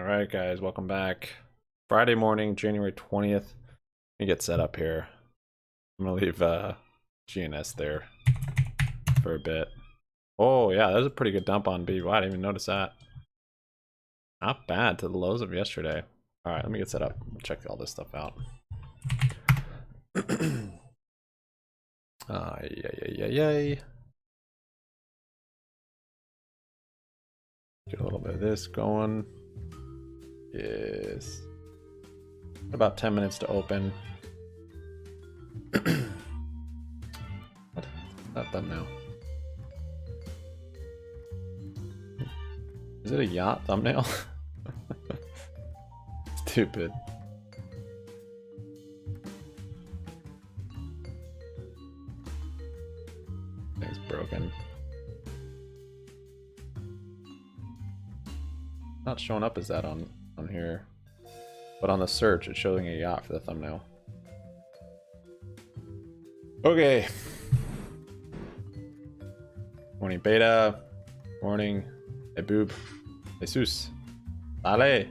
Alright guys, welcome back. Friday morning, January 20th. Let me get set up here. I'm gonna leave GNS there for a bit. Oh yeah, that was a pretty good dump on BBBY. I didn't even notice that. Not bad to the lows of yesterday. Alright, let me get set up. Check all this stuff out. Yay. Get a little bit of this going. Yes. About 10 minutes to open. What? That thumbnail. Is it a yacht thumbnail? Stupid. Thing's broken. Not showing up as that on here, but on the search it's showing a yacht for the thumbnail. Okay. Morning beta. Morning. Hey boob. Jesus. Dale.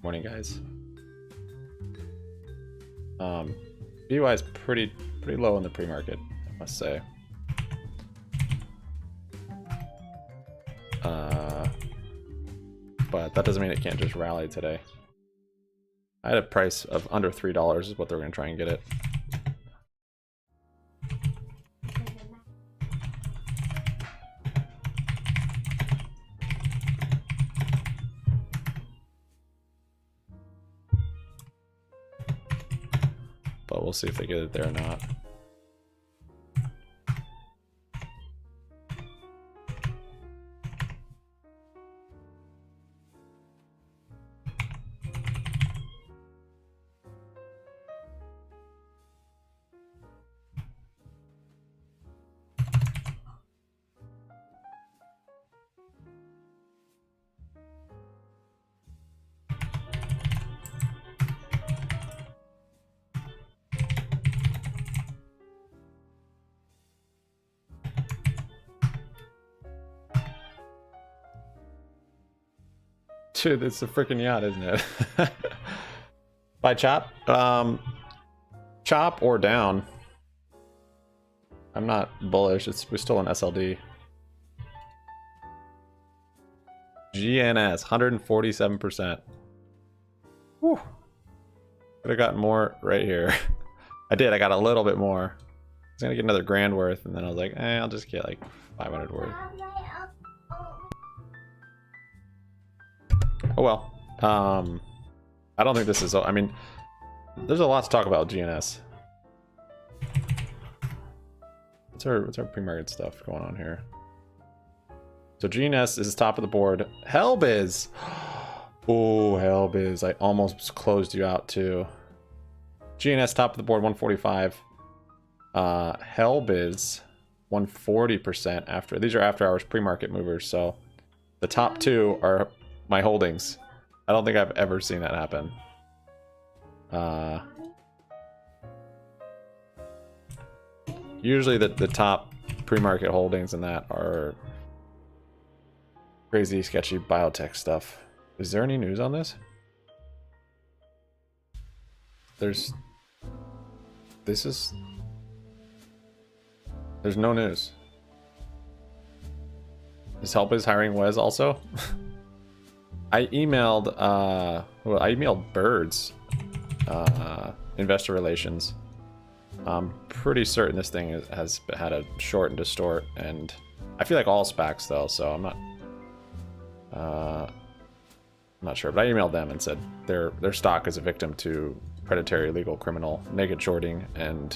Morning guys. BY is pretty low in the pre-market, I must say. But that doesn't mean it can't just rally today. I had a price of under $3 is what they're going to try and get it. But we'll see if they get it there or not. Dude, it's a freaking yacht, isn't it? By chop? Chop or down. I'm not bullish. We're still in SLD. GNS, 147%. Whew. Could have gotten more right here. I did. I got a little bit more. I was gonna get another grand worth, and then I was like, I'll just get like 500 worth. Oh well. I don't think this is. I mean, there's a lot to talk about GNS. What's our pre-market stuff going on here? So GNS is top of the board. Hellbiz. Oh, Hellbiz. I almost closed you out too. GNS top of the board, 145. Hellbiz, 140% after. These are after hours pre-market movers. So the top two are my holdings. I don't think I've ever seen that happen. Usually the top pre-market holdings in that are crazy, sketchy biotech stuff. Is there any news on this? There's no news. Is Help hiring Wes also? I emailed Birds, investor relations. I'm pretty certain this thing has had a short and distort, and I feel like all SPACs though, so I'm not sure. But I emailed them and said their stock is a victim to predatory, legal, criminal, naked shorting, and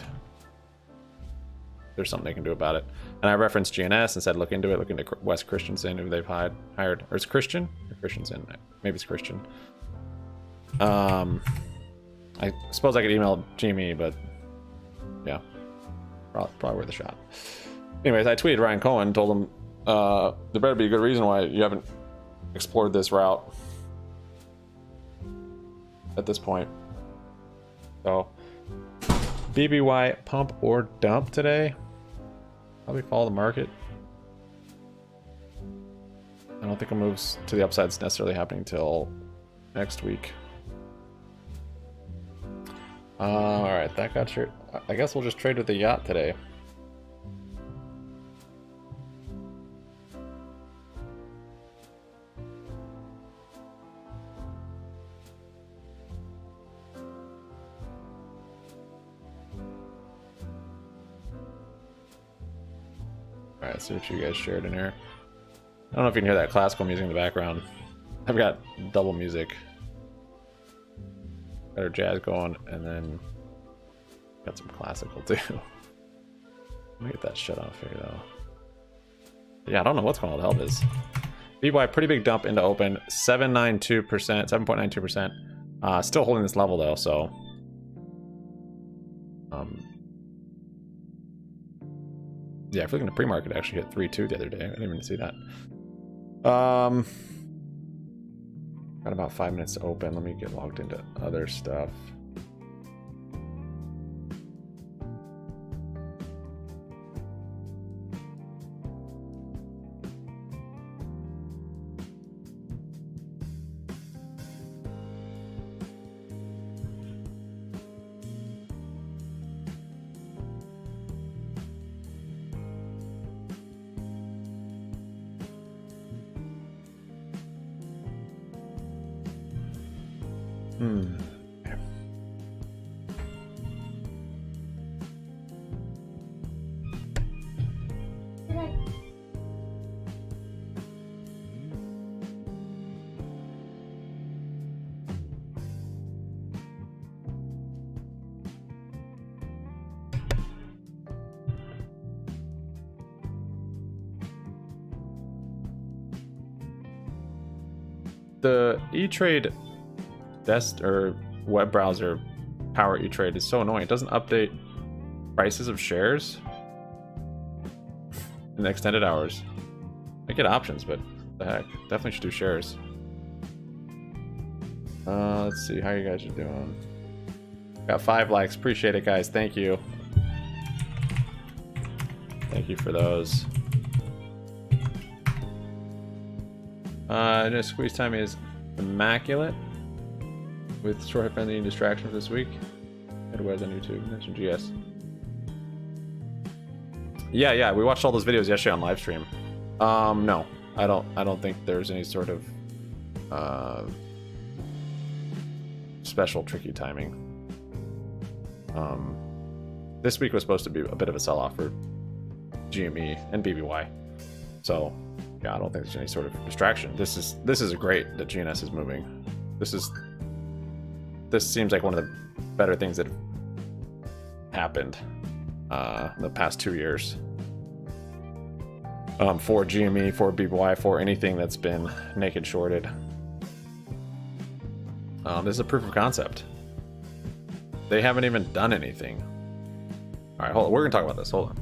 there's something they can do about it. And I referenced GNS and said look into it, look into Wes Christensen, who they've hired, or is it Christian? Or Christensen? Maybe it's Christian. I suppose I could email GME, but yeah, probably worth a shot. Anyways, I tweeted Ryan Cohen, told him there better be a good reason why you haven't explored this route at this point. So BBY pump or dump today. Probably follow the market. I don't don't think a moves to the upside is necessarily happening till next week. Alright, that got your... I guess we'll just trade with the yacht today. Alright, see what you guys shared in here. I don't know if you can hear that classical music in the background. I've got double music. Got our jazz going, and then got some classical too. Let me get that shut off here though. Yeah, I don't know what's going on with the hell this. BBY, pretty big dump into open. 7.92%, 7.92%. Still holding this level though, so yeah, if you're looking at pre-market, actually hit 3.2 the other day. I didn't even see that. Got about 5 minutes to open. Let me get logged into other stuff. The E-Trade desk or web browser power E-Trade is so annoying. It doesn't update prices of shares in the extended hours. I get options, but what the heck, definitely should do shares. Let's see how you guys are doing. Got 5 likes. Appreciate it, guys. Thank you. Thank you for those. Squeeze time is immaculate with short friendly and distractions this week. Otherwise on YouTube, mention GS. Yeah, we watched all those videos yesterday on live stream. No, I don't think there's any sort of special tricky timing. This week was supposed to be a bit of a sell-off for GME and BBY, so yeah, I don't think there's any sort of distraction. This is great that GNS is moving. This seems like one of the better things that have happened the past 2 years for GME, for BBY, for anything that's been naked shorted. This is a proof of concept. They haven't even done anything. All right, hold on. We're gonna talk about this. Hold on.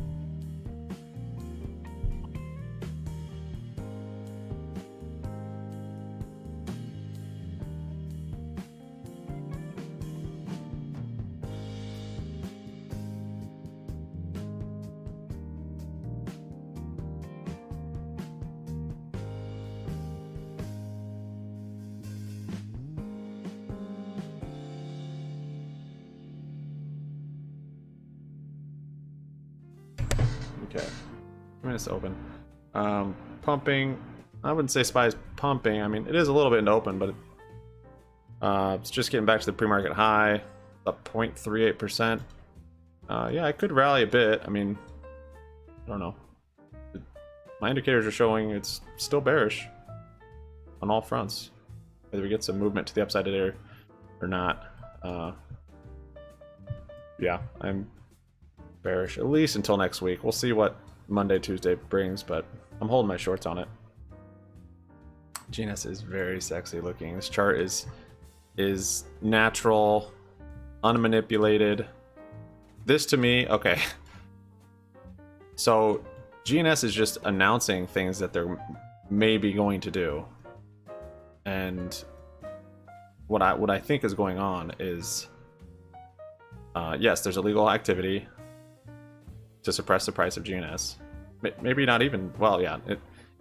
Okay, minutes open. Pumping. I wouldn't say SPY is pumping. I mean, it is a little bit into open, but it's just getting back to the pre-market high, up 0.38%. Yeah, it could rally a bit. I mean, I don't know. My indicators are showing it's still bearish on all fronts. Whether we get some movement to the upside today or not. Yeah, I'm bearish at least until next week. We'll see what Monday, Tuesday brings, but I'm holding my shorts on it. GNS is very sexy looking. This chart is natural, unmanipulated. This to me, okay. So GNS is just announcing things that they're maybe going to do, and what I think is going on is yes, there's illegal activity to suppress the price of GNS. Maybe not even, well, yeah,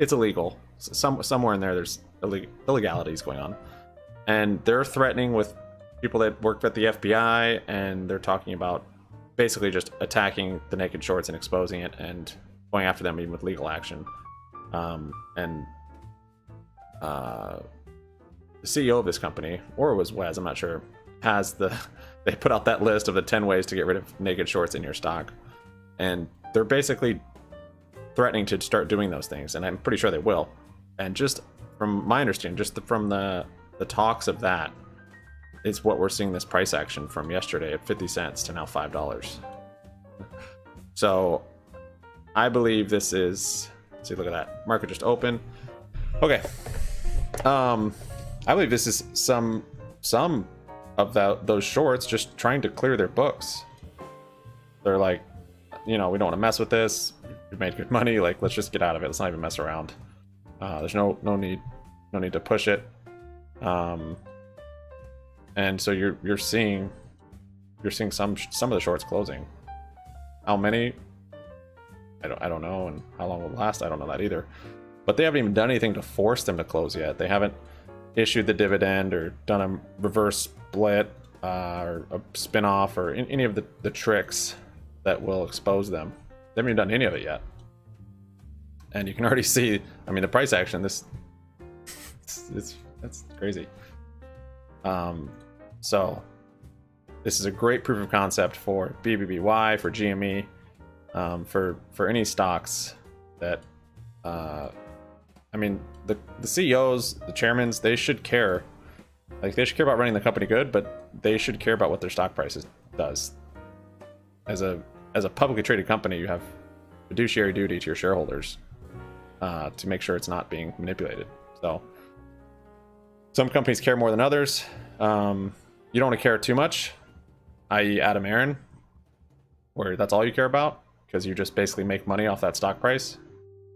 it's illegal. Somewhere in there, there's illegalities going on, and they're threatening with people that work at the FBI, and they're talking about basically just attacking the naked shorts and exposing it, and going after them even with legal action. And the CEO of this company, or it was Wes, I'm not sure, has they put out that list of the 10 ways to get rid of naked shorts in your stock, and they're basically threatening to start doing those things, and I'm pretty sure they will. And just from my understanding, just from the talks of that, is what we're seeing this price action from yesterday at 50 cents to now $5. So I believe this is, see, look at that, market just open. Okay, I believe this is some of those shorts just trying to clear their books. They're like, you know, we don't want to mess with this. We've made good money. Like, let's just get out of it. Let's not even mess around. There's no need to push it. And so you're seeing some of the shorts closing. How many? I don't know, and how long it will last, I don't know that either. But they haven't even done anything to force them to close yet. They haven't issued the dividend or done a reverse split or a spin-off or any of the tricks that will expose them. They haven't even done any of it yet. And you can already see, I mean, the price action, that's crazy. So this is a great proof of concept for BBBY, for GME, for any stocks that, I mean, the CEOs, the chairmans, they should care. Like, they should care about running the company good, but they should care about what their stock price does. As a publicly traded company, you have fiduciary duty to your shareholders to make sure it's not being manipulated. So some companies care more than others. You don't want to care too much, i.e. Adam Aaron, where that's all you care about because you just basically make money off that stock price.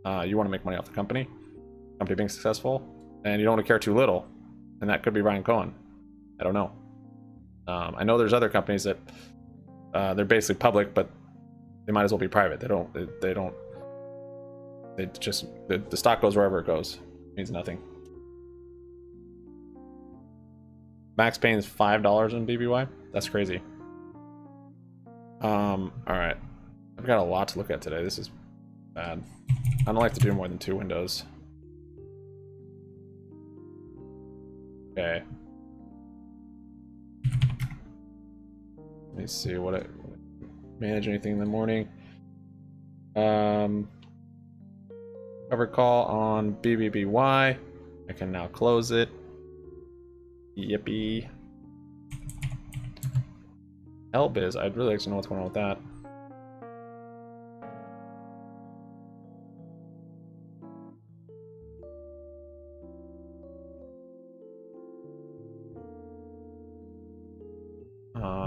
You want to make money off the company being successful, and you don't want to care too little, and that could be Ryan Cohen. I don't know. I know there's other companies that they're basically public, but they might as well be private. They just the stock goes wherever it goes. It means nothing. Max Payne is $5 in BBY. That's crazy. All right, I've got a lot to look at today. This is bad. I don't like to do more than 2 windows. Okay. Let me see what I manage anything in the morning. Cover call on BBBY. I can now close it. Yippee. Elbiz, I'd really like to know what's going on with that.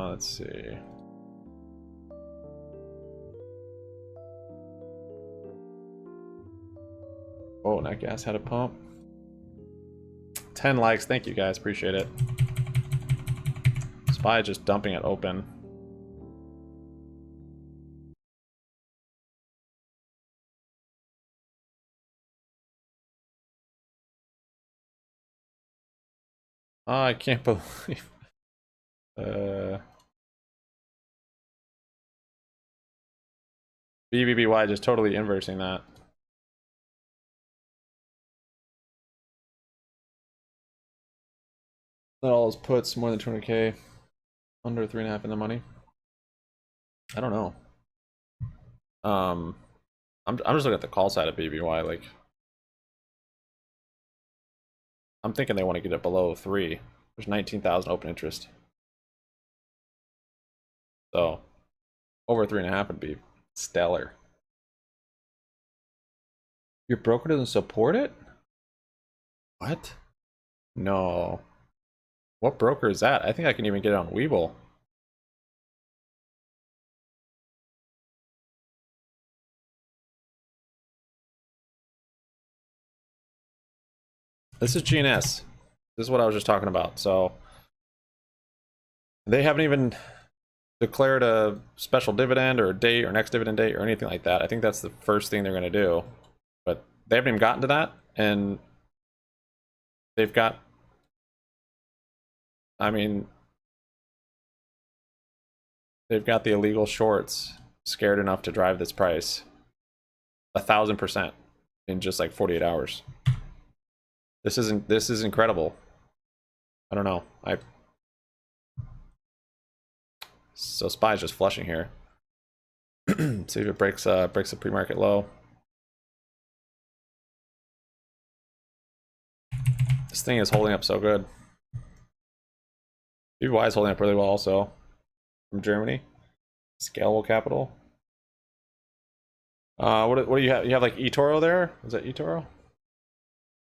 Let's see. Oh, Nat Gas had a pump. 10 likes, thank you guys, appreciate it. Spy just dumping it open. Oh, I can't believe. BBBY just totally inversing that. Not all his puts more than 200k, under 3.5 in the money. I don't know. I'm just looking at the call side of BBY. Like, I'm thinking they want to get it below 3. There's 19,000 open interest. So over 3.5 would be stellar. Your broker doesn't support it? What? No. What broker is that? I think I can even get it on Webull. This is GNS. This is what I was just talking about. So they haven't even declared a special dividend or a date or next dividend date or anything like that. I think that's the first thing they're going to do. But they haven't even gotten to that, and they've got, I mean, they've got the illegal shorts scared enough to drive this price 1,000% in just like 48 hours. This is incredible. I don't know. So SPY's just flushing here. See if it breaks the pre-market low. This thing is holding up so good. BBBY is holding up really well also. From Germany. Scalable capital. What do you have? You have like eToro there? Is that eToro?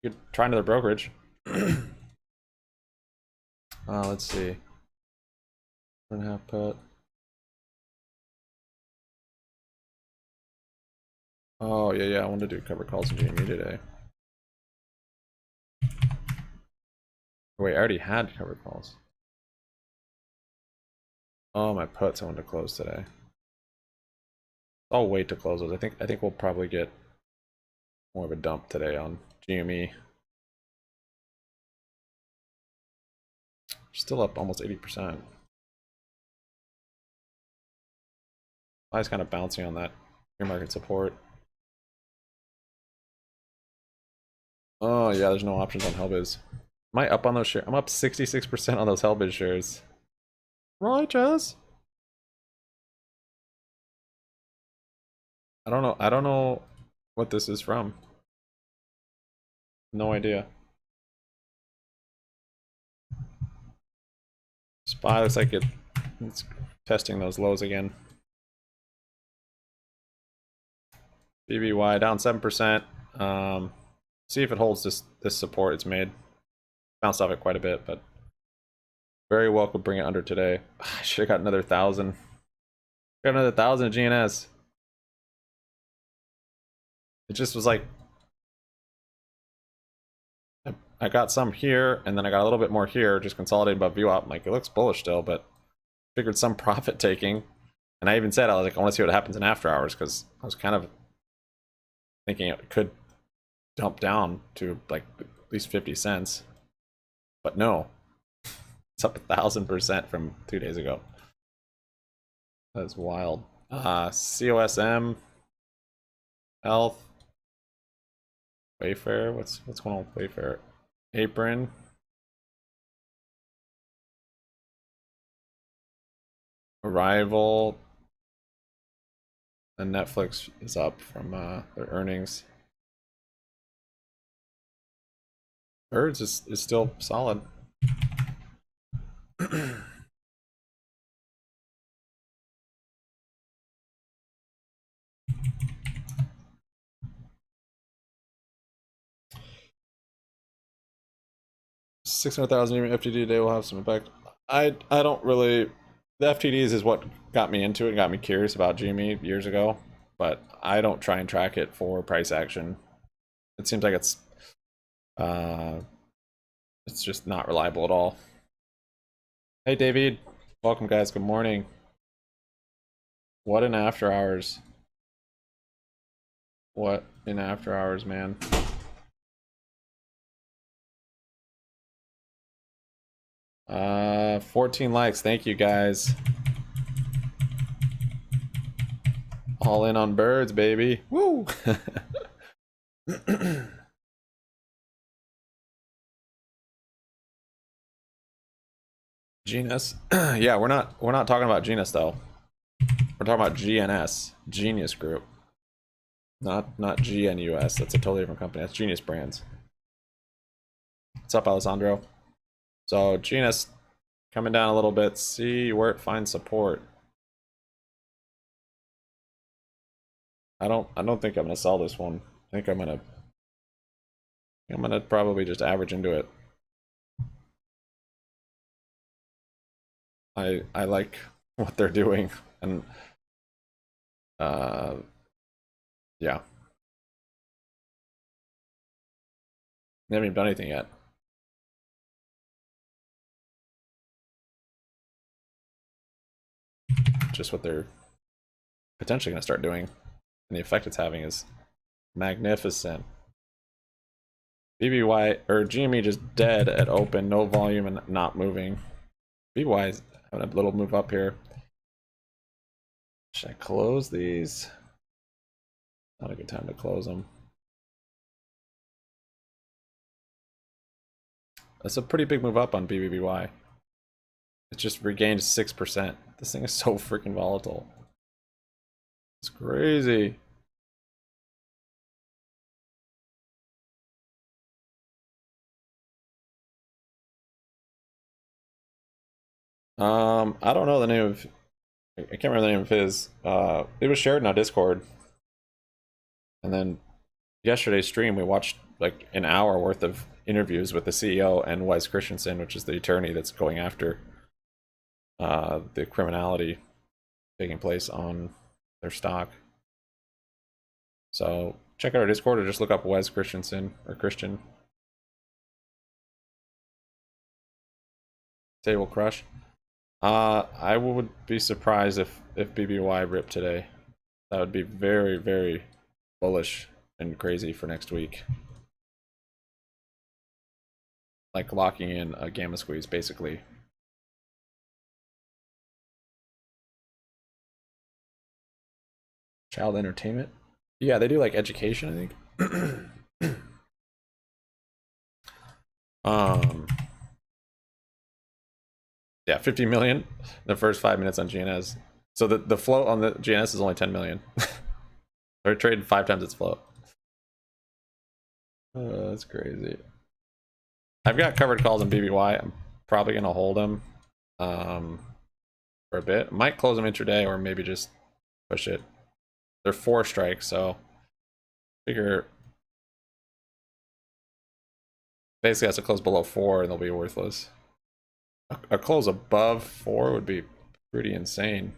You could try another brokerage. Let's see. 1.5 put. Oh yeah, I wanted to do covered calls in GME today. Wait, I already had covered calls. Oh, my puts I wanted to close today. I'll wait to close those. I think we'll probably get more of a dump today on GME. Still up almost 80%. I was kind of bouncing on that pre-market support. Oh yeah, there's no options on Hellbiz. Am I up on those shares? I'm up 66% on those Hellbiz shares. Righteous. I don't know what this is from. No idea. SPY looks like it's testing those lows again. BBY down 7%. See if it holds this support it's made. Bounced off it quite a bit, but very well could bring it under today. I should have got another 1,000. Got another 1,000 at GNS. It just was like I got some here, and then I got a little bit more here, just consolidated above VWAP. I'm like, it looks bullish still, but figured some profit taking. And I even said, I was like, I want to see what happens in after hours, because I was kind of thinking it could dump down to like at least 50 cents. But no, it's up 1,000% from 2 days ago. That's wild. COSM, Health, Wayfair. What's going on with Wayfair? Apron. Arrival. And Netflix is up from their earnings. Birds is still solid. 600,000 FTD today will have some impact. I don't really. The FTDs is what got me into it, got me curious about GME years ago, but I don't try and track it for price action. It seems like it's just not reliable at all. Hey David, welcome guys. Good morning. What in after hours? What in after hours, man? Uh, 14 likes. Thank you guys. All in on birds, baby. Woo! GNS. Yeah, we're not talking about GNS though. We're talking about GNS, Genius Group. Not GNUS. That's a totally different company. That's Genius Brands. What's up, Alessandro? So GNS coming down a little bit. See where it finds support. I don't think I'm gonna sell this one. I think I'm gonna probably just average into it. I like what they're doing, and yeah. They haven't even done anything yet. Just what they're potentially going to start doing, and the effect it's having is magnificent. BBY or GME just dead at open, no volume and not moving. BBY is having a little move up here. Should I close these? Not a good time to close them. That's a pretty big move up on BBBY. It just regained 6%. This thing is so freaking volatile. It's crazy. I don't know the name of. I can't remember the name of his. It was shared in our Discord, and then yesterday's stream we watched like an hour worth of interviews with the CEO and Wes Christensen, which is the attorney that's going after the criminality taking place on their stock. So check out our Discord or just look up Wes Christensen or Christian. Table crush. I would be surprised if BBY ripped today. That would be very, very bullish and crazy for next week. Like locking in a gamma squeeze, basically. Child entertainment? Yeah, they do like education, I think. Yeah, 50 million the first 5 minutes on GNS. So the float on the GNS is only 10 million. They're trading 5 times its float. That's crazy. I've got covered calls in BBY. I'm probably gonna hold them for a bit. Might close them intraday or maybe just push it. They're 4 strikes, so figure basically has to close below 4 and they'll be worthless. A close above 4 would be pretty insane.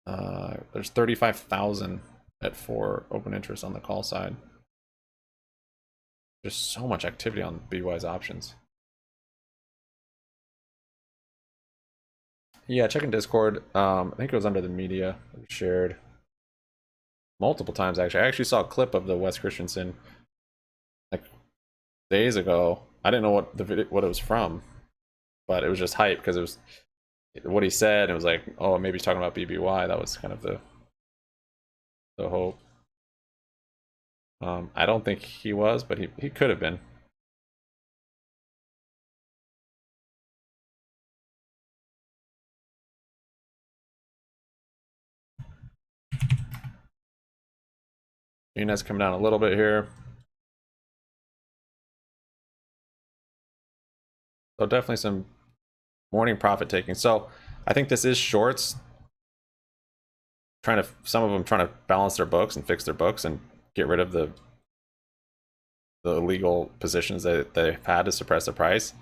There's 35,000 at 4 open interest on the call side. There's so much activity on BY's options. Yeah, check in Discord. I think it was under the media that was shared multiple times. Actually, I actually saw a clip of the Wes Christensen like days ago. I didn't know what the video, what it was from, but it was just hype because it was what he said. It was like, oh, maybe he's talking about BBY. That was kind of the hope. I don't think he was, but he could have been. GNS coming down a little bit here. So definitely some morning profit taking. So I think this is shorts trying to, some of them trying to balance their books and fix their books and get rid of the illegal positions that they've had to suppress the price,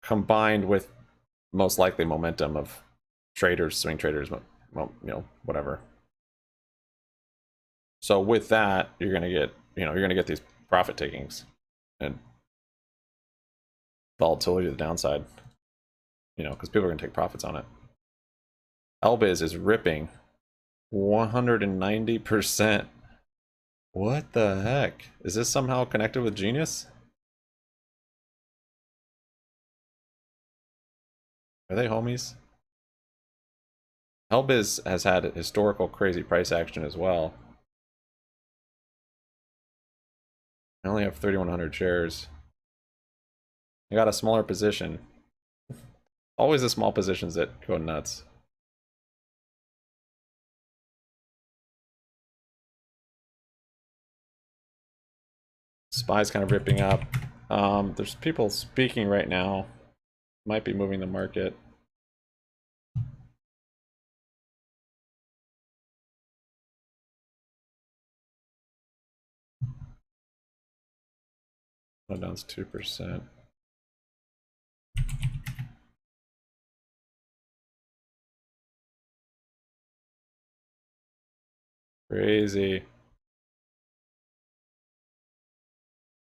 combined with most likely momentum of traders, swing traders, well, you know, whatever. So with that, you're gonna get, you know, you're gonna get these profit takings and volatility to the downside, you know, because people are gonna take profits on it. LBiz is ripping 190%. What the heck? Is this somehow connected with Genius? Are they homies? LBiz has had historical crazy price action as well. I only have 3,100 shares. I got a smaller position. Always the small positions that go nuts. SPY's kind of ripping up. There's people speaking right now. Might be moving the market. Oh, down to 2%. Crazy.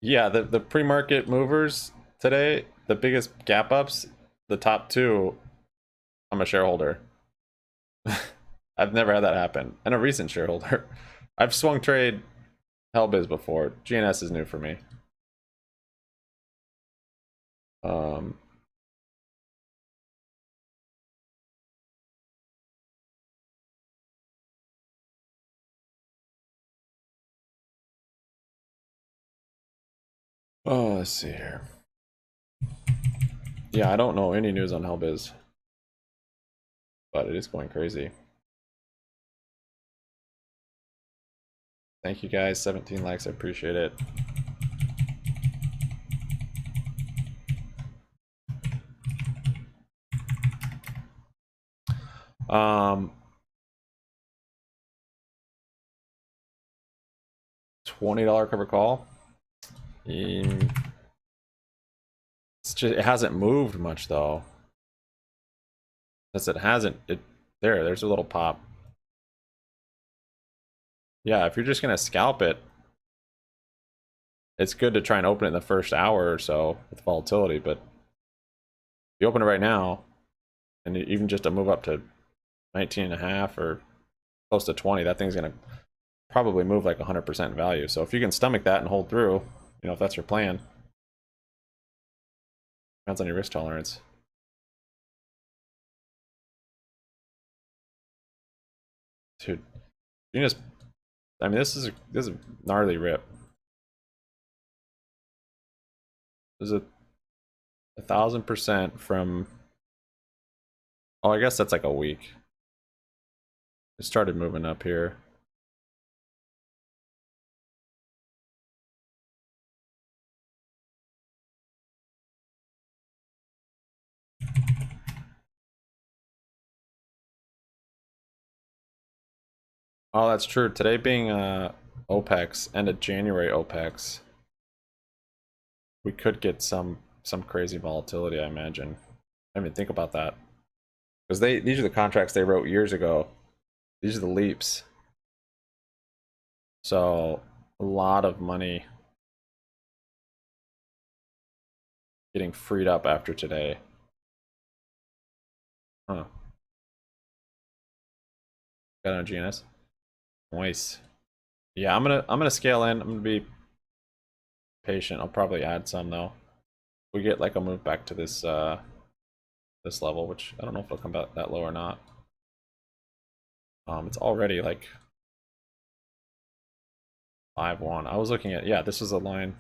Yeah, the pre-market movers today, the biggest gap ups, the top 2, I'm a shareholder. I've never had that happen. And a recent shareholder. I've swung trade Hellbiz before. GNS is new for me. Um, oh, let's see here. Yeah, I don't know any news on Hellbiz, but it is going crazy. Thank you guys, 17 likes, I appreciate it. $20 cover call. It's just, it hasn't moved much though. Since it hasn't, there's a little pop. Yeah, if you're just gonna scalp it, it's good to try and open it in the first hour or so with volatility, but if you open it right now, and even just a move up to 19 and a half or close to 20, that thing's gonna probably move like 100% value. So if you can stomach that and hold through, you know, if that's your plan, depends on your risk tolerance. Dude, you just, I mean, this is a gnarly rip. This is 1,000% from, oh, I guess that's like a week. It started moving up here. Oh, that's true. Today being OPEX, end of January OPEX, we could get some crazy volatility, I imagine. I mean, think about that. Because these are the contracts they wrote years ago. These are the leaps. So a lot of money getting freed up after today. Huh. Got on GNS. Nice. Yeah, I'm gonna scale in. I'm gonna be patient. I'll probably add some though. We get like a move back to this this level, which I don't know if it'll come back that low or not. It's already like 5-1. I was looking at, yeah, this is a line.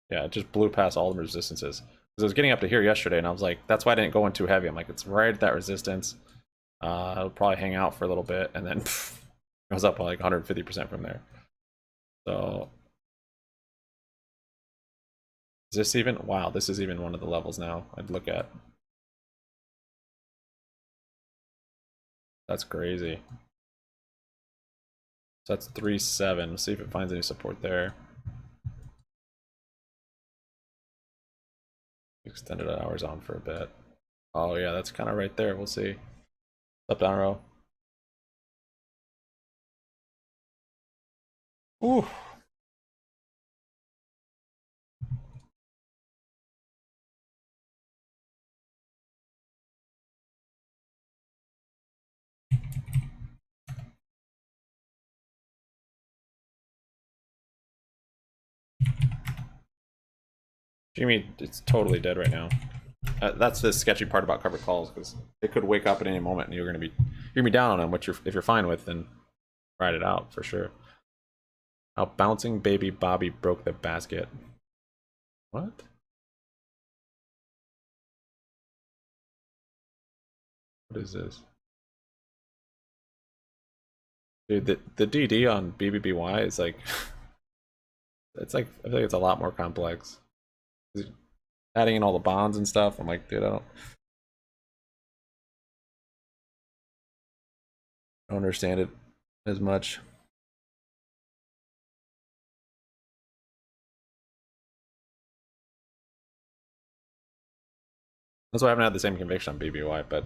Yeah, it just blew past all the resistances. Because I was getting up to here yesterday, and I was like, that's why I didn't go in too heavy. I'm like, it's right at that resistance. It'll probably hang out for a little bit, and then pff, it goes up by like 150% from there. So, is this even? Wow, this is even one of the levels now I'd look at. That's crazy. So that's 3.7. Let's see if it finds any support there. Extended hours on for a bit. Oh yeah, that's kind of right there. We'll see. Up, down, row. Ooh. GME, it's totally dead right now. That's the sketchy part about covered calls, because it could wake up at any moment and you're gonna be down on them, which if you're fine with, then ride it out for sure. How bouncing baby Bobby broke the basket. What? What is this? Dude, the DD on BBBY is like, it's like, I feel like it's a lot more complex. Adding in all the bonds and stuff, I'm like, dude, I don't understand it as much. That's why I haven't had the same conviction on BBY, but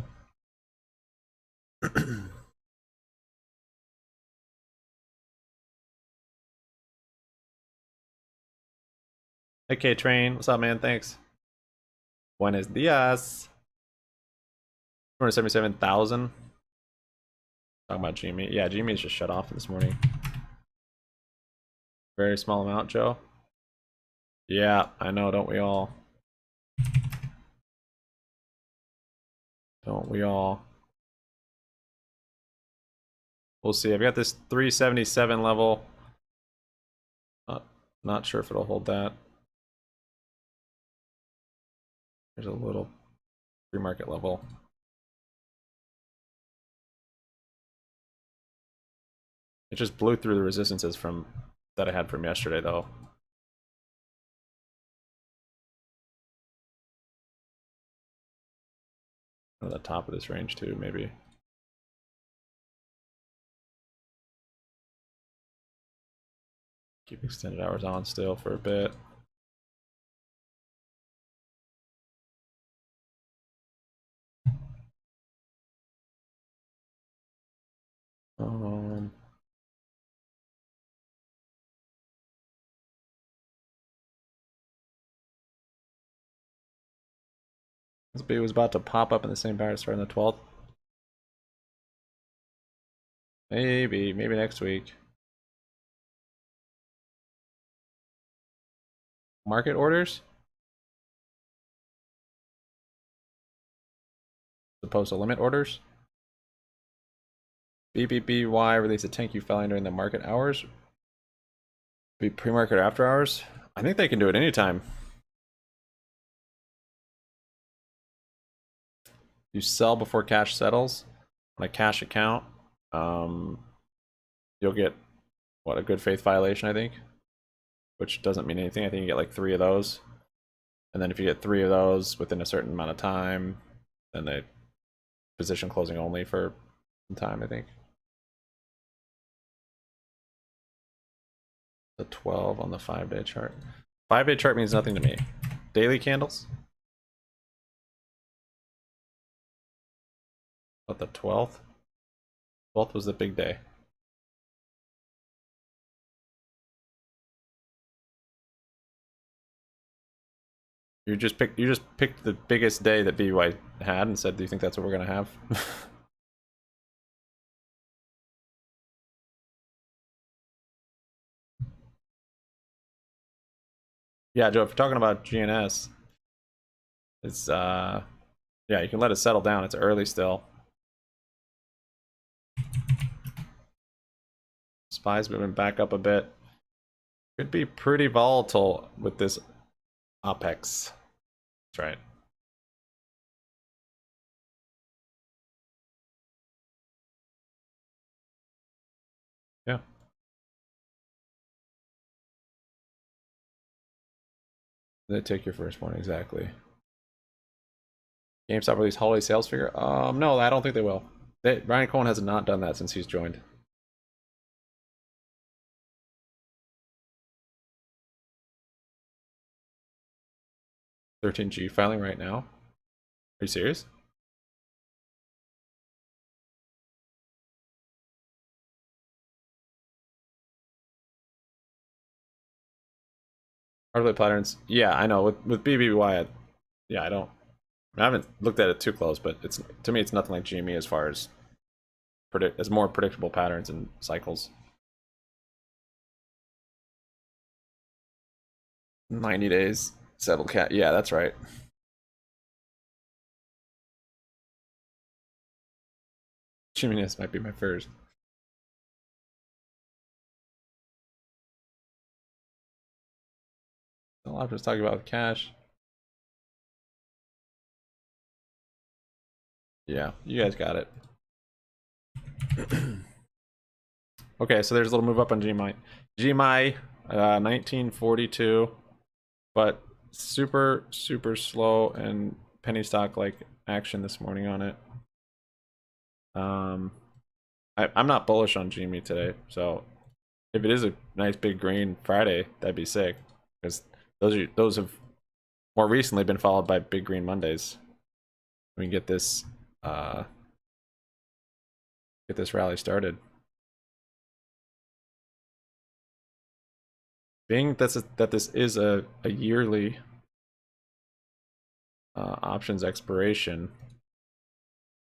hey K-Train, what's up, man? Thanks. Buenos dias. 277,000. Talking about GME. Yeah, GME's just shut off this morning. Very small amount, Joe. Yeah, I know, don't we all? Don't we all? We'll see. I've got this 377 level. Not sure if it'll hold that. There's a little pre-market level. It just blew through the resistances from that I had from yesterday, though. At the top of this range too, maybe. Keep extended hours on still for a bit. This B was about to pop up in the same pattern starting the 12th. Maybe next week. Market orders? As opposed to limit orders? BBBY released a 10Q filing during the market hours. Be pre-market or after hours? I think they can do it anytime. You sell before cash settles on a cash account. You'll get, what, a good faith violation, I think? Which doesn't mean anything. I think you get like 3 of those. And then if you get 3 of those within a certain amount of time, then they position closing only for some time, I think. The 12 on the 5-day chart. 5-day chart means nothing to me. Daily candles? But the 12th? 12th was the big day. You just picked the biggest day that BBY had and said, do you think that's what we're gonna have? Yeah, Joe, if you're talking about GNS, it's yeah, you can let it settle down. It's early still. SPY's moving back up a bit. Could be pretty volatile with this OPEX. That's right. Yeah. They take your first one, exactly. GameStop released holiday sales figure? No, I don't think they will. Ryan Cohen has not done that since he's joined. $13G filing right now. Are you serious? Hardware patterns. Yeah, I know. With BBBY, yeah, I haven't looked at it too close, but it's, to me, it's nothing like GME as far as more predictable patterns and cycles. 90 days settle cat. Yeah, that's right. GME might be my first. A lot of us talking about cash. Yeah, you guys got it. Okay, so there's a little move up on GMI. GMI, 1942, but super slow and penny stock like action this morning on it. I'm not bullish on GME today, so if it is a nice big green Friday, that'd be sick, because those have more recently been followed by big green Mondays. We can get this rally started. Being that this is a yearly options expiration,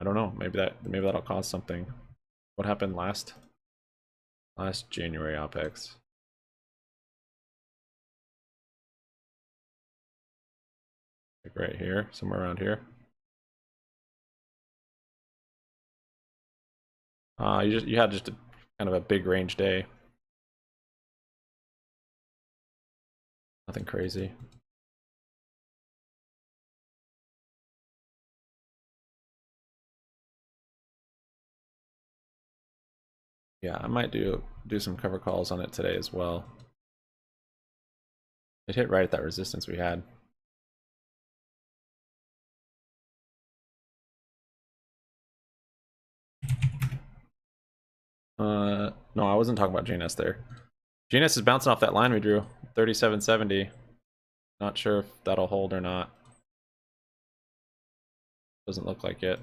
I don't know. Maybe that'll cause something. What happened last January OPEX? right here, somewhere around here. You had just a kind of a big range day. Nothing crazy. Yeah, I might do some cover calls on it today as well. It hit right at that resistance we had. No, I wasn't talking about GNS there. GNS is bouncing off that line we drew, 3770. Not sure if that'll hold or not. Doesn't look like it.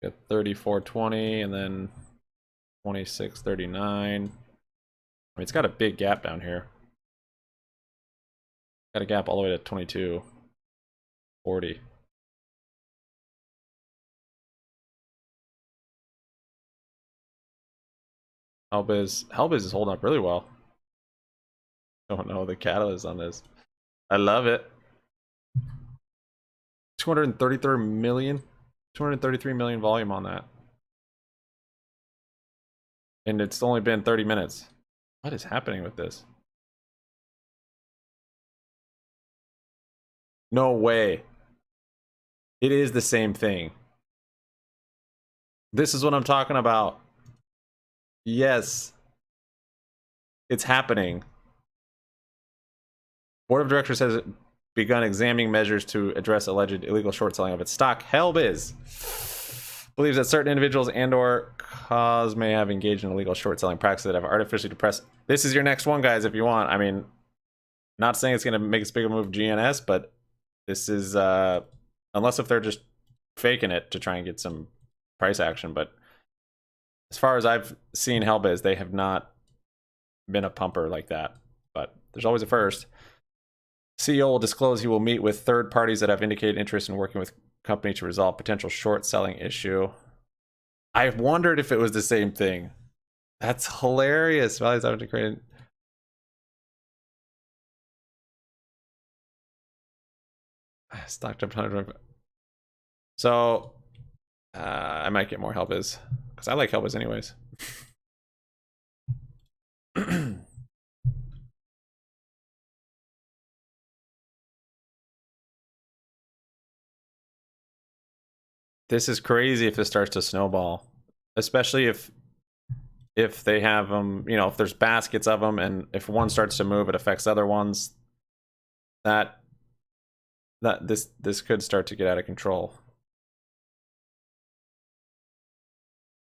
Got 3420 and then 2639. I mean, it's got a big gap down here. Got a gap all the way to 2240. Hellbiz is holding up really well. Don't know the catalyst on this. I love it. 233 million volume on that. And it's only been 30 minutes. What is happening with this? No way. It is the same thing. This is what I'm talking about. Yes. It's happening. Board of Directors has begun examining measures to address alleged illegal short selling of its stock. Hellbiz believes that certain individuals and/or cause may have engaged in illegal short selling practices that have artificially depressed. This is your next one, guys, if you want. I mean, not saying it's going to make as big a move GNS, but this is, unless if they're just faking it to try and get some price action. But as far as I've seen Hellbiz, they have not been a pumper like that. But there's always a first. CEO will disclose he will meet with third parties that have indicated interest in working with company to resolve potential short selling issue. I wondered if it was the same thing. That's hilarious. Values having to create. Stock jumped 100. So I might get more Hellbiz because I like Hellbiz anyways. This is crazy if this starts to snowball, especially if they have them, you know, if there's baskets of them, and if one starts to move, it affects other ones. That this could start to get out of control.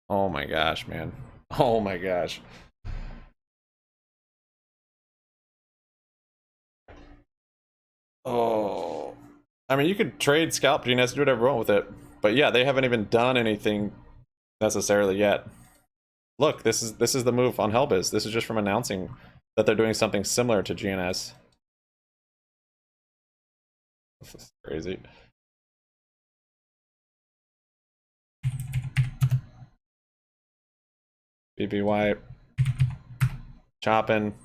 Oh my gosh, man. Oh my gosh. Oh. I mean, you could trade scalp GNS, do whatever you want with it. But yeah, they haven't even done anything necessarily yet. Look, this is the move on Hellbiz. This is just from announcing that they're doing something similar to GNS. This is crazy. BBBY chopping.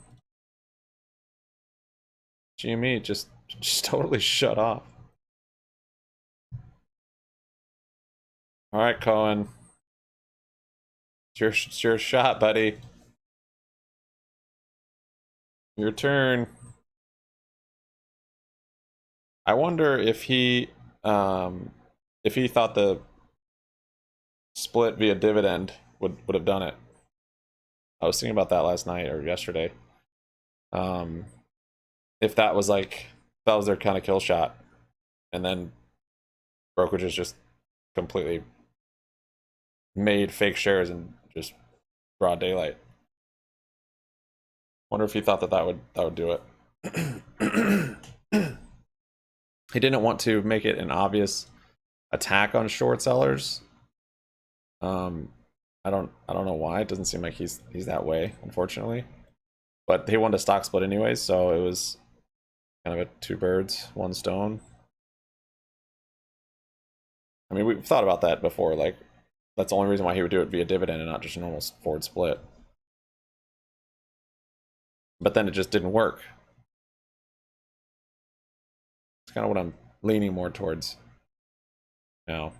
GME just totally shut off. All right, Cohen. It's your shot, buddy. Your turn. I wonder if he thought the split via dividend would have done it. I was thinking about that last night or yesterday. If that was their kind of kill shot, and then brokerages just completely made fake shares and just broad daylight. Wonder if he thought that would do it. He didn't want to make it an obvious attack on short sellers. I don't know why. It doesn't seem like he's that way, unfortunately. But he wanted a stock split anyways, so it was kind of a two birds, one stone. I mean, we've thought about that before. Like, that's the only reason why he would do it via dividend and not just a normal forward split. But then it just didn't work. kind of what I'm leaning more towards now.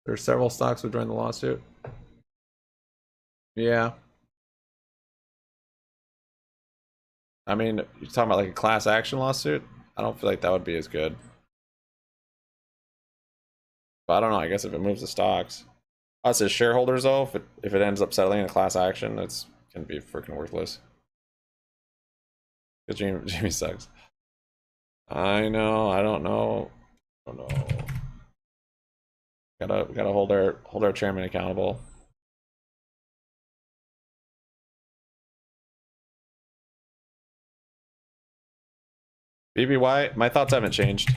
There's several stocks who joined the lawsuit. Yeah. I mean, you're talking about like a class action lawsuit? I don't feel like that would be as good. But I don't know, I guess if it moves the stocks. Us as shareholders though, if it ends up settling in a class action, it's gonna be freaking worthless. Because Jimmy sucks. I know, I don't know. I don't know. Gotta hold our chairman accountable. BBY, my thoughts haven't changed.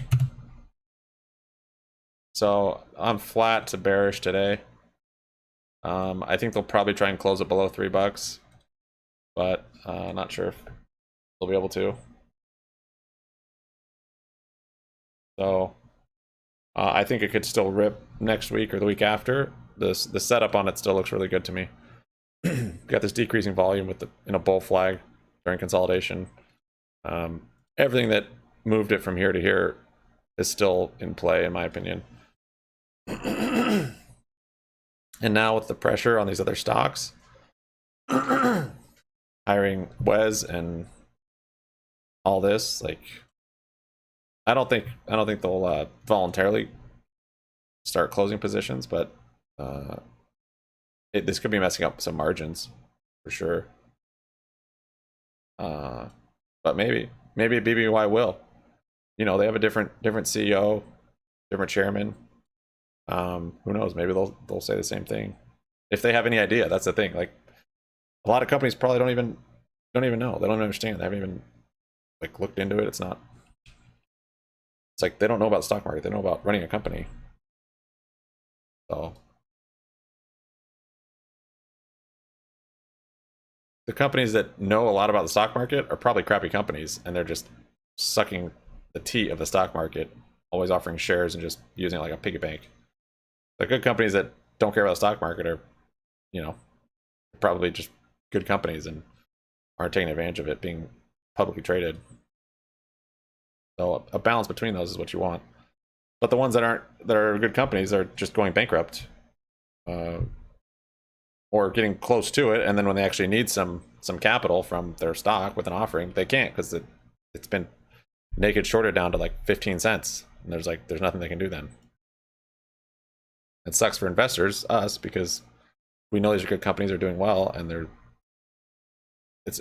So I'm flat to bearish today. I think they'll probably try and close it below $3, but not sure if they'll be able to. So I think it could still rip next week or the week after. The setup on it still looks really good to me. Got this decreasing volume with in a bull flag during consolidation. Everything that moved it from here to here is still in play, in my opinion. And now with the pressure on these other stocks, hiring Wes and all this, like, I don't think they'll voluntarily start closing positions, but this could be messing up some margins for sure. But maybe BBY will. You know, they have a different CEO, different chairman. Who knows? Maybe they'll say the same thing if they have any idea. That's the thing. Like, a lot of companies probably don't even know. They don't understand. They haven't even like looked into it. It's like they don't know about the stock market. They know about running a company. So the companies that know a lot about the stock market are probably crappy companies, and they're just sucking the tea of the stock market, always offering shares and just using it like a piggy bank. The good companies that don't care about the stock market are, you know, probably just good companies and aren't taking advantage of it being publicly traded. So a balance between those is what you want. But the ones that are good companies are just going bankrupt, or getting close to it, and then when they actually need some capital from their stock with an offering, they can't because it's been naked shorted down to like 15 cents, and there's nothing they can do then. It sucks for investors, us, because we know these are good companies, are doing well, and it's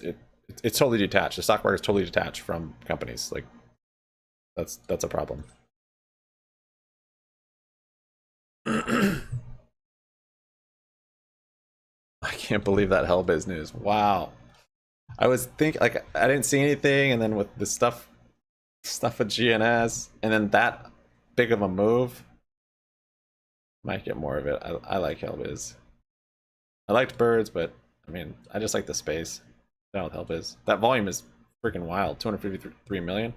totally detached. The stock market is totally detached from companies. Like, that's a problem. I can't believe that Hellbiz news. Wow. I was thinking, like, I didn't see anything, and then with the stuff with GNS, and then that big of a move, might get more of it. I like Hellbiz. I liked birds, but I mean, I just like the space. Down with Hellbiz. That volume is freaking wild. 253 million.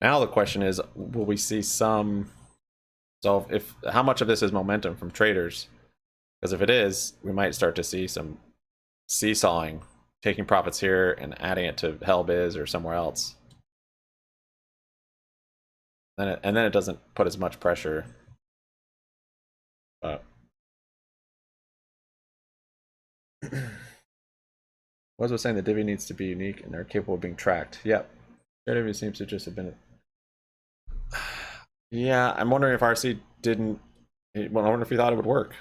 Now the question is, will we see some? So how much of this is momentum from traders? Because if it is, we might start to see some seesawing, taking profits here and adding it to Hellbiz or somewhere else. And then it doesn't put as much pressure. But was saying the divvy needs to be unique and they're capable of being tracked. Yep. Divvy seems to just have been. Yeah, I'm wondering if RC didn't. Well, I wonder if he thought it would work.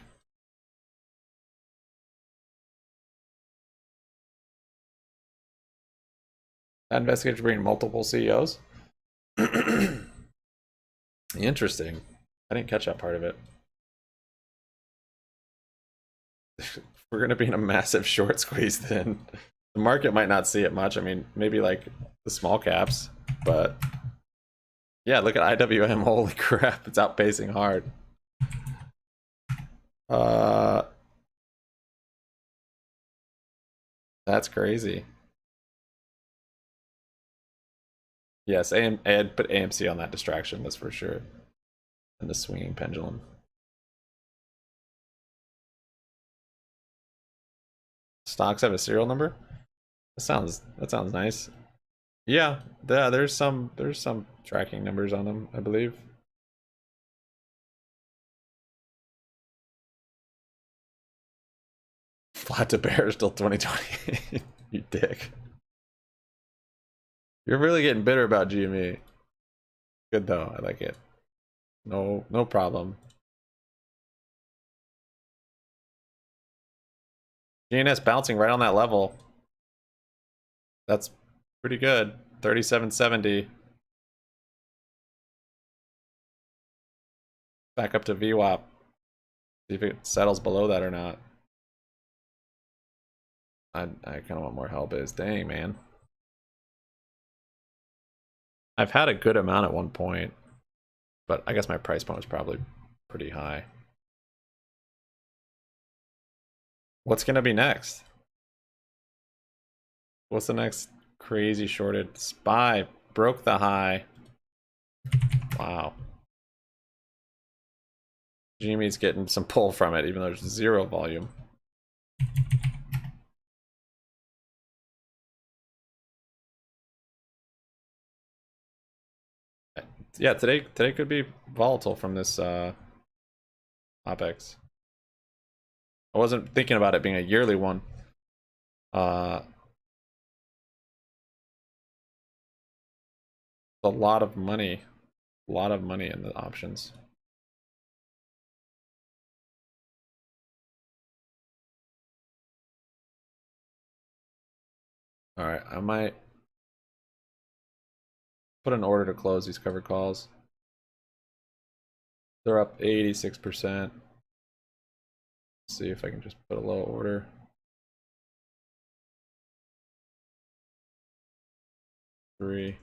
That investigator bringing multiple CEOs. Interesting. I didn't catch that part of it. We're gonna be in a massive short squeeze then. The market might not see it much. I mean, maybe like the small caps, but yeah, look at IWM. Holy crap, it's outpacing hard. That's crazy. Yes, I'd put AMC on that distraction, that's for sure. And the swinging pendulum. stocks have a serial number? That sounds nice. Yeah, there's some tracking numbers on them, I believe. Flat to bear still 2020. You dick. You're really getting bitter about GME. Good though, I like it. No problem. GNS bouncing right on that level. That's pretty good. 3770. Back up to VWAP. See if it settles below that or not. I kind of want more Hellbiz. Dang, man. I've had a good amount at one point, but I guess my price point was probably pretty high. What's gonna be next? What's the next crazy shorted? SPY broke the high. Wow. GME's getting some pull from it, even though there's zero volume. Yeah, today could be volatile from this OPEX. I wasn't thinking about it being a yearly one. A lot of money. A lot of money in the options. Alright, I might put an order to close these covered calls. They're up 86%. See if I can just put a low order. Three.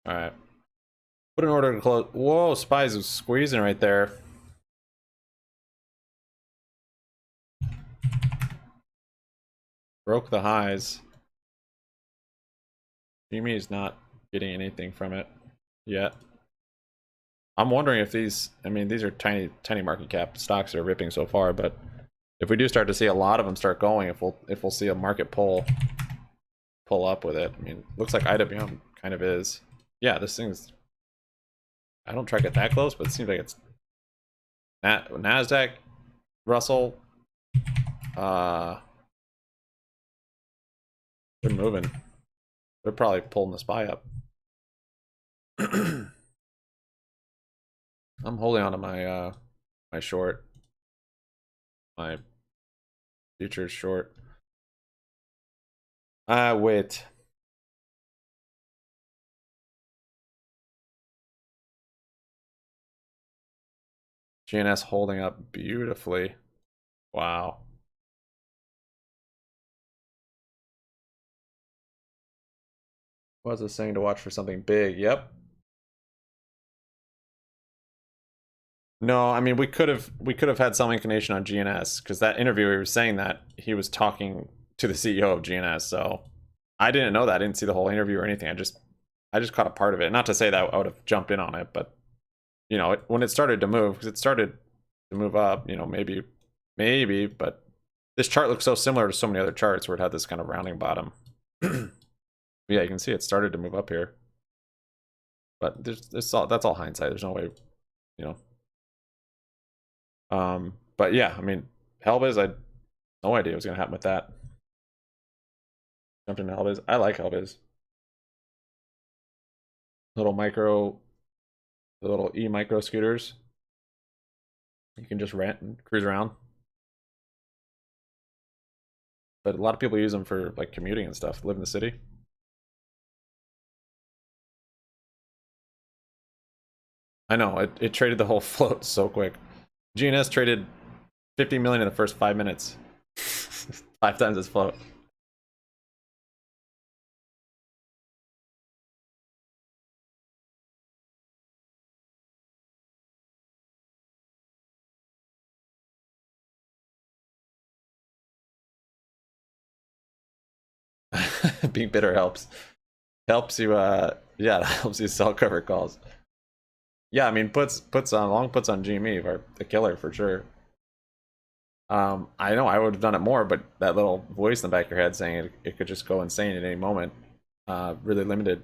Alright. Put an order to close. Whoa, SPY's is squeezing right there. Broke the highs. GME is not getting anything from it yet. I'm wondering if these, I mean, these are tiny market cap stocks that are ripping so far, but if we do start to see a lot of them start going, if we'll see a market pull up with it. I mean, looks like IWM kind of is. Yeah, this thing's, I don't track it that close, but it seems like it's NASDAQ, Russell, they're moving. They're probably pulling the SPY up. I'm holding on to my my short, my futures short. Wait. GNS holding up beautifully. Wow. What was it saying to watch for something big? Yep. No, I mean we could have had some inclination on GNS because that interviewer was saying that he was talking to the CEO of GNS. So I didn't know that. I didn't see the whole interview or anything. I just caught a part of it. Not to say that I would have jumped in on it, but you know, when it started to move, because it started to move up, you know, maybe, but this chart looks so similar to so many other charts where it had this kind of rounding bottom. Yeah, you can see it started to move up here, but that's all hindsight. There's no way, you know. But yeah, I mean, Hellbiz, I had no idea what was gonna happen with that. Jumped into Hellbiz. I like Hellbiz. Little micro, the little e-micro scooters. You can just rent and cruise around. But a lot of people use them for like commuting and stuff, live in the city. I know, it traded the whole float so quick. GNS traded 50 million in the first 5 minutes. 5 times its float. Being bitter helps. Helps you yeah, it helps you sell cover calls. Yeah, I mean puts on long puts on GME are the killer for sure. I know I would have done it more, but that little voice in the back of your head saying it could just go insane at any moment really limited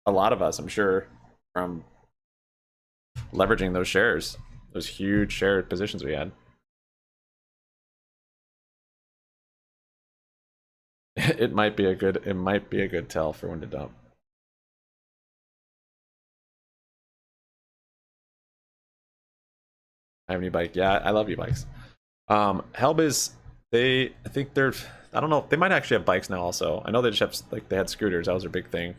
a lot of us, I'm sure, from leveraging those shares, those huge shared positions we had. It might be a good tell for when to dump. I have any bike? Yeah, I love e-bikes. Helbiz, I think they're, I don't know, they might actually have bikes now also. I know they just have, like, they had scooters, that was their big thing.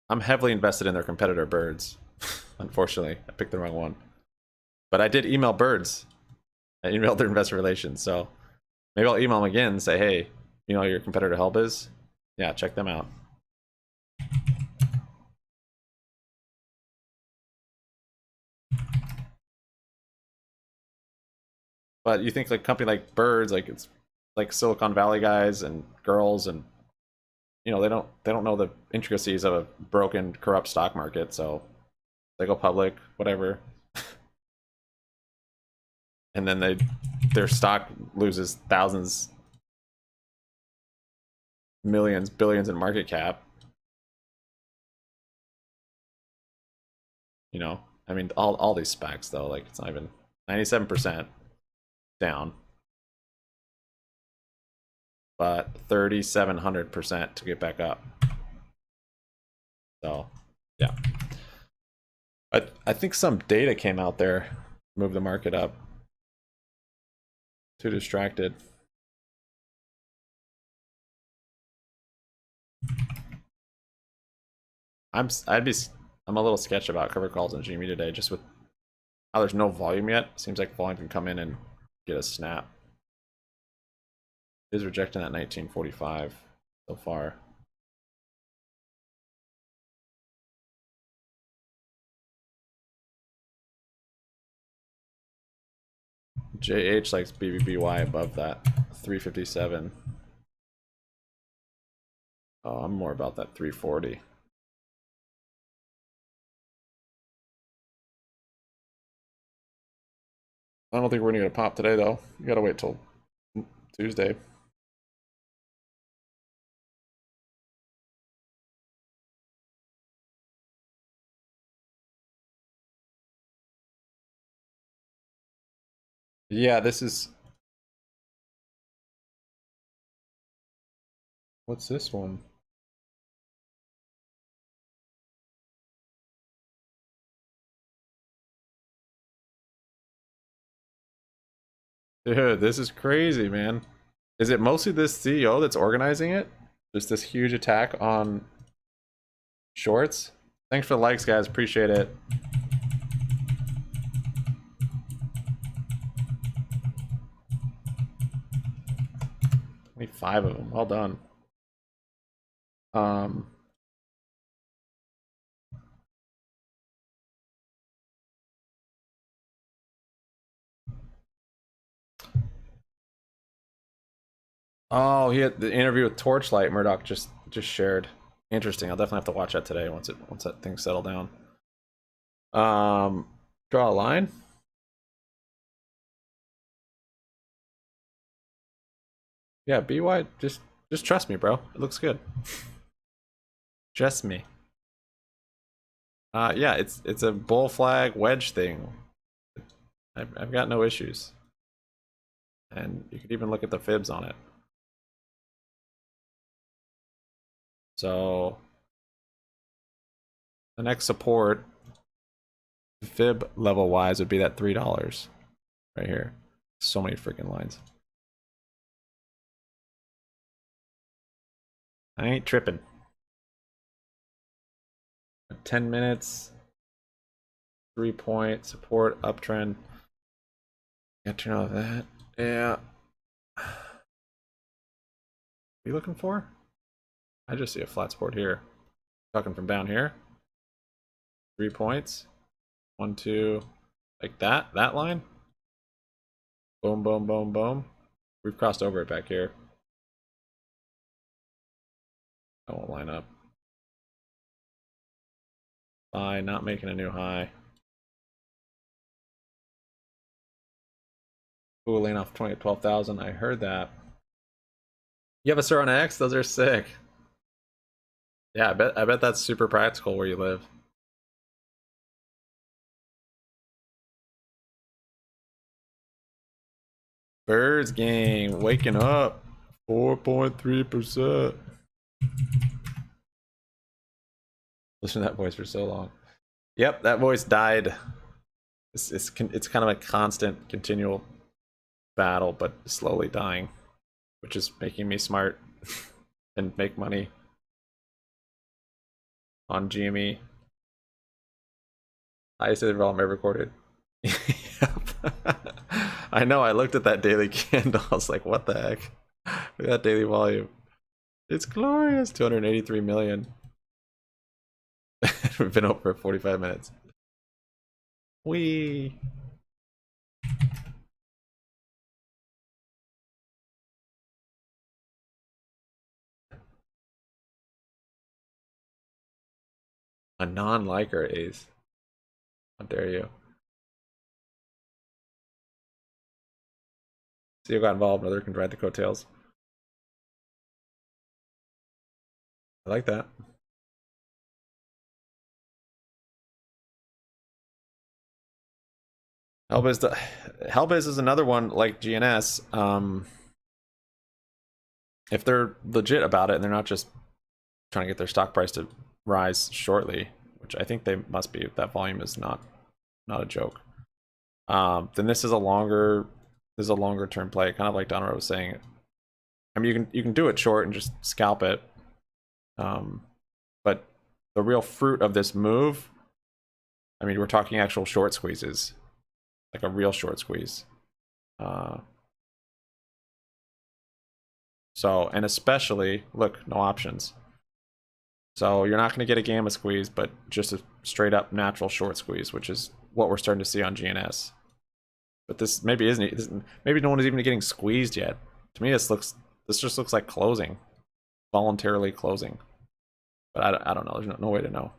I'm heavily invested in their competitor Birds. Unfortunately, I picked the wrong one. But I did email Birds. I emailed their investor relations, so maybe I'll email them again and say, hey, you know your competitor Helbiz? Yeah, check them out. But you think like a company like Birds, like it's like Silicon Valley guys and girls, and you know they don't know the intricacies of a broken, corrupt stock market, so they go public, whatever, and then their stock loses thousands, millions, billions in market cap. You know, I mean, all these SPACs though, like it's not even 97% down, but 3,700% to get back up. So, yeah, I think some data came out there, moved the market up. Too distracted. I'm a little sketched about cover calls in GME today, just with how there's no volume yet. Seems like volume can come in and get a snap. It is rejecting that 1945 so far. JH likes BBBY above that 357. Oh, I'm more about that 340. I don't think we're gonna get a pop today though. You gotta wait till Tuesday. Yeah, this is. What's this one? Dude, this is crazy, man. Is it mostly this CEO that's organizing it? Just this huge attack on shorts? Thanks for the likes, guys. Appreciate it. 25 of them. Well done. Um, oh, he had the interview with Torchlight. Murdoch just shared. Interesting. I'll definitely have to watch that today once that thing settle down. Draw a line. Yeah, BY. Just trust me, bro. It looks good. Trust me. Yeah, it's a bull flag wedge thing. I've got no issues, and you could even look at the fibs on it. So the next support, fib level wise, would be that $3 right here. So many freaking lines. I ain't tripping. 10 minutes, 3-point support uptrend. Gotta turn off that. Yeah. What are you looking for? I just see a flat support here. Talking from down here. 3 points. 1, 2, like that. That line. Boom, boom, boom, boom. We've crossed over it back here. That won't line up. Buy, not making a new high. Ooh, laying off 20 at 12,000. I heard that. You have a Sir on X? Those are sick. Yeah, I bet that's super practical where you live. Birds gang waking up. 4.3%. Listen to that voice for so long. Yep, that voice died. It's kind of a constant, continual battle, but slowly dying, which is making me smart and make money on GME. Highest development ever recorded. Yep. I know, I looked at that daily candle. I was like, what the heck? Look at that daily volume. It's glorious. 283 million. We've been over 45 minutes. Whee! A non-liker ace. How dare you? CEO got involved, another can ride the coattails. I like that. Hellbiz is another one like GNS. If they're legit about it and they're not just trying to get their stock price to rise shortly, which I think they must be, that volume is not a joke. Then this is a longer term play, kind of like Donner was saying. I mean, you can do it short and just scalp it, but the real fruit of this move, I mean, we're talking actual short squeezes, like a real short squeeze. So, and especially, look, no options. So you're not going to get a gamma squeeze, but just a straight up natural short squeeze, which is what we're starting to see on GNS. But this maybe isn't. Maybe no one is even getting squeezed yet. To me, this just looks like closing, voluntarily closing. But I don't know. There's no way to know.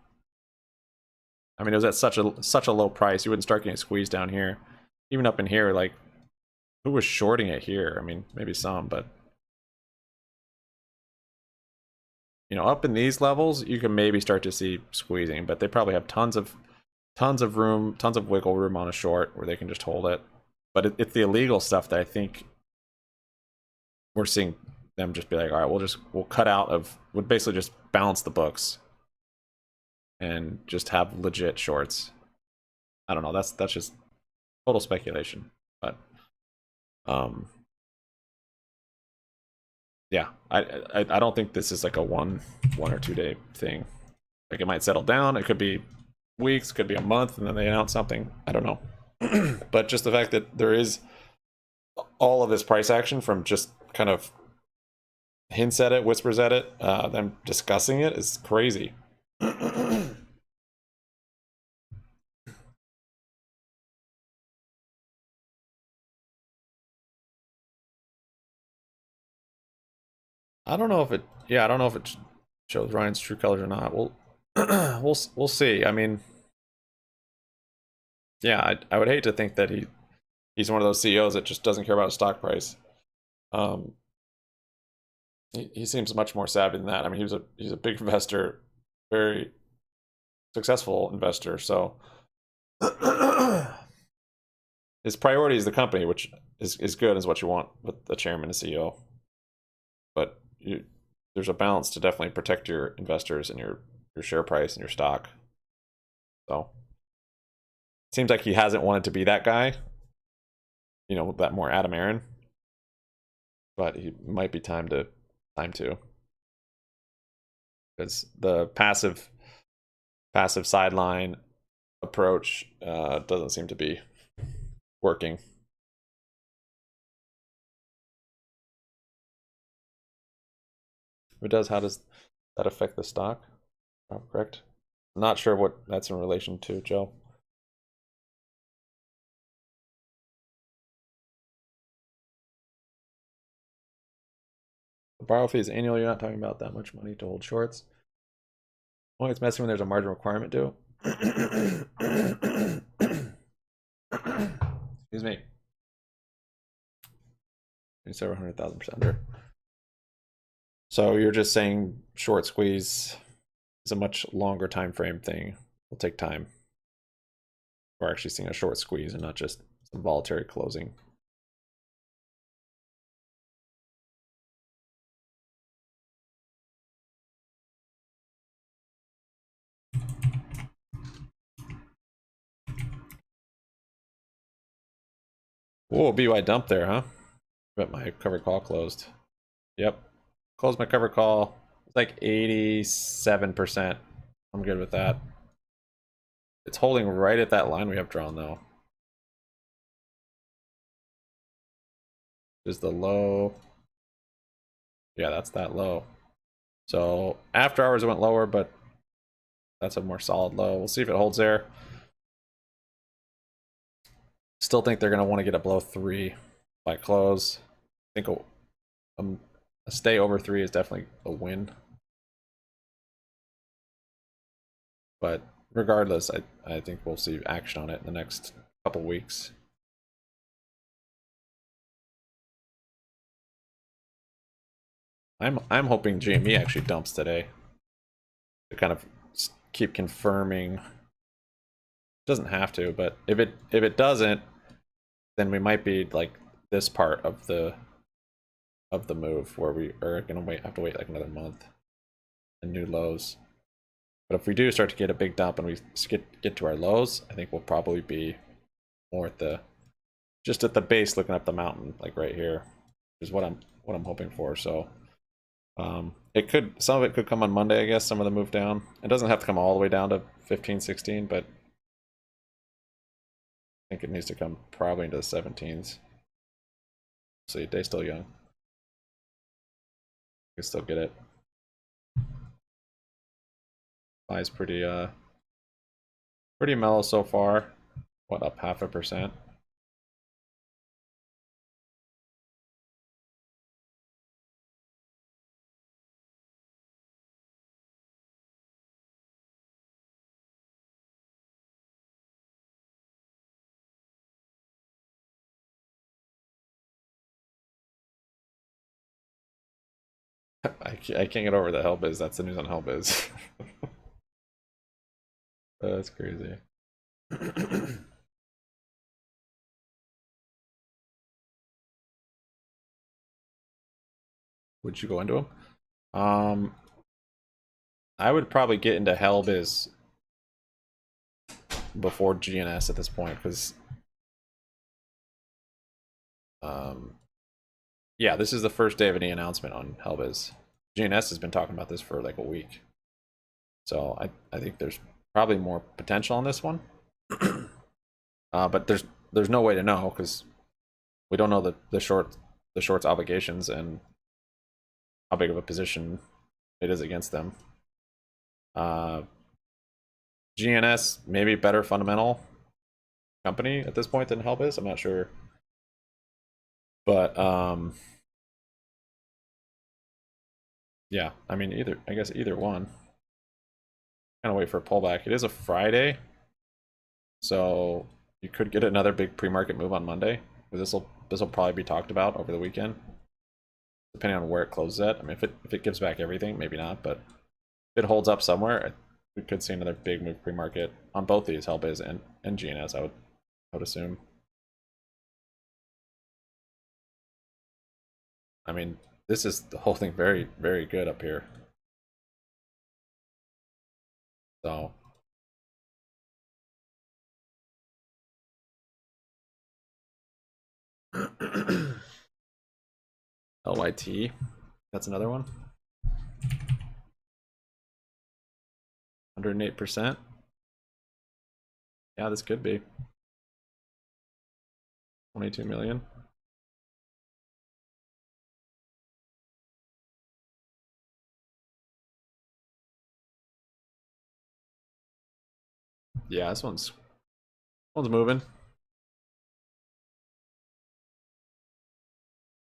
I mean, it was at such a low price. You wouldn't start getting squeezed down here. Even up in here, like, who was shorting it here? I mean, maybe some, but you know, up in these levels, you can maybe start to see squeezing, but they probably have tons of room, tons of wiggle room on a short where they can just hold it. But it's the illegal stuff that I think we're seeing them just be like, all right, we'll cut out of, we'll basically just balance the books and just have legit shorts. I don't know. That's just total speculation, but yeah, I don't think this is like a one or 2 day thing. Like, it might settle down. It could be weeks, could be a month, and then they announce something. I don't know. But just the fact that there is all of this price action from just kind of hints at it, whispers at it, them discussing it is crazy. I don't know if it. Yeah, I don't know if it shows Ryan's true colors or not. We'll see. I mean, yeah, I would hate to think that he's one of those CEOs that just doesn't care about his stock price. He seems much more savvy than that. I mean, he's a big investor, very successful investor. So his priority is the company, which is good, is what you want with the chairman and CEO. But there's a balance to definitely protect your investors and your share price and your stock. So it seems like he hasn't wanted to be that guy, you know, that more Adam Aaron. But he might be time to because the passive sideline approach doesn't seem to be working. If it does, how does that affect the stock? Oh, correct. I'm not sure what that's in relation to, Joe. The borrow fee is annual. You're not talking about that much money to hold shorts. Only it's messy when there's a margin requirement due. Excuse me. Several 100,000% under. So you're just saying short squeeze is a much longer time frame thing. Will take time. We're actually seeing a short squeeze and not just some voluntary closing. Whoa, BY dump there, huh? But my covered call closed. Yep. Closed my covered call. It's like 87%. I'm good with that. It's holding right at that line we have drawn though. Is the low. Yeah, that's that low. So after hours it went lower, but that's a more solid low. We'll see if it holds there. Still think they're going to want to get it below 3 by close. I think a stay over 3 is definitely a win. But regardless, I think we'll see action on it in the next couple weeks. I'm hoping GME actually dumps today to kind of keep confirming. Doesn't have to, but if it doesn't, then we might be like this part of the move where we are gonna have to wait like another month and new lows. But if we do start to get a big dump and we get to our lows, I think we'll probably be more at the just at the base looking up the mountain, like right here, is what I'm hoping for. So it could, some of it could come on Monday, I guess, some of the move down. It doesn't have to come all the way down to 15, 16, but I think it needs to come probably into the 17s. See, day's still young. You can still get it. Buy's pretty mellow so far. What, up 0.5%? I can't get over the Hellbiz. That's the news on Hellbiz. That's crazy. Would you go into them? I would probably get into Hellbiz before GNS at this point, because yeah, this is the first day of any announcement on Hellbiz. GNS has been talking about this for like a week, so I think there's probably more potential on this one. But there's no way to know because we don't know the short's obligations and how big of a position it is against them. GNS maybe better fundamental company at this point than Hellbiz. I'm not sure, but yeah, I mean I guess either one. Kind of wait for a pullback. It is a Friday, so you could get another big pre-market move on Monday. This will probably be talked about over the weekend, depending on where it closes at. I mean, if it gives back everything, maybe not, but if it holds up somewhere, we could see another big move pre-market on both these, Hellbiz and GNS. I would assume. I mean, this is the whole thing very, very good up here. So LYT, that's another one. 108%. Yeah, this could be 22 million. Yeah, this one's moving.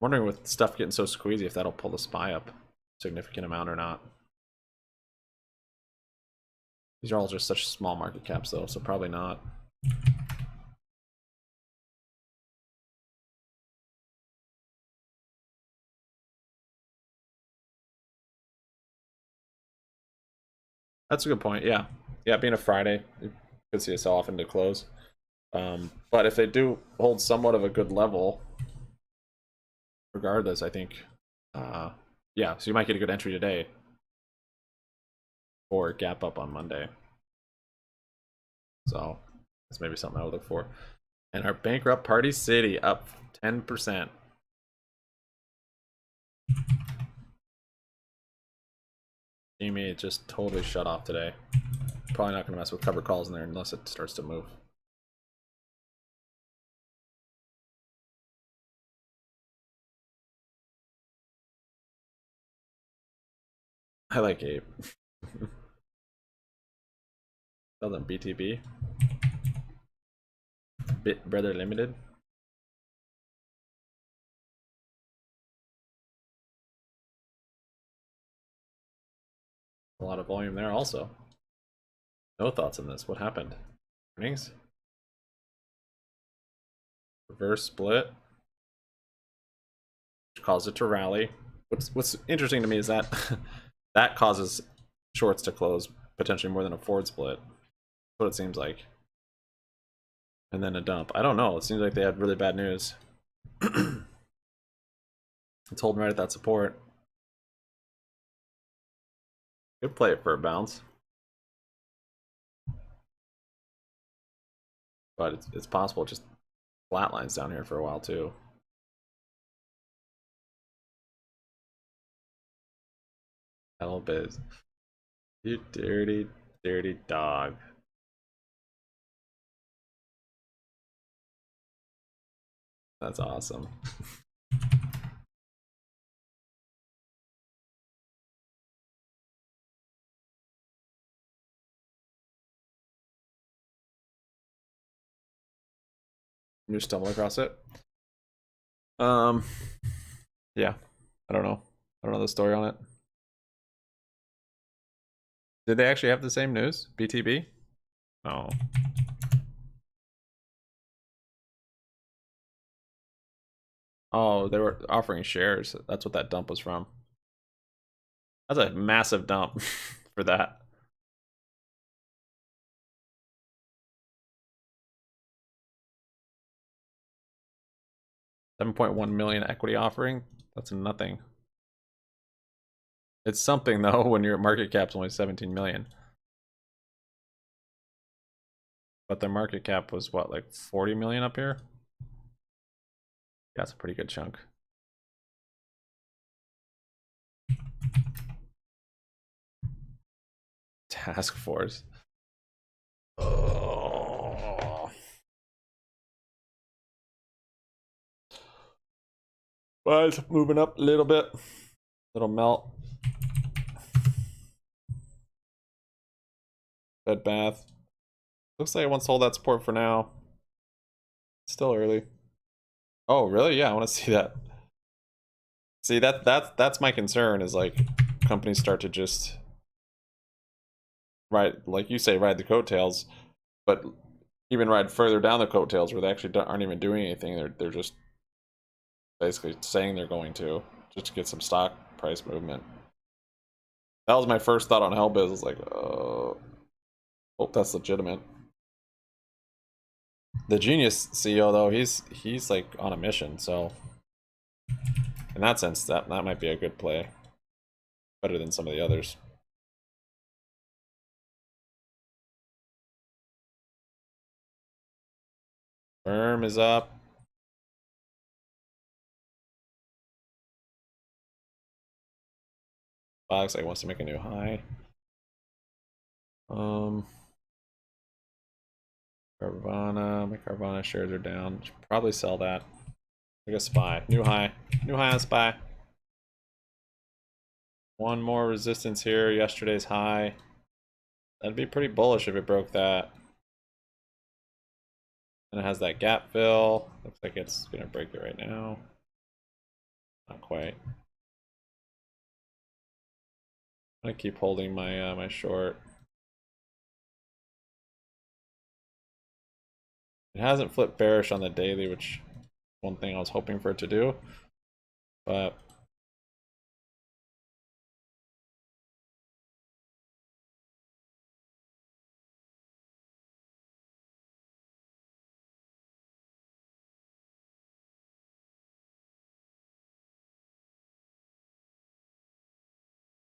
Wondering with stuff getting so squeezy if that'll pull the SPY up significant amount or not. These are all just such small market caps though, so probably not. That's a good point. Yeah, yeah. Being a Friday, you could see a sell off into close. But if they do hold somewhat of a good level, regardless, I think, yeah. So you might get a good entry today, or gap up on Monday. So that's maybe something I would look for. And our bankrupt Party City up 10%. GME just totally shut off today. Probably not going to mess with cover calls in there unless it starts to move. I like Ape. Tell them BTB. Bit Brother Limited. A lot of volume there also. No thoughts on this. What happened? Earnings? Reverse split. Which caused it to rally. What's interesting to me is that that causes shorts to close potentially more than a forward split. That's what it seems like. And then a dump. I don't know. It seems like they had really bad news. It's holding right at that support. Could play it for a bounce. But it's possible it just flatlines down here for a while too. Hell biz. You dirty, dirty dog. That's awesome. You stumble across it. Yeah. I don't know. I don't know the story on it. Did they actually have the same news? BTB? Oh. Oh, they were offering shares. That's what that dump was from. That's a massive dump for that. $7.1 million equity offering. That's nothing. It's something though when your market cap's only 17 million. But their market cap was what, like 40 million up here? That's a pretty good chunk. Task force. Oh. But it's moving up a little bit. Little melt. Bed bath. Looks like it wants to hold that support for now. Still early. Oh, really? Yeah, I want to see that. See, that's my concern is like companies start to just ride, like you say, ride the coattails, but even ride further down the coattails where they actually aren't even doing anything. They're just basically saying they're going to just to get some stock price movement. That was my first thought on Hellbiz. I was like, hope that's legitimate. The Genius CEO though, he's like on a mission, so in that sense, that might be a good play, better than some of the others. Firm is up. Looks like wants to make a new high. Carvana, my Carvana shares are down. Should probably sell that. Like a SPY. New high on SPY. One more resistance here, yesterday's high. That'd be pretty bullish if it broke that. And it has that gap fill. Looks like it's gonna break it right now. Not quite. I'm gonna keep holding my my short. It hasn't flipped bearish on the daily, which is one thing I was hoping for it to do. But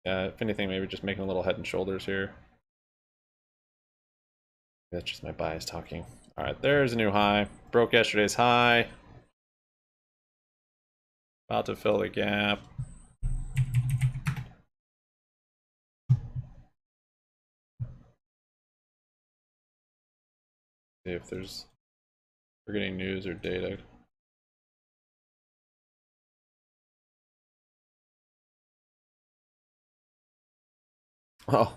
yeah, if anything, maybe just making a little head and shoulders here. That's just my bias talking. All right, there's a new high. Broke yesterday's high. About to fill the gap. See if we're getting news or data. Oh,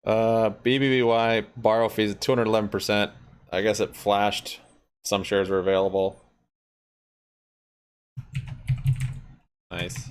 BBBY borrow fees at 211%. I guess it flashed. Some shares were available. Nice.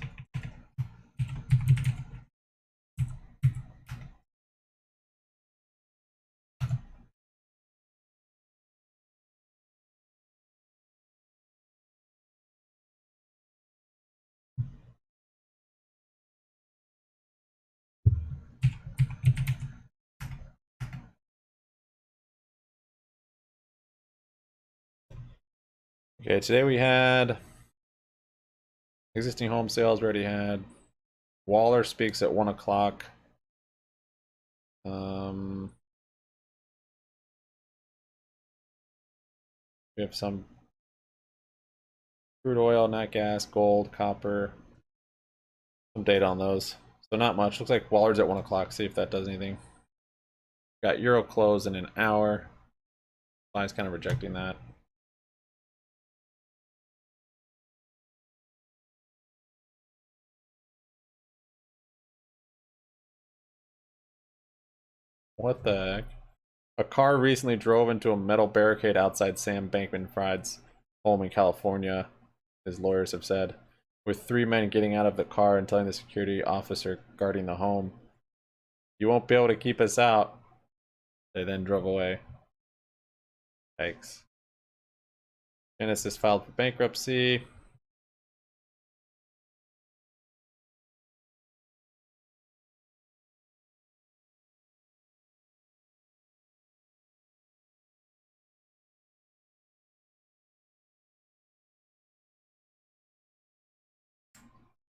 Okay, today we had existing home sales. We already had. Waller speaks at 1 o'clock. We have some crude oil, nat gas, gold, copper. Some data on those. So not much. Looks like Waller's at 1 o'clock. See if that does anything. Got Euro close in an hour. Buy's kind of rejecting that. What the heck? A car recently drove into a metal barricade outside Sam Bankman-Fried's home in California, his lawyers have said, with 3 men getting out of the car and telling the security officer guarding the home, "You won't be able to keep us out." They then drove away. Yikes. GNS filed for bankruptcy.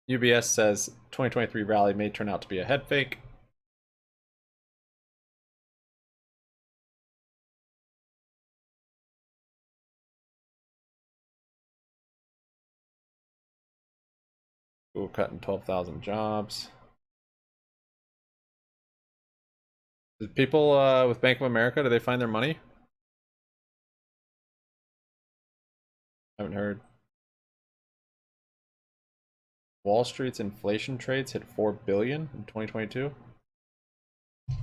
UBS says 2023 rally may turn out to be a head fake. Google cutting 12,000 jobs. Did people with Bank of America, do they find their money? Haven't heard. Wall Street's inflation trades hit 4 billion in 2022. Does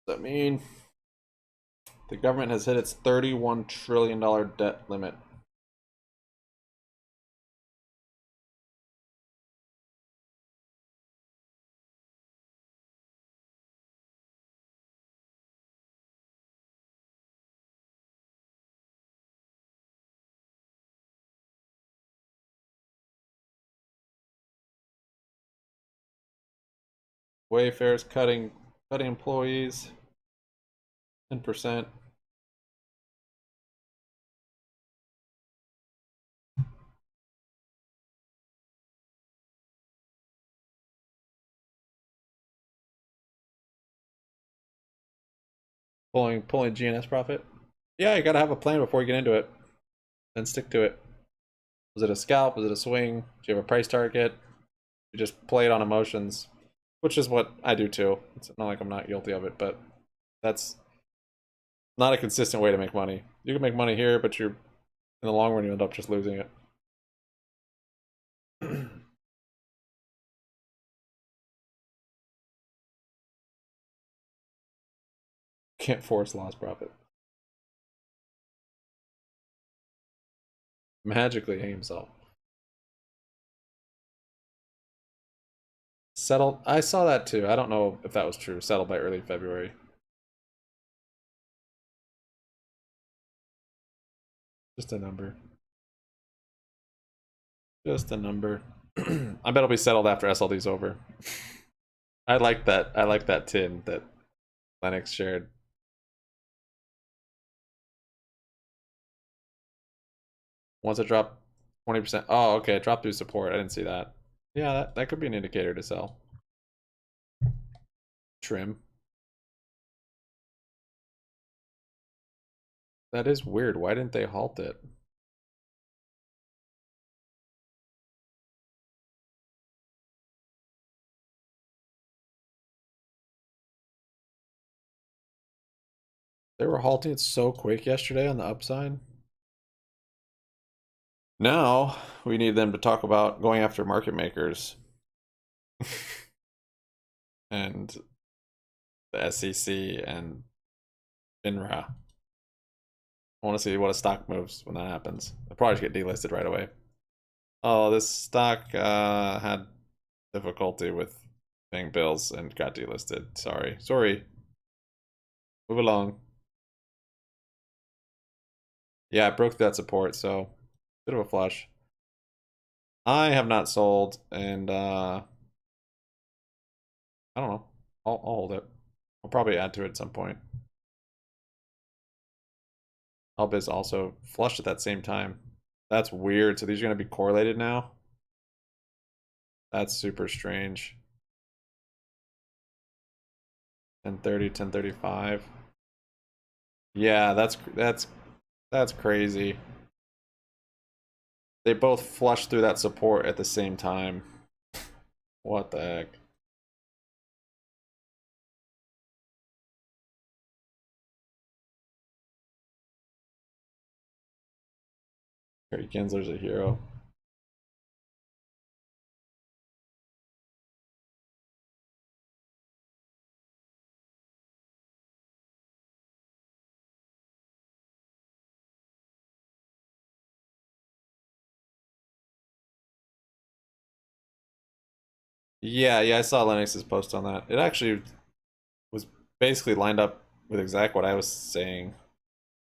that mean the government has hit its $31 trillion debt limit? Wayfair's cutting employees 10%. Pulling GNS profit. Yeah, you gotta have a plan before you get into it. Then stick to it. Was it a scalp? Was it a swing? Do you have a price target? You just play it on emotions, which is what I do too. It's not like I'm not guilty of it, but that's not a consistent way to make money. You can make money here, but you're in the long run you end up just losing it. Can't force lost profit. Magically hang himself. Settled. I saw that too. I don't know if that was true. Settled by early February. Just a number. Just a number. I bet it'll be settled after SLD's over. I like that. I like that tin that Lennox shared. Once it dropped 20%. Oh, okay. It dropped through support. I didn't see that. Yeah, that could be an indicator to sell. Trim. That is weird. Why didn't they halt it? They were halting it so quick yesterday on the upside. Now we need them to talk about going after market makers and the SEC and FINRA. I want to see what a stock moves when that happens. They'll probably just get delisted right away. Oh, this stock had difficulty with paying bills and got delisted. Sorry. Move along. Yeah, it broke that support, so bit of a flush. I have not sold, and I don't know. I'll hold it. I'll probably add to it at some point. Albiz also flushed at that same time. That's weird. So these are going to be correlated now? That's super strange. 1030, 1035. Yeah, that's crazy. They both flushed through that support at the same time. What the heck? Harry Kinsler's a hero. Yeah, I saw Lennox's post on that. It actually was basically lined up with exact what I was saying,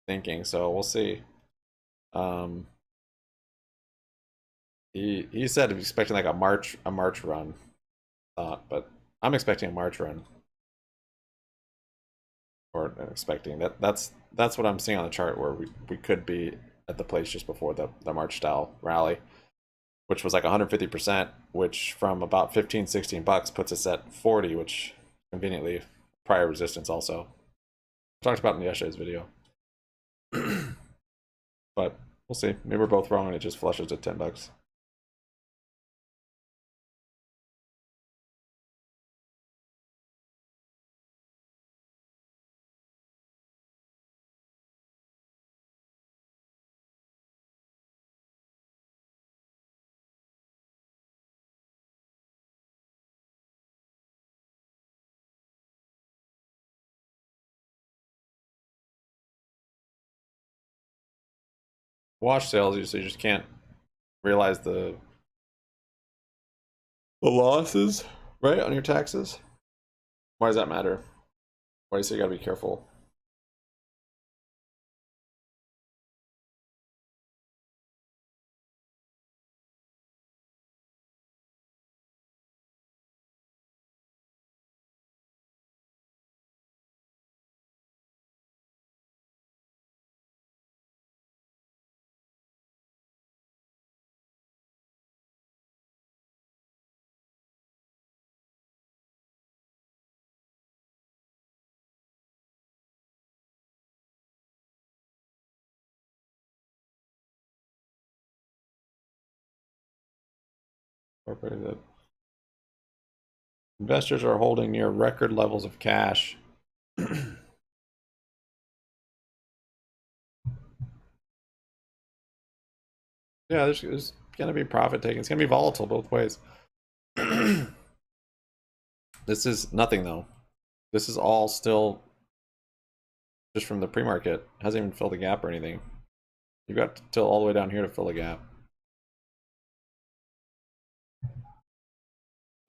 thinking. So we'll see. He said he's expecting like a March run, but I'm expecting a March run, or expecting that's what I'm seeing on the chart where we could be at the place just before the March style rally, which was like 150%, which from about 15-16 bucks puts us at 40, which conveniently prior resistance also. Talked about in yesterday's video. But we'll see. Maybe we're both wrong and it just flushes at 10 bucks. Wash sales, so you just can't realize the losses, right, on your taxes. Why does that matter? Why do you say you gotta be careful? Investors are holding near record levels of cash. Yeah, there's gonna be profit taking. It's gonna be volatile both ways. This is nothing though. This is all still just from the pre-market. Hasn't even filled the gap or anything. You got till all the way down here to fill a gap.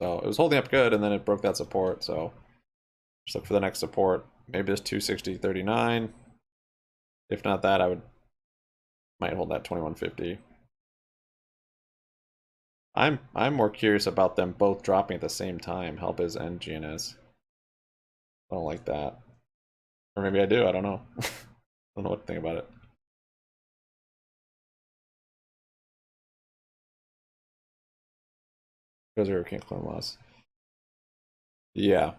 So it was holding up good and then it broke that support. So just look for the next support. Maybe this 260.39. If not that, I would Might hold that 2150. I'm more curious about them both dropping at the same time, Helbiz and GNS. I don't like that. Or maybe I do, I don't know. I don't know what to think about it. Because Hurricane Clone loss. Yeah.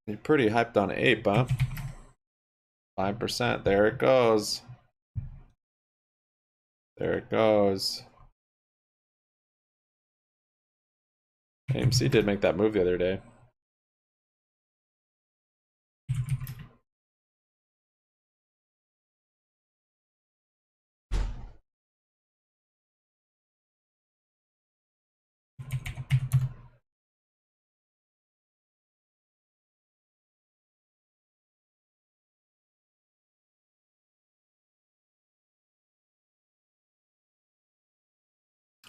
You're pretty hyped on Ape, huh? 5%. There it goes. There it goes. AMC did make that move the other day.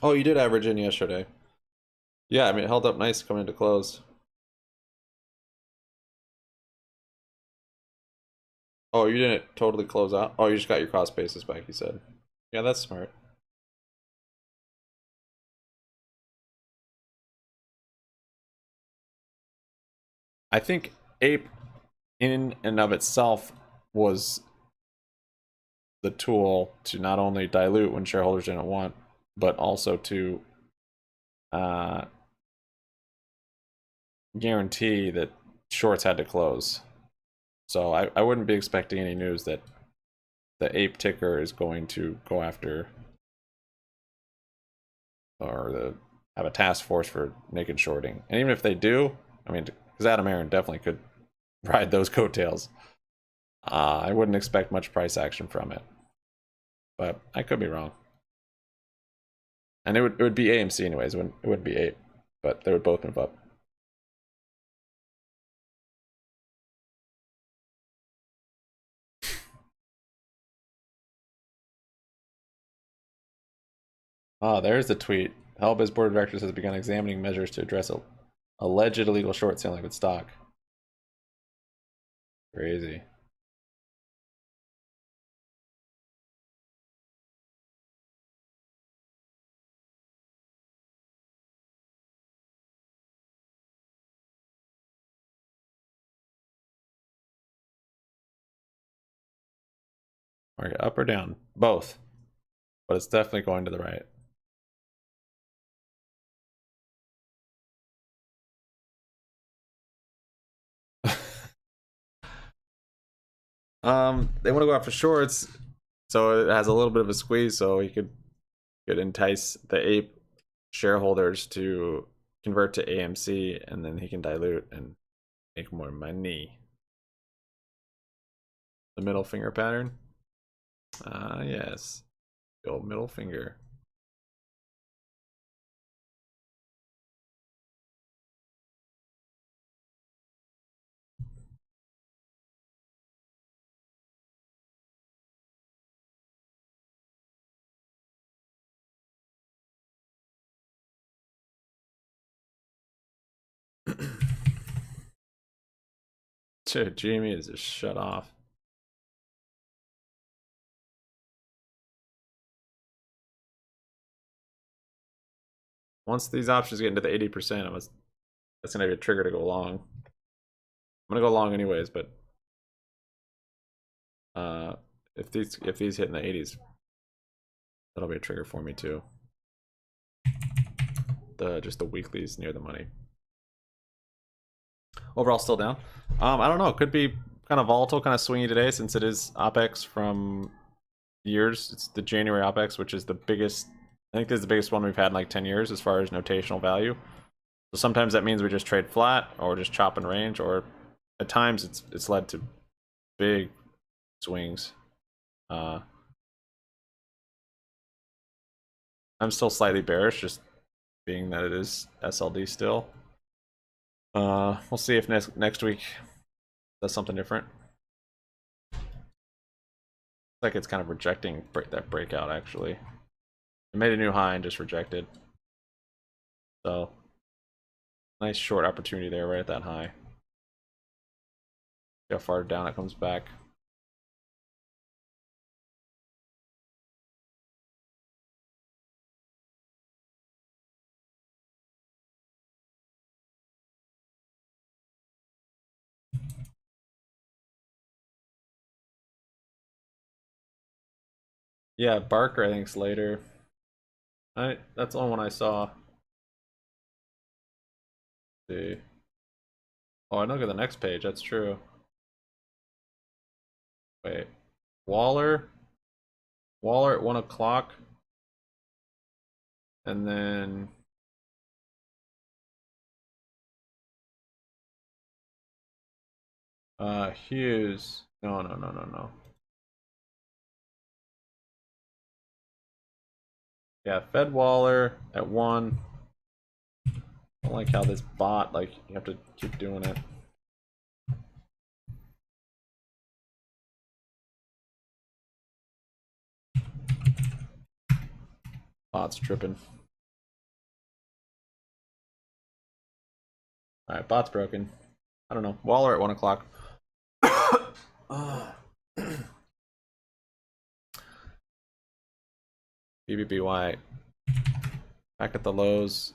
Oh, you did average in yesterday. Yeah, I mean, it held up nice coming into close. Oh, you didn't totally close out? Oh, you just got your cost basis back, you said. Yeah, that's smart. I think Ape, in and of itself, was the tool to not only dilute when shareholders didn't want, but also to guarantee that shorts had to close. So I wouldn't be expecting any news that the Ape ticker is going to go after or have a task force for naked shorting. And even if they do, I mean, because Adam Aaron definitely could ride those coattails. I wouldn't expect much price action from it, but I could be wrong. And it would be AMC anyways. It wouldn't be Ape, but they would both move up. There's the tweet. Helbiz board of directors has begun examining measures to address alleged illegal short selling with stock. Crazy. Market up or down? Both. But it's definitely going to the right. They want to go after shorts, so it has a little bit of a squeeze, so he could entice the Ape shareholders to convert to AMC, and then he can dilute and make more money. The middle finger pattern. Yes. The old middle finger. GME is just shut off. Once these options get into the 80%, that's gonna be a trigger to go long. I'm gonna go long anyways, but if these hit in the 80s, that'll be a trigger for me too. Just the weeklies near the money. Overall, still down. I don't know. It could be kind of volatile, kind of swingy today since it is OPEX from years. It's the January OPEX, which is the biggest. I think this is the biggest one we've had in like 10 years as far as notational value. So sometimes that means we just trade flat or just chop in range, or at times it's led to big swings. I'm still slightly bearish, just being that it is SLD still. We'll see if next week does something different. Like it's kind of rejecting that breakout actually. It made a new high and just rejected. So nice short opportunity there right at that high. how far down it comes back. Yeah, Barker I think's later. That's the only one I saw. Let's see. Oh, I look at the next page. That's true. Wait, Waller. Waller at 1 o'clock, and then Hughes. No, no, no, no, no. Yeah, Fed Waller at 1. I don't like how this bot, like, you have to keep doing it. Bot's tripping. Alright, bot's broken. I don't know. Waller at 1 o'clock. BBBY back at the lows.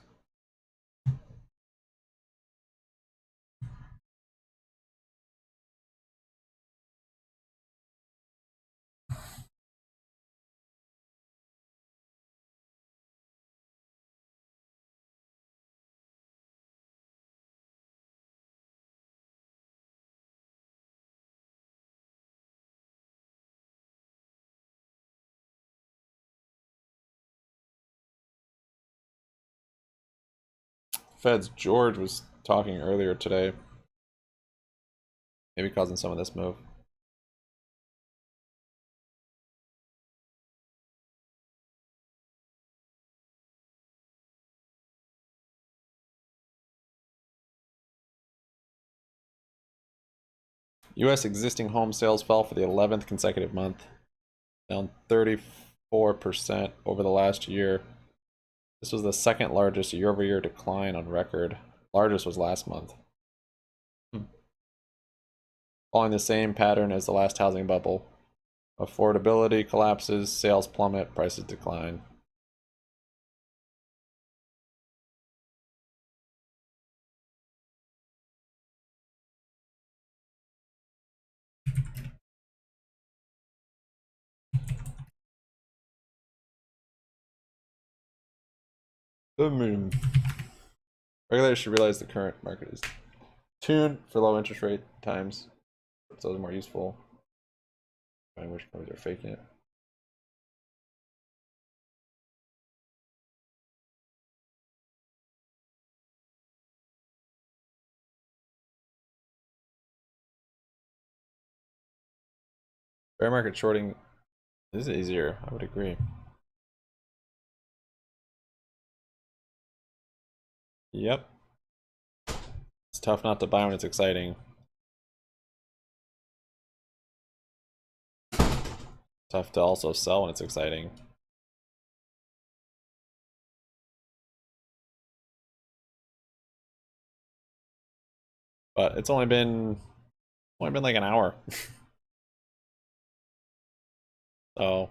Fed's George was talking earlier today. Maybe causing some of this move. U.S. existing home sales fell for the 11th consecutive month, down 34% over the last year. This was the second largest year-over-year decline on record. Largest was last month. Following the same pattern as the last housing bubble. Affordability collapses, sales plummet, prices decline. The moon. Regulators should realize the current market is tuned for low interest rate times, so it's more useful. I wish companies are faking it. Bear market shorting is easier, I would agree. Yep. It's tough not to buy when it's exciting. Tough to also sell when it's exciting. But it's only been like an hour. So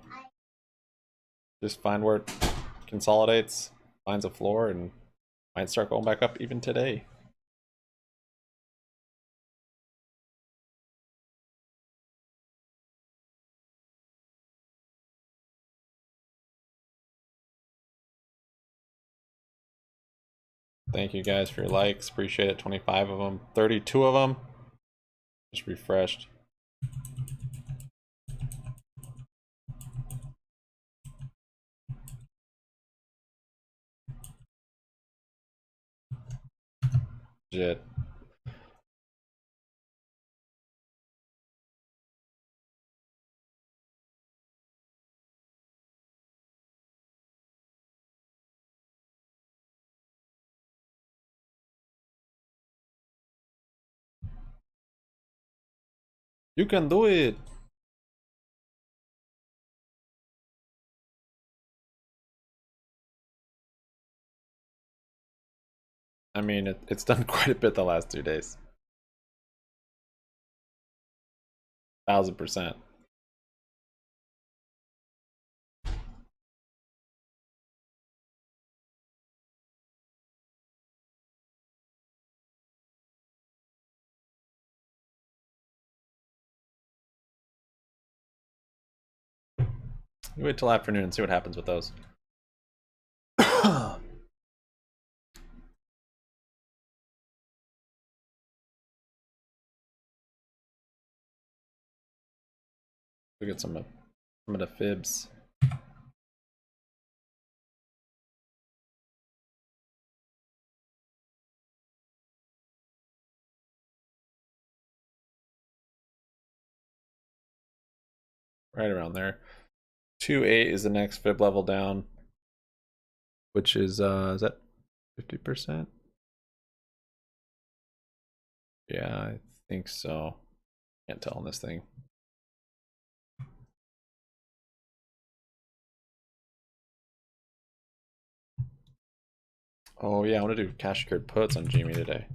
just find where it consolidates, finds a floor, and might start going back up even today. Thank you guys for your likes. Appreciate it. 25 of them. 32 of them. Just refreshed. Legit. You can do it. I mean, it's done quite a bit the last 2 days. 1000%. You wait till afternoon and see what happens with those. We get some of the fibs. Right around there. 2.8 is the next fib level down, which is that 50%? Yeah, I think so. Can't tell on this thing. Oh yeah, I want to do cash secured puts on GME today.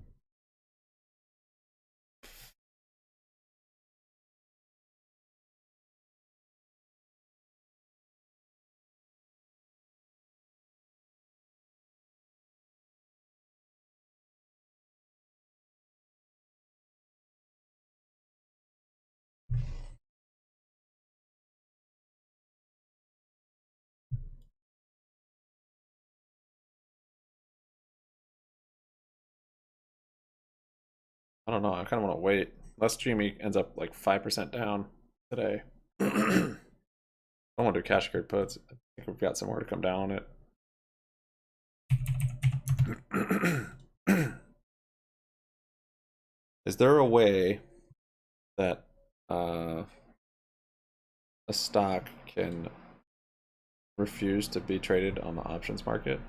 I don't know. I kind of want to wait. Unless GME ends up like 5% down today. I want to do cash secured puts. I think we've got somewhere to come down on it. Is there a way that a stock can refuse to be traded on the options market?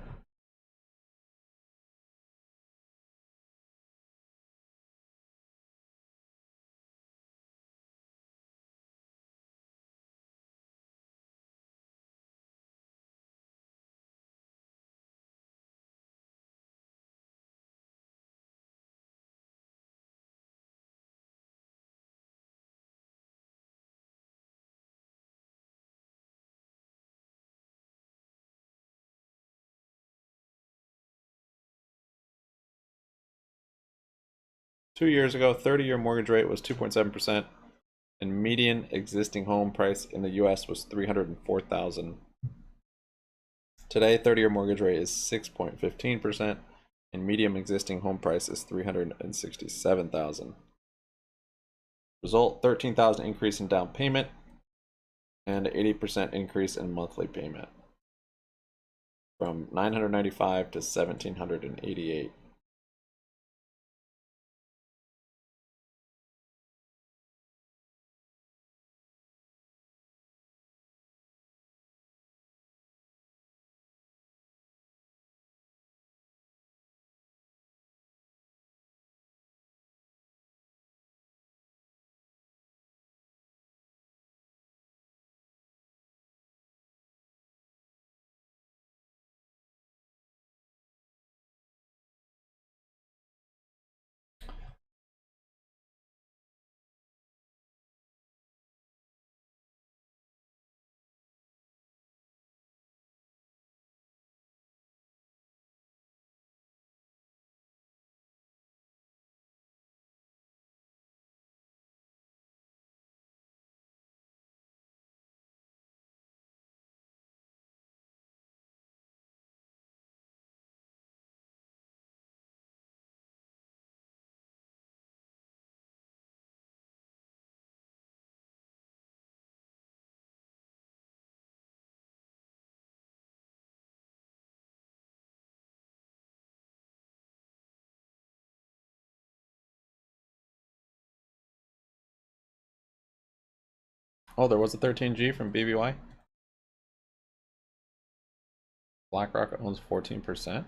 Two years ago, 30-year mortgage rate was 2.7%, and median existing home price in the U.S. was $304,000. Today, 30-year mortgage rate is 6.15%, and median existing home price is $367,000. Result: $13,000 increase in down payment and 80% increase in monthly payment, from $995 to $1,788. Oh, there was a 13G from BBY. BlackRock owns 14%.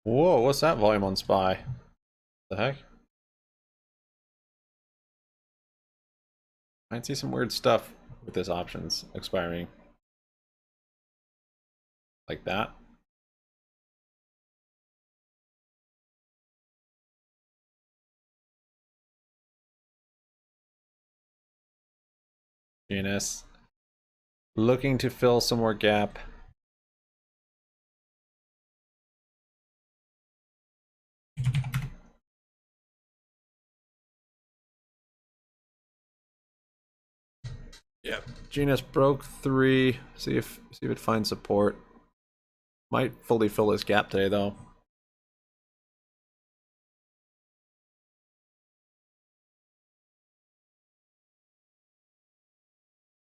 Whoa, what's that volume on SPY? The heck? Might see some weird stuff with this options expiring. Like that. GNS looking to fill some more gap. Yep. GNS broke 3. See if it finds support. Might fully fill this gap today though.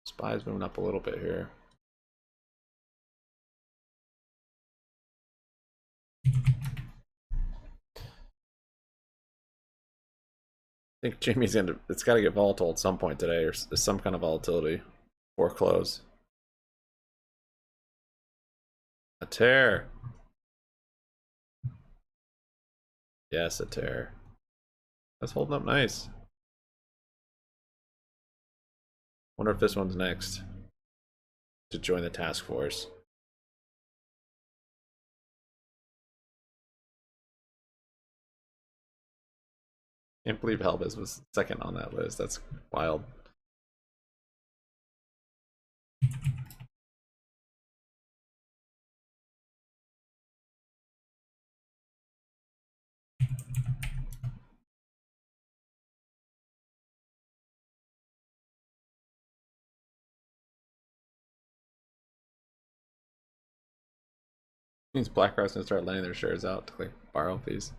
SPY's moving up a little bit here. I think GME's it's got to get volatile at some point today, or some kind of volatility or close. A tear. Yes, a tear. That's holding up nice. Wonder if this one's next to join the task force. Can't believe Helbis was second on that list. That's wild. Means BlackRock's gonna start lending their shares out to like borrow fees.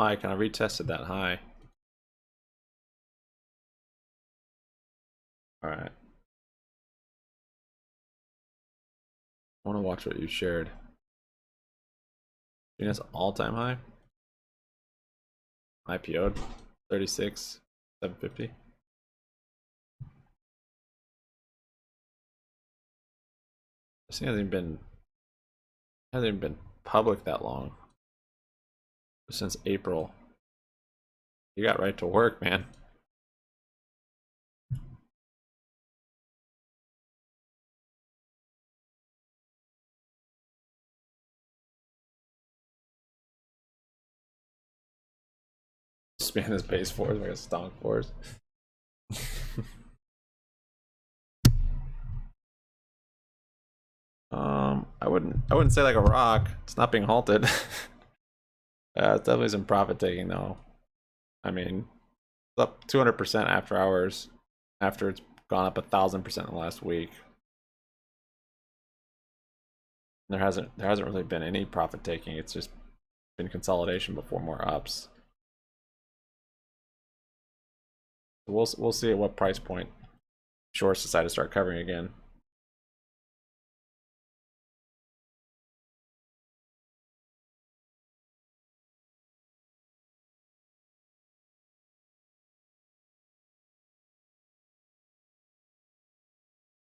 I kind of retested that high. All right. I want to watch what you shared. GNS all-time high. IPO'd 36,750. This thing hasn't even been public that long. Since April. You got right to work, man. Span his base force like a stonk force. I wouldn't say like a rock. It's not being halted. It's definitely some profit taking though. I mean, it's up 200% after hours, after it's gone up 1,000% in the last week. There hasn't really been any profit taking. It's just been consolidation before more ups. We'll see at what price point shorts decide to start covering again.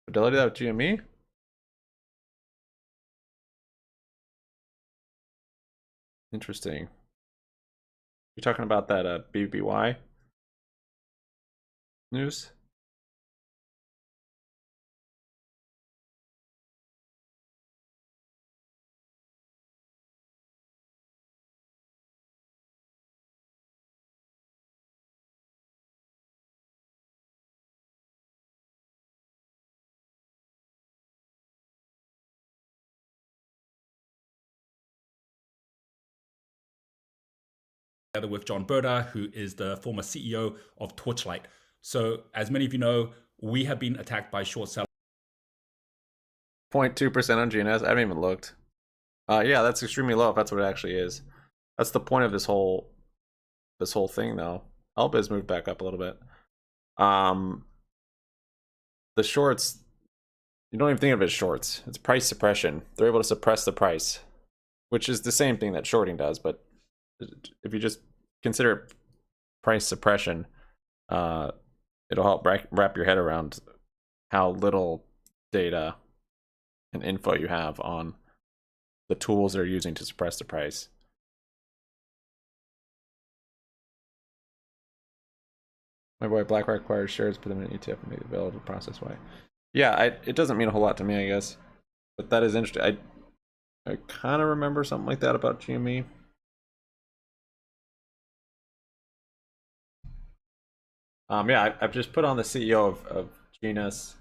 Fidelity that with GME? Interesting. You're talking about that BBBY news? Together with John Berda, who is the former CEO of Torchlight. So as many of you know, we have been attacked by short sellers. 0.2% on GNS. I haven't even looked. Yeah, that's extremely low if that's what it actually is. That's the point of this whole thing, though. Elba's moved back up a little bit. The shorts, you don't even think of it as shorts. It's price suppression. They're able to suppress the price, which is the same thing that shorting does. But if you just consider price suppression, it'll help wrap your head around how little data and info you have on the tools they're using to suppress the price. My boy BlackRock acquires shares, put them in an ETF and make it available to process why. Yeah, it doesn't mean a whole lot to me, I guess. But that is interesting. I kind of remember something like that about GME. Yeah, I've just put on the CEO of GNS.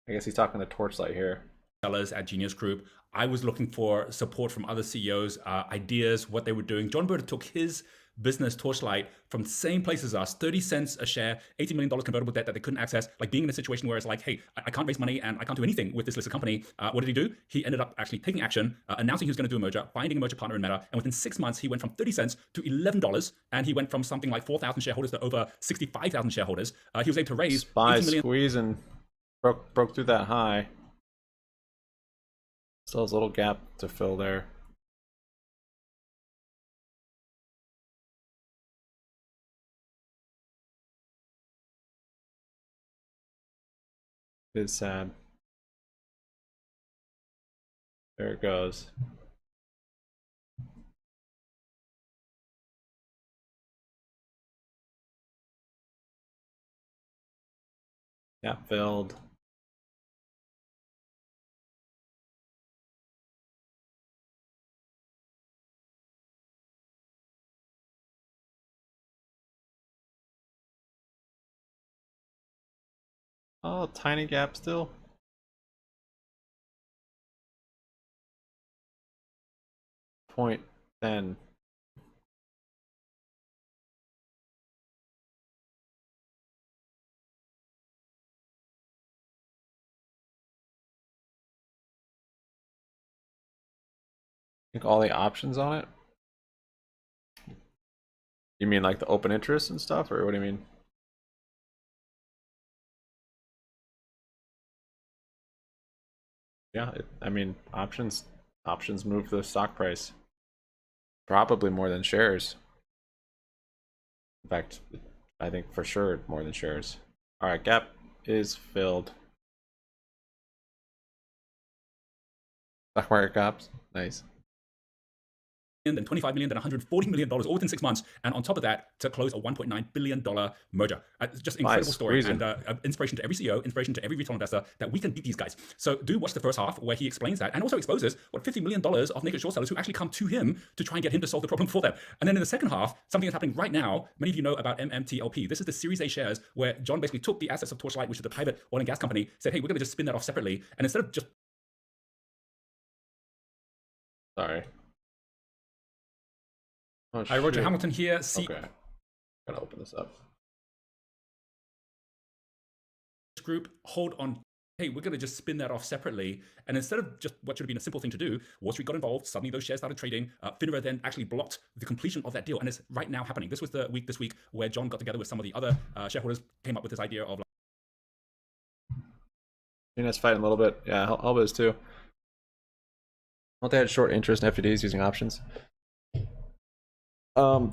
I guess he's talking to Torchlight here. Sellers at Genius Group. I was looking for support from other CEOs, ideas, what they were doing. John Berta took his business Torchlight from the same place as us, 30 cents a share, $80 million convertible debt that they couldn't access, like being in a situation where it's like, hey, I can't raise money and I can't do anything with this listed company. What did he do? He ended up actually taking action, announcing he was going to do a merger, finding a merger partner in Meta, and within 6 months, he went from 30 cents to $11, and he went from something like 4,000 shareholders to over 65,000 shareholders. He was able to raise SPY $80 million. Squeeze and broke through that high. Still has a little gap to fill there. It is sad. There it goes. Gap filled. Oh, tiny gap still. Point 10. I think all the options on it. You mean like the open interest and stuff, or what do you mean? Yeah, I mean options move the stock price probably more than shares. In fact, I think for sure more than shares. All right, gap is filled. Stock market caps, nice. Then $25 million, then $140 million all within 6 months. And on top of that, to close a $1.9 billion merger. Just an incredible story and inspiration to every CEO, inspiration to every retail investor that we can beat these guys. So do watch the first half where he explains that and also exposes what $50 million of naked short sellers who actually come to him to try and get him to solve the problem for them. And then in the second half, something that's happening right now, many of you know about MMTLP. This is the Series A shares where John basically took the assets of Torchlight, which is the private oil and gas company, said, hey, we're going to just spin that off separately. And instead of just... Sorry. Oh, Hi, Roger Hamilton here. Okay. Gotta open this up. Group, hold on. Hey, we're going to just spin that off separately. And instead of just what should have been a simple thing to do, Wall Street got involved. Suddenly those shares started trading. FINRA then actually blocked the completion of that deal. And it's right now happening. This was the week this week where John got together with some of the other shareholders, came up with this idea of... GNS fighting a little bit. Yeah, Alba is too. Well, they had short interest in FTDs using options.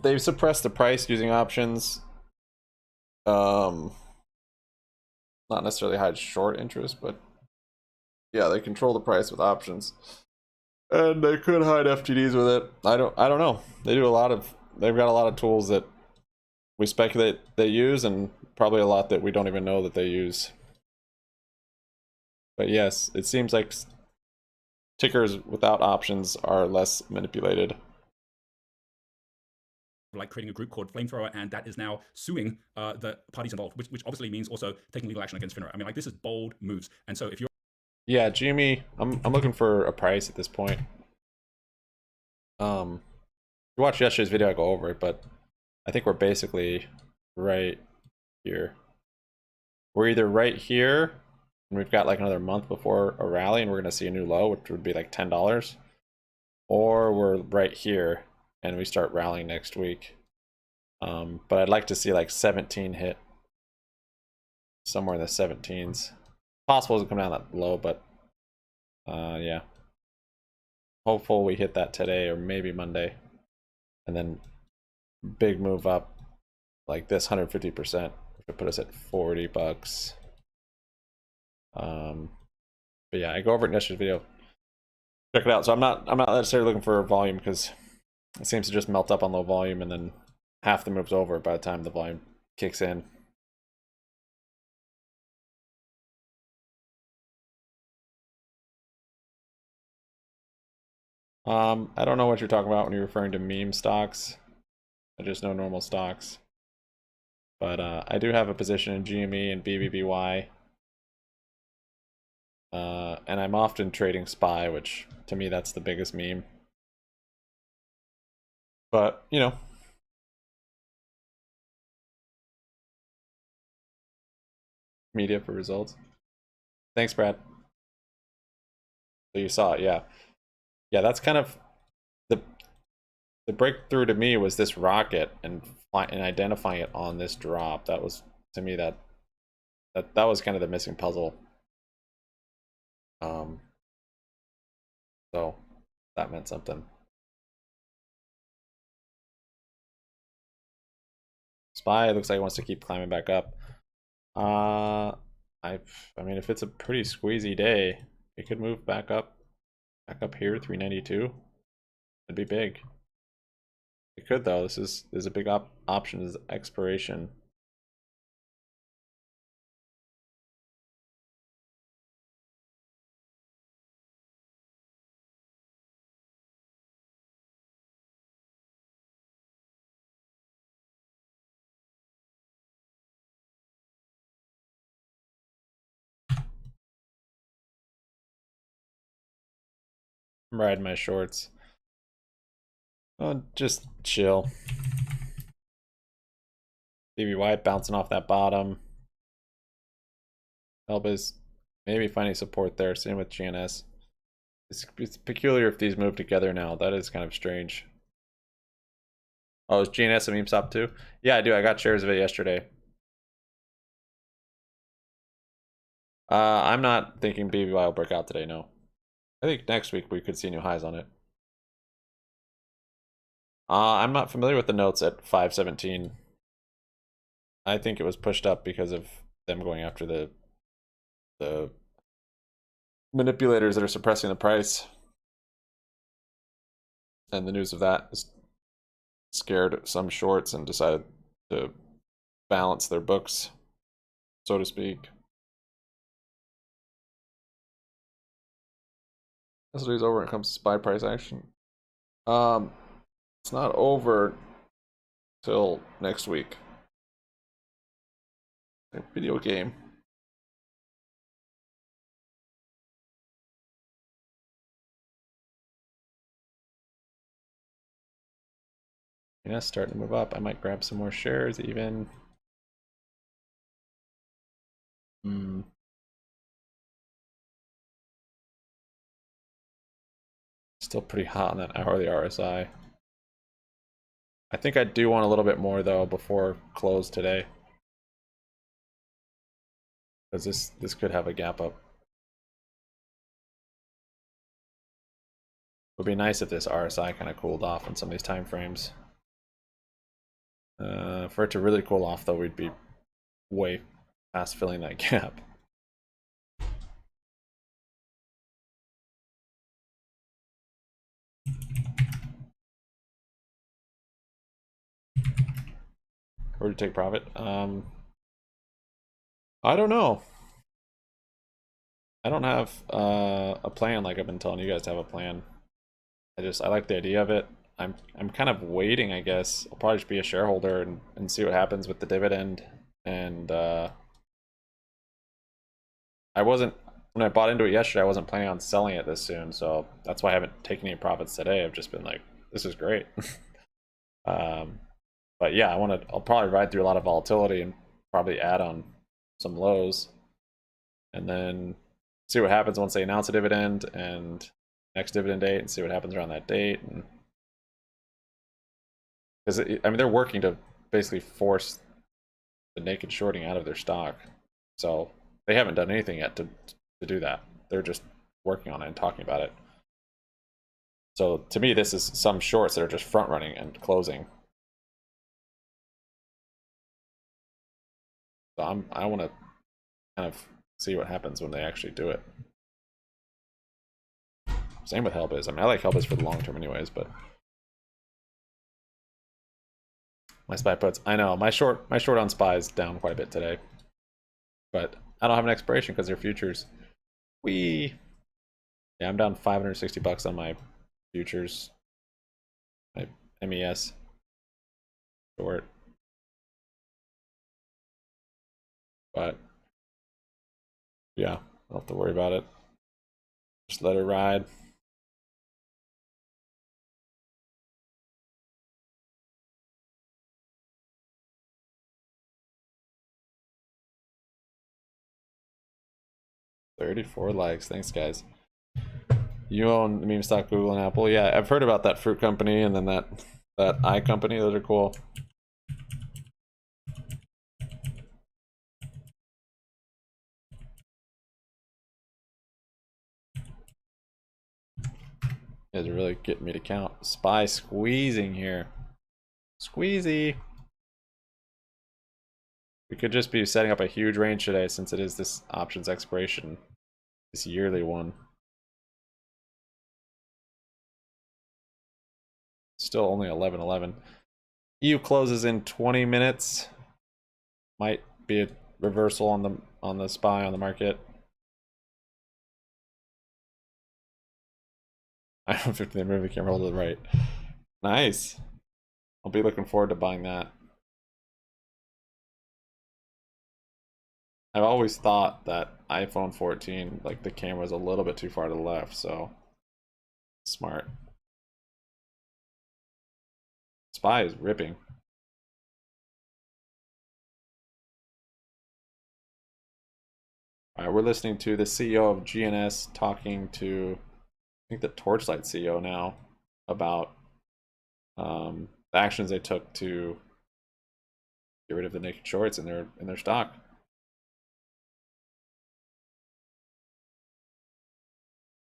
They've suppressed the price using options. Not necessarily hide short interest, but yeah, they control the price with options. And they could hide FTDs with it. I don't know. They've got a lot of tools that we speculate they use, and probably a lot that we don't even know that they use. But yes, it seems like tickers without options are less manipulated. Like creating a group called Flamethrower, and that is now suing the parties involved, which obviously means also taking legal action against FINRA. I mean, like, this is bold moves. And so if you're... Yeah, GME, I'm looking for a price at this point. If you watched yesterday's video, I go over it, but I think we're basically right here. We're either right here and we've got like another month before a rally, and we're gonna see a new low, which would be like $10, or we're right here and we start rallying next week. But I'd like to see like 17 hit somewhere in the 17s. Possible to come down that low, but yeah. Hopeful we hit that today or maybe Monday, and then big move up like this 150%, which would put us at $40. But yeah, I go over it in yesterday's video. Check it out. So I'm not necessarily looking for volume because it seems to just melt up on low volume, and then half the move's over by the time the volume kicks in. I don't know what you're talking about when you're referring to meme stocks. I just know normal stocks. But I do have a position in GME and BBBY. And I'm often trading SPY, which to me that's the biggest meme. But, you know. Media for results. Thanks, Brad. So you saw it, yeah. Yeah, that's kind of the breakthrough to me was this rocket and identifying it on this drop. That was, to me, that was kind of the missing puzzle. So that meant something. SPY looks like it wants to keep climbing back up. I mean, if it's a pretty squeezy day, it could move back up here, 392. It'd be big. It could though. There's a big option is expiration. I'm riding my shorts. Oh, just chill. BBY bouncing off that bottom. Elba's maybe finding support there. Same with GNS. It's peculiar if these move together now. That is kind of strange. Oh, is GNS a meme stop too? Yeah, I do. I got shares of it yesterday. I'm not thinking BBY will break out today, no. I think next week we could see new highs on it. I'm not familiar with the notes at 517. I think it was pushed up because of them going after the manipulators that are suppressing the price. And the news of that scared some shorts and decided to balance their books, so to speak. Yesterday's over when it comes to SPY price action. It's not over till next week. A video game. Yeah, starting to move up. I might grab some more shares even. Still pretty hot on that hourly RSI. I think I do want a little bit more though before close today, because this could have a gap up. It would be nice if this RSI kind of cooled off on some of these time frames. For it to really cool off though, we'd be way past filling that gap. Or to take profit. I don't know. I don't have a plan like I've been telling you guys to have a plan. I like the idea of it. I'm kind of waiting, I guess. I'll probably just be a shareholder and see what happens with the dividend. And when I bought into it yesterday, I wasn't planning on selling it this soon, so that's why I haven't taken any profits today. I've just been like, this is great. But yeah, I'll probably ride through a lot of volatility and probably add on some lows. and then see what happens once they announce a dividend and next dividend date, and see what happens around that date. And because I mean, they're working to basically force the naked shorting out of their stock, so they haven't done anything yet to do that. They're just working on it and talking about it. So to me, this is some shorts that are just front running and closing. So I want to kind of see what happens when they actually do it. Same with Hellbiz. I mean, I like Hellbiz for the long term anyways, but my SPY puts, I know my short on SPY is down quite a bit today, but I don't have an expiration because they're futures. Yeah, I'm down $560 on my futures, my MES short, but yeah, I don't have to worry about it. Just let it ride. $34 likes. Thanks, guys. You own meme stock, Google, and Apple. Yeah, I've heard about that fruit company and then that eye company. Those are cool. You guys are really getting me to count. SPY squeezing here. Squeezy. We could just be setting up a huge range today since it is this options expiration. This yearly one. Still only 11:11. EU closes in 20 minutes. Might be a reversal on the SPY on the market. I don't think they move the camera to the right. Nice. I'll be looking forward to buying that. I've always thought that iPhone 14, like the camera's a little bit too far to the left, so smart. SPY is ripping. All right, we're listening to the CEO of GNS talking to, I think, the Torchlight CEO now about the actions they took to get rid of the naked shorts in their stock.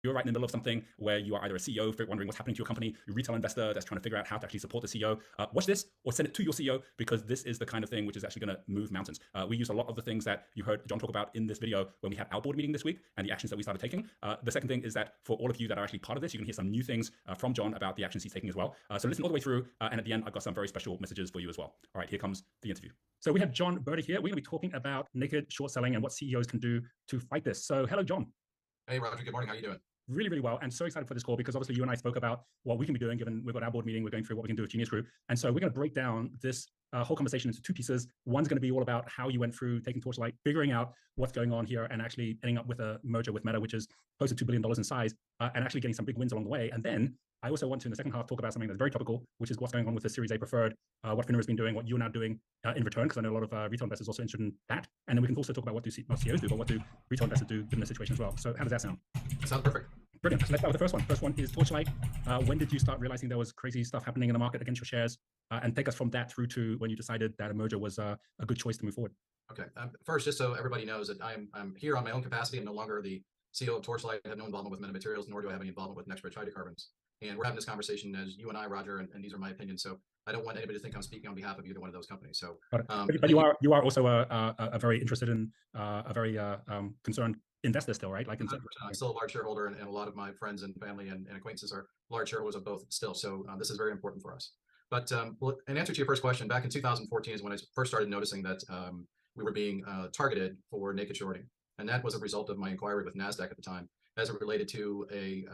You're right in the middle of something where you are either a CEO wondering what's happening to your company, a retail investor that's trying to figure out how to actually support the CEO. Watch this or send it to your CEO, because this is the kind of thing which is actually going to move mountains. We use a lot of the things that you heard John talk about in this video when we had our board meeting this week and the actions that we started taking. The second thing is that for all of you that are actually part of this, you can hear some new things from John about the actions he's taking as well. So listen all the way through, and at the end, I've got some very special messages for you as well. All right, here comes the interview. So we have John Birdie here. We're going to be talking about naked short selling and what CEOs can do to fight this. So hello, John. Hey, Roger. Good morning. How are you doing? Really, really well, and so excited for this call because obviously you and I spoke about what we can be doing given we've got our board meeting. We're going through what we can do with Genius Group, and so we're going to break down this whole conversation into two pieces. One's going to be all about how you went through taking Torchlight, figuring out what's going on here, and actually ending up with a merger with Meta, which is close to $2 billion in size, and actually getting some big wins along the way. And then I also want to, in the second half, talk about something that's very topical, which is what's going on with the Series A preferred, what FINRA has been doing, what you're now doing in return, because I know a lot of retail investors also interested in that. And then we can also talk about what do not CEOs do, but what do retail investors do given the situation as well. So how does that sound? Sounds perfect. Brilliant. So let's start with the first one. First one is Torchlight. When did you start realizing there was crazy stuff happening in the market against your shares? And take us from that through to when you decided that a merger was a good choice to move forward. Okay. First, just so everybody knows that I'm here on my own capacity. I'm no longer the CEO of Torchlight. I have no involvement with Meta Materials, nor do I have any involvement with Next Rich Hydrocarbons. And we're having this conversation as you and I, Roger, and these are my opinions. So I don't want anybody to think I'm speaking on behalf of either one of those companies. So, but you are also a very interested in a very concerned investor still, right? Like I'm still a large shareholder, and a lot of my friends and family and acquaintances are large shareholders of both still. So this is very important for us. But well, in answer to your first question, back in 2014 is when I first started noticing that we were being targeted for naked shorting, and that was a result of my inquiry with NASDAQ at the time, as it related to a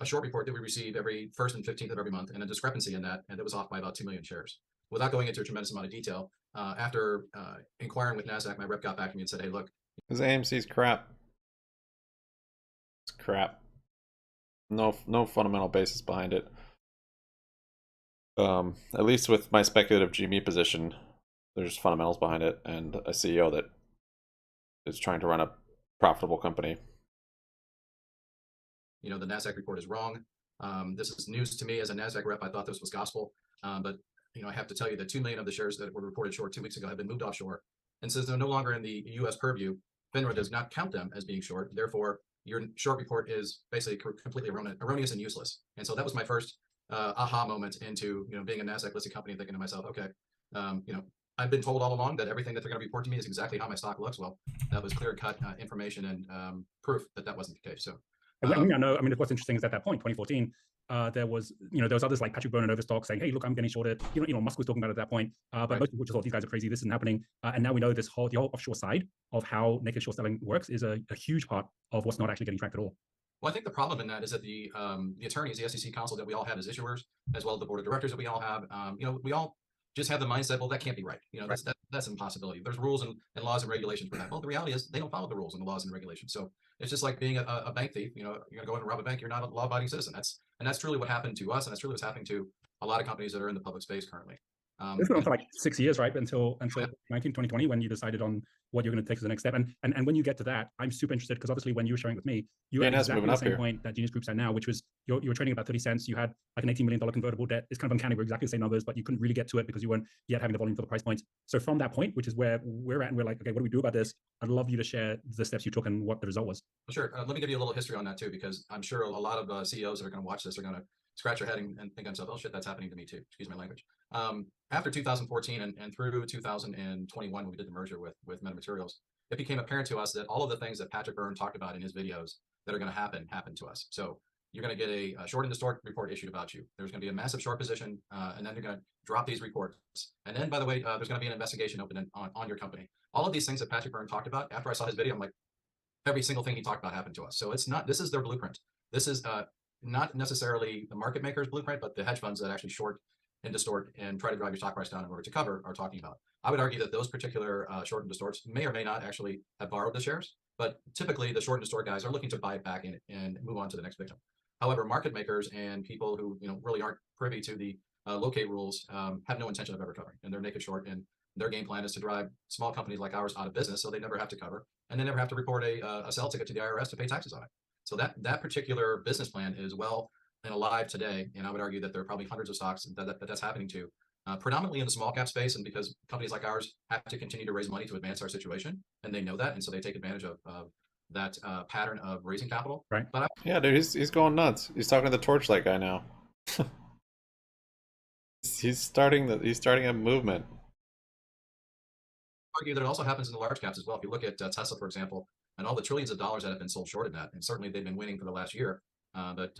short report that we receive every 1st and 15th of every month, and a discrepancy in that, and it was off by about 2 million shares. Without going into a tremendous amount of detail, after inquiring with NASDAQ, my rep got back to me and said, "Hey, look, this AMC's crap. It's crap. No fundamental basis behind it. At least with my speculative GME position, there's fundamentals behind it, and a CEO that is trying to run a profitable company. You know, the NASDAQ report is wrong. This is news to me as a NASDAQ rep. I thought this was gospel. But, you know, I have to tell you that 2 million of the shares that were reported short 2 weeks ago have been moved offshore. And since they're no longer in the U.S. purview, FINRA does not count them as being short. Therefore, your short report is basically completely erroneous and useless. And so that was my first aha moment into, you know, being a NASDAQ listed company, thinking to myself, okay, you know, I've been told all along that everything that they're going to report to me is exactly how my stock looks. Well, that was clear-cut information and proof that that wasn't the case. So, I know. I mean, what's interesting is at that point, 2014, there was others like Patrick Byrne and Overstock saying, "Hey, look, I'm getting shorted." Musk was talking about it at that point, but right. most people just thought these guys are crazy. This isn't happening, and now we know the whole offshore side of how naked short selling works is a huge part of what's not actually getting tracked at all. Well, I think the problem in that is that the attorneys, the SEC counsel that we all have as issuers, as well as the board of directors that we all have, you know, we all just have the mindset, well, that can't be right. You know, that's an impossibility. There's rules and laws and regulations for that. Well, the reality is they don't follow the rules and the laws and regulations. So it's just like being a bank thief. You know, you're gonna go in and rob a bank. You're not a law-abiding citizen. That's truly what happened to us, and that's truly what's happening to a lot of companies that are in the public space currently. It's been on for like 6 years, right? Until 2020, when you decided on what you're going to take as the next step. And when you get to that, I'm super interested because obviously when you were sharing with me, you were at exactly the same point that GNS Group's at now, which was you were trading about 30 cents. You had like an $18 million convertible debt. It's kind of uncanny. We're exactly the same numbers, but you couldn't really get to it because you weren't yet having the volume for the price points. So from that point, which is where we're at, and we're like, okay, what do we do about this? I'd love you to share the steps you took and what the result was. Sure. Let me give you a little history on that too, because I'm sure a lot of CEOs that are going to watch this are going to scratch their head and think to themselves, oh shit, that's happening to me too. Excuse my language. After 2014 and through 2021, when we did the merger with Metamaterials, it became apparent to us that all of the things that Patrick Byrne talked about in his videos that are going to happen to us. So you're going to get a short and distort report issued about you. There's going to be a massive short position, and then they're going to drop these reports. And then, by the way, there's going to be an investigation open on your company. All of these things that Patrick Byrne talked about, after I saw his video, I'm like, every single thing he talked about happened to us. So it's not, this is their blueprint. This is not necessarily the market maker's blueprint, but the hedge funds that actually short and distort and try to drive your stock price down in order to cover are talking about. I would argue that those particular short and distorts may or may not actually have borrowed the shares, but typically the short and distort guys are looking to buy it back and move on to the next victim. However, market makers and people who really aren't privy to the locate rules have no intention of ever covering, and they're naked short, and their game plan is to drive small companies like ours out of business so they never have to cover, and they never have to report a sell ticket to the IRS to pay taxes on it. So that particular business plan is well and alive today, and I would argue that there are probably hundreds of stocks that's happening to, predominantly in the small cap space, and because companies like ours have to continue to raise money to advance our situation, and they know that, and so they take advantage of that pattern of raising capital. Right. But yeah, dude, he's going nuts. He's talking to the Torchlight guy now. he's starting a movement. Argue that it also happens in the large caps as well. If you look at Tesla, for example, and all the trillions of dollars that have been sold short in that, and certainly they've been winning for the last year. But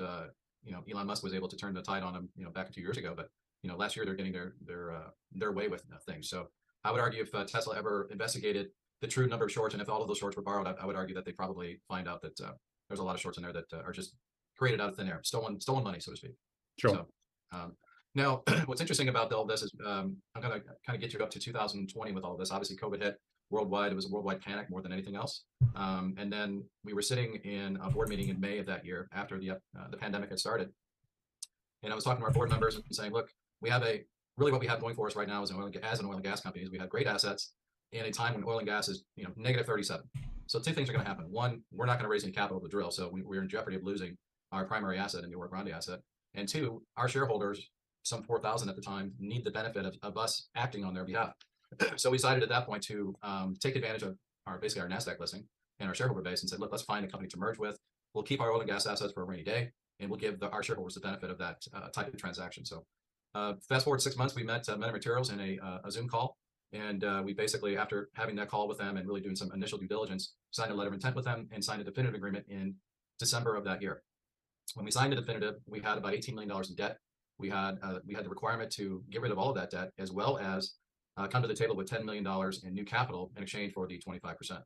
Elon Musk was able to turn the tide on them, back 2 years ago. But last year they're getting their way with things. So I would argue if Tesla ever investigated the true number of shorts, and if all of those shorts were borrowed, I would argue that they probably find out that there's a lot of shorts in there that are just created out of thin air, stolen money, so to speak. Sure. So, now, what's interesting about all this is I'm going to kind of get you up to 2020 with all this. Obviously, COVID hit worldwide. It was a worldwide panic more than anything else. And then we were sitting in a board meeting in May of that year after the pandemic had started. And I was talking to our board members and saying, look, we have really what we have going for us right now as an oil and gas company is we have great assets in a time when oil and gas is negative 37. So two things are going to happen. One, we're not going to raise any capital to drill, so we're in jeopardy of losing our primary asset and New Oro Grande asset. And two, our shareholders, some 4,000 at the time, need the benefit of us acting on their behalf. So we decided at that point to take advantage of basically our NASDAQ listing and our shareholder base and said, look, let's find a company to merge with. We'll keep our oil and gas assets for a rainy day, and we'll give our shareholders the benefit of that type of transaction. So fast forward 6 months, we met Metamaterials in a Zoom call. And we basically, after having that call with them and really doing some initial due diligence, signed a letter of intent with them and signed a definitive agreement in December of that year. When we signed the definitive, we had about $18 million in debt. We had the requirement to get rid of all of that debt, as well as come to the table with $10 million in new capital in exchange for the 25%.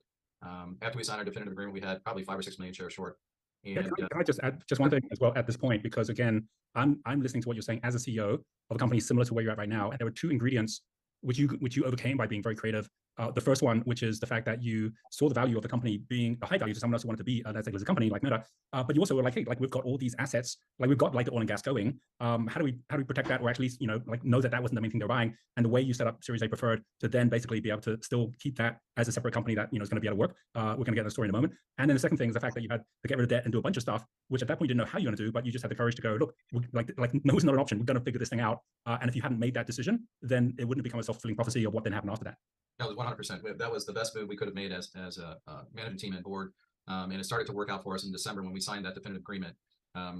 After we signed our definitive agreement, we had probably 5 or 6 million shares short. And, can I just add just one thing as well at this point? Because again, I'm listening to what you're saying as a CEO of a company similar to where you're at right now, and there were two ingredients which you overcame by being very creative The first one, which is the fact that you saw the value of the company being a high value to someone else who wanted to be a Nasdaq listed company like Meta, but you also were like, hey, like we've got all these assets, like we've got like the oil and gas going. How do we protect that, or at least like know that wasn't the main thing they're buying? And the way you set up Series A preferred to then basically be able to still keep that as a separate company that is going to be able to work. We're going to get into the story in a moment. And then the second thing is the fact that you had to get rid of debt and do a bunch of stuff, which at that point you didn't know how you're going to do, but you just had the courage to go, look, like no, it's not an option. We're going to figure this thing out. And if you hadn't made that decision, then it wouldn't become a self-fulfilling prophecy of what then happened after that. That was 100%. That was the best move we could have made as a management team and board. And it started to work out for us in December when we signed that definitive agreement.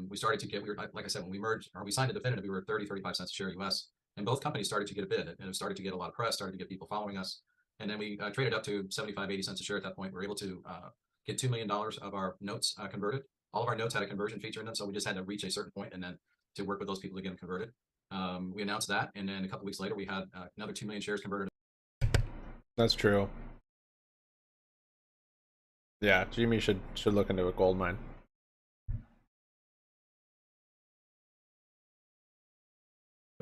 We started to get, like I said, when we merged, or we signed a definitive, we were 35 cents a share US. And both companies started to get a bid, and it started to get a lot of press, started to get people following us. And then we traded up to 75, 80 cents a share at that point. We were able to get $2 million of our notes converted. All of our notes had a conversion feature in them, so we just had to reach a certain point and then to work with those people to get them converted. We announced that, and then a couple weeks later, we had another 2 million shares converted. That's true. Yeah, GME should look into a gold mine.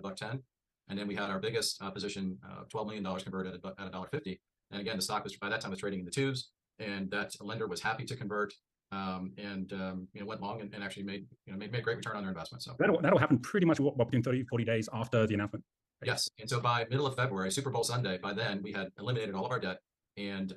$1.10, and then we had our biggest position, $12 million converted at $1.50. And again, the stock was by that time was trading in the twos, and that lender was happy to convert, and went long and actually made a great return on their investment. So that'll happen pretty much between 30-40 days after the announcement. Right? Yes, and so by middle of February, Super Bowl Sunday, by then we had eliminated all of our debt, and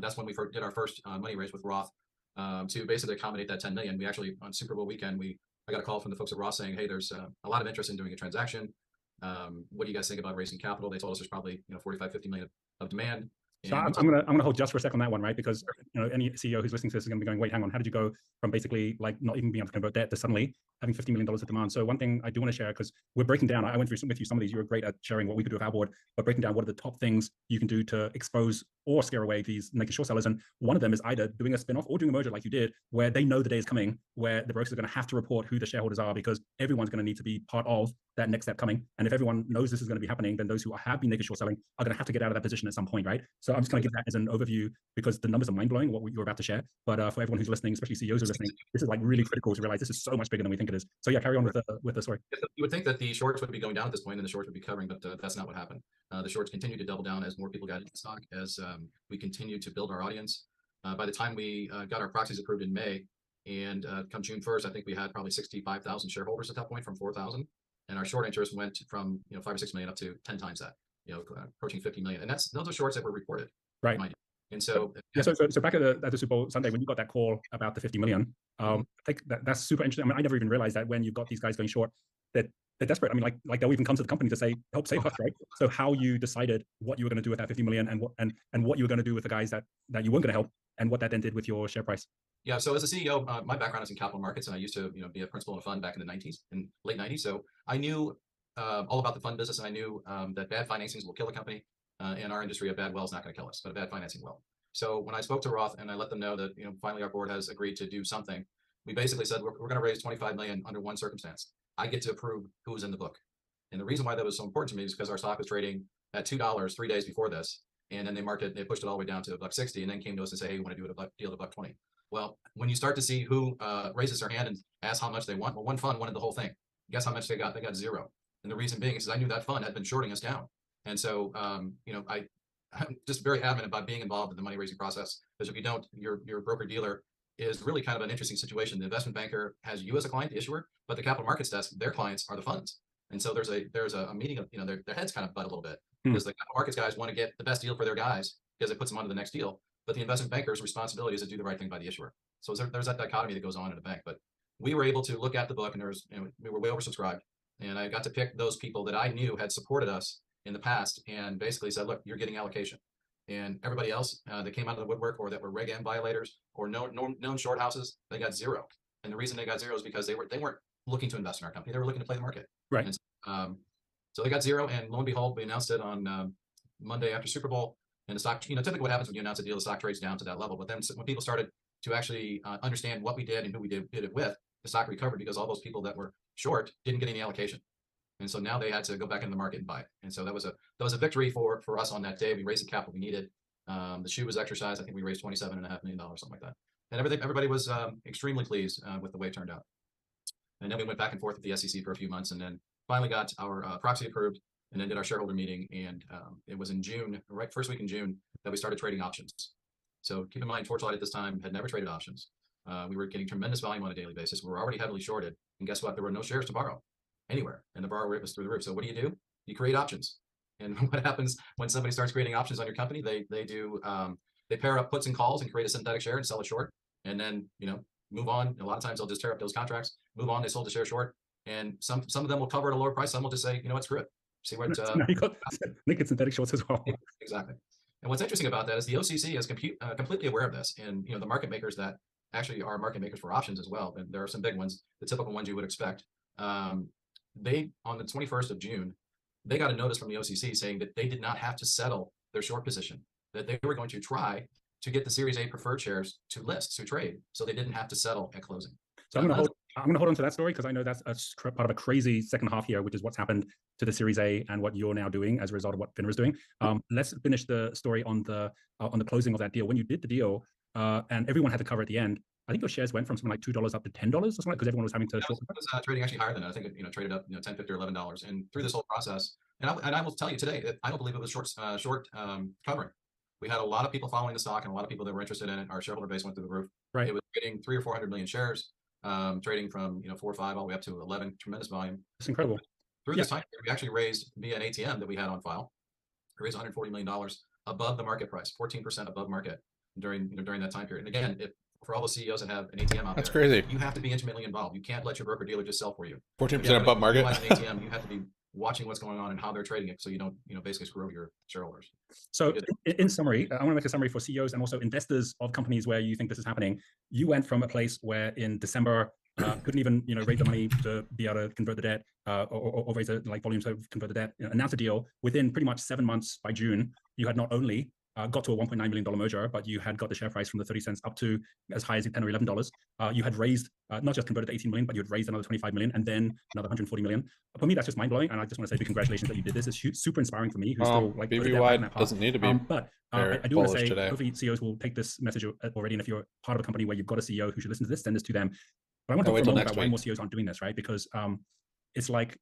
that's when we did our first money raise with Roth to basically accommodate that 10 million. We actually on Super Bowl weekend I got a call from the folks at Roth saying, hey, there's a lot of interest in doing a transaction. What do you guys think about raising capital? They told us there's probably 45, 50 million of demand. So I'm gonna hold just for a second on that one, right? Because any CEO who's listening to this is gonna be going, wait, hang on, how did you go from basically like not even being able to convert debt to suddenly having $50 million of demand? So one thing I do want to share, because we're breaking down, I went through with you some of these, you were great at sharing what we could do with our board, but breaking down what are the top things you can do to expose or scare away these naked short sellers. And one of them is either doing a spin-off or doing a merger like you did, where they know the day is coming, where the brokers are going to have to report who the shareholders are, because everyone's going to need to be part of that next step coming. And if everyone knows this is going to be happening, then those who have been naked short selling are going to have to get out of that position at some point, right? So I'm just going to give that as an overview, because the numbers are mind-blowing, what you're about to share. But for everyone who's listening, especially CEOs who are listening, this is like really critical to realize this is so much bigger than we think it is. So yeah, carry on with the story. You would think that the shorts would be going down at this point and the shorts would be covering, but that's not what happened. The shorts continued to double down as more people got into the stock, as we continued to build our audience. By the time we got our proxies approved in May, and come June 1st, I think we had probably 65,000 shareholders at that point from 4,000. And our short interest went from 5 or 6 million up to 10 times that, approaching 50 million. And those are shorts that were reported. Right. And so yeah, so back at the Super Bowl Sunday, when you got that call about the 50 million, I think that's super interesting. I mean, I never even realized that when you've got these guys going short, that they're desperate. I mean, like they'll even come to the company to say, help save us, right? So how you decided what you were going to do with that 50 million and what you were going to do with the guys that you weren't going to help, and what that then did with your share price. Yeah, so as a CEO, my background is in capital markets, and I used to be a principal in a fund back in the 90s, in late 90s. So I knew all about the fund business, and I knew that bad financings will kill a company. In our industry, a bad well is not going to kill us, but a bad financing will. So when I spoke to Roth and I let them know that finally our board has agreed to do something, we basically said we're going to raise 25 million under one circumstance. I get to approve who's in the book. And the reason why that was so important to me is because our stock was trading at $2 3 days before this, and then they pushed it all the way down to $1.60, and then came to us and say, hey, you want to do a deal at $1.20. Well, when you start to see who raises their hand and asks how much they want, well, one fund wanted the whole thing. Guess how much they got? They got zero. And the reason being is I knew that fund had been shorting us down. And so, I'm just very adamant about being involved in the money raising process, because if you don't, your broker dealer is really kind of an interesting situation. The investment banker has you as a client, the issuer, but the capital markets desk, their clients are the funds. And so there's a meeting of, their heads kind of butt a little bit, because the capital markets guys want to get the best deal for their guys because it puts them on to the next deal. But the investment banker's responsibility is to do the right thing by the issuer. So there's that dichotomy that goes on in a bank. But we were able to look at the book, and we were way oversubscribed. And I got to pick those people that I knew had supported us in the past, and basically said, look, you're getting allocation. And everybody else that came out of the woodwork, or that were Reg M violators, or known short houses, they got zero. And the reason they got zero is because they weren't looking to invest in our company. They were looking to play the market. Right. And so they got zero, and lo and behold, we announced it on Monday after Super Bowl. And the stock, typically what happens when you announce a deal, the stock trades down to that level. But then when people started to actually understand what we did and who we did it with, the stock recovered, because all those people that were short didn't get any allocation. And so now they had to go back into the market and buy it. And so that was a victory for us on that day. We raised the capital we needed. The shoe was exercised. I think we raised $27.5 million, something like that. And everybody was extremely pleased with the way it turned out. And then we went back and forth with the SEC for a few months, and then finally got our proxy approved. and then did our shareholder meeting. And it was in June, right first week in June, that we started trading options. So keep in mind, Torchlight at this time had never traded options. We were getting tremendous volume on a daily basis. We were already heavily shorted. And guess what? There were no shares to borrow anywhere. And the borrow rate was through the roof. So what do? You create options. And what happens when somebody starts creating options on your company? They pair up puts and calls and create a synthetic share and sell it short. And then, move on. A lot of times they'll just tear up those contracts, move on. They sold the share short. And some of them will cover at a lower price. Some will just say, you know what, screw it. See where it's now you got naked synthetic shorts as well. Exactly. And what's interesting about that is the OCC is completely aware of this. And the market makers that actually are market makers for options as well. And there are some big ones, the typical ones you would expect. They, on the 21st of June, they got a notice from the OCC saying that they did not have to settle their short position, that they were going to try to get the Series A preferred shares to list, to trade, so they didn't have to settle at closing. So I'm going to hold on to that story because I know that's part of a crazy second half here, which is what's happened to the Series A and what you're now doing as a result of what FINRA is doing. Let's finish the story on the closing of that deal. When you did the deal, and everyone had to cover at the end, I think your shares went from something like $2 up to $10 or something, because everyone was having to short. It was trading actually higher than that. I think it traded up $10, $50, or $11. And through this whole process, and I will tell you today that I don't believe it was short covering. We had a lot of people following the stock and a lot of people that were interested in it. Our shareholder base went through the roof. Right. It was trading 300 or 400 million shares, trading from 4 or 5 all the way up to 11. Tremendous volume. It's incredible. Through this time, we actually raised via an ATM that we had on file. We raised $140 million above the market price, 14% above market during that time period. And again, for all the CEOs that have an ATM out That's there, crazy. You have to be intimately involved. You can't let your broker dealer just sell for you. 14% above market. An ATM, you have to be watching what's going on and how they're trading it, so you don't basically screw over your shareholders. So in summary, I want to make a summary for CEOs and also investors of companies where you think this is happening. You went from a place where in December couldn't even raise the money to be able to convert the debt or raise the volume to convert the debt, announce a deal. Within pretty much 7 months, by June, you had not only got to a $1.9 million merger, but you had got the share price from the 30 cents up to as high as $10 or $11. You had raised, not just converted to 18 million, but you had raised another 25 million and then another 140 million. For me, that's just mind blowing. And I just want to say big congratulations that you did this. It's super inspiring for me, who's still BBBY doesn't need to be. But I do want to say, hopefully CEOs will take this message already. And if you're part of a company where you've got a CEO who should listen to this, send this to them. But I want to talk for a moment about why more CEOs aren't doing this, right? Because it's like,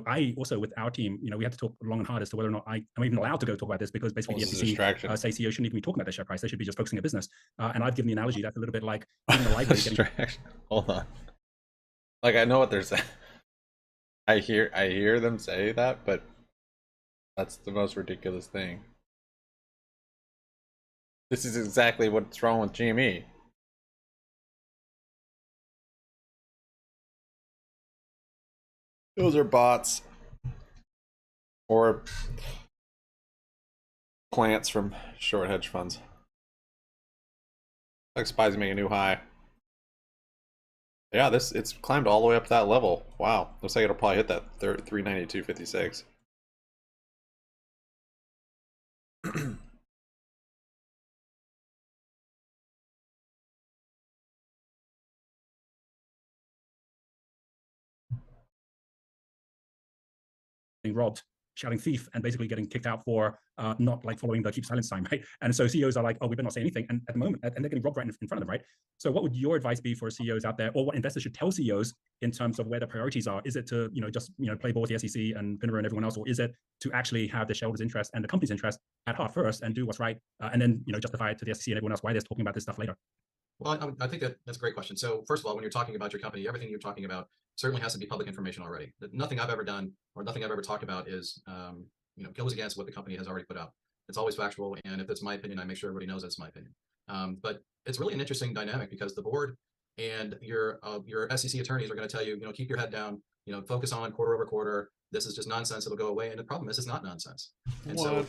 I also with our team, we had to talk long and hard as to whether or not I'm even allowed to go talk about this, because basically the SEC say CEOs shouldn't even be talking about their share price. They should be just focusing on business. And I've given the analogy that's a little bit like being a library. Hold on. Like, I know what they're saying. I hear them say that, but that's the most ridiculous thing. This is exactly what's wrong with GME. Those are bots or plants from short hedge funds. Like SPY's making a new high. Yeah, it's climbed all the way up to that level. Wow, looks like it'll probably hit that 392.56. Being robbed, shouting thief, and basically getting kicked out for not following the keep silence sign, right? And so CEOs are like, oh, we better not say anything. And at the moment, and they're getting robbed right in front of them, right? So what would your advice be for CEOs out there, or what investors should tell CEOs in terms of where their priorities are? Is it to just play ball with the SEC and FINRA and everyone else, or is it to actually have the shareholders' interest and the company's interest at heart first and do what's right, and then justify it to the SEC and everyone else why they're talking about this stuff later? Well, I think that's a great question. So first of all, when you're talking about your company, everything you're talking about certainly has to be public information already. Nothing I've ever done or nothing I've ever talked about is, goes against what the company has already put out. It's always factual, and if it's my opinion, I make sure everybody knows it's my opinion. But it's really an interesting dynamic because the board and your SEC attorneys are going to tell you, keep your head down, focus on quarter over quarter. This is just nonsense. It'll go away. And the problem is, it's not nonsense. And so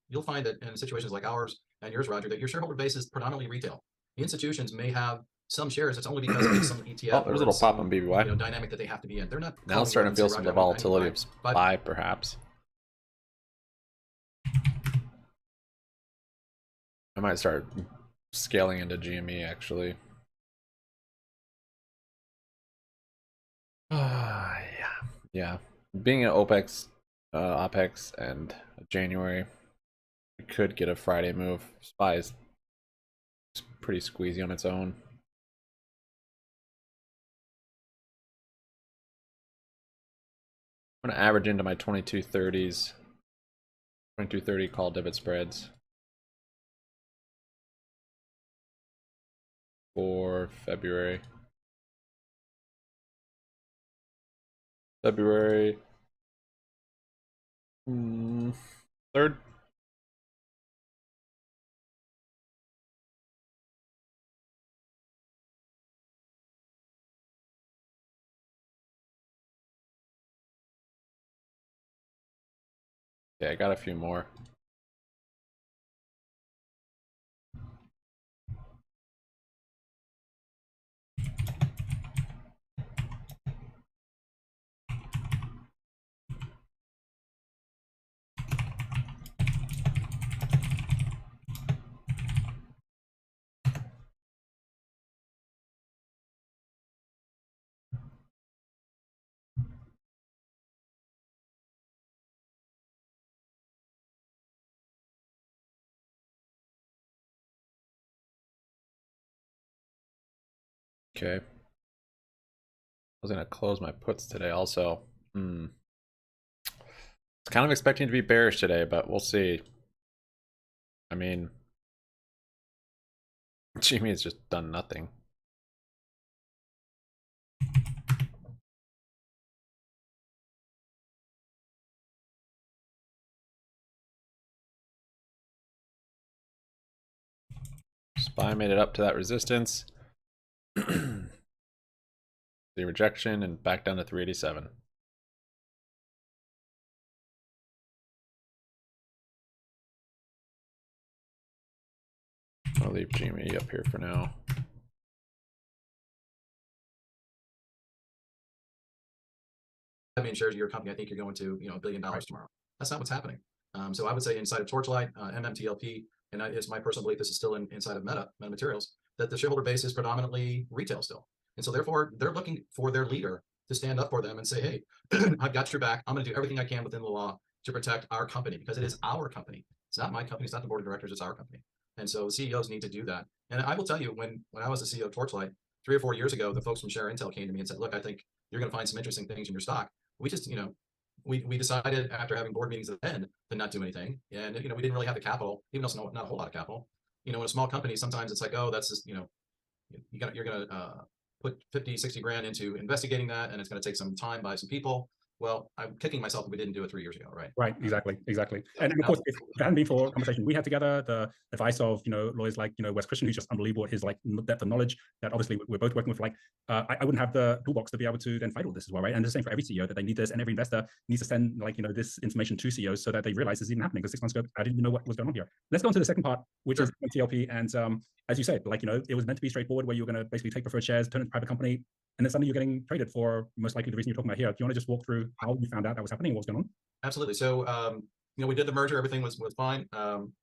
you'll find that in situations like ours and yours, Roger, that your shareholder base is predominantly retail. The institutions may have some shares. It's only because of some ETF. Oh, there's a little pop on BBY. Dynamic that they have to be in. They're not. Now it's starting to feel some of the volatility of SPY, perhaps. I might start scaling into GME actually. Yeah. Being at OPEX and January, we could get a Friday move. SPY is pretty squeezy on its own. I'm gonna average into my 2230s. 2230 call debit spreads for February. February 3rd. Yeah, I got a few more. Okay. I was gonna close my puts today also. It's kind of expecting to be bearish today, but we'll see. I mean, GME has just done nothing. SPY made it up to that resistance. The rejection and back down to 387. I'll leave GME up here for now. Million shares of your company, I think you're going to, $1 billion tomorrow. That's not what's happening. So I would say inside of Torchlight, MMTLP, and it's my personal belief, this is still inside of Meta Materials, that the shareholder base is predominantly retail still. And so therefore they're looking for their leader to stand up for them and say, hey, I've got your back. I'm going to do everything I can within the law to protect our company, because it is our company. It's not my company. It's not the board of directors. It's our company. And so CEOs need to do that. And I will tell you, when I was the CEO of Torchlight 3 or 4 years ago, the folks from Share Intel came to me and said, look, I think you're going to find some interesting things in your stock. We just, we decided after having board meetings at the end to not do anything. And, we didn't really have the capital, even though it's not a whole lot of capital. In a small company, sometimes it's like, oh, that's just, you're going to put 50, 60 grand into investigating that, and it's going to take some time by some people. Well, I'm kicking myself if we didn't do it 3 years ago, right? Right, exactly. And of course, if it hadn't been for a conversation we had together, the advice of lawyers like Wes Christian, who's just unbelievable at his depth of knowledge, that obviously we're both working with, I wouldn't have the toolbox to be able to then fight all this as well, right? And the same for every CEO, that they need this, and every investor needs to send this information to CEOs so that they realize this is even happening. Because 6 months ago, I didn't even know what was going on here. Let's go on to the second part, which is TLP. And as you said, it was meant to be straightforward, where you're going to basically take preferred shares, turn it into a private company, and then suddenly you're getting traded for most likely the reason you're talking about here. Do you want to just walk through how you found out that was happening and what's going on? Absolutely. So, we did the merger. Everything was fine.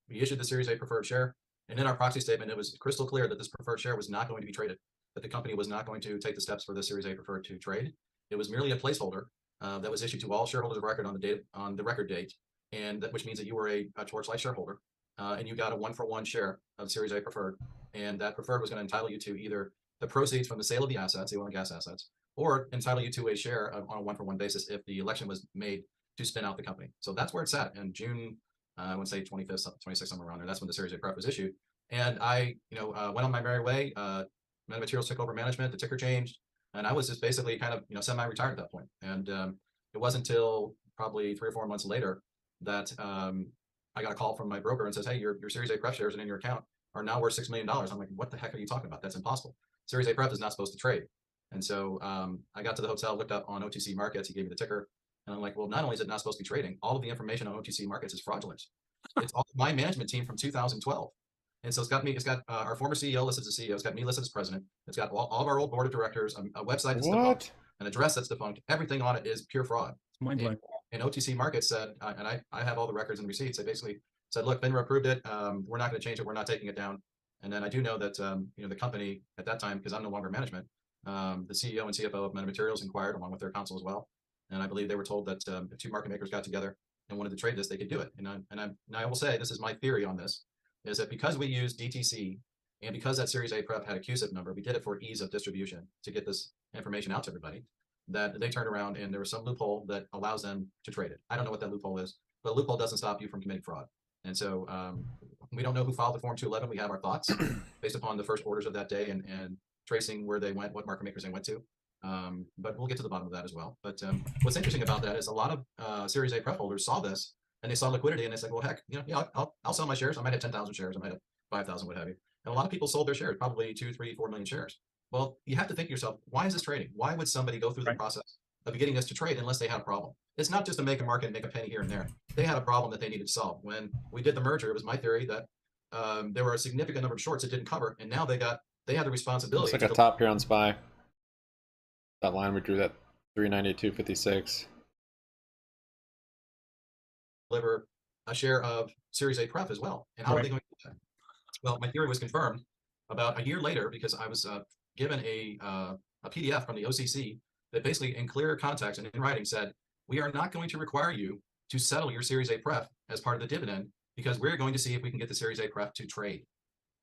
We issued the Series A preferred share. And in our proxy statement, it was crystal clear that this preferred share was not going to be traded, that the company was not going to take the steps for the Series A preferred to trade. It was merely a placeholder that was issued to all shareholders of record on the record date, and which means that you were a Torchlight shareholder, and you got a 1-for-1 share of Series A preferred. And that preferred was going to entitle you to either the proceeds from the sale of the assets, the oil and gas assets, or entitle you to a share on a 1-for-1 basis if the election was made to spin out the company. So that's where it's at. In June, I want to say 25th, 26th, somewhere around there. That's when the Series A pref was issued. And I, went on my merry way. Meta Materials took over management. The ticker changed, and I was just basically kind of, semi-retired at that point. And it wasn't until probably 3 or 4 months later that I got a call from my broker and says, hey, your Series A pref shares in your account are now worth $6 million. I'm like, what the heck are you talking about? That's impossible. Series A pref is not supposed to trade. And so I got to the hotel, looked up on OTC Markets. He gave me the ticker. And I'm like, well, not only is it not supposed to be trading, all of the information on OTC Markets is fraudulent. It's all my management team from 2012. And so it's got our former CEO listed as CEO. It's got me listed as president. It's got all of our old board of directors, a website that's defunct, an address that's defunct. Everything on it is pure fraud. It's mind-blowing. And OTC Markets said, and I have all the records and receipts. They basically said, look, FINRA approved it. We're not going to change it. We're not taking it down. And then I do know that, the company at that time, because I'm no longer management, the CEO and CFO of Meta Materials inquired along with their counsel as well. And I believe they were told that if 2 market makers got together and wanted to trade this, they could do it. And I will say, this is my theory on this, is that because we use DTC and because that Series A pref had a CUSIP number, we did it for ease of distribution to get this information out to everybody, that they turned around and there was some loophole that allows them to trade it. I don't know what that loophole is. but a loophole doesn't stop you from committing fraud. And so we don't know who filed the Form 211. We have our thoughts based upon the first orders of that day and tracing where they went, what market makers they went to. But we'll get to the bottom of that as well. But what's interesting about that is a lot of Series A pref holders saw this and they saw liquidity and they said, well, heck, I'll sell my shares. I might have 10,000 shares. I might have 5,000, what have you. And a lot of people sold their shares, probably 2, 3, 4 million shares. Well, you have to think to yourself, why is this trading? Why would somebody go through the process of getting this to trade unless they had a problem? It's not just to make a market and make a penny here and there. They had a problem that they needed to solve. When we did the merger, it was my theory that there were a significant number of shorts that didn't cover, and now they had the responsibility. Looks like a top here on SPY. That line we drew, that 392.56. Deliver a share of Series A pref as well. And how are they going to do that? Well, my theory was confirmed about a year later because I was given a PDF from the OCC that basically in clear context and in writing said, we are not going to require you to settle your Series A pref as part of the dividend because we're going to see if we can get the Series A pref to trade.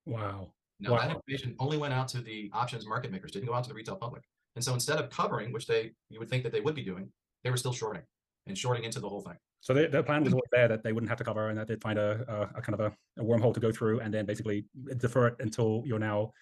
Wow. Now that information only went out to the options market makers, didn't go out to the retail public. And so instead of covering, which you would think that they would be doing, they were still shorting and shorting into the whole thing. So their plan was always there that they wouldn't have to cover and that they'd find a kind of a wormhole to go through and then basically defer it until you're now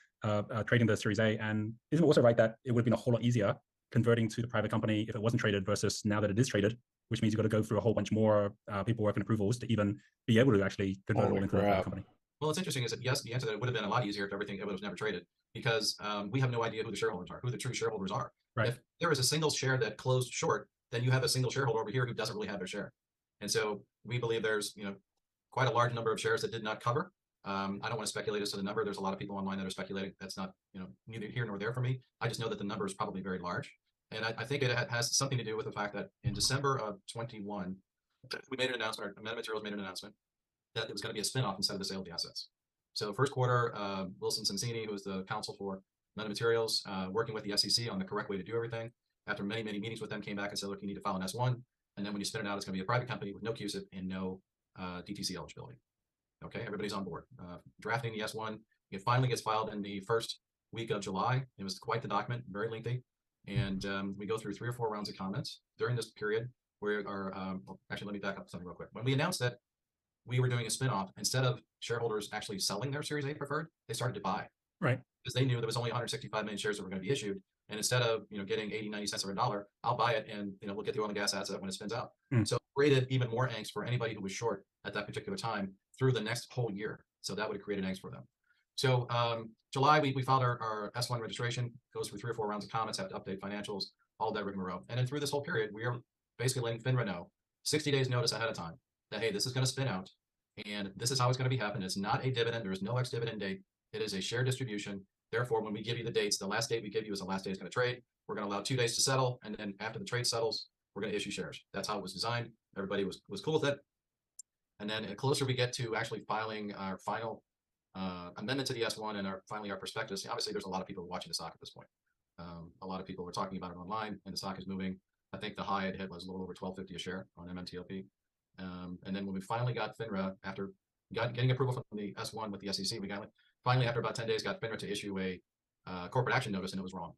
trading the Series A. And isn't it also right that it would have been a whole lot easier converting to the private company if it wasn't traded versus now that it is traded, which means you've got to go through a whole bunch more paperwork and approvals to even be able to actually convert it all into the private company. Well, what's interesting is that yes, the answer that it would have been a lot easier if it was never traded because we have no idea who the shareholders are, who the true shareholders are. Right. If there is a single share that closed short, then you have a single shareholder over here who doesn't really have their share. And so we believe there's quite a large number of shares that did not cover. I don't want to speculate as to the number. There's a lot of people online that are speculating. That's not neither here nor there for me. I just know that the number is probably very large. And I think it has something to do with the fact that in December of 21, we made an announcement, or Meta Materials made an announcement that it was going to be a spinoff instead of the sale of the assets. So first quarter, Wilson Sonsini, who was the counsel for Meta Materials, working with the SEC on the correct way to do everything. After many, many meetings with them, came back and said, look, you need to file an S1. And then when you spin it out, it's going to be a private company with no CUSIP and no DTC eligibility. Okay, everybody's on board. Drafting the S1, it finally gets filed in the first week of July. It was quite the document, very lengthy. And we go through 3 or 4 rounds of comments. During this period, we are, actually, let me back up something real quick. When we announced that we were doing a spinoff, instead of shareholders actually selling their Series A preferred, they started to buy. Right. Because they knew there was only 165 million shares that were going to be issued. And instead of getting 80, 90 cents or a dollar, I'll buy it and we'll get the oil and gas asset when it spins out. So it created even more angst for anybody who was short at that particular time through the next whole year. So that would have created angst for them. So July, we filed our S1 registration, goes through 3 or 4 rounds of comments, have to update financials, all that rigmarole. And then through this whole period, we are basically letting FINRA know 60 days notice ahead of time that, hey, this is going to spin out and this is how it's going to be happening. It's not a dividend. There is no ex-dividend date. It is a share distribution. Therefore, when we give you the dates, the last date we give you is the last day it's going to trade. We're going to allow 2 days to settle. And then after the trade settles, we're going to issue shares. That's how it was designed. Everybody was cool with it. And then the closer we get to actually filing our final amendment to the S1 and finally our prospectus, obviously there's a lot of people watching the stock at this point. A lot of people are talking about it online and the stock is moving. I think the high it hit was a little over $12.50 a share on MMTLP. And then when we finally got FINRA, after getting approval from the S1 with the SEC, we finally, after about 10 days, got FINRA to issue a corporate action notice, and it was wrong.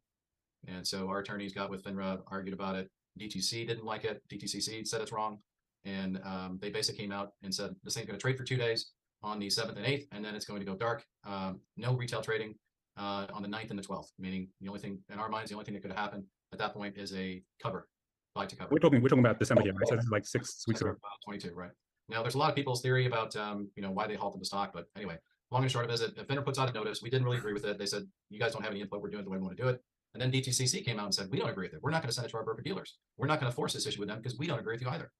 And so our attorneys got with FINRA, argued about it. DTC didn't like it. DTCC said it's wrong. And they basically came out and said, this thing's going to trade for 2 days on the 7th and 8th, and then it's going to go dark. No retail trading on the 9th and the 12th, meaning the only thing, in our minds, the only thing that could happen at that point is a cover, buy to cover. We're talking about December here, right? So this is like 6 weeks ago. 22, right? Now, there's a lot of people's theory about why they halted the stock, but anyway, long and short of it is that if FINRA puts out a notice, we didn't really agree with it. They said, you guys don't have any input. We're doing it the way we want to do it. And then DTCC came out and said, we don't agree with it. We're not going to send it to our broker dealers. We're not going to force this issue with them because we don't agree with you either.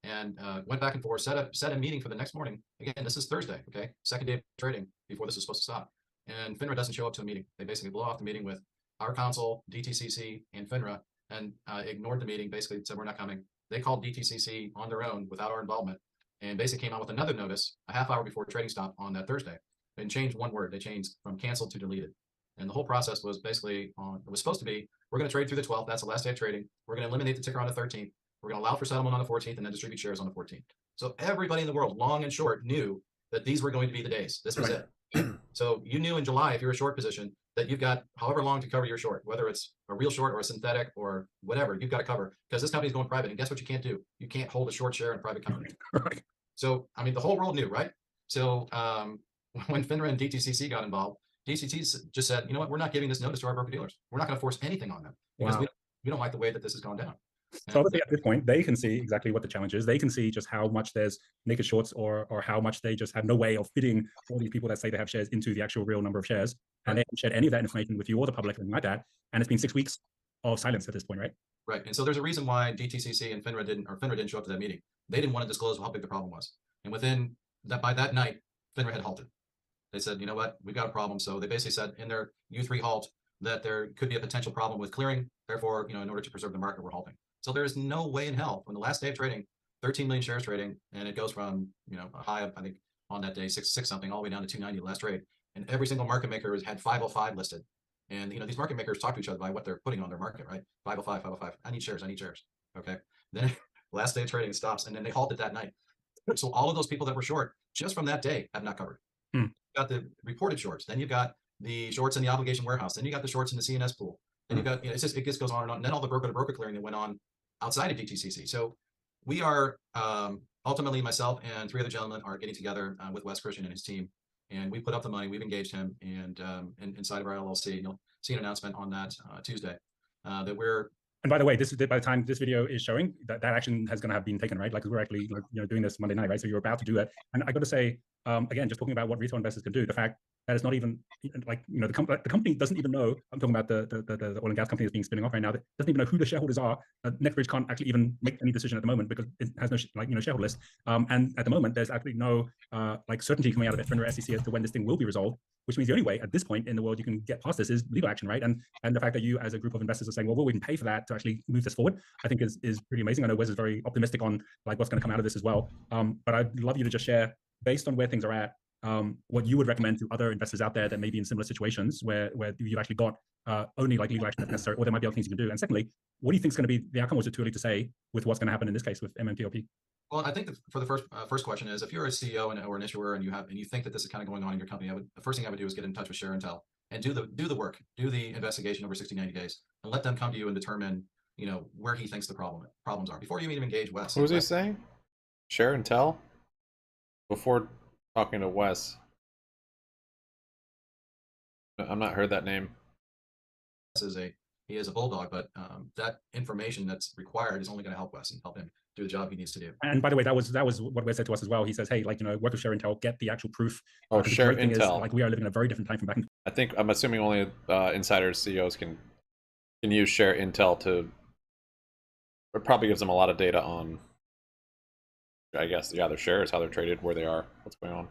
And went back and forth, set a meeting for the next morning. Again, this is Thursday, okay? Second day of trading before this is supposed to stop. And FINRA doesn't show up to a meeting. They basically blow off the meeting with our counsel, DTCC, and FINRA, and ignored the meeting, basically said, we're not coming. They called DTCC on their own without our involvement, and basically came out with another notice a half hour before trading stop on that Thursday, and changed one word. They changed from canceled to deleted. And the whole process was basically it was supposed to be, we're going to trade through the 12th. That's the last day of trading. We're going to eliminate the ticker on the 13th. We're going to allow for settlement on the 14th and then distribute shares on the 14th. So everybody in the world, long and short, knew that these were going to be the days. This was it. So you knew in July, if you're a short position, that you've got however long to cover your short, whether it's a real short or a synthetic or whatever, you've got to cover because this company's going private. And guess what you can't do? You can't hold a short share in a private company. Right. So, I mean, the whole world knew, right? So when FINRA and DTCC got involved, DTCC just said, you know what, we're not giving this notice to our broker dealers. We're not going to force anything on them because we don't like the way that this has gone down. So obviously at this point, they can see exactly what the challenge is. They can see just how much there's naked shorts or how much they just have no way of fitting all these people that say they have shares into the actual real number of shares. And they haven't shared any of that information with you or the public or anything like that. And it's been 6 weeks of silence at this point, right? Right. And so there's a reason why DTCC and FINRA didn't show up to that meeting. They didn't want to disclose how big the problem was. And within that, by that night, FINRA had halted. They said, you know what, we've got a problem. So they basically said in their U3 halt that there could be a potential problem with clearing. Therefore, in order to preserve the market, we're halting. So there is no way in hell when the last day of trading, 13 million shares trading, and it goes from, a high of, I think on that day, six something, all the way down to 290 last trade. And every single market maker had 505 listed. And, these market makers talk to each other by what they're putting on their market, right? 505, 505, I need shares. Okay. Then last day of trading stops, and then they halted that night. So all of those people that were short just from that day have not covered. You've got the reported shorts. Then you've got the shorts in the obligation warehouse. Then you got the shorts in the GNS pool. Then you've got, it just goes on and on. And then all the broker to broker clearing that went on outside of DTCC. So we are ultimately, myself and 3 other gentlemen are getting together with Wes Christian and his team. And we put up the money. We've engaged him, and inside of our LLC, you'll see an announcement on that Tuesday that we're. And by the way, by the time this video is showing, that action has going to have been taken, right? Like, we're actually doing this Monday night, right? So you're about to do it. And I got to say, again, just talking about what retail investors can do, the fact that it's not even the company doesn't even know. I'm talking about the oil and gas company that's being spinning off right now. That doesn't even know who the shareholders are. NextBridge can't actually even make any decision at the moment because it has no shareholder list. And at the moment, there's actually no certainty coming out of it from the SEC as to when this thing will be resolved. Which means the only way at this point in the world you can get past this is legal action, right? And the fact that you as a group of investors are saying, well, we can pay for that to actually move this forward, I think is pretty amazing. I know Wes is very optimistic on what's going to come out of this as well. But I'd love you to just share, based on where things are at, what you would recommend to other investors out there that may be in similar situations where you've actually got only legal action necessary, or there might be other things you can do. And secondly, what do you think is going to be the outcome? Was it too early to say with what's going to happen in this case with MMTLP? Well, I think for the first question is, if you're a CEO or an issuer and you think that this is kind of going on in your company, the first thing I would do is get in touch with Share Intel and do the work, do the investigation over 60, 90 days, and let them come to you and determine, where he thinks the problems are before you even engage Wes. What was he saying? Share Intel? Before talking to Wes. I've not heard that name. He is a bulldog, but that information that's required is only going to help Wes and help him do the job he needs to do. And by the way, that was what Wes said to us as well. He says, hey, work with Share Intel, get the actual proof. Oh, Share Intel. Is, we are living in a very different time from back in. I'm assuming only insiders, CEOs can use Share Intel to. It probably gives them a lot of data on, I guess, their shares, how they're traded, where they are, what's going on.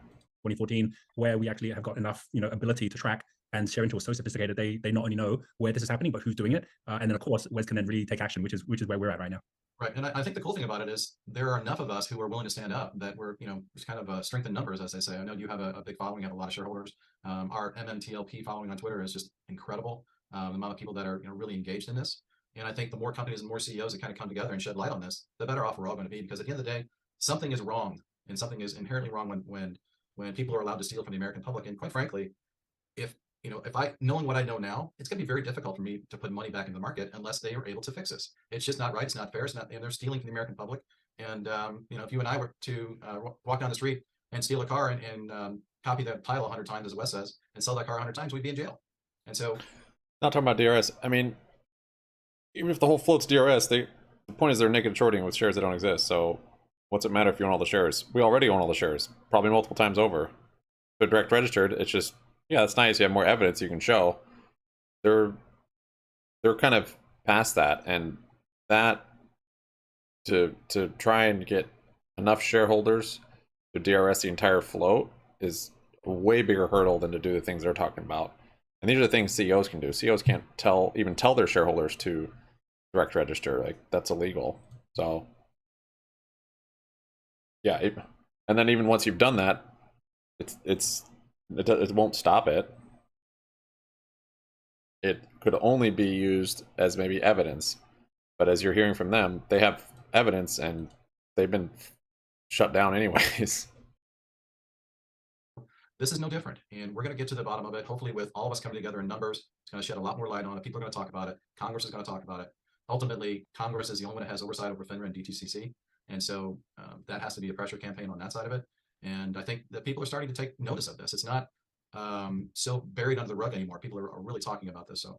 2014, where we actually have got enough, ability to track. And Share Intel was so sophisticated, they not only know where this is happening, but who's doing it. And then, of course, Wes can then really take action, which is where we're at right now. Right. And I think the cool thing about it is there are enough of us who are willing to stand up that we're, just kind of strength in numbers, as they say. I know you have a big following, you have a lot of shareholders. Our MMTLP following on Twitter is just incredible. The amount of people that are really engaged in this. And I think the more companies and more CEOs that kind of come together and shed light on this, the better off we're all going to be. Because at the end of the day, something is wrong, and something is inherently wrong when people are allowed to steal from the American public. And quite frankly, if knowing what I know now, it's going to be very difficult for me to put money back into the market unless they are able to fix this. It's just not right. It's not fair. It's not, and they're stealing from the American public. And, if you and I were to walk down the street and steal a car and copy that title 100 times, as Wes says, and sell that car 100 times, we'd be in jail. And so. Not talking about DRS. I mean, even if the whole float's DRS, the point is they're naked shorting with shares that don't exist. So what's it matter if you own all the shares? We already own all the shares, probably multiple times over. They're direct registered. It's just, yeah, that's nice. You have more evidence you can show. They're kind of past that, and that to try and get enough shareholders to DRS the entire float is a way bigger hurdle than to do the things they're talking about. And these are the things CEOs can do. CEOs can't even tell their shareholders to direct register. That's illegal. So yeah, and then even once you've done that, it won't stop it. It could only be used as maybe evidence, but as you're hearing from them, they have evidence and they've been shut down anyways. this is no different. And we're going to get to the bottom of it, hopefully with all of us coming together in numbers. It's going to shed a lot more light on it. People are going to talk about it. Congress is going to talk about it. Ultimately, Congress is the only one that has oversight over FINRA and DTCC. And so that has to be a pressure campaign on that side of it. And I think that people are starting to take notice of this. It's not so buried under the rug anymore. People are really talking about this. So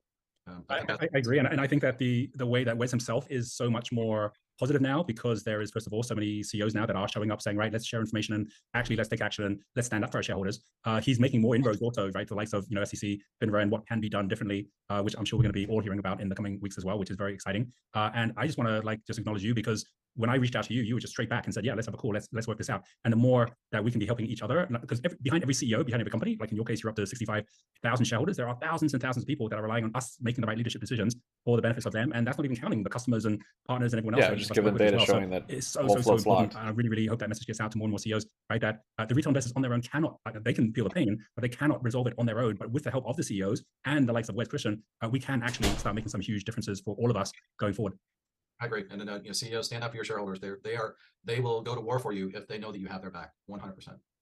I agree, and I think that the way that Wes himself is so much more positive now, because there is, first of all, so many CEOs now that are showing up saying, right, let's share information and actually let's take action and let's stand up for our shareholders. He's making more inroads also, right, the likes of SEC, FINRA, and what can be done differently, which I'm sure we're going to be all hearing about in the coming weeks as well, which is very exciting. And I just want to just acknowledge you, because when I reached out to you, you were just straight back and said, yeah, let's have a call, let's work this out. And the more that we can be helping each other, because behind every CEO, behind every company, like in your case, you're up to 65,000 shareholders, there are thousands and thousands of people that are relying on us making the right leadership decisions for the benefits of them. And that's not even counting the customers and partners and everyone else. Yeah, just give them data showing that it's so important. I really, really hope that message gets out to more and more CEOs, right? That the retail investors on their own cannot, they can feel the pain, but they cannot resolve it on their own. But with the help of the CEOs and the likes of Wes Christian, we can actually start making some huge differences for all of us going forward. I agree. And then CEOs, stand up for your shareholders. They will go to war for you if they know that you have their back. 100%.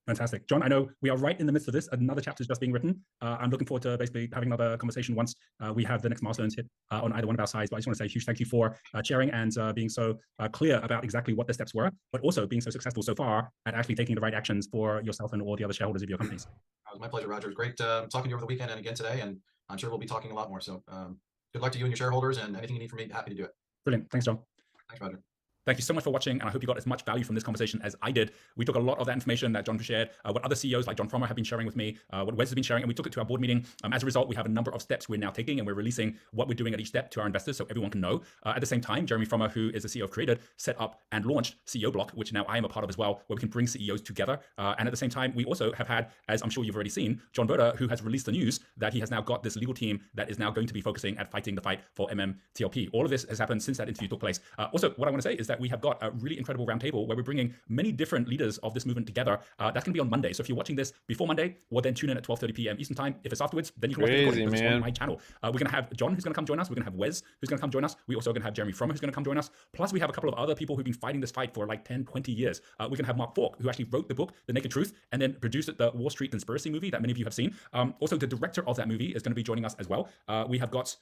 Fantastic. John, I know we are right in the midst of this. Another chapter is just being written. I'm looking forward to basically having another conversation once we have the next milestones hit on either one of our sides. But I just want to say a huge thank you for sharing and being so clear about exactly what the steps were, but also being so successful so far at actually taking the right actions for yourself and all the other shareholders of your companies. It was my pleasure, Roger. It was great talking to you over the weekend and again today. And I'm sure we'll be talking a lot more. So good luck to you and your shareholders, and anything you need from me, happy to do it. Brilliant. Thanks, John. Thanks, Roger. Thank you so much for watching, and I hope you got as much value from this conversation as I did. We took a lot of that information that John shared, what other CEOs like John Frommer have been sharing with me, what Wes has been sharing, and we took it to our board meeting. As a result, we have a number of steps we're now taking, and we're releasing what we're doing at each step to our investors so everyone can know. At the same time, Jeremy Frommer, who is the CEO of Created, set up and launched CEO Block, which now I am a part of as well, where we can bring CEOs together. And at the same time, we also have had, as I'm sure you've already seen, John Berta, who has released the news that he has now got this legal team that is now going to be focusing at fighting the fight for MMTLP. All of this has happened since that interview took place. Also, what I want to say is that we have got a really incredible roundtable where we're bringing many different leaders of this movement together. That's going to be on Monday. So if you're watching this before Monday, well, then tune in at 12:30 p.m. Eastern time. If it's afterwards, then you can watch the recording because it's on my channel. We're going to have John, who's going to come join us. We're going to have Wes, who's going to come join us. We're also going to have Jeremy Frommer, who's going to come join us. Plus, we have a couple of other people who've been fighting this fight for like 10, 20 years. We're going to have Mark Falk, who actually wrote the book, The Naked Truth, and then produced the Wall Street Conspiracy movie that many of you have seen. Also, the director of that movie is going to be joining us as well. We have got,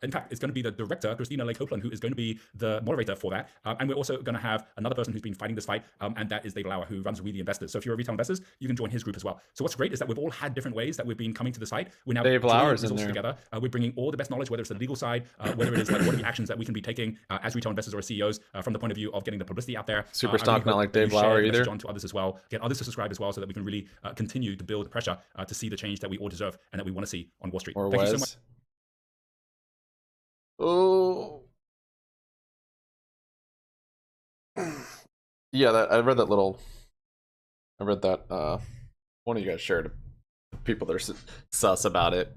in fact, it's going to be the director, Christina Lake Copeland, who is going to be the moderator for that. And we're also going to have another person who's been fighting this fight, and that is Dave Lauer, who runs We the Investors. So if you're a retail investors, you can join his group as well. So what's great is that we've all had different ways that we've been coming to the site. We're now Dave Lauer's in there together. We're bringing all the best knowledge, whether it's the legal side, whether it is like what are the actions that we can be taking as retail investors or CEOs from the point of view of getting the publicity out there. Super stock, not like Dave Lauer either. John to others as well. Get others to subscribe as well, so that we can really continue to build pressure to see the change that we all deserve and that we want to see on Wall Street. Or Thank Wes. you so much. Oh. Yeah, I read that one of you guys shared people that are sus about it.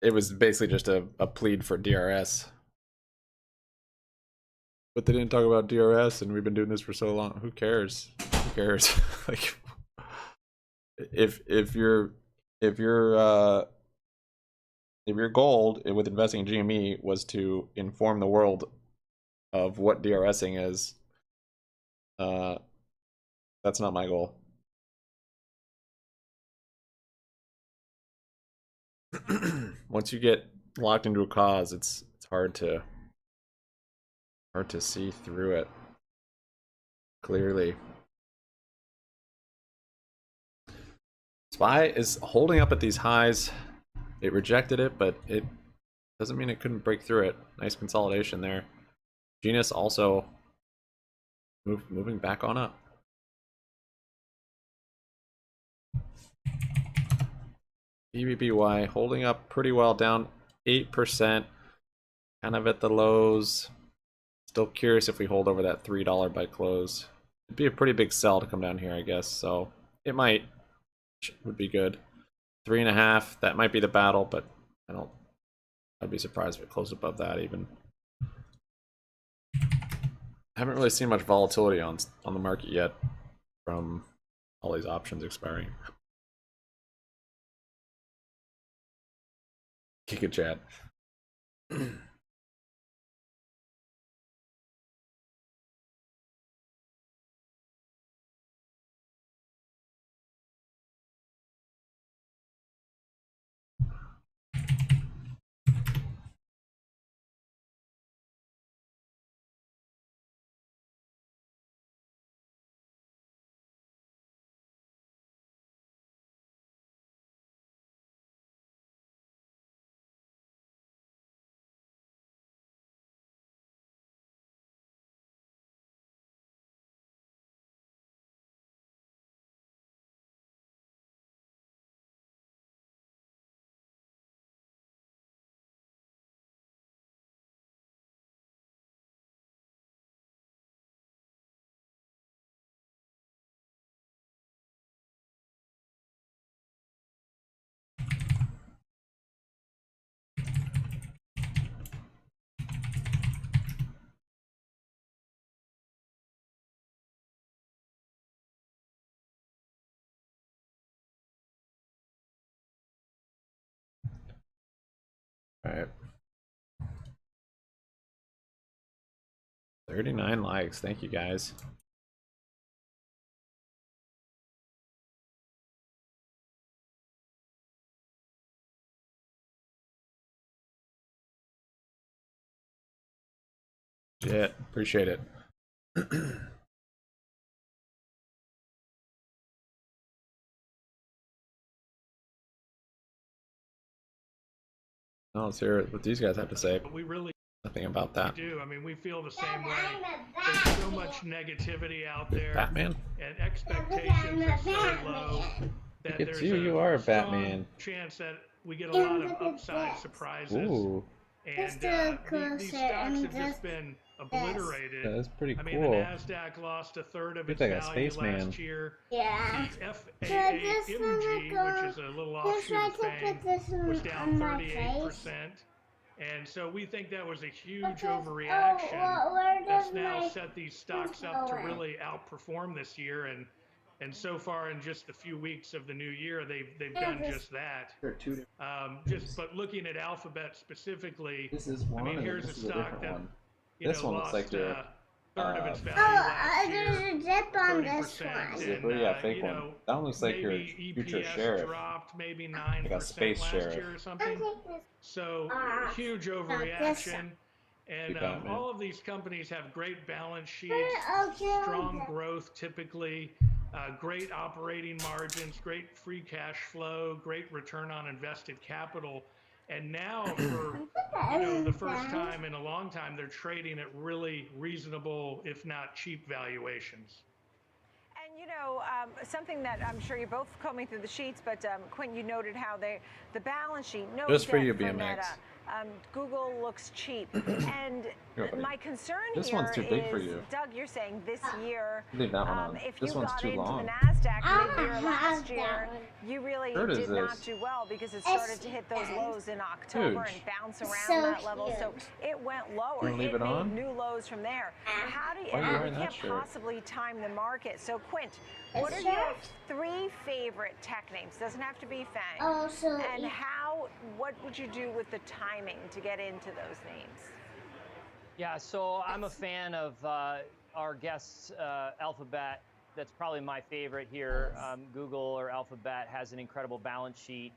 It was basically just a plead for DRS. But they didn't talk about DRS, and we've been doing this for so long. Who cares? Who cares? Like, if your goal with investing in GME was to inform the world of what DRSing is, that's not my goal. Once you get locked into a cause, it's hard to see through it clearly. SPY is holding up at these highs. It rejected it, but it doesn't mean it couldn't break through it. Nice consolidation there. GNS also moving back on up. BBBY holding up pretty well, down 8%, kind of at the lows. Still curious if we hold over that $3 by close. It'd be a pretty big sell to come down here, I guess. So it would be good. 3.5, that might be the battle, but I'd be surprised if it closed above that even. Haven't really seen much volatility on the market yet from all these options expiring. Kick a chat. All right. 39 likes. Thank you, guys. Yeah, appreciate it. No, let's hear what these guys have to say. But we really Nothing about that. do. I mean, we feel the same way. There's so much negativity out there. Batman? And expectations are so low that Look at there's you, you are a strong Batman. chance that we get a lot of upside surprises. Ooh. And these stocks have just been obliterated. That's pretty I cool. mean, the Nasdaq lost a third of its like a value spaceman. last year. Yeah. The FAAMG, which is a little offshoot of FANG, was down 38%. And so we think that was a huge overreaction that's now set these stocks up to really outperform this year. And so far in just a few weeks of the new year, they've done just that. But looking at Alphabet specifically, This is one. I mean, here's a this is stock that one. This one looks lost like your third of its value last year. There's a zip on this 30%, one. zipper, yeah, fake one. That one looks like your future EPS sheriff. dropped maybe 9% Like a space last sheriff. year or something. So huge this overreaction. And Batman. all of these companies have great balance sheets, strong growth typically, great operating margins, great free cash flow, great return on invested capital. And now for the first time in a long time, they're trading at really reasonable, if not cheap valuations. And something that I'm sure you're both combing through the sheets, but Quentin, you noted how the balance sheet, no Just for debt you, for BMX. Meta. Google looks cheap. And my concern This here one's too big is, for you. Doug, you're saying this year, Leave that one on. if This you one's got too into long. the NASDAQ mid-year have last that year, one. you really Third is did not this. do well because it started to hit those lows in October Huge. and bounce around So that level. So huge. it went lower. You wanna leave it it made on? new lows from there. How do you, Why are you and wearing we that can't shirt? possibly time the market. So Quint, what are your 3 favorite tech names? Doesn't have to be FANG. Also, And what would you do with the timing to get into those names? Yeah, so I'm a fan of our guests, Alphabet. That's probably my favorite here. Google or Alphabet has an incredible balance sheet,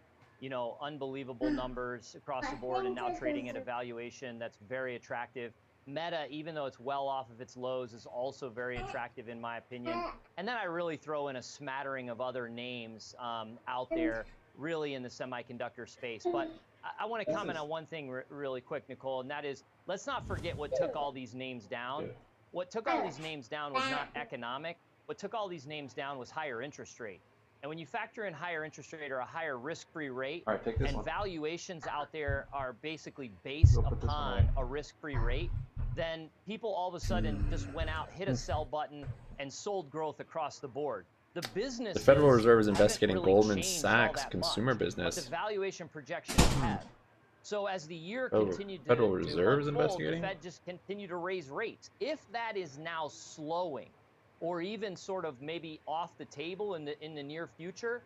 unbelievable numbers across the board, and now trading at a valuation that's very attractive. Meta, even though it's well off of its lows, is also very attractive in my opinion. And then I really throw in a smattering of other names out there, really in the semiconductor space. But I want to comment on one thing really quick, Nicole, and that is, let's not forget what took all these names down. What took all these names down was not economic. What took all these names down was higher interest rate. And when you factor in higher interest rate or a higher risk-free rate, All right, take this and one. valuations out there are basically based Go put this one upon away. a risk-free rate, then people all of a sudden just went out, hit a sell button, and sold growth across the board. The business. The Federal Reserve is haven't investigating really Goldman changed all Sachs that consumer much, business. But the valuation projections have. So as the year Oh, continued to Federal Reserve is unfold, investigating? the Fed just continued to raise rates. If that is now slowing, or even sort of maybe off the table in the near future,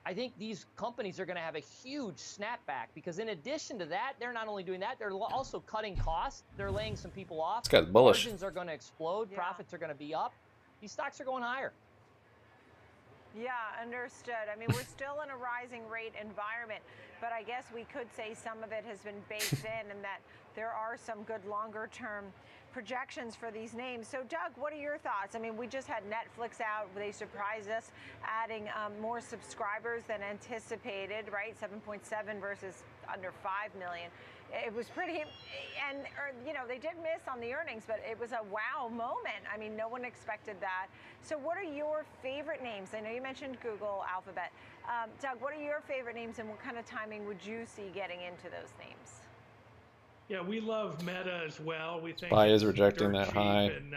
I think these companies are going to have a huge snapback, because in addition to that, they're not only doing that, they're also cutting costs. They're laying some people off. This guy's bullish. Margins are going to explode. Yeah. Profits are going to be up. These stocks are going higher. Yeah, understood. I mean, we're still in a rising rate environment, but I guess we could say some of it has been baked in, and that there are some good longer-term projections for these names. So, Doug, what are your thoughts? I mean, we just had Netflix out. They surprised us, adding more subscribers than anticipated, right? 7.7 versus under 5 million. It was pretty, and they did miss on the earnings, but it was a wow moment. I mean, no one expected that. So what are your favorite names? I know you mentioned Google, Alphabet. Doug, what are your favorite names, and what kind of timing would you see getting into those names? Yeah, we love Meta as well. We think Buy is it's rejecting dirt that cheap, high. and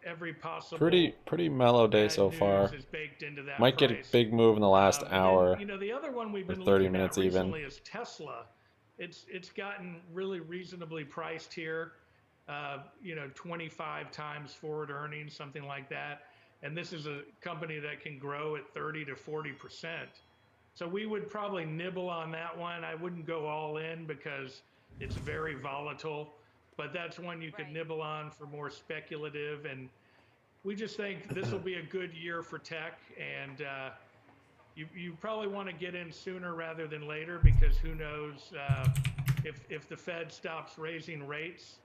every possible Pretty mellow day bad so news far. is baked into that Might get a price. big move in the last And hour. then, the other one we've or been 30 looking minutes at even. recently is Tesla. It's gotten really reasonably priced here. 25 times forward earnings, something like that. And this is a company that can grow at 30 to 40%. So we would probably nibble on that one. I wouldn't go all in, because It's very volatile, but that's one you can nibble on for more speculative. And we just think this will be a good year for tech. And you probably want to get in sooner rather than later, because who knows if the Fed stops raising rates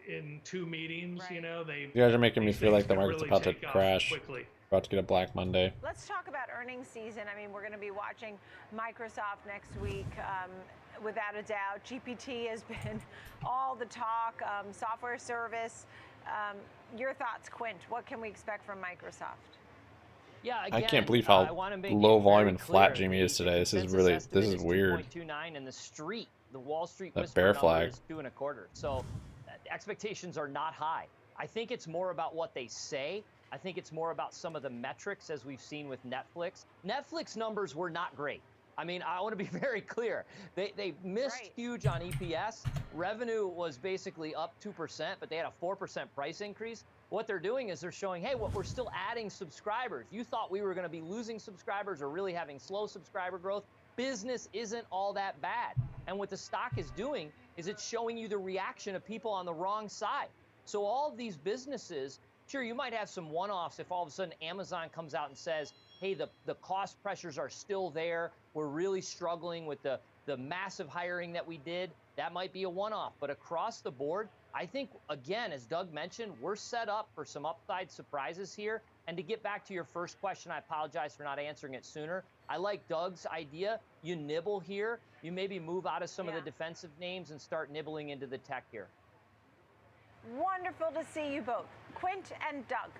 in 2 meetings, you know, You guys are making me feel like the market's really about to take off crash. quickly. About to get a Black Monday. Let's talk about earnings season. I mean, we're going to be watching Microsoft next week, without a doubt. GPT has been all the talk, software service. Your thoughts, Quint? What can we expect from Microsoft? Yeah, again, I can't believe how low volume and flat GME is today. This is really, this is weird. 2.29, and the street, the Wall Street That whisper bear number flag. is 2.25. So expectations are not high. I think it's more about what they say. I think it's more about some of the metrics, as we've seen with Netflix. Netflix numbers were not great. I mean, I want to be very clear. They missed huge on EPS. Revenue was basically up 2%, but they had a 4% price increase. What they're doing is they're showing, hey, we're still adding subscribers. You thought we were going to be losing subscribers or really having slow subscriber growth. Business isn't all that bad. And what the stock is doing is it's showing you the reaction of people on the wrong side. So all of these businesses, sure, you might have some one-offs if all of a sudden Amazon comes out and says, hey, the cost pressures are still there. We're really struggling with the massive hiring that we did. That might be a one-off. But across the board, I think, again, as Doug mentioned, we're set up for some upside surprises here. And to get back to your first question, I apologize for not answering it sooner. I like Doug's idea. You nibble here. You maybe move out of some of the defensive names and start nibbling into the tech here. Wonderful to see you both, Quint and Doug.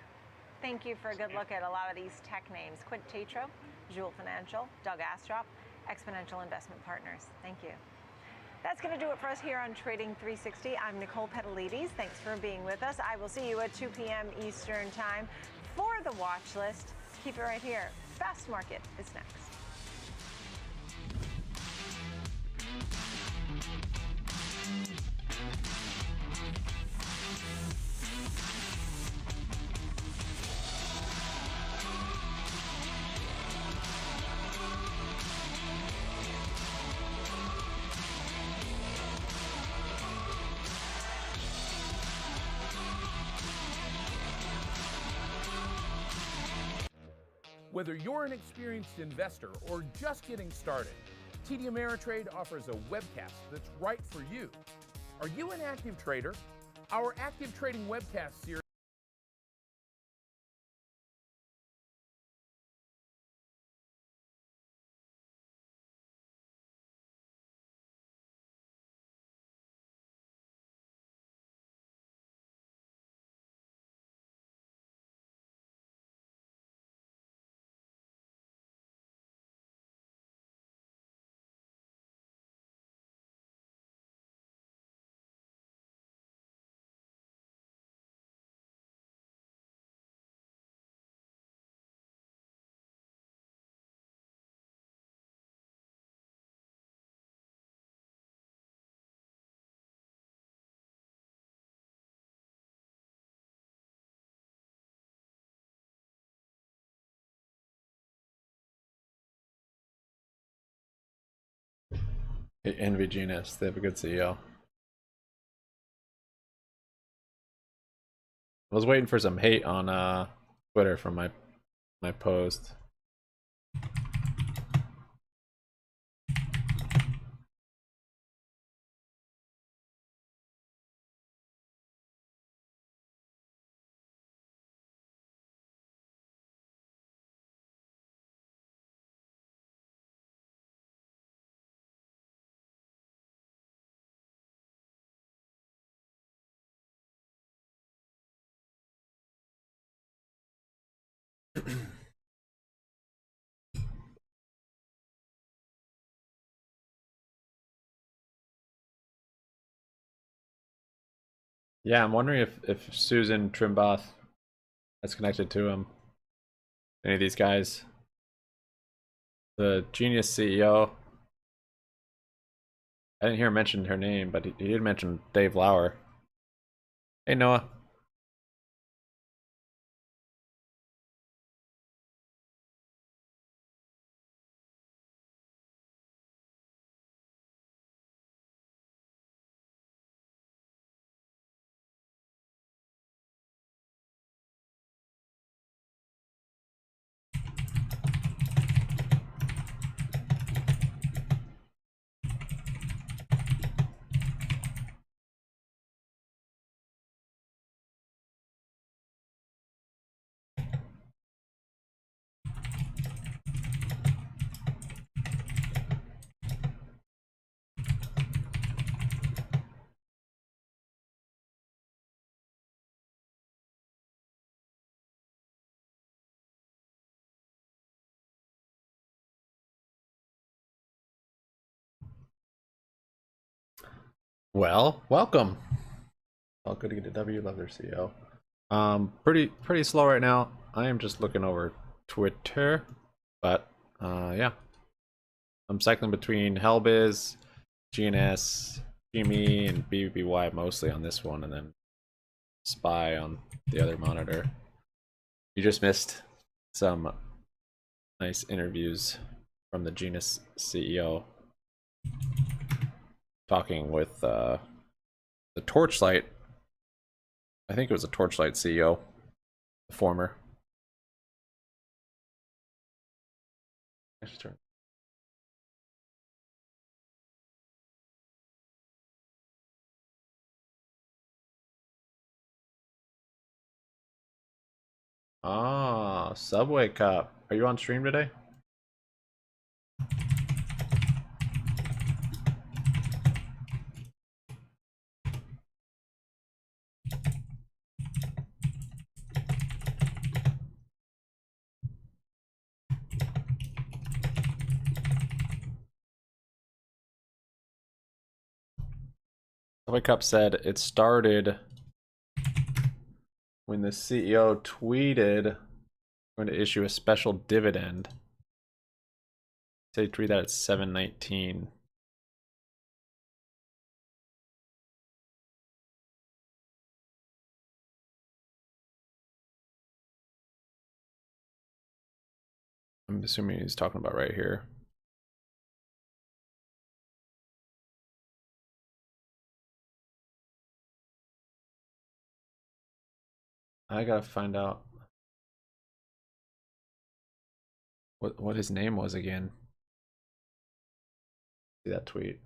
Thank you for a good look at a lot of these tech names. Quint Tatro, Jewel Financial, Doug Astrop, Exponential Investment Partners. Thank you. That's going to do it for us here on Trading 360. I'm Nicole Petalides. Thanks for being with us. I will see you at 2 p.m. Eastern Time for the watch list. Keep it right here. Fast Market is next. Whether you're an experienced investor or just getting started, TD Ameritrade offers a webcast that's right for you. Are you an active trader? Our active trading webcast series Envy GNS, they have a good CEO. I was waiting for some hate on Twitter from my post. Yeah, I'm wondering if Susan Trimbath is connected to him. Any of these guys. The Genius CEO. I didn't hear him mention her name, but he did mention Dave Lauer. Hey, Noah. Well, welcome. All good to get a W. Love their CEO. Pretty slow right now. I am just looking over Twitter, but yeah, I'm cycling between Hellbiz, GNS, GME, and BBBY mostly on this one, and then Spy on the other monitor. You just missed some nice interviews from the GNS CEO talking with the Torchlight. I think it was a Torchlight CEO, the former. Ah, Subway Cup. Are you on stream today? Subway Cup said it started when the CEO tweeted going to issue a special dividend. Say tweet that at 7:19. I'm assuming he's talking about right here. I gotta find out what his name was again. See that tweet.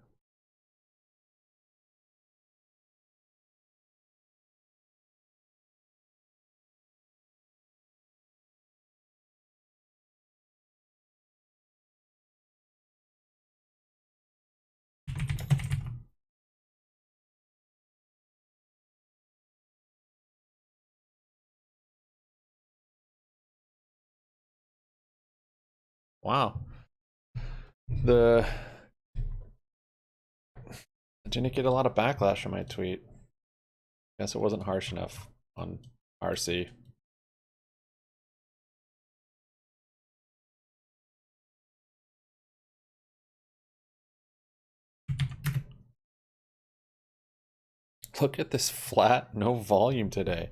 Wow. I didn't get a lot of backlash on my tweet. Guess it wasn't harsh enough on RC. Look at this flat, no volume today.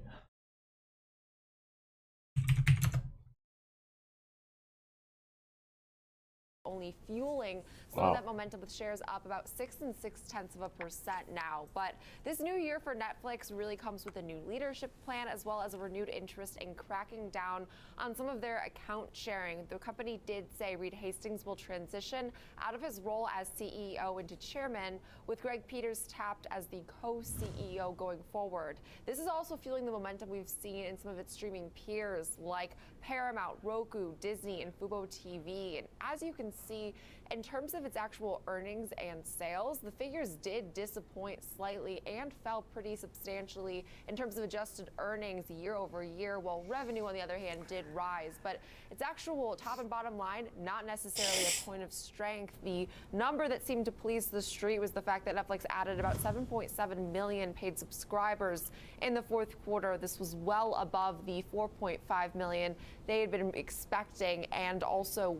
Only fueling some of that momentum, with shares up about 6 6/10% now. But this new year for Netflix really comes with a new leadership plan, as well as a renewed interest in cracking down on some of their account sharing. The company did say Reed Hastings will transition out of his role as CEO into chairman, with Greg Peters tapped as the co-CEO going forward. This is also fueling the momentum we've seen in some of its streaming peers like Paramount, Roku, Disney, and Fubo TV. And as you can see, in terms of its actual earnings and sales, the figures did disappoint slightly and fell pretty substantially in terms of adjusted earnings year over year, while revenue, on the other hand, did rise. But its actual top and bottom line, not necessarily a point of strength. The number that seemed to please the street was the fact that Netflix added about 7.7 million paid subscribers in the fourth quarter. This was well above the 4.5 million they had been expecting, and also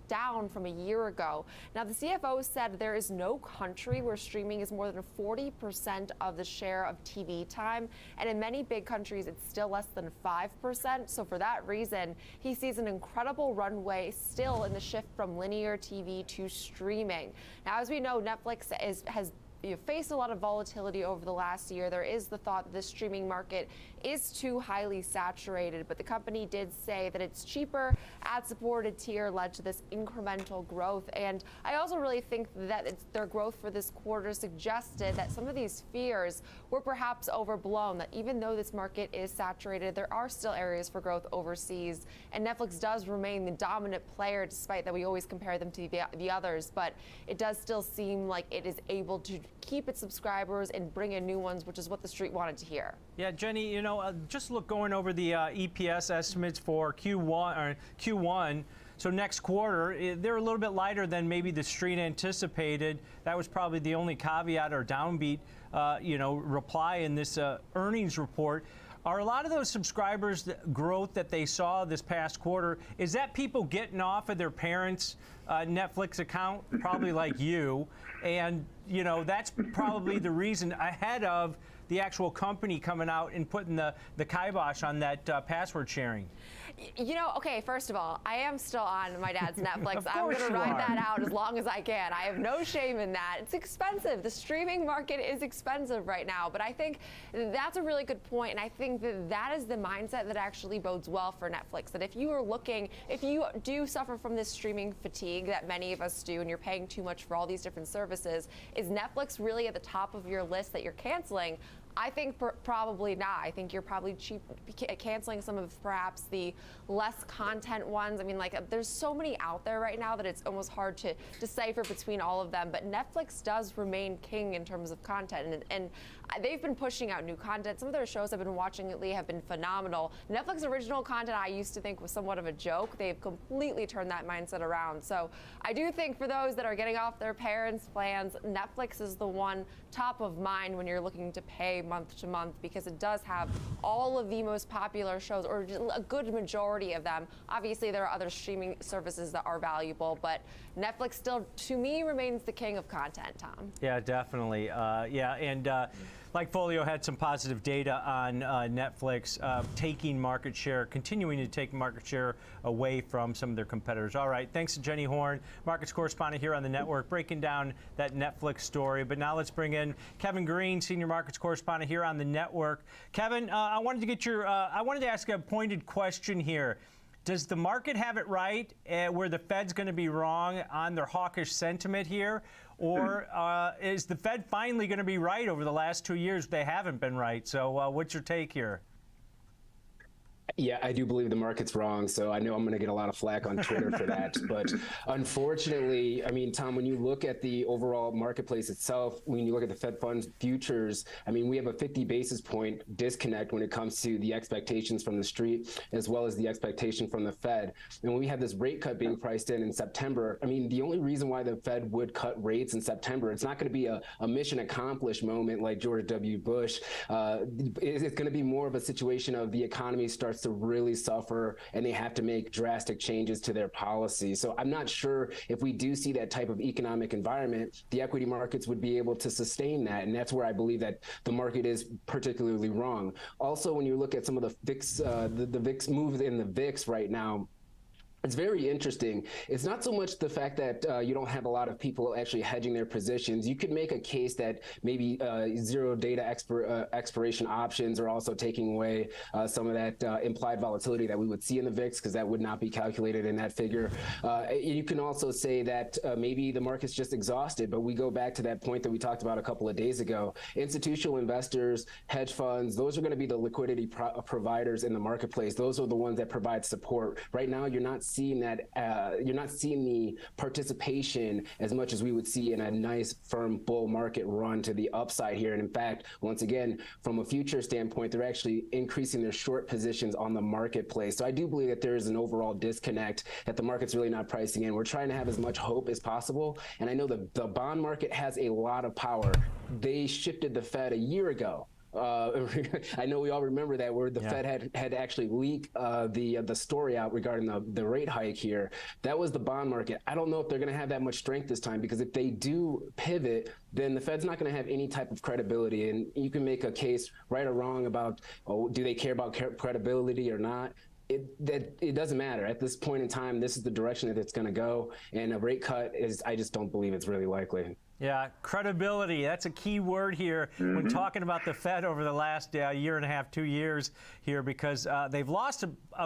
down from a year ago. Now, the CFO said there is no country where streaming is more than 40% of the share of TV time, and in many big countries it's still less than 5%. So for that reason, he sees an incredible runway still in the shift from linear TV to streaming. Now, as we know, Netflix has faced a lot of volatility over the last year. There is the thought that the streaming market is too highly saturated, but the company did say that its cheaper ad-supported tier led to this incremental growth. And I also really think that their growth for this quarter suggested that some of these fears were perhaps overblown, that even though this market is saturated, there are still areas for growth overseas. And Netflix does remain the dominant player, despite that we always compare them to the others. But it does still seem like it is able to keep its subscribers and bring in new ones, which is what the street wanted to hear. Yeah, Jenny, you know, just going over the EPS estimates for Q1. So next quarter, they're a little bit lighter than maybe the street anticipated. That was probably the only caveat or downbeat, reply in this earnings report. Are a lot of those subscribers growth that they saw this past quarter, is that people getting off of their parents' Netflix account, probably like you, and that's probably the reason ahead of the actual company coming out and putting the kibosh on that password sharing? Okay, first of all, I am still on my dad's Netflix. I'm going to you ride are. that out as long as I can. I have no shame in that. It's expensive. The streaming market is expensive right now. But I think that's a really good point. And I think that is the mindset that actually bodes well for Netflix. That if you do suffer from this streaming fatigue that many of us do, and you're paying too much for all these different services, is Netflix really at the top of your list that you're canceling? I think probably not. I think you're probably canceling some of perhaps the less content ones. I mean, there's so many out there right now that it's almost hard to decipher between all of them. But Netflix does remain king in terms of content, and they've been pushing out new content. Some of their shows I've been watching lately have been phenomenal. Netflix original content I used to think was somewhat of a joke. They've completely turned that mindset around. So I do think for those that are getting off their parents' plans, Netflix is the one top of mind when you're looking to pay month to month, because it does have all of the most popular shows, or a good majority of them. Obviously, there are other streaming services that are valuable, but Netflix still, to me, remains the king of content, Tom. Yeah, definitely. Like Folio had some positive data on Netflix taking market share, continuing to take market share away from some of their competitors. All right, thanks to Jenny Horn, markets correspondent here on the network, breaking down that Netflix story. But now let's bring in Kevin Green, senior markets correspondent here on the network. Kevin, I wanted to ask a pointed question here. Does the market have it right where the Fed's going to be wrong on their hawkish sentiment here? Or is the Fed finally going to be right over the last 2 years? They haven't been right. So what's your take here? Yeah, I do believe the market's wrong, so I know I'm going to get a lot of flack on Twitter for that. But unfortunately, I mean, Tom, when you look at the overall marketplace itself, when you look at the Fed funds futures, I mean, we have a 50 basis point disconnect when it comes to the expectations from the street, as well as the expectation from the Fed. And when we have this rate cut being priced in September, I mean, the only reason why the Fed would cut rates in September, it's not going to be a mission accomplished moment like George W. Bush. It's going to be more of a situation of the economy starts to really suffer and they have to make drastic changes to their policy. So I'm not sure if we do see that type of economic environment, the equity markets would be able to sustain that. And that's where I believe that the market is particularly wrong. Also, when you look at some of the VIX, the VIX moves in the VIX right now, it's very interesting. It's not so much the fact that you don't have a lot of people actually hedging their positions. You could make a case that maybe zero data expiration options are also taking away some of that implied volatility that we would see in the VIX, because that would not be calculated in that figure. You can also say that maybe the market's just exhausted, but we go back to that point that we talked about a couple of days ago. Institutional investors, hedge funds, those are going to be the liquidity providers in the marketplace. Those are the ones that provide support. Right now, you're not seeing that, you're not seeing the participation as much as we would see in a nice firm bull market run to the upside here. And in fact, once again, from a future standpoint, they're actually increasing their short positions on the marketplace. So I do believe that there is an overall disconnect that the market's really not pricing in. We're trying to have as much hope as possible. And I know the bond market has a lot of power. They shifted the Fed a year ago. I know we all remember that, where the Fed had actually leaked the story out regarding the rate hike here. That was the bond market. I don't know if they're going to have that much strength this time, because if they do pivot, then the Fed's not going to have any type of credibility. And you can make a case right or wrong about, do they care about credibility or not? It doesn't matter. At this point in time, this is the direction that it's going to go. And a rate cut I just don't believe it's really likely. Yeah, credibility. That's a key word here when talking about the Fed over the last year and a half, 2 years here, because they've lost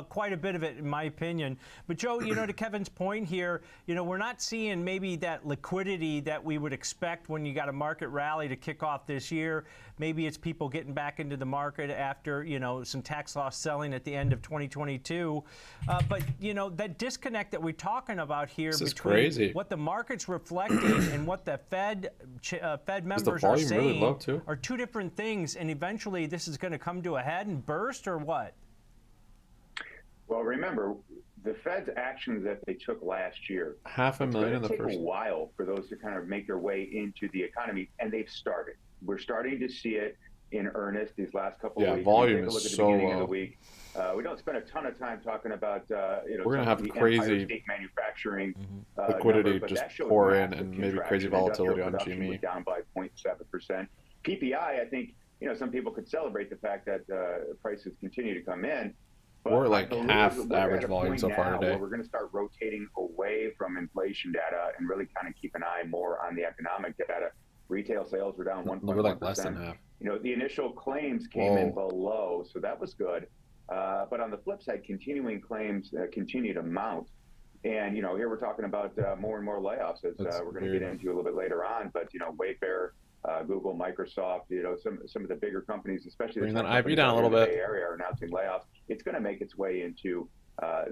quite a bit of it, in my opinion. But, Joe, to Kevin's point here, we're not seeing maybe that liquidity that we would expect when you got a market rally to kick off this year. Maybe it's people getting back into the market after, some tax loss selling at the end of 2022. But, that disconnect that we're talking about here between what the market's reflecting and what the Fed members are saying really are two different things, and eventually this is going to come to a head and burst, or what? Well, remember, the Fed's actions that they took last year, $500,000 in the take first. a while for those to kind of make their way into the economy, and they've started. We're starting to see it in earnest these last couple of weeks. Volume take a look is at the so beginning of low. the week. We don't spend a ton of time talking about We're gonna have the crazy Empire State Manufacturing liquidity number, but just that showed pour in, massive and maybe contraction. crazy volatility on Industrial production GME. was down by 0.7%. PPI, I think, some people could celebrate the fact that prices continue to come in. But We're like half we're average at a volume point so far now today. where we're going to start rotating away from inflation data and really kind of keep an eye more on the economic data. Retail sales were down 1.1%. We're like less than half. The initial claims came in below, so that was good. But on the flip side, continuing claims continue to mount. And, here we're talking about more and more layoffs, as we're going to get into a little bit later on. But, Wayfair, Google, Microsoft, some of the bigger companies, especially Bring the that tech IV companies down a out little in the bit. Bay Area are announcing layoffs. It's going to make its way into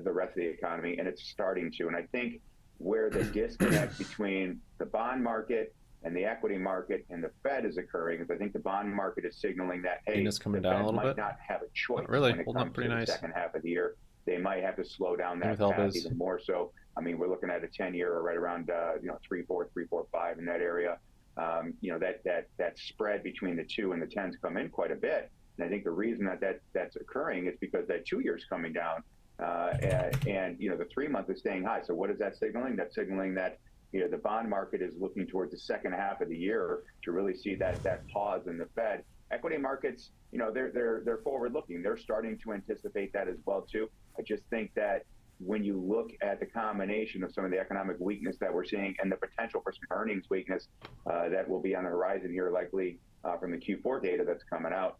the rest of the economy, and it's starting to. And I think where the disconnect between the bond market and the equity market and the Fed is occurring is I think the bond market is signaling that, hey, It's coming the down a Fed little might bit. not have a choice Really, when it holding up comes pretty to the nice. second half of the year. They might have to slow down that With path Elvis. even more so. I mean, we're looking at a 10-year right around 3.4, 3.45 in that area. That spread between the 2 and the 10s come in quite a bit. And I think the reason that's occurring is because that 2 year's coming down, and the 3-month is staying high. So what is that signaling? That's signaling that the bond market is looking towards the second half of the year to really see that pause in the Fed. Equity markets, they're forward looking. They're starting to anticipate that as well too. I just think that when you look at the combination of some of the economic weakness that we're seeing and the potential for some earnings weakness that will be on the horizon here, likely from the Q4 data that's coming out,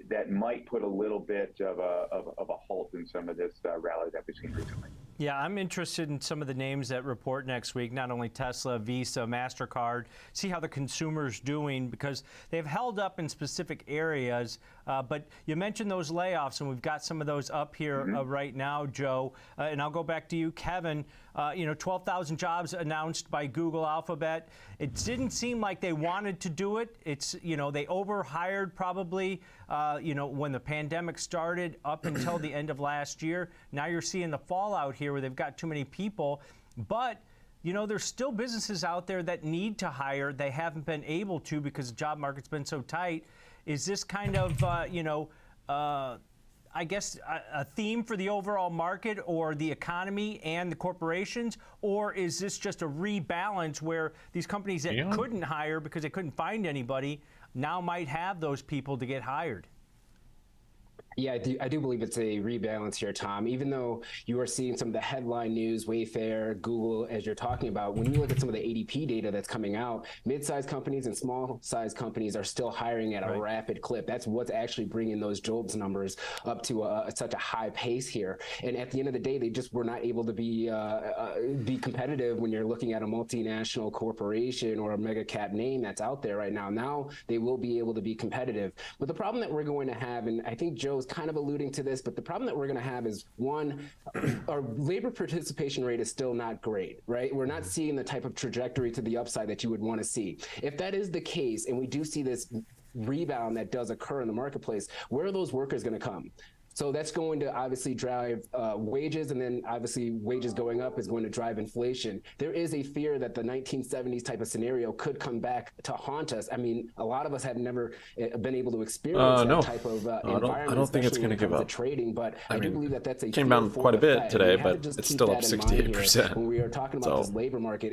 that might put a little bit of a halt in some of this rally that we've seen recently. Yeah, I'm interested in some of the names that report next week, not only Tesla, Visa, MasterCard, see how the consumer's doing, because they've held up in specific areas. But you mentioned those layoffs, and we've got some of those up here right now, Joe. And I'll go back to you, Kevin. 12,000 jobs announced by Google Alphabet. It didn't seem like they wanted to do it. It's, they overhired probably, when the pandemic started up until the end of last year. Now you're seeing the fallout here where they've got too many people. But, there's still businesses out there that need to hire. They haven't been able to because the job market's been so tight. Is this kind of, I guess, a theme for the overall market or the economy and the corporations? Or is this just a rebalance where these companies that couldn't hire because they couldn't find anybody now might have those people to get hired? Yeah, I do believe it's a rebalance here, Tom. Even though you are seeing some of the headline news, Wayfair, Google, as you're talking about, when you look at some of the ADP data that's coming out, mid-sized companies and small-sized companies are still hiring at a rapid clip. That's what's actually bringing those jobs numbers up to such a high pace here. And at the end of the day, they just were not able to be competitive when you're looking at a multinational corporation or a mega cap name that's out there right now. Now they will be able to be competitive. But the problem that we're going to have, and I think Joe's kind of alluding to this, but the problem that we're going to have is, one, our labor participation rate is still not great, right? We're not seeing the type of trajectory to the upside that you would want to see. If that is the case, and we do see this rebound that does occur in the marketplace, where are those workers going to come? So that's going to obviously drive wages, and then obviously wages going up is going to drive inflation. There is a fear that the 1970s type of scenario could come back to haunt us. I mean, a lot of us have never been able to experience that type of environment. I don't think it's going to give up. Trading, but I do believe that that's a came down quite a bit today, but it's still up 68%. When we are talking about this labor market,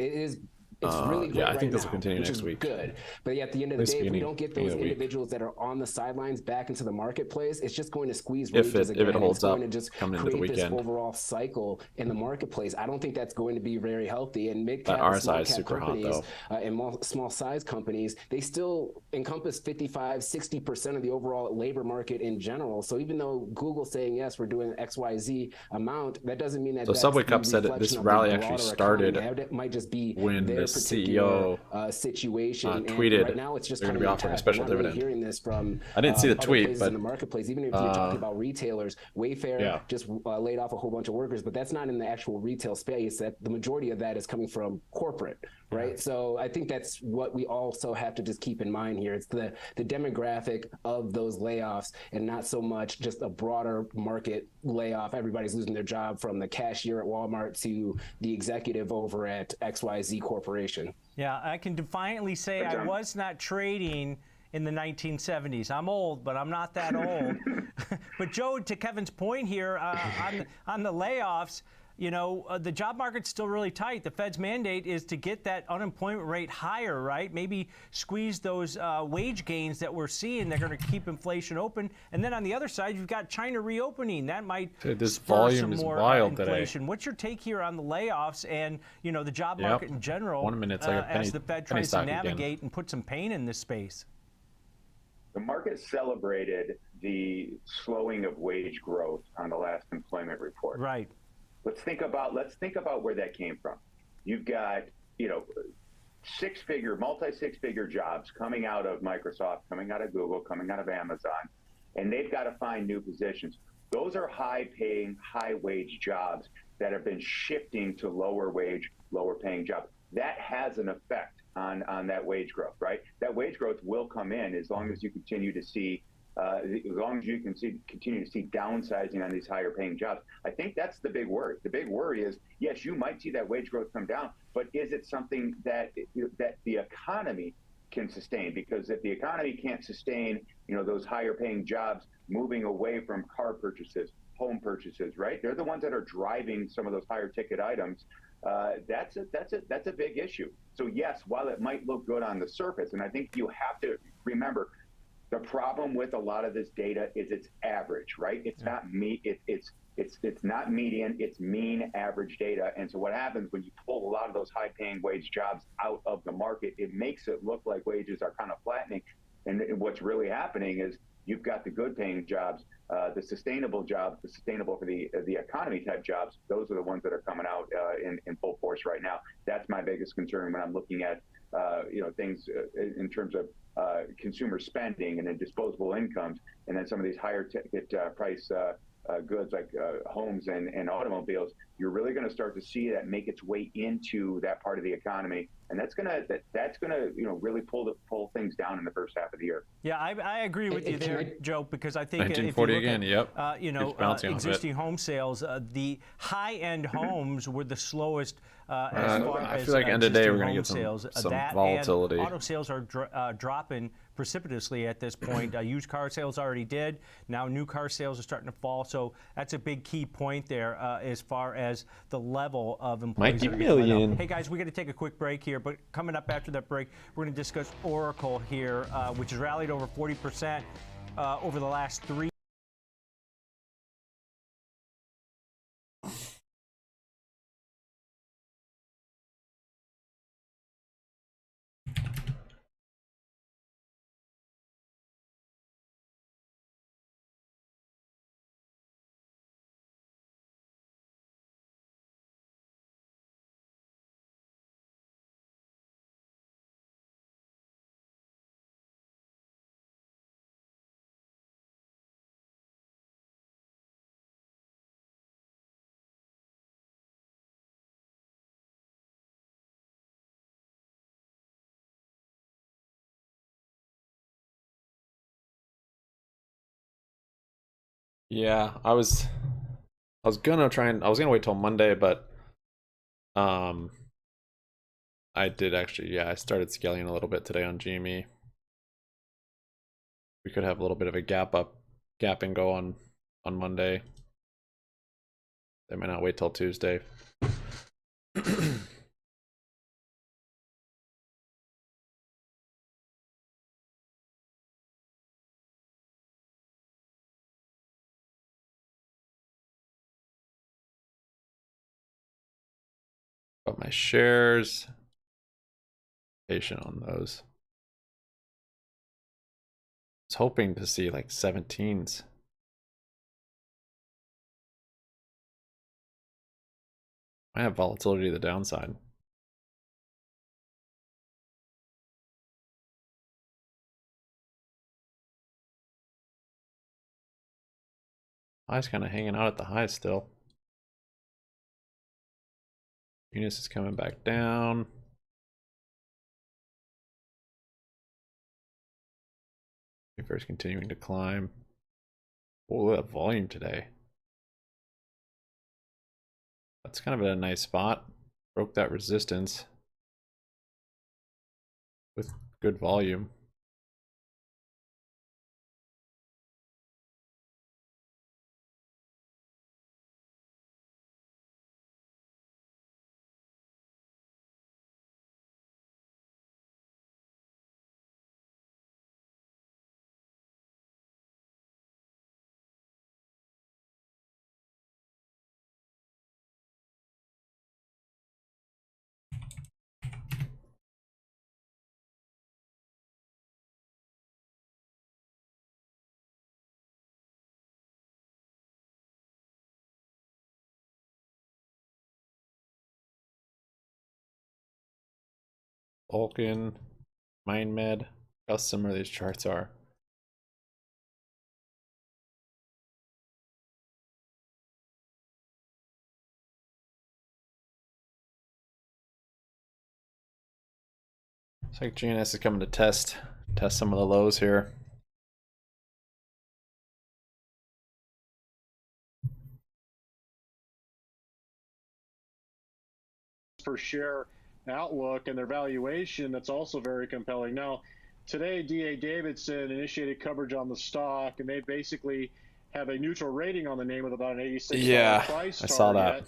it's really great I think right this will now, continue which next is week. good. But at the end of the day, if we don't get those individuals that are on the sidelines back into the marketplace, it's just going to squeeze wages again. If it holds up, going to just coming into the create weekend. this overall cycle in the marketplace. I don't think that's going to be very healthy. And mid-cap That and RSI small is cap super hot, companies though. and small size companies, they still encompass 55-60% of the overall labor market in general. So even though Google's saying, yes, we're doing XYZ amount, that doesn't mean that So Subway Cup said that this rally actually started it might just be when their the CEO situation. tweeted right now, it's just they're going to be offering a special dividend. Really hearing this from I didn't see the other tweet, places but in the marketplace, even if you're talking about retailers, Wayfair just laid off a whole bunch of workers, but that's not in the actual retail space. That the majority of that is coming from corporate, right? So I think that's what we also have to just keep in mind here. It's the demographic of those layoffs, and not so much just a broader market layoff. Everybody's losing their job, from the cashier at Walmart to the executive over at XYZ Corporation. Yeah, I can defiantly say I was not trading in the 1970s. I'm old, but I'm not that old. But Joe, to Kevin's point here, on the layoffs, you know, the job market's still really tight. The Fed's mandate is to get that unemployment rate higher, right? Maybe squeeze those wage gains that we're seeing. They're going to keep inflation open. And then on the other side, you've got China reopening. That might this spur volume some is more wild inflation. today. What's your take here on the layoffs and, you know, the job market in general 1 minute, like a penny, as the Fed penny tries to stock navigate again. and put some pain in this space? The market celebrated the slowing of wage growth on the last employment report. Right. Let's think about where that came from. You've got, you know, multi-six-figure jobs coming out of Microsoft, coming out of Google, coming out of Amazon, and they've got to find new positions. Those are high-paying, high-wage jobs that have been shifting to lower-wage, lower-paying jobs. That has an effect on that wage growth, right? That wage growth will come in as long as you continue to see continue to see downsizing on these higher paying jobs. I think that's the big worry. The big worry is, yes, you might see that wage growth come down, but is it something that the economy can sustain? Because if the economy can't sustain, you know, those higher paying jobs moving away from car purchases, home purchases, right? They're the ones that are driving some of those higher ticket items. That's a big issue. So yes, while it might look good on the surface, and I think you have to remember, the problem with a lot of this data is it's average, right? It's not it's not median, it's mean average data. And so what happens when you pull a lot of those high paying wage jobs out of the market, it makes it look like wages are kind of flattening. And what's really happening is you've got the good paying jobs, the sustainable jobs, the sustainable for the economy type jobs. Those are the ones that are coming out in full force right now. That's my biggest concern when I'm looking at you know, things in terms of consumer spending and then disposable incomes, and then some of these higher ticket price goods like homes and automobiles. You're really going to start to see that make its way into that part of the economy, and that's gonna you know, really pull things down in the first half of the year. Yeah, I agree with you there, Joe, because I think 1940 if you look again, at, you know, existing home sales, the high-end homes were the slowest as far I as feel like end of day we're going to get sales. some That volatility. And auto sales are dropping precipitously at this point. Used car sales already did. Now new car sales are starting to fall. So that's a big key point there as far as the level of employees. Mikey Million. Hey guys, we got to take a quick break here, but coming up after that break, we're going to discuss Oracle here, which has rallied over 40% over the last 3. Yeah, I was gonna wait till Monday, but I did actually, yeah, I started scaling a little bit today on GME. We could have a little bit of a gap and go on Monday. They might not wait till Tuesday. Got my shares. Patient on those. I was hoping to see like 17s. I have volatility to the downside. High's kind of hanging out at the high still. GNS is coming back down. First continuing to climb. Oh, look at that volume today. That's kind of a nice spot. Broke that resistance with good volume. Vulcan, MindMed, how similar these charts are. Looks like GNS is coming to test some of the lows here. Per share outlook and their valuation that's also very compelling. Now, today D.A. Davidson initiated coverage on the stock, and they basically have a neutral rating on the name with about an $86 price target. I saw that.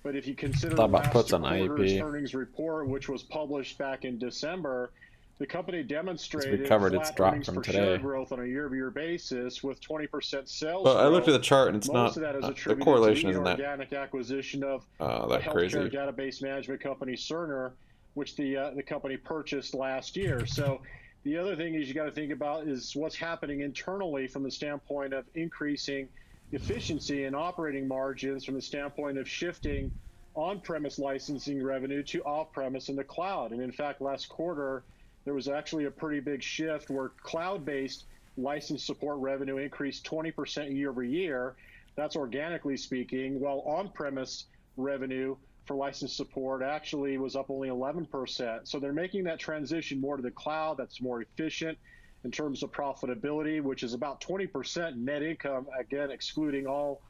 But if you consider the last quarter's earnings report, which was published back in December, the company demonstrated flat earnings per share growth on a year-over-year basis with 20% sales growth. I looked at the chart and it's Most not, of that is the correlation to the isn't that organic acquisition of that crazy. Healthcare database management company Cerner, which the company purchased last year. So the other thing is you got to think about is what's happening internally from the standpoint of increasing efficiency and operating margins from the standpoint of shifting on-premise licensing revenue to off-premise in the cloud. And in fact, last quarter, there was actually a pretty big shift where cloud-based license support revenue increased 20% year over year. That's organically speaking, while on-premise revenue for license support actually was up only 11%. So they're making that transition more to the cloud. That's more efficient in terms of profitability, which is about 20% net income, again, excluding all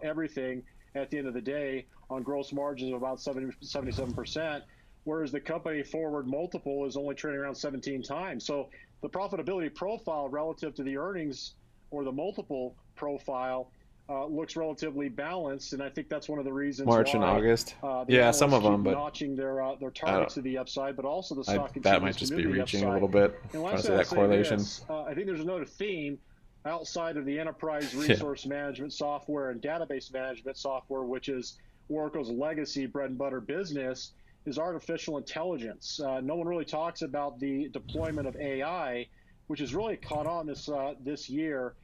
everything at the end of the day on gross margins of about 77%. Whereas the company forward multiple is only trading around 17 times. So the profitability profile relative to the earnings or the multiple profile looks relatively balanced, and I think that's one of the reasons March and August. Yeah, some of them, but notching their targets to the upside, but also the stock that might just be reaching a little bit. I see that correlation. I think there's another theme outside of the enterprise resource management software and database management software, which is Oracle's legacy bread and butter business, is artificial intelligence. No one really talks about the deployment of AI, which has really caught on this year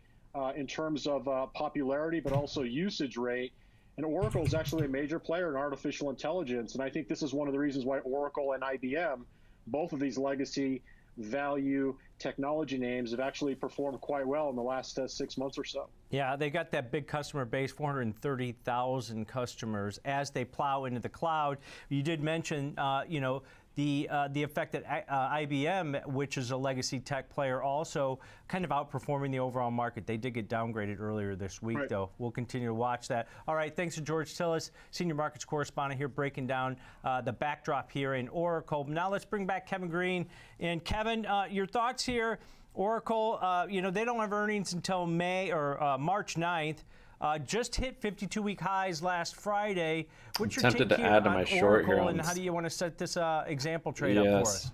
in terms of popularity, but also usage rate. And Oracle is actually a major player in artificial intelligence. And I think this is one of the reasons why Oracle and IBM, both of these legacy value technology names, have actually performed quite well in the last 6 months or so. Yeah, they got that big customer base, 430,000 customers as they plow into the cloud. You did mention, the effect that IBM, which is a legacy tech player, also kind of outperforming the overall market. They did get downgraded earlier this week, though. We'll continue to watch that. All right, thanks to George Tillis, Senior Markets Correspondent here, breaking down the backdrop here in Oracle. Now let's bring back Kevin Green. And Kevin, your thoughts here. Oracle, they don't have earnings until March 9th. Just hit 52-week highs last Friday. What's your take here on Oracle, and how do you want to set this example trade up for us?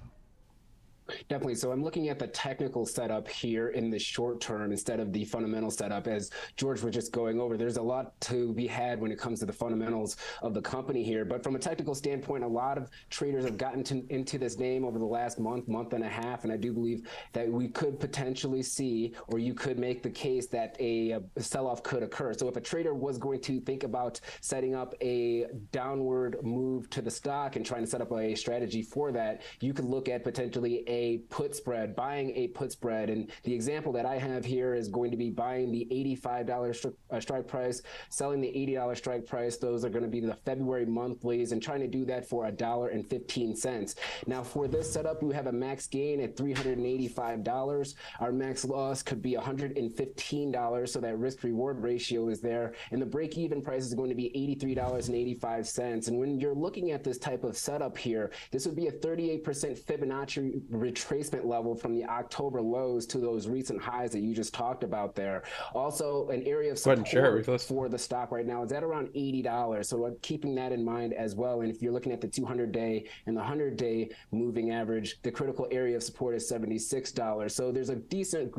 Definitely. So I'm looking at the technical setup here in the short term instead of the fundamental setup. As George was just going over, there's a lot to be had when it comes to the fundamentals of the company here. But from a technical standpoint, a lot of traders have gotten into this name over the last month and a half. And I do believe that we could potentially see, or you could make the case that a sell-off could occur. So if a trader was going to think about setting up a downward move to the stock and trying to set up a strategy for that, you could look at potentially a a put spread, buying a put spread. And the example that I have here is going to be buying the $85 strike price, selling the $80 strike price. Those are going to be the February monthlies, and trying to do that for $1.15. Now, for this setup, we have a max gain at $385. Our max loss could be $115, so that risk-reward ratio is there. And the break-even price is going to be $83.85. And when you're looking at this type of setup here, this would be a 38% Fibonacci retracement level from the October lows to those recent highs that you just talked about there. Also, an area of support for the stock right now is at around $80. So keeping that in mind as well. And if you're looking at the 200-day and the 100-day moving average, the critical area of support is $76. So there's a decent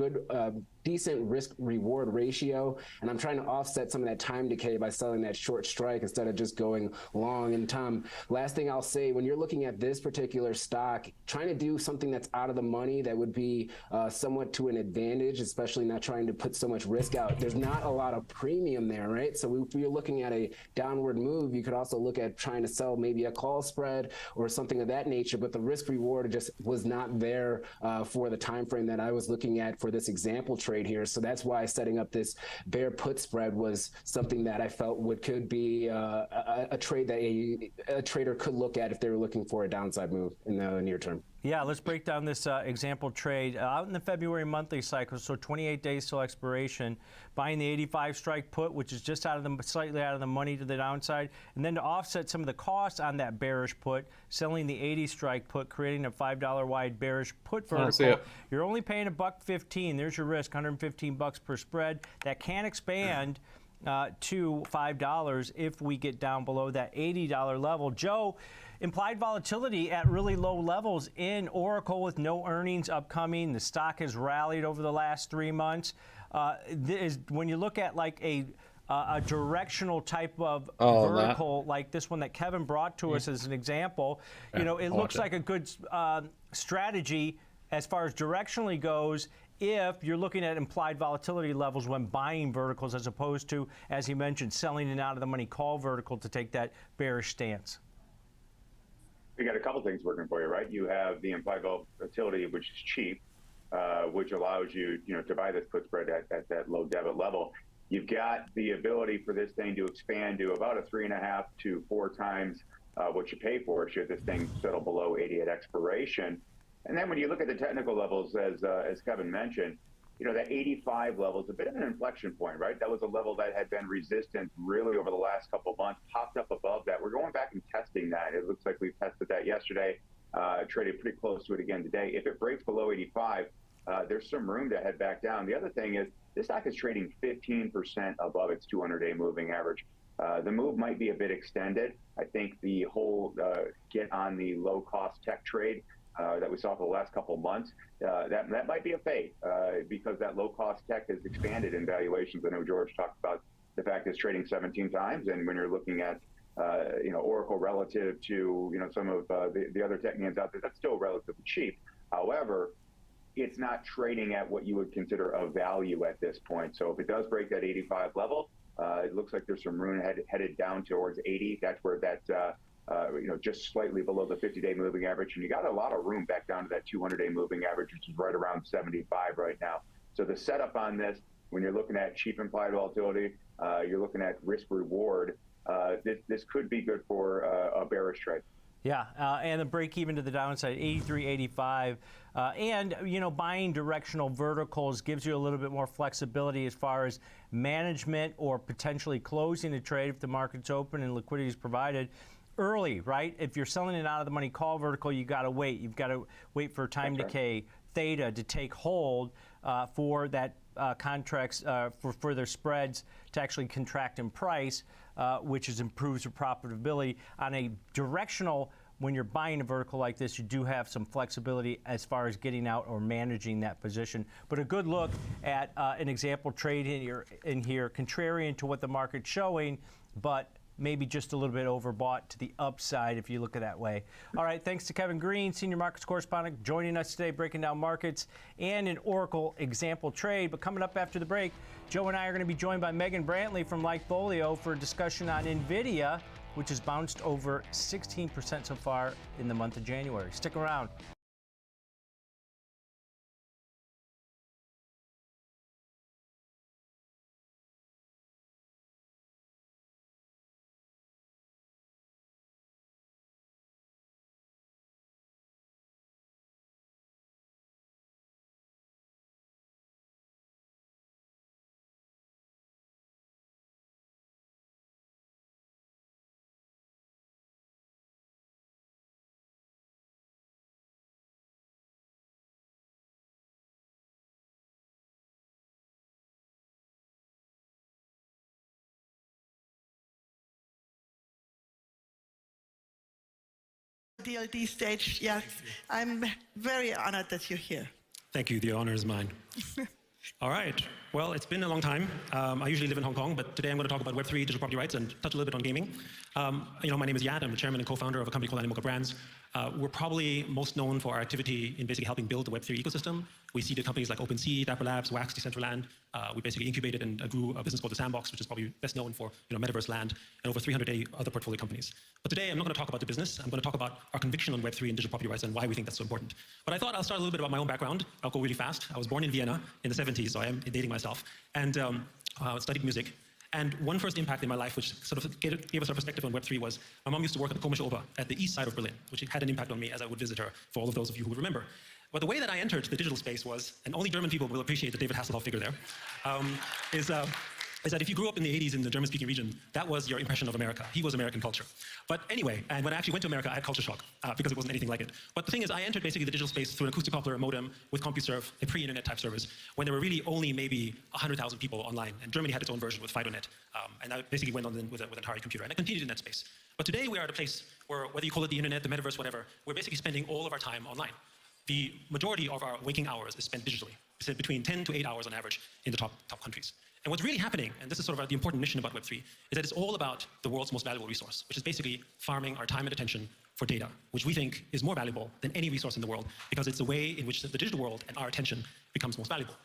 risk reward ratio, and I'm trying to offset some of that time decay by selling that short strike instead of just going long. And Tom, last thing I'll say, when you're looking at this particular stock, trying to do something that's out of the money that would be somewhat to an advantage, especially not trying to put so much risk out. There's not a lot of premium there, right? So if you're looking at a downward move, you could also look at trying to sell maybe a call spread or something of that nature, but the risk reward just was not there for the time frame that I was looking at for this example trade here. So that's why setting up this bear put spread was something that I felt could be a trade that a trader could look at if they were looking for a downside move in the near term. Yeah, let's break down this example trade out in the February monthly cycle. So 28 days till expiration, buying the 85 strike put, which is just slightly out of the money to the downside, and then to offset some of the costs on that bearish put, selling the 80 strike put, creating a $5 wide bearish put vertical. You're only paying $1.15. There's your risk, $115 per spread. That can expand to $5 if we get down below that $80 level. Joe, implied volatility at really low levels in Oracle with no earnings upcoming. The stock has rallied over the last 3 months. When you look at like a directional type of vertical like this one that Kevin brought to us as an example, you know, it looks like a good strategy as far as directionally goes if you're looking at implied volatility levels when buying verticals as opposed to, as he mentioned, selling an out-of-the-money call vertical to take that bearish stance. You got a couple things working for you, right? You have the implied volatility, which is cheap, which allows you, to buy this put spread at that low debit level. You've got the ability for this thing to expand to about a 3.5 to 4 times what you pay for it should this thing settle below 80 at expiration. And then when you look at the technical levels, as Kevin mentioned, that 85 level is a bit of an inflection point, right? That was a level that had been resistant really over the last couple of months, popped up above that. We're going back and testing that. It looks like we tested that yesterday, traded pretty close to it again today. If it breaks below 85, there's some room to head back down. The other thing is this stock is trading 15% above its 200-day moving average. The move might be a bit extended. I think the whole get on the low-cost tech trade that we saw for the last couple of months, that might be a fade because that low-cost tech has expanded in valuations. I know George talked about the fact it's trading 17 times, and when you're looking at Oracle relative to some of the other tech names out there, that's still relatively cheap. However, it's not trading at what you would consider a value at this point. So if it does break that 85 level, it looks like there's some room headed down towards 80. That's where that's just slightly below the 50-day moving average. And you got a lot of room back down to that 200-day moving average, which is right around 75 right now. So the setup on this, when you're looking at cheap implied volatility, you're looking at risk reward, this could be good for a bearish trade. Yeah, and the break even to the downside, 83, 85. And, buying directional verticals gives you a little bit more flexibility as far as management or potentially closing the trade if the market's open and liquidity is provided early, right? If you're selling an out-of-the-money call vertical, you've got to wait. You've got to wait for time decay, theta to take hold for that contracts, for further spreads to actually contract in price, which improves your profitability. On a directional, when you're buying a vertical like this, you do have some flexibility as far as getting out or managing that position. But a good look at an example trade in here, contrarian to what the market's showing, but maybe just a little bit overbought to the upside if you look at it that way. All right, thanks to Kevin Green, Senior Markets Correspondent, joining us today, breaking down markets and an Oracle example trade. But coming up after the break, Joe and I are going to be joined by Megan Brantley from Likefolio for a discussion on NVIDIA, which has bounced over 16% so far in the month of January. Stick around. DLD stage. Yeah, I'm very honored that you're here. Thank you. The honor is mine. All right. Well, it's been a long time. I usually live in Hong Kong, but today I'm going to talk about Web3, digital property rights, and touch a little bit on gaming. My name is Yad. I'm the chairman and co-founder of a company called Animoca Brands. We're probably most known for our activity in basically helping build the Web3 ecosystem. We seeded companies like OpenSea, Dapper Labs, Wax, Decentraland. We basically incubated and grew a business called The Sandbox, which is probably best known for Metaverse Land, and over 380 other portfolio companies. But today I'm not going to talk about the business. I'm going to talk about our conviction on Web3 and digital property rights and why we think that's so important. But I thought I'll start a little bit about my own background. I'll go really fast. I was born in Vienna in the 70s, so I am dating myself, and studied music. And one first impact in my life, which sort of gave us a perspective on Web3, was my mom used to work at the Komische Oper at the east side of Berlin, which had an impact on me as I would visit her, for all of those of you who would remember. But the way that I entered the digital space was, and only German people will appreciate the David Hasselhoff figure there, is that if you grew up in the 80s in the German-speaking region, that was your impression of America. He was American culture. But anyway, and when I actually went to America, I had culture shock because it wasn't anything like it. But the thing is, I entered basically the digital space through an acoustic coupler modem with CompuServe, a pre-internet type service, when there were really only maybe 100,000 people online. And Germany had its own version with FidoNet. And I basically went on with an Atari computer. And I continued in that space. But today we are at a place where, whether you call it the internet, the metaverse, whatever, we're basically spending all of our time online. The majority of our waking hours is spent digitally. It's between 10 to 8 hours on average in the top countries. And what's really happening, and this is sort of the important mission about Web3, is that it's all about the world's most valuable resource, which is basically farming our time and attention for data, which we think is more valuable than any resource in the world because it's the way in which the digital world and our attention becomes most valuable.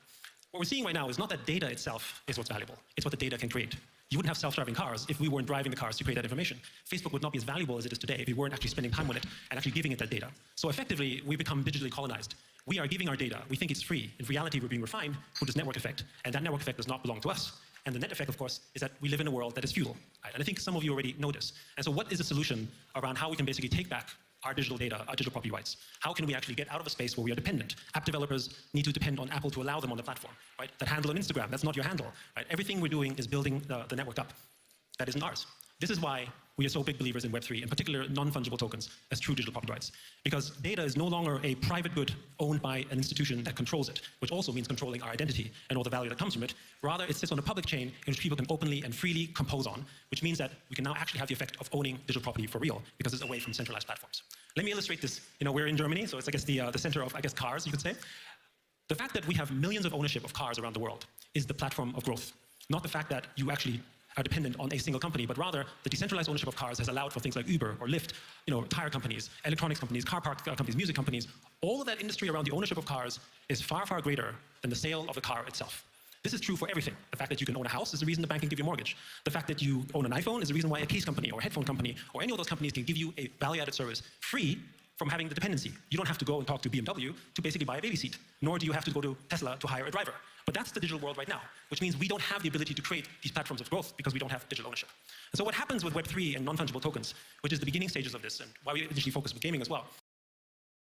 What we're seeing right now is not that data itself is what's valuable, it's what the data can create. You wouldn't have self-driving cars if we weren't driving the cars to create that information. Facebook would not be as valuable as it is today if we weren't actually spending time on it and actually giving it that data. So effectively, we become digitally colonized. We are giving our data. We think it's free. In reality, we're being refined through this network effect, and that network effect does not belong to us. And the net effect, of course, is that we live in a world that is feudal. Right? And I think some of you already know this. And so what is the solution around how we can basically take back our digital data, our digital property rights? How can we actually get out of a space where we are dependent? App developers need to depend on Apple to allow them on the platform. Right? That handle on Instagram, that's not your handle. Right? Everything we're doing is building the network up. That isn't ours. This is why we are so big believers in Web3, in particular non-fungible tokens as true digital property rights. Because data is no longer a private good owned by an institution that controls it, which also means controlling our identity and all the value that comes from it. Rather, it sits on a public chain in which people can openly and freely compose on, which means that we can now actually have the effect of owning digital property for real, because it's away from centralized platforms. Let me illustrate this. We're in Germany, so it's, I guess, the center of, cars, you could say. The fact that we have millions of ownership of cars around the world is the platform of growth, not the fact that you actually are dependent on a single company, but rather the decentralized ownership of cars has allowed for things like Uber or Lyft, tire companies, electronics companies, car park companies, music companies. All of that industry around the ownership of cars is far, far greater than the sale of the car itself. This is true for everything. The fact that you can own a house is the reason the bank can give you a mortgage. The fact that you own an iPhone is the reason why a case company or a headphone company or any of those companies can give you a value-added service free from having the dependency. You don't have to go and talk to BMW to basically buy a baby seat, nor do you have to go to Tesla to hire a driver. But that's the digital world right now, which means we don't have the ability to create these platforms of growth because we don't have digital ownership. And so what happens with Web3 and non-fungible tokens, which is the beginning stages of this, and why we initially focus with gaming as well.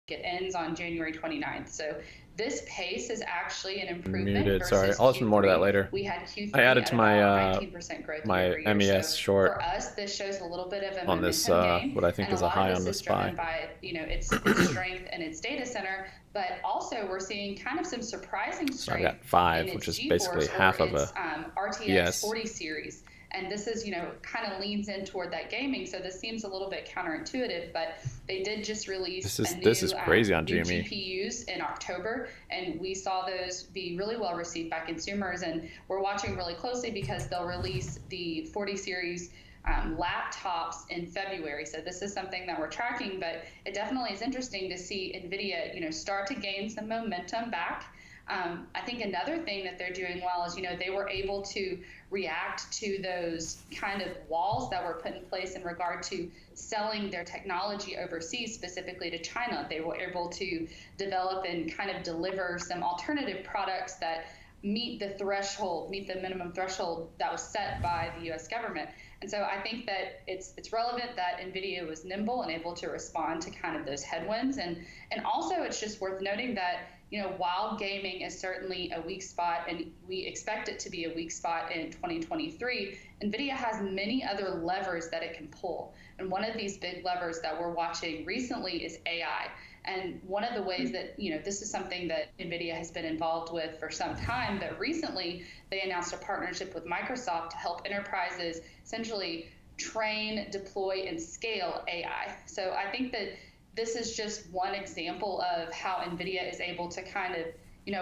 It ends on January 29th. So this pace is actually an improvement. Muted, sorry. I'll listen more to that later. We had Q3 I added to my 19% growth my MES so short for us, this shows a little bit of a on this gain, what I think is a high on the SPY. By its strength and its data center, but also we're seeing kind of some surprising strength. So I got 5, which is basically half of a RTX 40 series. And this is, kind of leans in toward that gaming. So this seems a little bit counterintuitive, but they did just release this is crazy on new GME. GPUs in October, and we saw those be really well received by consumers. And we're watching really closely because they'll release the 40 series laptops in February. So this is something that we're tracking, but it definitely is interesting to see NVIDIA, start to gain some momentum back. I think another thing that they're doing well is, they were able to react to those kind of walls that were put in place in regard to selling their technology overseas, specifically to China. They were able to develop and kind of deliver some alternative products that meet the minimum threshold that was set by the U.S. government. And so I think that it's relevant that NVIDIA was nimble and able to respond to kind of those headwinds. And also it's just worth noting that, while gaming is certainly a weak spot, and we expect it to be a weak spot in 2023, NVIDIA has many other levers that it can pull. And one of these big levers that we're watching recently is AI. And one of the ways that, this is something that NVIDIA has been involved with for some time, but recently they announced a partnership with Microsoft to help enterprises essentially train, deploy, and scale AI. So I think that this is just one example of how NVIDIA is able to kind of,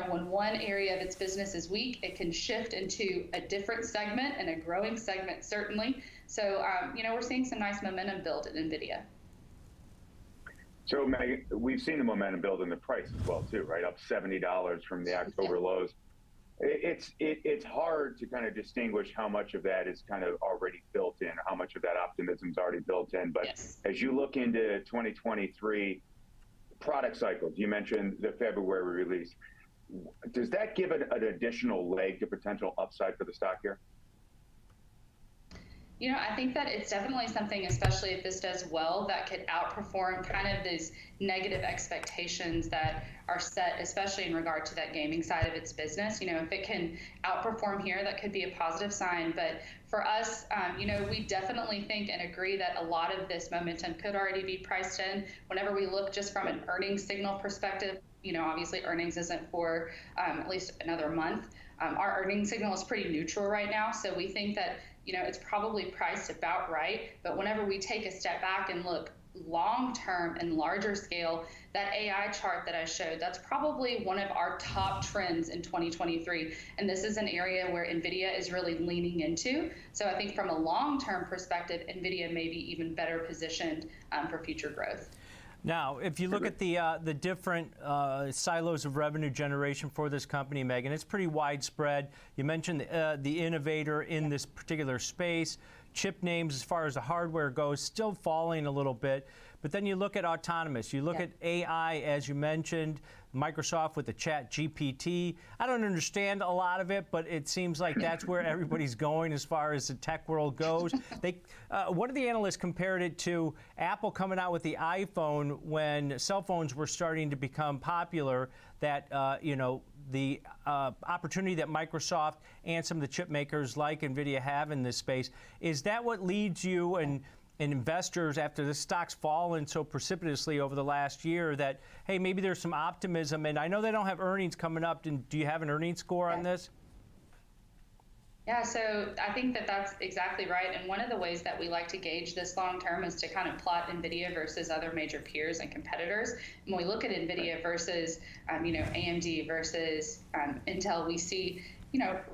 when one area of its business is weak, it can shift into a different segment and a growing segment, certainly. So, we're seeing some nice momentum build at NVIDIA. So, Megan, we've seen the momentum build in the price as well, too, right? Up $70 from the October lows. It's hard to kind of distinguish how much of that is kind of already built in, how much of that optimism is already built in. But as you look into 2023 product cycles, you mentioned the February release. Does that give an additional leg to potential upside for the stock here? I think that it's definitely something, especially if this does well, that could outperform kind of these negative expectations that are set, especially in regard to that gaming side of its business. If it can outperform here, that could be a positive sign. But for us, we definitely think and agree that a lot of this momentum could already be priced in. Whenever we look just from an earnings signal perspective, obviously earnings isn't for at least another month. Our earnings signal is pretty neutral right now. So we think that it's probably priced about right. But whenever we take a step back and look long-term and larger scale, that AI chart that I showed, that's probably one of our top trends in 2023. And this is an area where NVIDIA is really leaning into. So I think from a long-term perspective, NVIDIA may be even better positioned for future growth. Now, if you look at the different silos of revenue generation for this company, Megan, it's pretty widespread. You mentioned the innovator in this particular space. Chip names, as far as the hardware goes, still falling a little bit. But then you look at autonomous. You look at AI, as you mentioned, Microsoft with the Chat GPT. I don't understand a lot of it, but it seems like that's where everybody's going as far as the tech world goes. One of the analysts compared it to Apple coming out with the iPhone when cell phones were starting to become popular, that, the opportunity that Microsoft and some of the chip makers like NVIDIA have in this space. Is that what leads you and investors, after the stock's fallen so precipitously over the last year, that, hey, maybe there's some optimism? And I know they don't have earnings coming up. Do you have an earnings score on this? Yeah, so I think that that's exactly right. And one of the ways that we like to gauge this long term is to kind of plot NVIDIA versus other major peers and competitors. And when we look at NVIDIA versus, AMD versus Intel, we see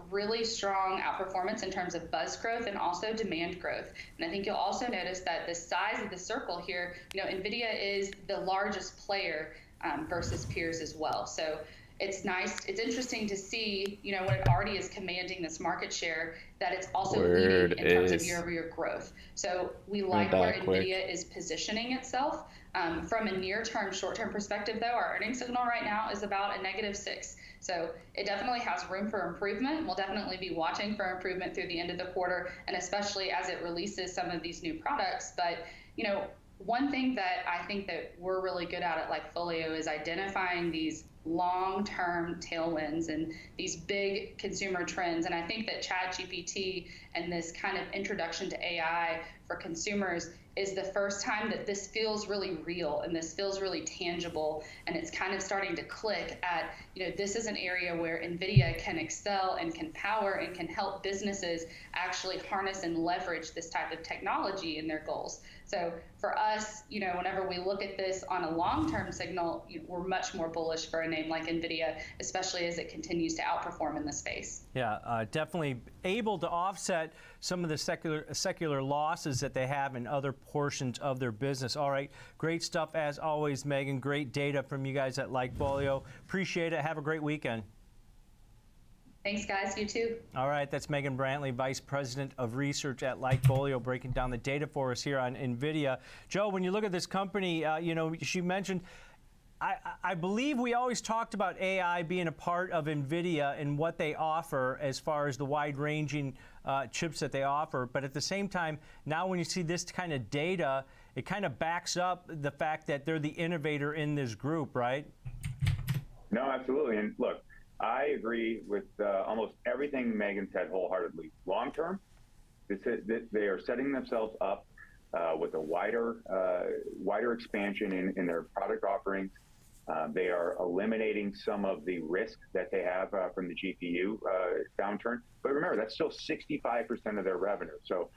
really strong outperformance in terms of buzz growth and also demand growth. And I think you'll also notice that the size of the circle here, NVIDIA is the largest player versus peers as well. So it's nice. It's interesting to see, when it already is commanding this market share, that it's also leading in terms of year-over-year growth. So we like where NVIDIA is positioning itself. From a near-term, short-term perspective, though, our earnings signal right now is about a -6. So it definitely has room for improvement. We'll definitely be watching for improvement through the end of the quarter, and especially as it releases some of these new products. But, one thing that I think that we're really good at Likefolio is identifying these long-term tailwinds and these big consumer trends. And I think that ChatGPT and this kind of introduction to AI for consumers is the first time that this feels really real and this feels really tangible, and it's kind of starting to click at, this is an area where NVIDIA can excel and can power and can help businesses actually harness and leverage this type of technology in their goals. So for us, whenever we look at this on a long-term signal, we're much more bullish for a name like NVIDIA, especially as it continues to outperform in the space. Yeah, definitely able to offset some of the secular losses that they have in other portions of their business. All right, great stuff as always, Megan. Great data from you guys at Likefolio. Appreciate it. Have a great weekend. Thanks, guys. You too. All right, that's Megan Brantley, Vice President of Research at Likefolio, breaking down the data for us here on NVIDIA. Joe, when you look at this company, she mentioned, I believe we always talked about AI being a part of NVIDIA and what they offer as far as the wide-ranging chips that they offer. But at the same time, now when you see this kind of data, it kind of backs up the fact that they're the innovator in this group, right? No, absolutely. And look, I agree with almost everything Megan said wholeheartedly. Long term, they are setting themselves up with a wider expansion in their product offerings. They are eliminating some of the risk that they have from the GPU downturn. But remember, that's still 65% of their revenue. So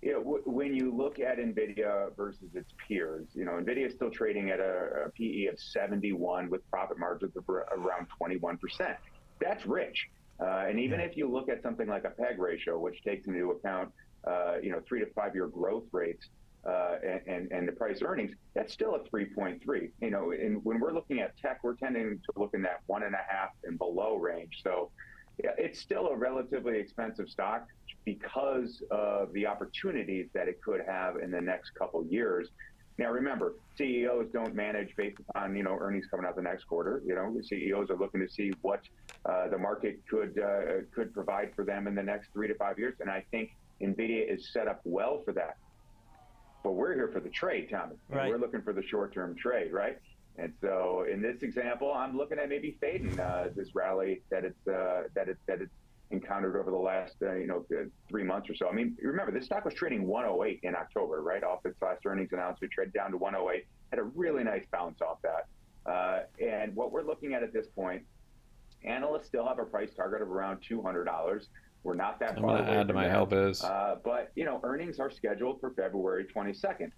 When you look at NVIDIA versus its peers, NVIDIA is still trading at a PE of 71 with profit margins of around 21%. That's rich. And even if you look at something like a PEG ratio, which takes into account, 3 to 5 year growth rates and the price earnings, that's still a 3.3. And when we're looking at tech, we're tending to look in that 1.5 and below range. So yeah, it's still a relatively expensive stock because of the opportunities that it could have in the next couple years. Now, remember, CEOs don't manage based upon earnings coming out the next quarter. CEOs are looking to see what the market could provide for them in the next 3 to 5 years, and I think NVIDIA is set up well for that. But we're here for the trade, Tommy. Right. We're looking for the short-term trade, right? And so in this example, I'm looking at maybe fading this rally that it's encountered over the last 3 months or so. I mean, remember, this stock was trading 108 in October, right? Off its last earnings announcement, traded down to 108, had a really nice bounce off that. And what we're looking at this point, analysts still have a price target of around $200. We're not that far away from that. I'm going to add to my help is. But, earnings are scheduled for February 22nd.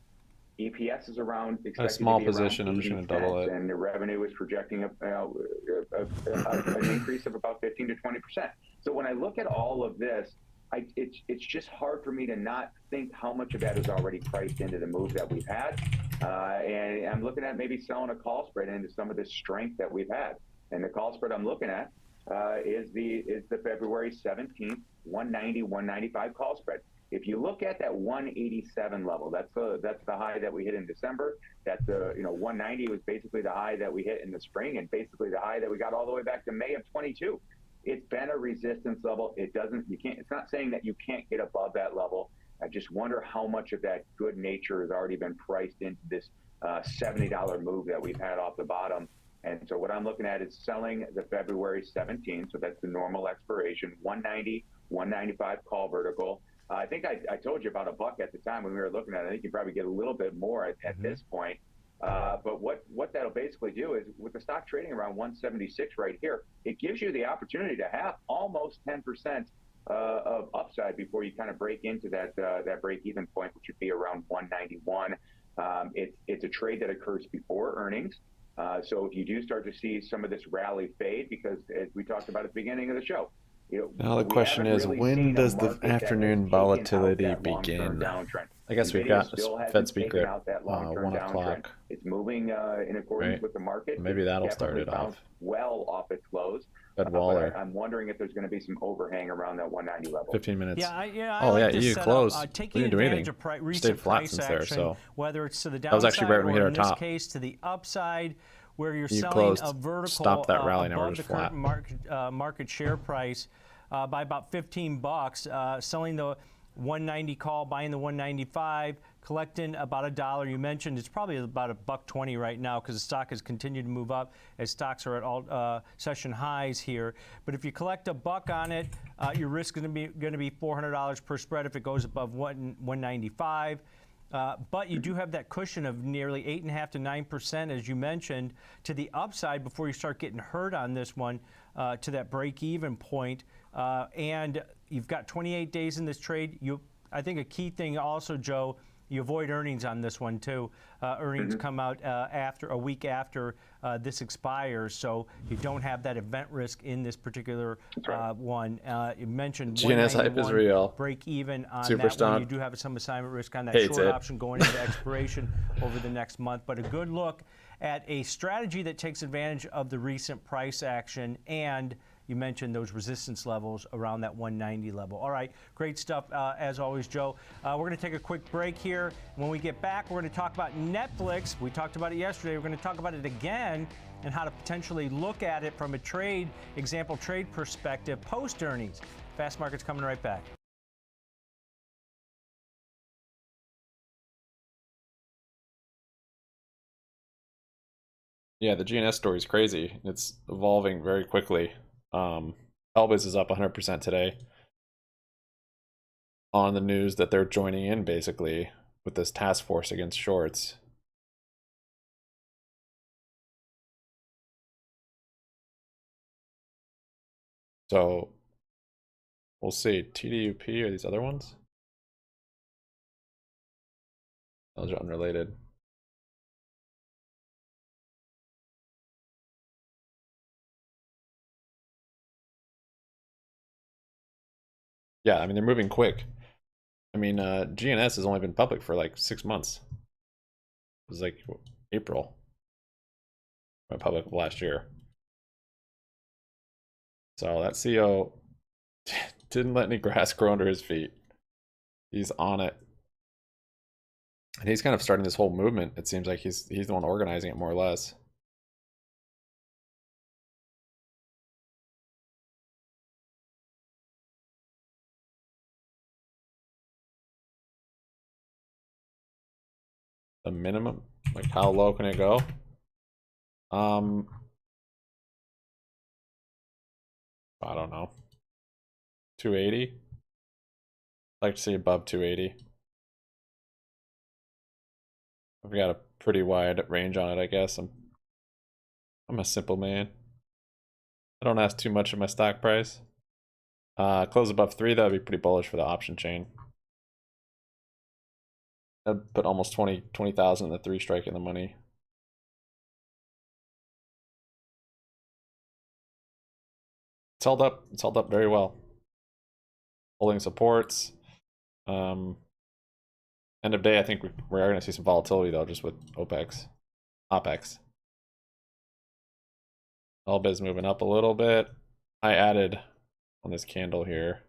EPS is around a small position. I'm just going to double it, and the revenue is projecting an increase of about 15 to 20%. So when I look at all of this, it's just hard for me to not think how much of that is already priced into the move that we've had, and I'm looking at maybe selling a call spread into some of the strength that we've had. And the call spread I'm looking at is the February 17th 190 195 call spread. If you look at that 187 level, that's the high that we hit in December. That's 190 was basically the high that we hit in the spring, and basically the high that we got all the way back to May of 22. It's been a resistance level. It's not saying that you can't get above that level. I just wonder how much of that good nature has already been priced into this $70 move that we've had off the bottom. And so what I'm looking at is selling the February 17th. So that's the normal expiration, 190, 195 call vertical. I think I told you about $1 at the time when we were looking at it. I think you probably get a little bit more at this point. But what that'll basically do is, with the stock trading around 176 right here, it gives you the opportunity to have almost 10% of upside before you kind of break into that break-even point, which would be around 191. It's a trade that occurs before earnings. So if you do start to see some of this rally fade, because as we talked about at the beginning of the show, now the question is, when does the afternoon volatility begin? I guess we've got Fed speaker at 1 o'clock. It's moving in accordance with the market. Maybe that'll start it off. Well off its lows. Fed Waller. I'm wondering if there's going to be some overhang around that 190 level. 15 minutes. You closed. We didn't do anything. Stayed flat since there. So whether it's to the downside, that was actually right when we hit our top. In this case, to the upside, where you're selling closed. A vertical Stop that rally. Now we're above just the flat. current market share price by about $15, selling the 190 call, buying the 195, collecting about $1. You mentioned it's probably about $1.20 right now because the stock has continued to move up as stocks are at all session highs here. But if you collect $1 on it, your risk is going to be $400 per spread if it goes above 195. But you do have that cushion of nearly 8.5 to 9%, as you mentioned, to the upside before you start getting hurt on this one to that break-even point. And you've got 28 days in this trade. I think a key thing also, Joe, you avoid earnings on this one too. Earnings come out after a week after this expires, so you don't have that event risk in this particular one. You mentioned GNS hype is real. Break even on Super that stunned. one. You do have some assignment risk on that short option going into expiration over the next month. But a good look at a strategy that takes advantage of the recent price action, and you mentioned those resistance levels around that 190 level. All right, great stuff as always, Joe. We're going to take a quick break here. When we get back, we're going to talk about Netflix. We talked about it yesterday. We're going to talk about it again and how to potentially look at it from a example trade perspective post earnings. Fast Markets coming right back. Yeah, the GNS story is crazy. It's evolving very quickly. Elbis is up 100% today on the news that they're joining in basically with this task force against shorts. So we'll see. TDUP or these other ones? Those are unrelated. Yeah, I mean, they're moving quick. I mean, GNS has only been public for like 6 months. It was like April. Went public last year. So that CEO didn't let any grass grow under his feet. He's on it. And he's kind of starting this whole movement. It seems like he's the one organizing it more or less. The minimum, like how low can it go? I don't know. 280. I'd like to see above 280. I've got a pretty wide range on it, I guess. I'm a simple man. I don't ask too much of my stock price. Close above 3, that would be pretty bullish for the option chain. I'd put almost 20,000 in the 3 strike in the money. It's held up. It's held up very well. Holding supports. End of day, I think we are going to see some volatility though, just with OPEX. Elba is moving up a little bit. I added on this candle here.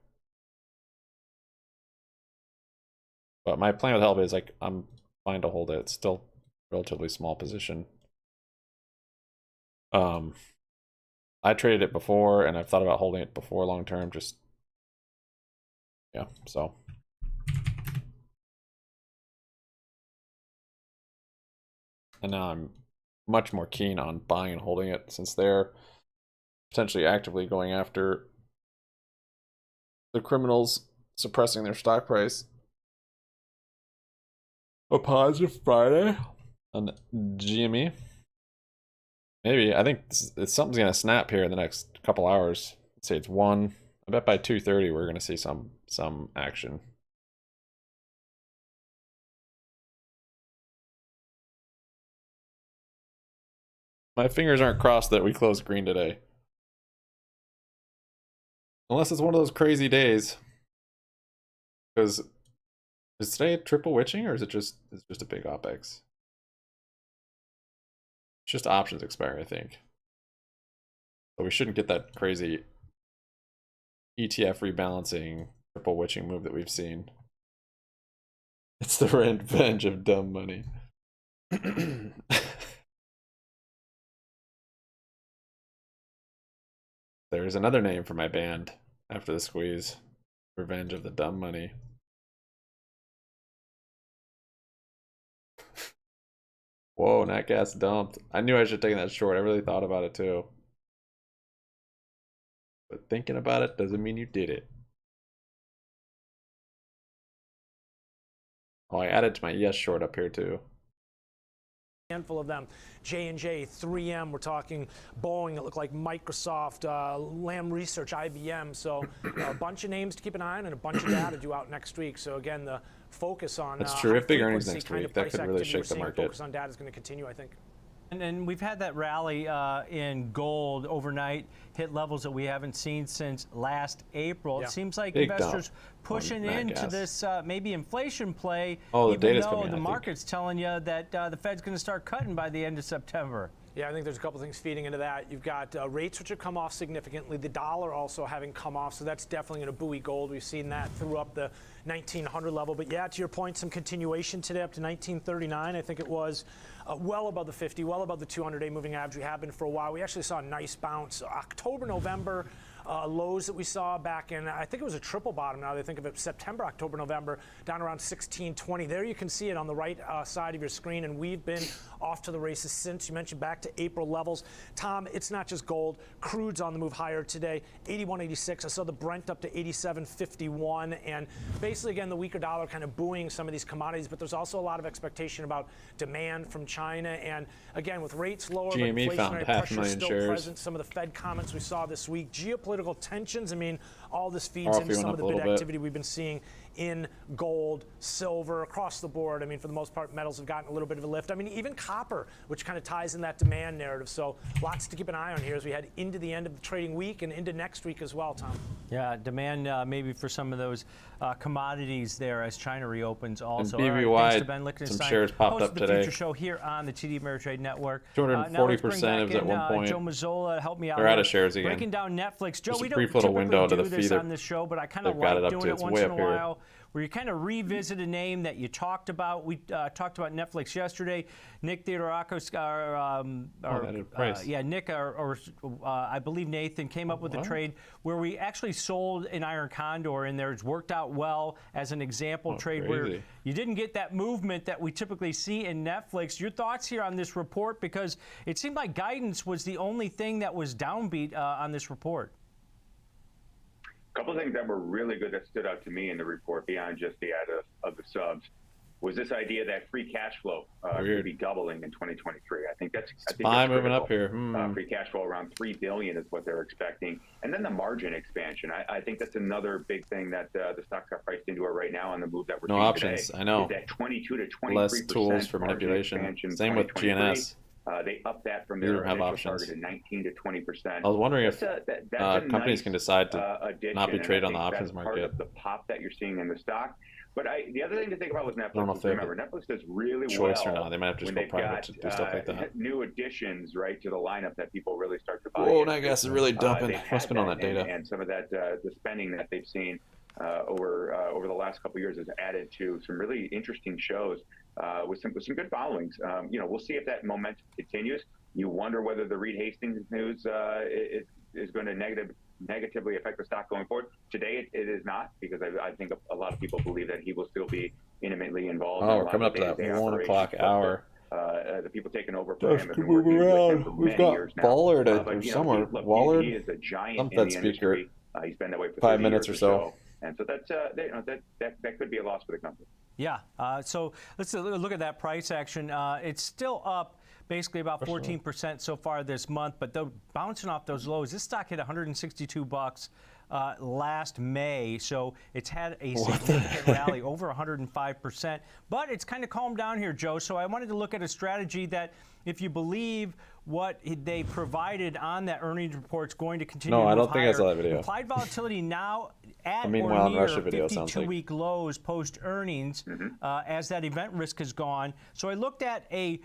But my plan with Elba is like, I'm fine to hold it. It's still relatively small position. I traded it before and I've thought about holding it before long term, just yeah, so. And now I'm much more keen on buying and holding it since they're potentially actively going after the criminals suppressing their stock price. A positive Friday on GME. Maybe. I think something's going to snap here in the next couple hours. Let's say it's 1. I bet by 2:30 we're going to see some action. My fingers aren't crossed that we close green today. Unless it's one of those crazy days. Because is today a triple witching or is it just a big OPEX? It's just options expire, I think. So we shouldn't get that crazy ETF rebalancing triple witching move that we've seen. It's the revenge of dumb money. There's another name for my band after the squeeze. Revenge of the dumb money. Whoa, nat gas dumped. I knew I should have taken that short. I really thought about it too. But thinking about it doesn't mean you did it. Oh, I added to my yes short up here too. Handful of them. J&J, 3M, we're talking Boeing, it looked like Microsoft, Lam Research, IBM. So a bunch of names to keep an eye on and a bunch of data due out next week. So again, the focus on that's true. If big earnings next week, that could really shake the market. Focus on data is going to continue, I think. And we've had that rally in gold overnight, hit levels that we haven't seen since last April. Yeah. It seems like big investors pushing into this maybe inflation play, even though the market's telling you that the Fed's going to start cutting by the end of September. Yeah, I think there's a couple things feeding into that. You've got rates which have come off significantly, the dollar also having come off, so that's definitely going to buoy gold. We've seen that through up the 1900 level. But yeah, to your point, some continuation today up to 1939. I think it was well above the 50, well above the 200-day moving average. We have been for a while. We actually saw a nice bounce. October, November lows that we saw back in, I think it was a triple bottom now they think of it, September, October, November, down around 1620. There you can see it on the right side of your screen, and we've been off to the races since. You mentioned back to April levels. Tom, it's not just gold. Crude's on the move higher today, 81.86. I saw the Brent up to 87.51, and basically, again, the weaker dollar kind of buoying some of these commodities, but there's also a lot of expectation about demand from China, and again, with rates lower, GME but inflationary pressure still shares. present, some of the Fed comments we saw this week, geopolitical tensions, I mean, all this feeds into some of the bid activity we've been seeing in gold, silver, across the board. I mean, for the most part, metals have gotten a little bit of a lift. I mean, even copper, which kind of ties in that demand narrative. So lots to keep an eye on here as we head into the end of the trading week and into next week as well, Tom. Yeah, demand maybe for some of those commodities there as China reopens also. And BBBY, right, thanks to Ben Lichtenstein, some shares popped up the today. Future Show here on the TD Ameritrade Network. 240% was at one point. Joe Mazzola, help me out. They're out of shares again. Breaking down Netflix. Joe, Just we a don't brief little typically window to do the this feeder. on this show, but I kind of They've got like it up doing to it its once way in a up here. while, where you kind of revisit a name that you talked about. We talked about Netflix yesterday. Nick Theodorakis, Nick, or I believe Nathan came up with a trade where we actually sold an Iron Condor in there. It's worked out well as an example trade where you didn't get that movement that we typically see in Netflix. Your thoughts here on this report, because it seemed like guidance was the only thing that was downbeat on this report. A couple of things that were really good that stood out to me in the report beyond just the add of the subs was this idea that free cash flow could be doubling in 2023. I think that's moving up here. Free cash flow around $3 billion is what they're expecting, and then the margin expansion. I think that's another big thing that the stocks got priced into it right now on the move that we're seeing options. Today, I know. Is that 22 to 23% less tools for manipulation. Same with GNS. They upped that from their initial target to 19 to 20%. I was wondering if companies nice, can decide to not be traded on the options that's market. Part of the pop that you're seeing in the stock. But the other thing to think about with Netflix, I don't know if they remember, Netflix does really choice well or not. They might have to just go private to do stuff like that. New additions, right, to the lineup that people really start to buy. Oh, that gas is really dumping. Must have been on that data. And some of that, the spending that they've seen over the last couple of years has added to some really interesting shows with some good followings. We'll see if that momentum continues. You wonder whether the Reed Hastings news is going to negatively affect the stock going forward. Today, it is not, because I think a lot of people believe that he will still be intimately involved. Oh, we're coming up to that 1 o'clock hour. The people taking over for him have been moving working around. with him for We've many got years now. Ballard somewhere. Look, Wallard? he is a giant Some in Fed the speaker. industry. He's been that way for 5 30 minutes years or so. And so that could be a loss for the company. Yeah. So let's look at that price action. It's still up basically about 14% so far this month, but though bouncing off those lows, this stock hit $162 last May, so it's had a significant rally over 105%, but it's kind of calmed down here, Joe. So I wanted to look at a strategy that, if you believe what they provided on that earnings report, is going to continue to move I don't think I higher. saw that video. Implied volatility now at or meanwhile, in near Russia video sounds like 52-week lows post earnings as that event risk is gone. So I looked at an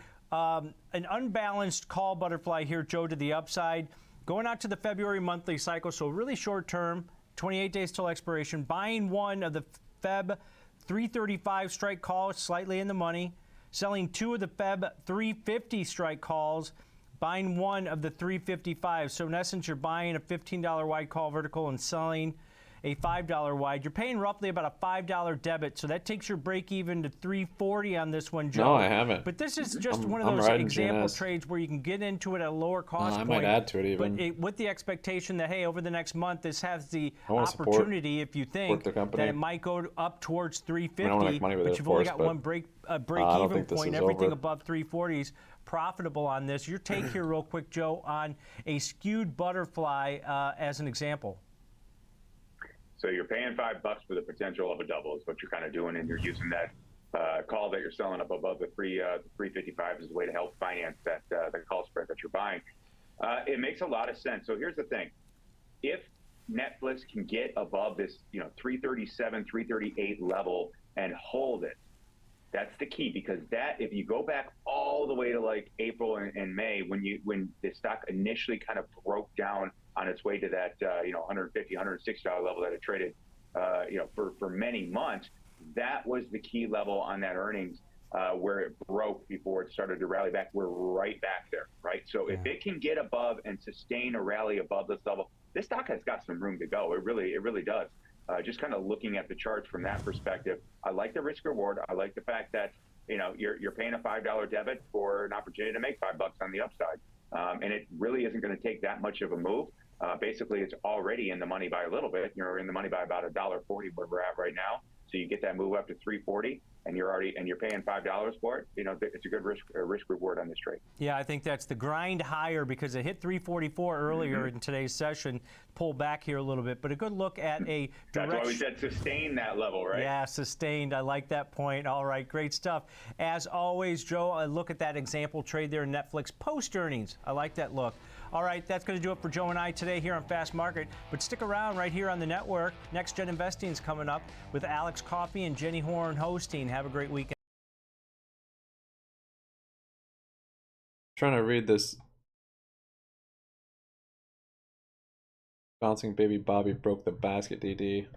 unbalanced call butterfly here, Joe, to the upside, going out to the February monthly cycle, so really short term, 28 days till expiration, buying one of the Feb 335 strike calls, slightly in the money, selling two of the Feb 350 strike calls, buying one of the 355. So in essence, you're buying a $15 wide call vertical and selling a $5 wide. You're paying roughly about a $5 debit, so that takes your break even to $340 on this one, Joe. No, I haven't. But this is just one of those example trades where you can get into it at a lower cost point. I might add to it even. But with the expectation that, hey, over the next month, this has the opportunity, if you think, that it might go up towards 350, but you've only got one break-even point. Everything above 340 is profitable on this. Your take here real quick, Joe, on a skewed butterfly as an example. So you're paying $5 for the potential of a double is what you're kind of doing, and you're using that call that you're selling up above the 355 as a way to help finance that the call spread that you're buying. It makes a lot of sense. So here's the thing: if Netflix can get above this, 337, 338 level and hold it, that's the key, because that, if you go back all the way to like April and May, when the stock initially kind of broke down on its way to that $150, $160 level that it traded for many months, that was the key level on that earnings where it broke before it started to rally back. We're right back there, right? So if it can get above and sustain a rally above this level, this stock has got some room to go. It really does. Just kind of looking at the charts from that perspective, I like the risk reward. I like the fact that you're paying a $5 debit for an opportunity to make $5 on the upside, and it really isn't going to take that much of a move. Basically, it's already in the money by a little bit. You're in the money by about $1.40 where we're at right now. So you get that move up to 340, and you're paying $5 for it. You know, it's a good risk reward on this trade. Yeah, I think that's the grind higher because it hit 344 earlier in today's session. Pull back here a little bit, but a good look at a That's why we said sustain that level, right? Yeah, sustained. I like that point. All right, great stuff. As always, Joe, I look at that example trade there in Netflix post earnings. I like that look. All right, that's going to do it for Joe and I today here on Fast Market. But stick around right here on the network. Next Gen Investing is coming up with Alex Coffey and Jenny Horn hosting. Have a great weekend. Trying to read this. Bouncing baby Bobby broke the basket, DD. I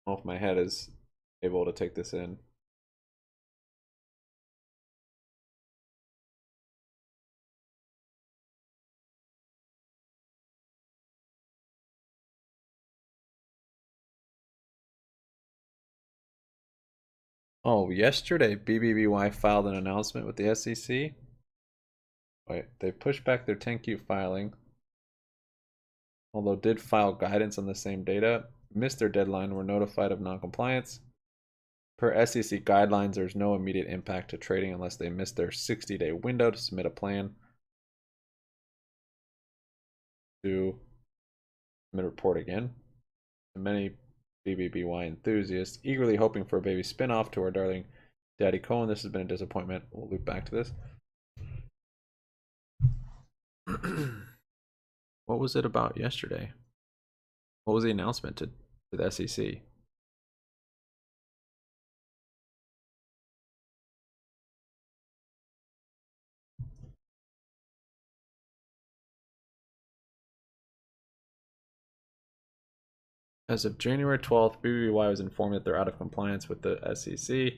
don't know if my head is able to take this in. Oh, yesterday BBBY filed an announcement with the SEC. Wait, they pushed back their 10Q filing, although did file guidance on the same data. Missed their deadline, were notified of noncompliance. Per SEC guidelines, there's no immediate impact to trading unless they miss their 60-day window to submit a plan to submit a report again. And many BBBY enthusiasts eagerly hoping for a baby spinoff to our darling Daddy Cohen. This has been a disappointment. We'll loop back to this. What was it about yesterday? What was the announcement to the SEC? As of January 12th, BBBY was informed that they're out of compliance with the SEC.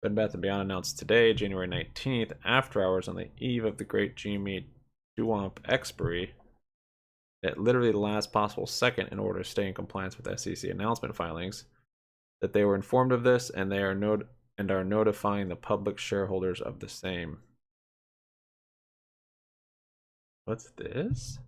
Bed Bath & Beyond announced today, January 19th, after hours on the eve of the great GME Duomp expiry, at literally the last possible second in order to stay in compliance with SEC announcement filings, that they were informed of this and they are notifying the public shareholders of the same. What's this?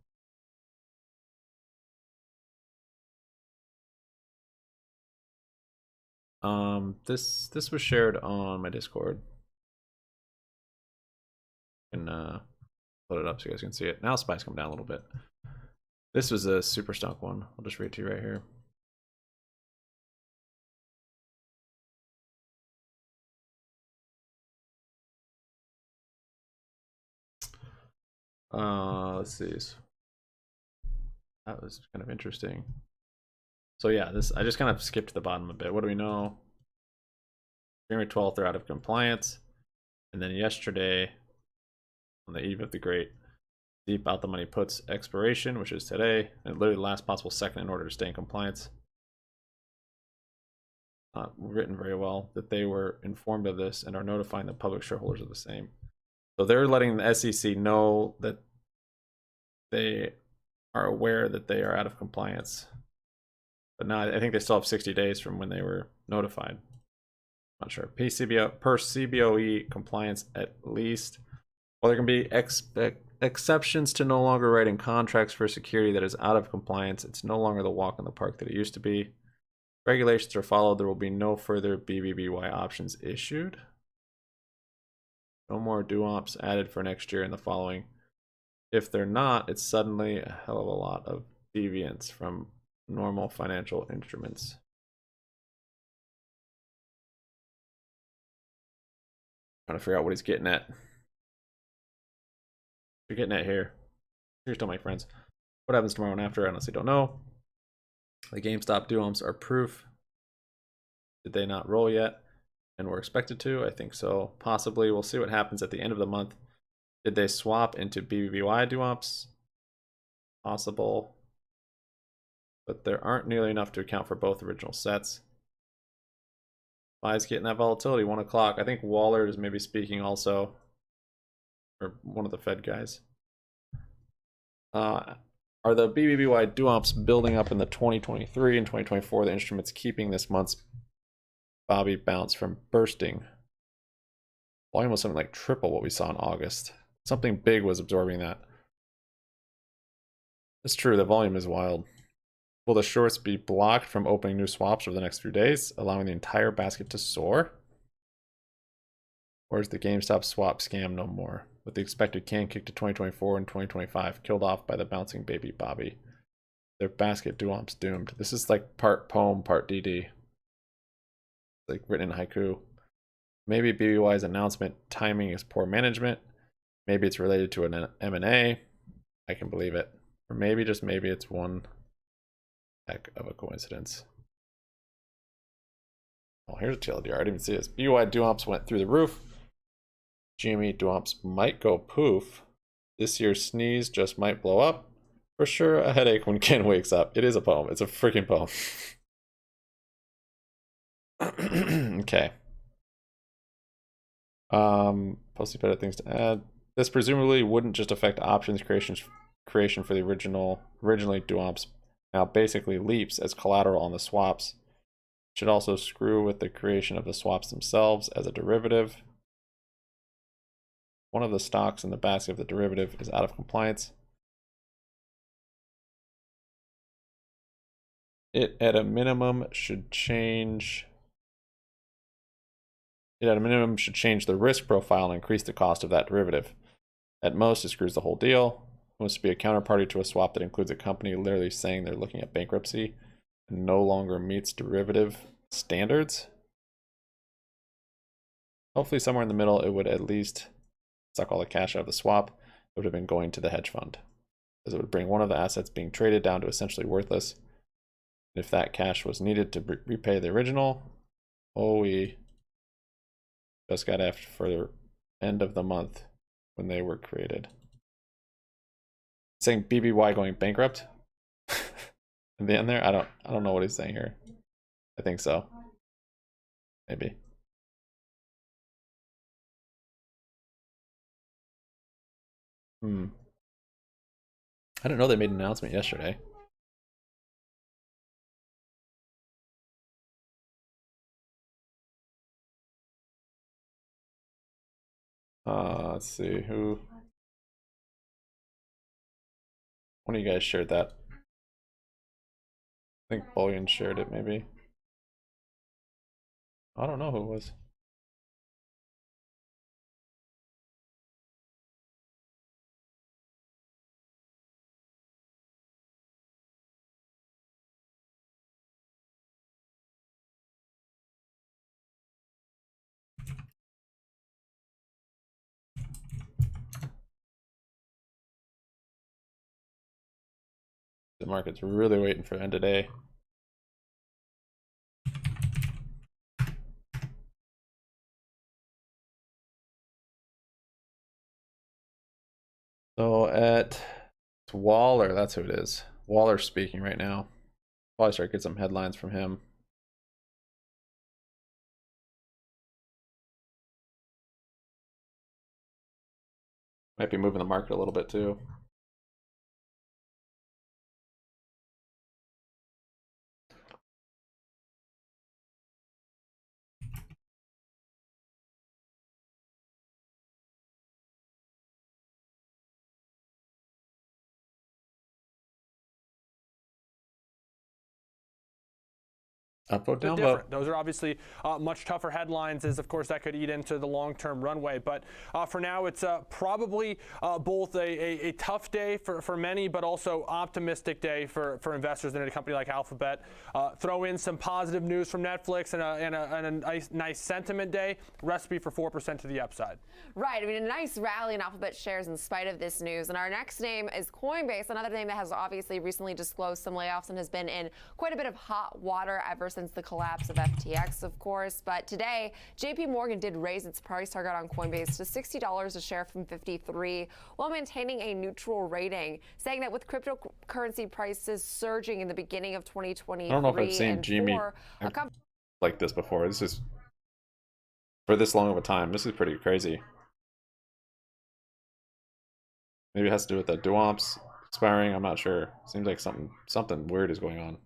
This was shared on my Discord. And load it up so you guys can see it. Now SPY's come down a little bit. This was a super stock one. I'll just read it to you right here. Let's see. That was kind of interesting. So yeah, this I just kind of skipped to the bottom a bit. What do we know? January 12th, they're out of compliance. And then yesterday, on the eve of the great deep out the money puts expiration, which is today, and literally the last possible second in order to stay in compliance. Written very well, that they were informed of this and are notifying the public shareholders of the same. So they're letting the SEC know that they are aware that they are out of compliance. But now I think they still have 60 days from when they were notified. Not sure. Per CBOE compliance at least. Well, there can be exceptions to no longer writing contracts for security that is out of compliance. It's no longer the walk in the park that it used to be. Regulations are followed. There will be no further BBBY options issued. No more duops added for next year and the following. If they're not, it's suddenly a hell of a lot of deviance from normal financial instruments. Trying to figure out what he's getting at. You're getting at here. Here's to my friends. What happens tomorrow and after? I honestly don't know. The GameStop duops are proof. Did they not roll yet? And were expected to? I think so. Possibly. We'll see what happens at the end of the month. Did they swap into BBBY duops? Possible. But there aren't nearly enough to account for both original sets. Why's getting that volatility? 1 o'clock. I think Waller is maybe speaking also. Or one of the Fed guys. Are the BBBY duops building up in the 2023 and 2024? The instruments keeping this month's Bobby bounce from bursting. Volume was something like triple what we saw in August. Something big was absorbing that. It's true, the volume is wild. Will the shorts be blocked from opening new swaps over the next few days, allowing the entire basket to soar? Or is the GameStop swap scam no more, with the expected can kick to 2024 and 2025 killed off by the bouncing baby Bobby? Their basket duomp's doomed. This is like part poem, part DD. Like written in haiku. Maybe BBY's announcement timing is poor management. Maybe it's related to an M&A. I can believe it. Or maybe, just maybe, it's one heck of a coincidence. Oh, here's a TLDR. I didn't even see this. BBY duomps went through the roof. GME duomps might go poof. This year's sneeze just might blow up. For sure, a headache when Ken wakes up. It is a poem. It's a freaking poem. Okay. Posting better things to add. This presumably wouldn't just affect options creation for the originally duomps. Now basically leaps as collateral on the swaps. Should also screw with the creation of the swaps themselves as a derivative. One of the stocks in the basket of the derivative is out of compliance. It at a minimum should change. It at a minimum should change the risk profile and increase the cost of that derivative. At most, it screws the whole deal. It wants to be a counterparty to a swap that includes a company literally saying they're looking at bankruptcy and no longer meets derivative standards. Hopefully somewhere in the middle, it would at least suck all the cash out of the swap. It would have been going to the hedge fund, as it would bring one of the assets being traded down to essentially worthless. If that cash was needed to repay the original, we just got after for the end of the month when they were created. Saying BBY going bankrupt in the end there. I don't know what he's saying here. I think so. Maybe. I didn't know they made an announcement yesterday. Let's see who. One of you guys shared that. I think Bullion shared it, maybe. I don't know who it was. The market's really waiting for the end of day. So it's Waller, that's who it is. Waller's speaking right now. Probably start get some headlines from him. Might be moving the market a little bit too. Upvote, downvote. Those are obviously much tougher headlines, as of course that could eat into the long-term runway. But for now, it's probably both a tough day for many, but also optimistic day for investors in a company like Alphabet. Throw in some positive news from Netflix and a nice sentiment day. Recipe for 4% to the upside. Right. I mean, a nice rally in Alphabet shares in spite of this news. And our next name is Coinbase, another name that has obviously recently disclosed some layoffs and has been in quite a bit of hot water ever since the collapse of FTX, of course. But today, JP Morgan did raise its price target on Coinbase to $60 a share from $53, while maintaining a neutral rating, saying that with cryptocurrency prices surging in the beginning of 2023, I don't know if I've seen GME like this before. This is for this long of a time. This is pretty crazy. Maybe it has to do with the duomps expiring. I'm not sure. Seems like something weird is going on.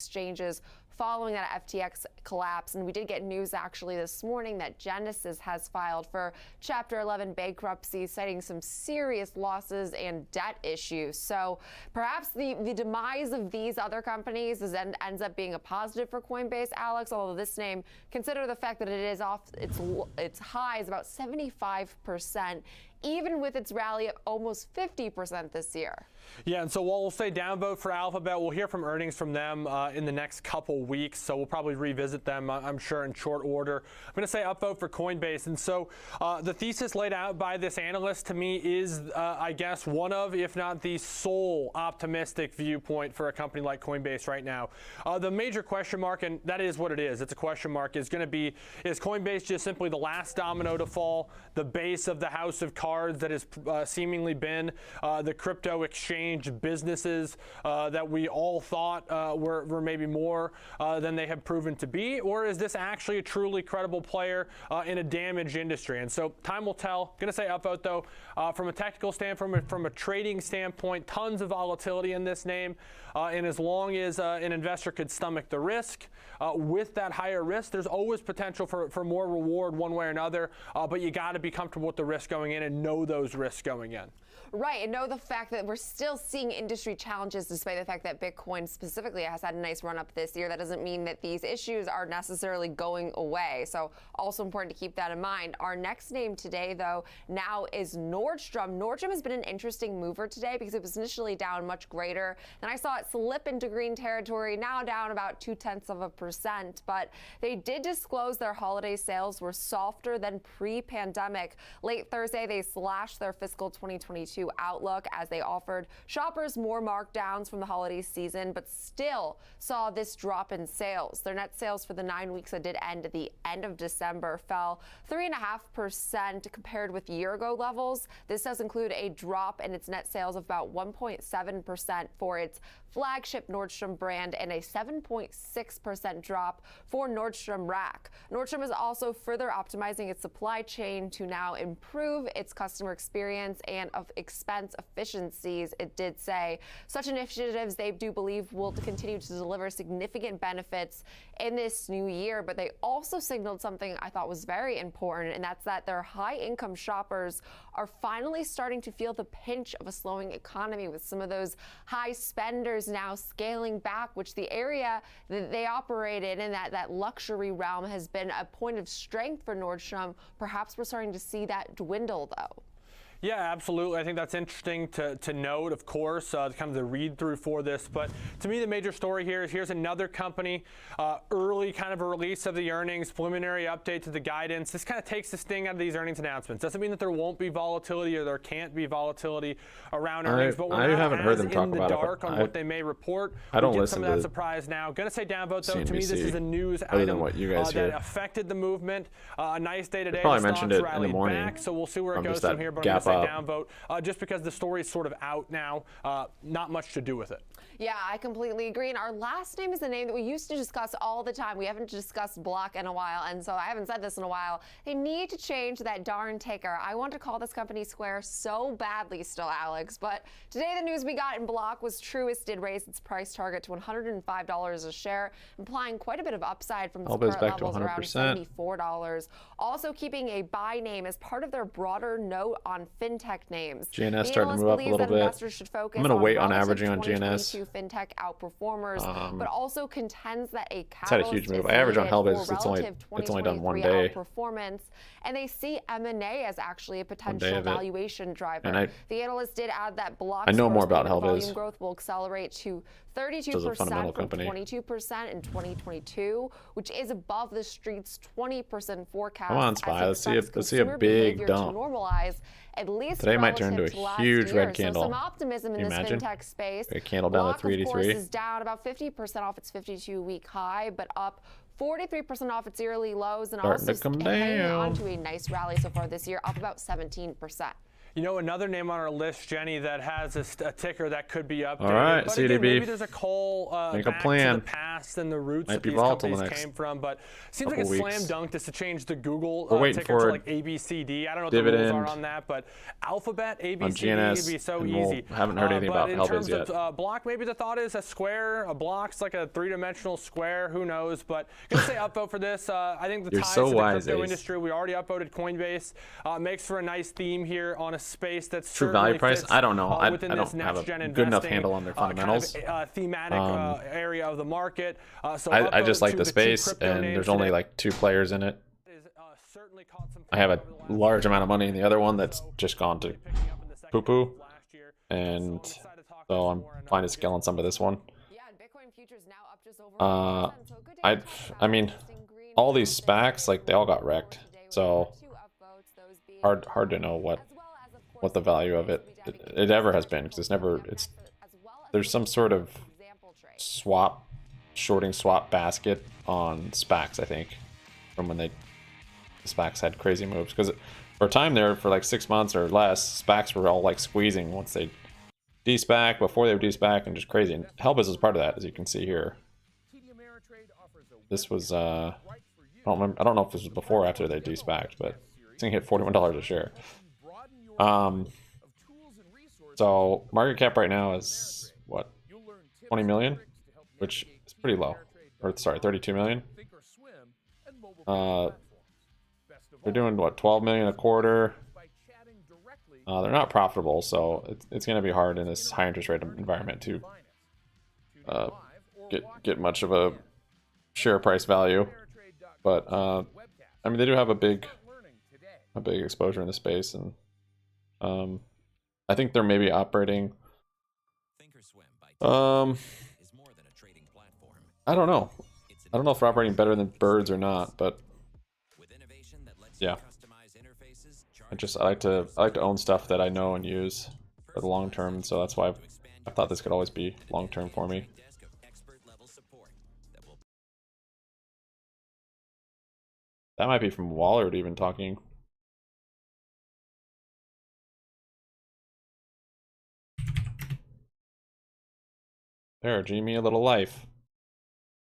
Exchanges following that FTX collapse. And we did get news actually this morning that GNS has filed for Chapter 11 bankruptcy, citing some serious losses and debt issues. So perhaps the demise of these other companies ends up being a positive for Coinbase, Alex, although this name, consider the fact that it is off its highs about 75%, even with its rally of almost 50% this year. Yeah, and so we'll say downvote for Alphabet. We'll hear from earnings from them in the next couple weeks, so we'll probably revisit them, I'm sure, in short order. I'm going to say upvote for Coinbase. And so the thesis laid out by this analyst to me is, I guess, one of, if not the sole optimistic viewpoint for a company like Coinbase right now. The major question mark, and that is what it is, it's a question mark, is going to be, is Coinbase just simply the last domino to fall, the base of the house of cards that has seemingly been the crypto exchange businesses that we all thought were maybe more than they have proven to be? Or is this actually a truly credible player in a damaged industry? And so time will tell. Going to say upvote, though. From a technical standpoint, from a trading standpoint, tons of volatility in this name. And as long as an investor could stomach the risk, with that higher risk, there's always potential for more reward one way or another. But you got to be comfortable with the risk going in and know those risks going in. Right, and know the fact that we're still seeing industry challenges despite the fact that Bitcoin specifically has had a nice run up this year. That doesn't mean that these issues are necessarily going away. So also important to keep that in mind. Our next name today, though, now is Nordstrom. Nordstrom has been an interesting mover today because it was initially down much greater. Then I saw it slip into green territory, now down about 0.2%. But they did disclose their holiday sales were softer than pre-pandemic. Late Thursday, they slashed their fiscal 2022 outlook as they offered shoppers more markdowns from the holiday season, but still saw this drop in sales. Their net sales for the 9 weeks that did end at the end of December fell 3.5% compared with year-ago levels. This does include a drop in its net sales of about 1.7% for its flagship Nordstrom brand and a 7.6% drop for Nordstrom Rack. Nordstrom is also further optimizing its supply chain to now improve its customer experience and of expense efficiencies, it did say. Such initiatives they do believe will continue to deliver significant benefits in this new year, but they also signaled something I thought was very important, and that's that their high-income shoppers are finally starting to feel the pinch of a slowing economy, with some of those high spenders now scaling back, which the area that they operate in and that luxury realm has been a point of strength for Nordstrom. Perhaps we're starting to see that dwindle, though. Yeah, absolutely. I think that's interesting to note, of course, kind of the read-through for this. But to me, the major story here is here's another company, early kind of a release of the earnings, preliminary update to the guidance. This kind of takes the sting out of these earnings announcements. Doesn't mean that there won't be volatility or there can't be volatility around earnings, but we're not as in the dark on what they may report. I don't listen some to of that surprise now. Going to say downvote, though. CNBC, to me, this is a news other item than what you guys hear. that affected the movement. A nice day today. Probably The mentioned stocks it in the morning. back, so we'll see where it goes just from here. But I'm going to say downvote, just because the story is sort of out now, not much to do with it. Yeah, I completely agree. And our last name is a name that we used to discuss all the time. We haven't discussed Block in a while, and so I haven't said this in a while. They need to change that darn ticker. I want to call this company Square so badly still, Alex. But today the news we got in Block was Truist did raise its price target to $105 a share, implying quite a bit of upside from its current levels around $74. Also keeping a buy name as part of their broader note on fintech names. GNS starting to move up a little bit. I'm going to wait on averaging on GNS. Fintech outperformers, but also contends that a catalyst had a huge move. I average on Hellbase. It's only done one day. Performance, and they see M&A as actually a potential valuation driver. And the analyst did add that Block. I know more about Hellbase. Volume growth will accelerate to 32% from 22% in 2022, which is above the street's 20% forecast. Come on, Spy. Let's see a big dump. To normalize, at least today might turn into a huge red candle. So some optimism in this fintech space. A candle down to 383. Of course, is down about 50% off its 52-week high, but up 43% off its yearly lows, and also hanging on to a nice rally so far this year, up about 17%. You know, another name on our list, Jenny, that has a ticker that could be updated. All right, but CDB. again, maybe there's a call Make back a plan. to the past and the roots Might that be these volatile companies the next came from. But seems like couple it's weeks. slam dunk just to change the Google We're waiting ticker for to like ABCD. I don't know what dividend the rules are on that, but Alphabet, on ABCD GNS, would be so and easy. haven't heard anything about but in Helbiz terms yet. of block, maybe the thought is a square. A block's like a three-dimensional square. Who knows? But gonna say upvote for this. I think the You're ties so to the wise, crypto Ace. industry. We already upvoted Coinbase. Makes for a nice theme here on a space that's True value certainly price? fits, I don't know. I within don't this have a next-gen good enough investing, handle on their fundamentals. Kind of, thematic area of the market. So I just upvote like to the two space, crypto and names there's only today. like 2 players in it. I have a large amount of money in the other one that's just gone to poo-poo, and so I'm fine to scale on some of this one. I mean, all these SPACs, like, they all got wrecked, so hard to know what the value of it ever has been, because there's some sort of shorting swap basket on SPACs, I think, from when the SPACs had crazy moves, because for a time there, for like 6 months or less, SPACs were all like squeezing once they de-SPAC, before they would de-SPAC, and just crazy. And Helbiz was part of that, as you can see here. This was I don't know if this was before or after they de-SPACed, but it's gonna hit $41 a share. So market cap right now is what, 20 million, which is pretty low. Or sorry, 32 million. They're doing what, 12 million a quarter. They're not profitable, so it's going to be hard in this high interest rate environment to get much of a share price value. But I mean, they do have a big exposure in the space, and I think they're maybe operating. I don't know. I don't know if they're operating better than birds or not, but yeah. I like to own stuff that I know and use for the long term, and so that's why I thought this could always be long term for me. That might be from Wallard even talking. There, GME, a little life.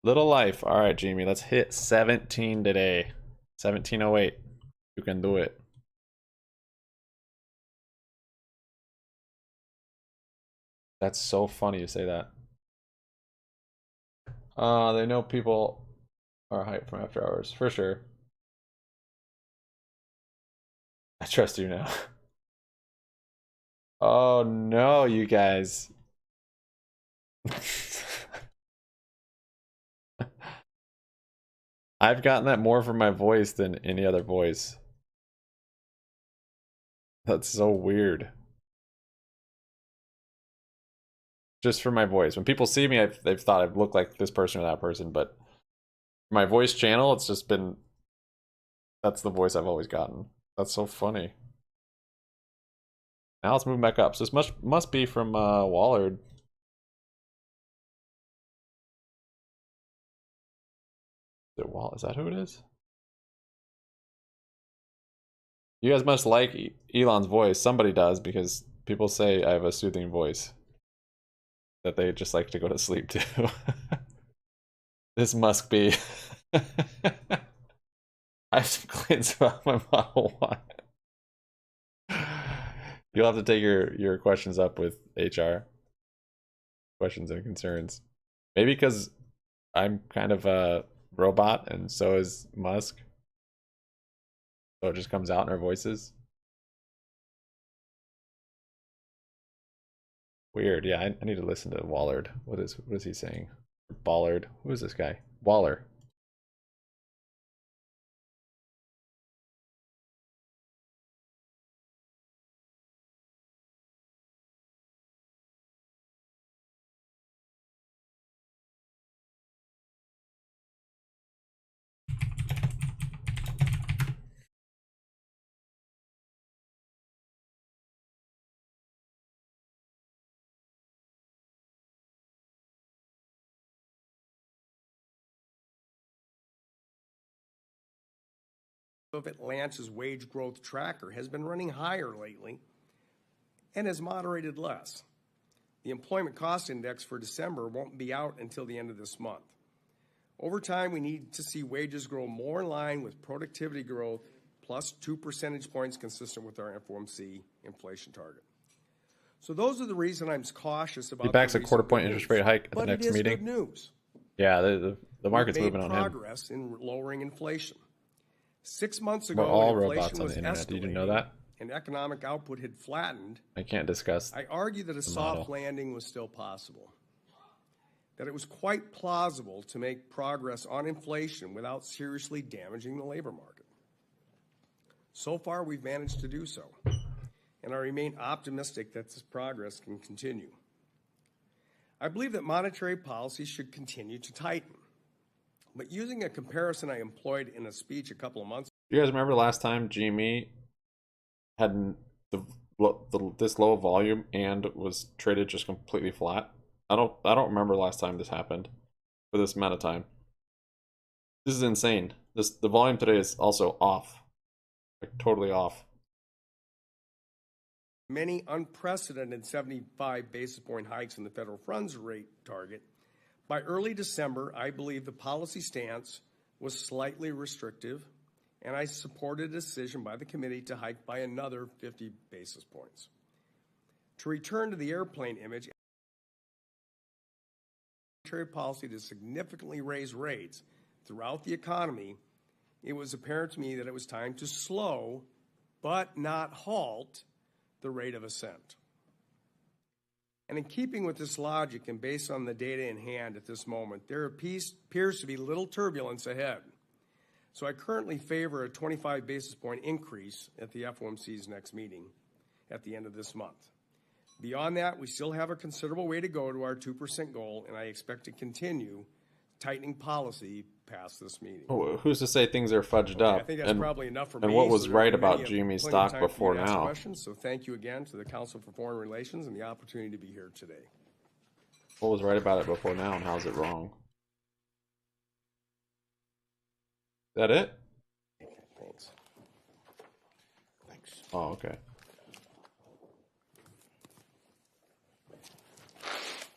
Little life. All right, GME, let's hit 17 today. 1708. You can do it. That's so funny you say that. They know people are hyped from after hours, for sure. I trust you now. Oh no, you guys. I've gotten that more from my voice than any other voice. That's so weird. Just for my voice. When people see me, they've thought I've looked like this person or that person, but my voice channel, it's just been, that's the voice I've always gotten. That's so funny. Now let's move back up. So this must be from Wallard. Is that who it is? You guys must like Elon's voice. Somebody does, because people say I have a soothing voice that they just like to go to sleep to. This must be. I have some claims about my Model Y. You'll have to take your questions up with HR. Questions and concerns. Maybe because I'm kind of a robot, and so is Musk. So it just comes out in our voices. Weird. Yeah, I need to listen to Wallard. What is he saying? Ballard. Who is this guy? Waller. If Atlanta's wage growth tracker has been running higher lately, and has moderated less. The employment cost index for December won't be out until the end of this month. Over time, we need to see wages grow more in line with productivity growth plus 2 percentage points consistent with our FOMC inflation target. So those are the reasons I'm cautious about. He backs a quarter-point interest rate hike at the next meeting. Good news. Yeah, the market's moving on him. We've made progress in lowering inflation. 6 months ago, We're all when robots inflation on was the internet. Did you escalating know that? and economic output had flattened, I can't discuss. I argued that a soft landing was still possible, that it was quite plausible to make progress on inflation without seriously damaging the labor market. So far, we've managed to do so, and I remain optimistic that this progress can continue. I believe that monetary policy should continue to tighten, but using a comparison I employed in a speech a couple of months ago. You guys remember last time GME had this low volume and was traded just completely flat? I don't remember last time this happened for this amount of time. This is insane. The volume today is also off, like totally off. Many unprecedented 75 basis point hikes in the federal funds rate target. By early December, I believe the policy stance was slightly restrictive, and I supported a decision by the committee to hike by another 50 basis points. To return to the airplane image, monetary policy to significantly raise rates throughout the economy, it was apparent to me that it was time to slow, but not halt, the rate of ascent. And in keeping with this logic and based on the data in hand at this moment, there appears to be little turbulence ahead. So I currently favor a 25 basis point increase at the FOMC's next meeting at the end of this month. Beyond that, we still have a considerable way to go to our 2% goal, and I expect to continue tightening policy past this meeting. Oh, who's to say things are fudged up? I think that's probably enough for me. And what was so right about GME stock before now? Questions, so thank you again to the Council for Foreign Relations and the opportunity to be here today. What was right about it before now, and how's it wrong? Is that it? Thanks. Oh, okay.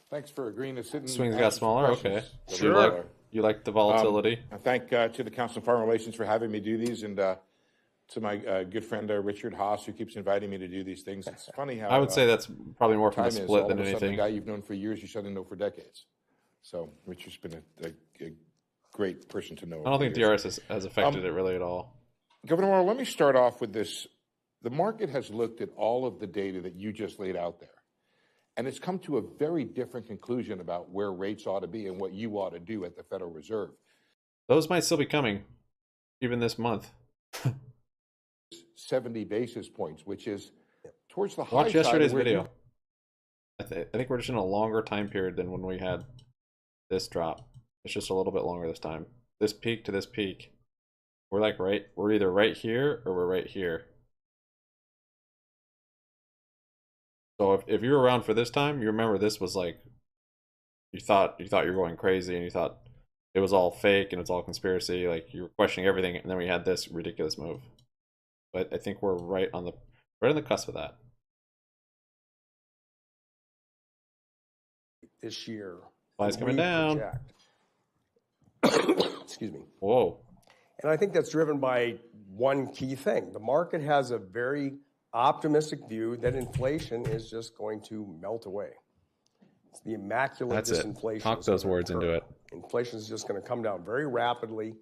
Thanks for agreeing to sit in. Swings got smaller. Okay. Sure. You like the volatility? I thank to the Council on Foreign Relations for having me do these, and to my good friend Richard Haas, who keeps inviting me to do these things. It's funny how I would say that's probably more from the time is. split All than of a sudden, anything. A guy you've known for years, you suddenly know for decades. So Richard's been a great person to know. I don't think DRS has affected it really at all. Governor Morrow, let me start off with this. The market has looked at all of the data that you just laid out there, and it's come to a very different conclusion about where rates ought to be and what you ought to do at the Federal Reserve. Those might still be coming, even this month. 70 basis points, which is towards the high Watch side yesterday's of where video. I think we're just in a longer time period than when we had this drop. It's just a little bit longer this time. This peak to this peak, we're either right here or we're right here. So if you were around for this time, you remember this was like, you thought you were going crazy and you thought it was all fake and it's all conspiracy. Like you were questioning everything, and then we had this ridiculous move. But I think we're right on the cusp of that. This year. Supply's coming down. Excuse me. Whoa. And I think that's driven by one key thing. The market has a very optimistic view that inflation is just going to melt away. It's the immaculate disinflation. Talk those words into it. Inflation is just going to come down very rapidly.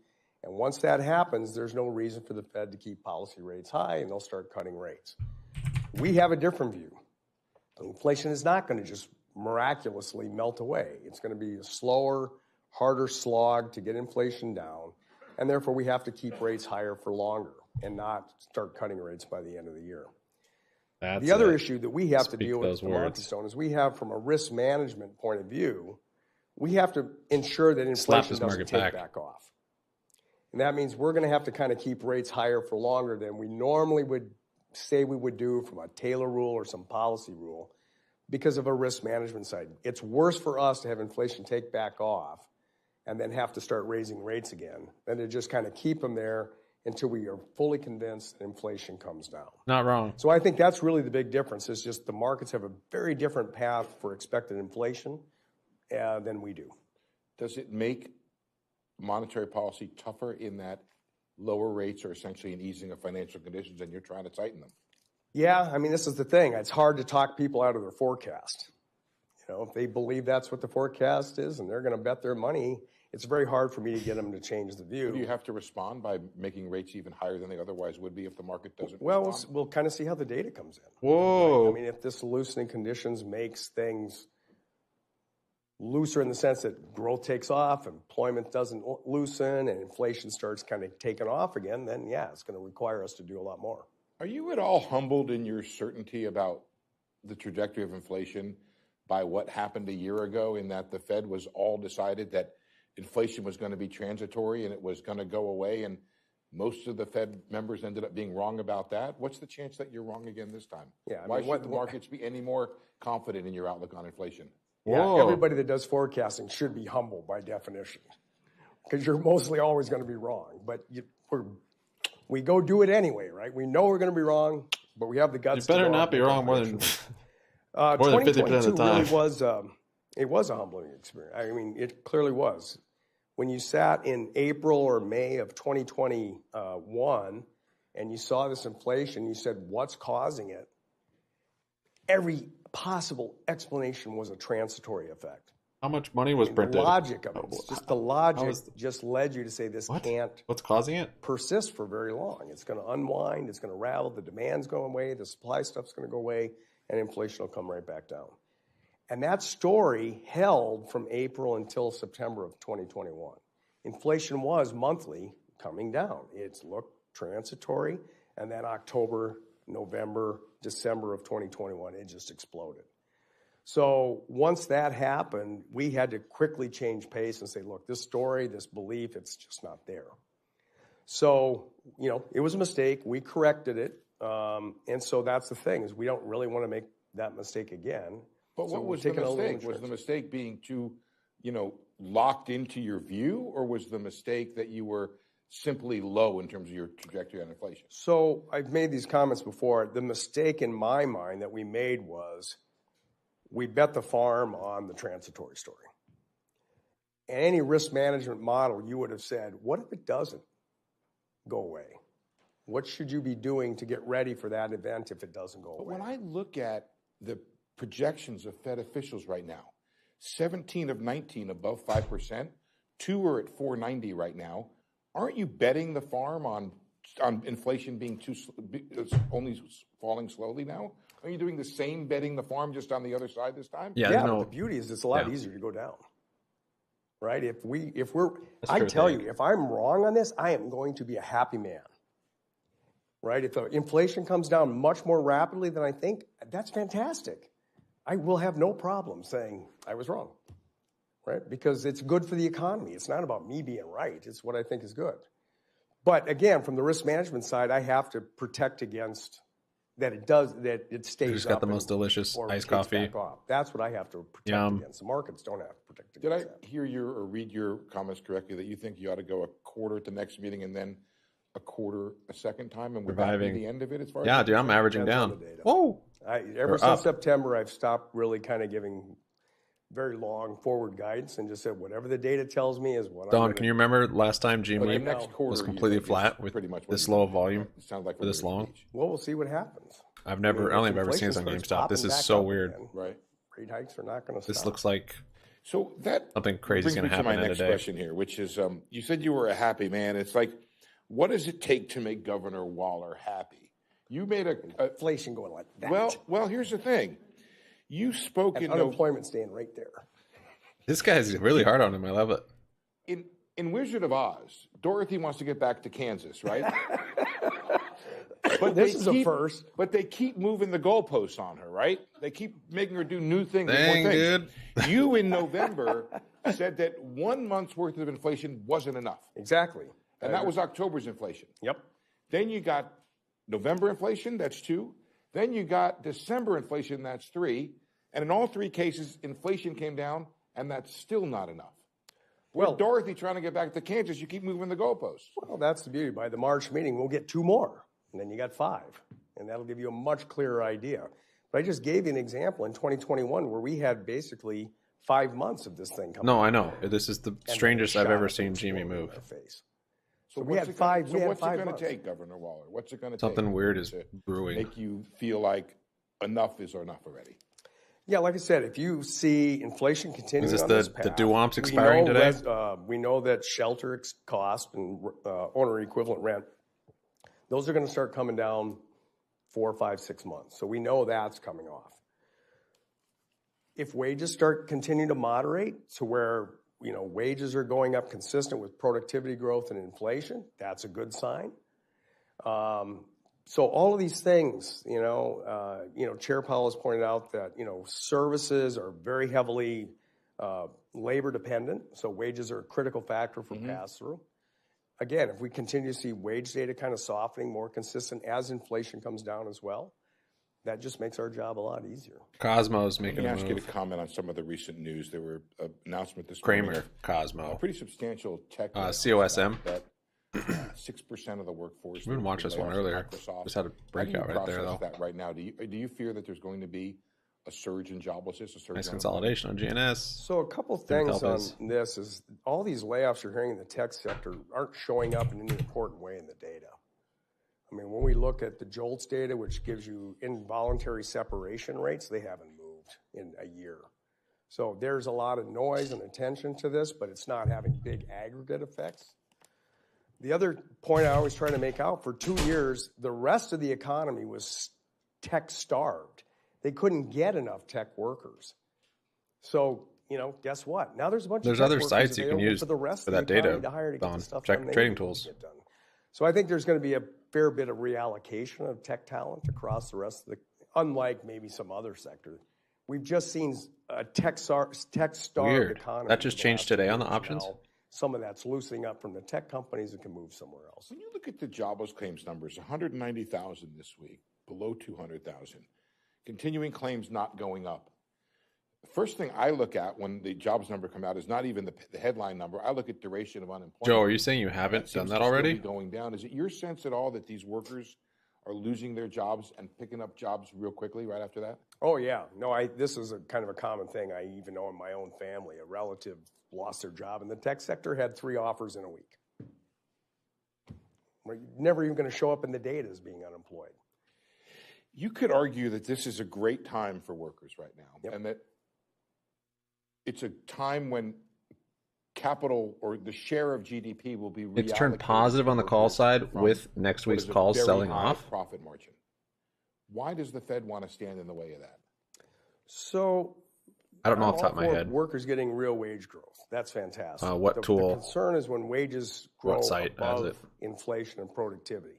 And once that happens, there's no reason for the Fed to keep policy rates high, and they'll start cutting rates. We have a different view. Inflation is not going to just miraculously melt away. It's going to be a slower, harder slog to get inflation down, and therefore we have to keep rates higher for longer and not start cutting rates by the end of the year. The other issue that we have to deal with at the Market Stone is we have, from a risk management point of view, we have to ensure that inflation doesn't take back off. And that means we're going to have to kind of keep rates higher for longer than we normally would say we would do from a Taylor rule or some policy rule because of a risk management side. It's worse for us to have inflation take back off and then have to start raising rates again than to just kind of keep them there until we are fully convinced that inflation comes down. Not wrong. So I think that's really the big difference, is just the markets have a very different path for expected inflation than we do. Does it make monetary policy tougher in that lower rates are essentially an easing of financial conditions and you're trying to tighten them? Yeah, I mean, this is the thing. It's hard to talk people out of their forecast. You know, if they believe that's what the forecast is and they're going to bet their money, it's very hard for me to get them to change the view. Do you have to respond by making rates even higher than they otherwise would be if the market doesn't Well, respond? we'll kind of see how the data comes in. Whoa. Right? I mean, if this loosening conditions makes things looser in the sense that growth takes off, employment doesn't loosen, and inflation starts kind of taking off again, then yeah, it's going to require us to do a lot more. Are you at all humbled in your certainty about the trajectory of inflation by what happened a year ago, in that the Fed was all decided that inflation was going to be transitory and it was going to go away, and most of the Fed members ended up being wrong about that? What's the chance that you're wrong again this time? Yeah, Why should the markets be any more confident in your outlook on inflation? Yeah, everybody that does forecasting should be humble by definition, because you're mostly always going to be wrong. But we go do it anyway, right? We know we're going to be wrong, but we have the guts. You better not be wrong more than 50% of the time. Really it was a humbling experience. I mean, it clearly was. When you sat in April or May of 2021 and you saw this inflation, you said, "What's causing it?" Every possible explanation was a transitory effect. How much money was printed? The logic of it, just the logic just led you to say this can't. What's causing it? Persist for very long. It's going to unwind. It's going to ravel. The demand's going away. The supply stuff's going to go away, and inflation will come right back down. And that story held from April until September of 2021. Inflation was monthly coming down. It's looked transitory, and then October, November, December of 2021, it just exploded. So once that happened, we had to quickly change pace and say, look, this story, this belief, it's just not there. So, you know, it was a mistake. We corrected it. And so that's the thing, is we don't really want to make that mistake again. But what was the mistake? Was the mistake being too, locked into your view, or was the mistake that you were simply low in terms of your trajectory on inflation? So I've made these comments before. The mistake in my mind that we made was we bet the farm on the transitory story. And any risk management model, you would have said, what if it doesn't go away? What should you be doing to get ready for that event if it doesn't go away? But when I look at the projections of Fed officials right now, 17 of 19 above 5%, 2 are at 490 right now. Aren't you betting the farm on inflation being only falling slowly now? Are you doing the same betting the farm, just on the other side this time? Yeah, but the beauty is it's a lot easier to go down, right? I tell you, if I'm wrong on this, I am going to be a happy man, right? If the inflation comes down much more rapidly than I think, that's fantastic. I will have no problem saying I was wrong, right? Because it's good for the economy. It's not about me being right. It's what I think is good. But again, from the risk management side, I have to protect against that it stays You just up got the most delicious iced coffee. back off. That's what I have to protect against. The markets don't have to protect against that. Did I hear or read your comments correctly that you think you ought to go a quarter at the next meeting and then a quarter a second time, and would that be the end of it as far as dude, I'm averaging down. Whoa! Ever since September, I've stopped really kind of giving very long forward guidance and just said whatever the data tells me is what. Don, can you remember last time GME was completely flat with pretty much this low of volume? It sounds like for this long. Well, we'll see what happens. I don't think I've ever seen this on GameStop. This is so weird. Again, right? Rate hikes are not going to stop. This looks like something brings crazy is going me to happen to my next today. question here, which is you said you were a happy man. It's like, what does it take to make Governor Waller happy? You made inflation going like that. Well, here's the thing. You spoke and in unemployment staying right there. This guy's really hard on him. I love it. In Wizard of Oz, Dorothy wants to get back to Kansas, right? But this is a first. But they keep moving the goalposts on her, right? They keep making her do new things. Dang, more things. dude. You in November said that 1 month's worth of inflation wasn't enough. Exactly. And that was October's inflation. Yep. Then you got November inflation, that's 2. Then you got December inflation, that's 3. And in all 3 cases, inflation came down, and that's still not enough. Well, Dorothy trying to get back to Kansas, you keep moving the goalposts. Well, that's the beauty. By the March meeting, we'll get 2 more, and then you got 5, and that'll give you a much clearer idea. But I just gave you an example in 2021 where we had basically 5 months of this thing coming. No, I know. This is the strangest I've ever seen GME move. So we had 5. So what's it going to take, Governor Waller? What's it going to take? Something weird is brewing. Make you feel like enough is enough already. Yeah, like I said, if you see inflation continuing is on this this path, the DUOMs expiring today? We know that shelter cost and owner equivalent rent, those are going to start coming down 4, 5, 6 months. So we know that's coming off. If wages start continuing to moderate to where wages are going up consistent with productivity growth and inflation, that's a good sign. So all of these things, Chair Powell has pointed out that, services are very heavily labor dependent. So wages are a critical factor for pass-through. Again, if we continue to see wage data kind of softening, more consistent as inflation comes down as well, that just makes our job a lot easier. Cosmo's making a move. Let me ask you to comment on some of the recent news. There were an announcement this morning. Kramer, Cosmo. A pretty substantial tech. COSM. That 6% of the workforce. We didn't watch this one earlier. Just had a breakout right there, though. That right now, do you fear that there's going to be a surge in joblessness? A surge nice consolidation on GNS. So a couple things on this is all these layoffs you're hearing in the tech sector aren't showing up in any important way in the data. I mean, when we look at the JOLTS data, which gives you involuntary separation rates, they haven't moved in a year. So there's a lot of noise and attention to this, but it's not having big aggregate effects. The other point I always try to make out, for 2 years, the rest of the economy was tech starved. They couldn't get enough tech workers. So, guess what? Now there's a bunch of tech other sites you can use for the rest for of that the data. to hire to get the stuff check done trading tools. Get done. So I think there's going to be a fair bit of reallocation of tech talent across the rest of unlike maybe some other sector. We've just seen a tech-starved economy. That just changed today on the options? Now, some of that's loosening up from the tech companies and can move somewhere else. When you look at the jobless claims numbers, 190,000 this week, below 200,000. Continuing claims not going up. The first thing I look at when the jobs number come out is not even the headline number. I look at duration of unemployment. Joe, are you saying you haven't done that already? Going down. Is it your sense at all that these workers are losing their jobs and picking up jobs real quickly right after that? Oh, yeah. No, this is a kind of a common thing. I even know in my own family, a relative lost their job in the tech sector, had 3 offers in a week. We're never even going to show up in the data as being unemployed. You could argue that this is a great time for workers right now, and that it's a time when capital or the share of GDP will be reallocated. It's turned positive on the call side with next week's calls selling off. Profit margin. Why does the Fed want to stand in the way of that? So I don't know off the top of my head. Workers getting real wage growth. That's fantastic. What tool? The concern is when wages grow above inflation and productivity.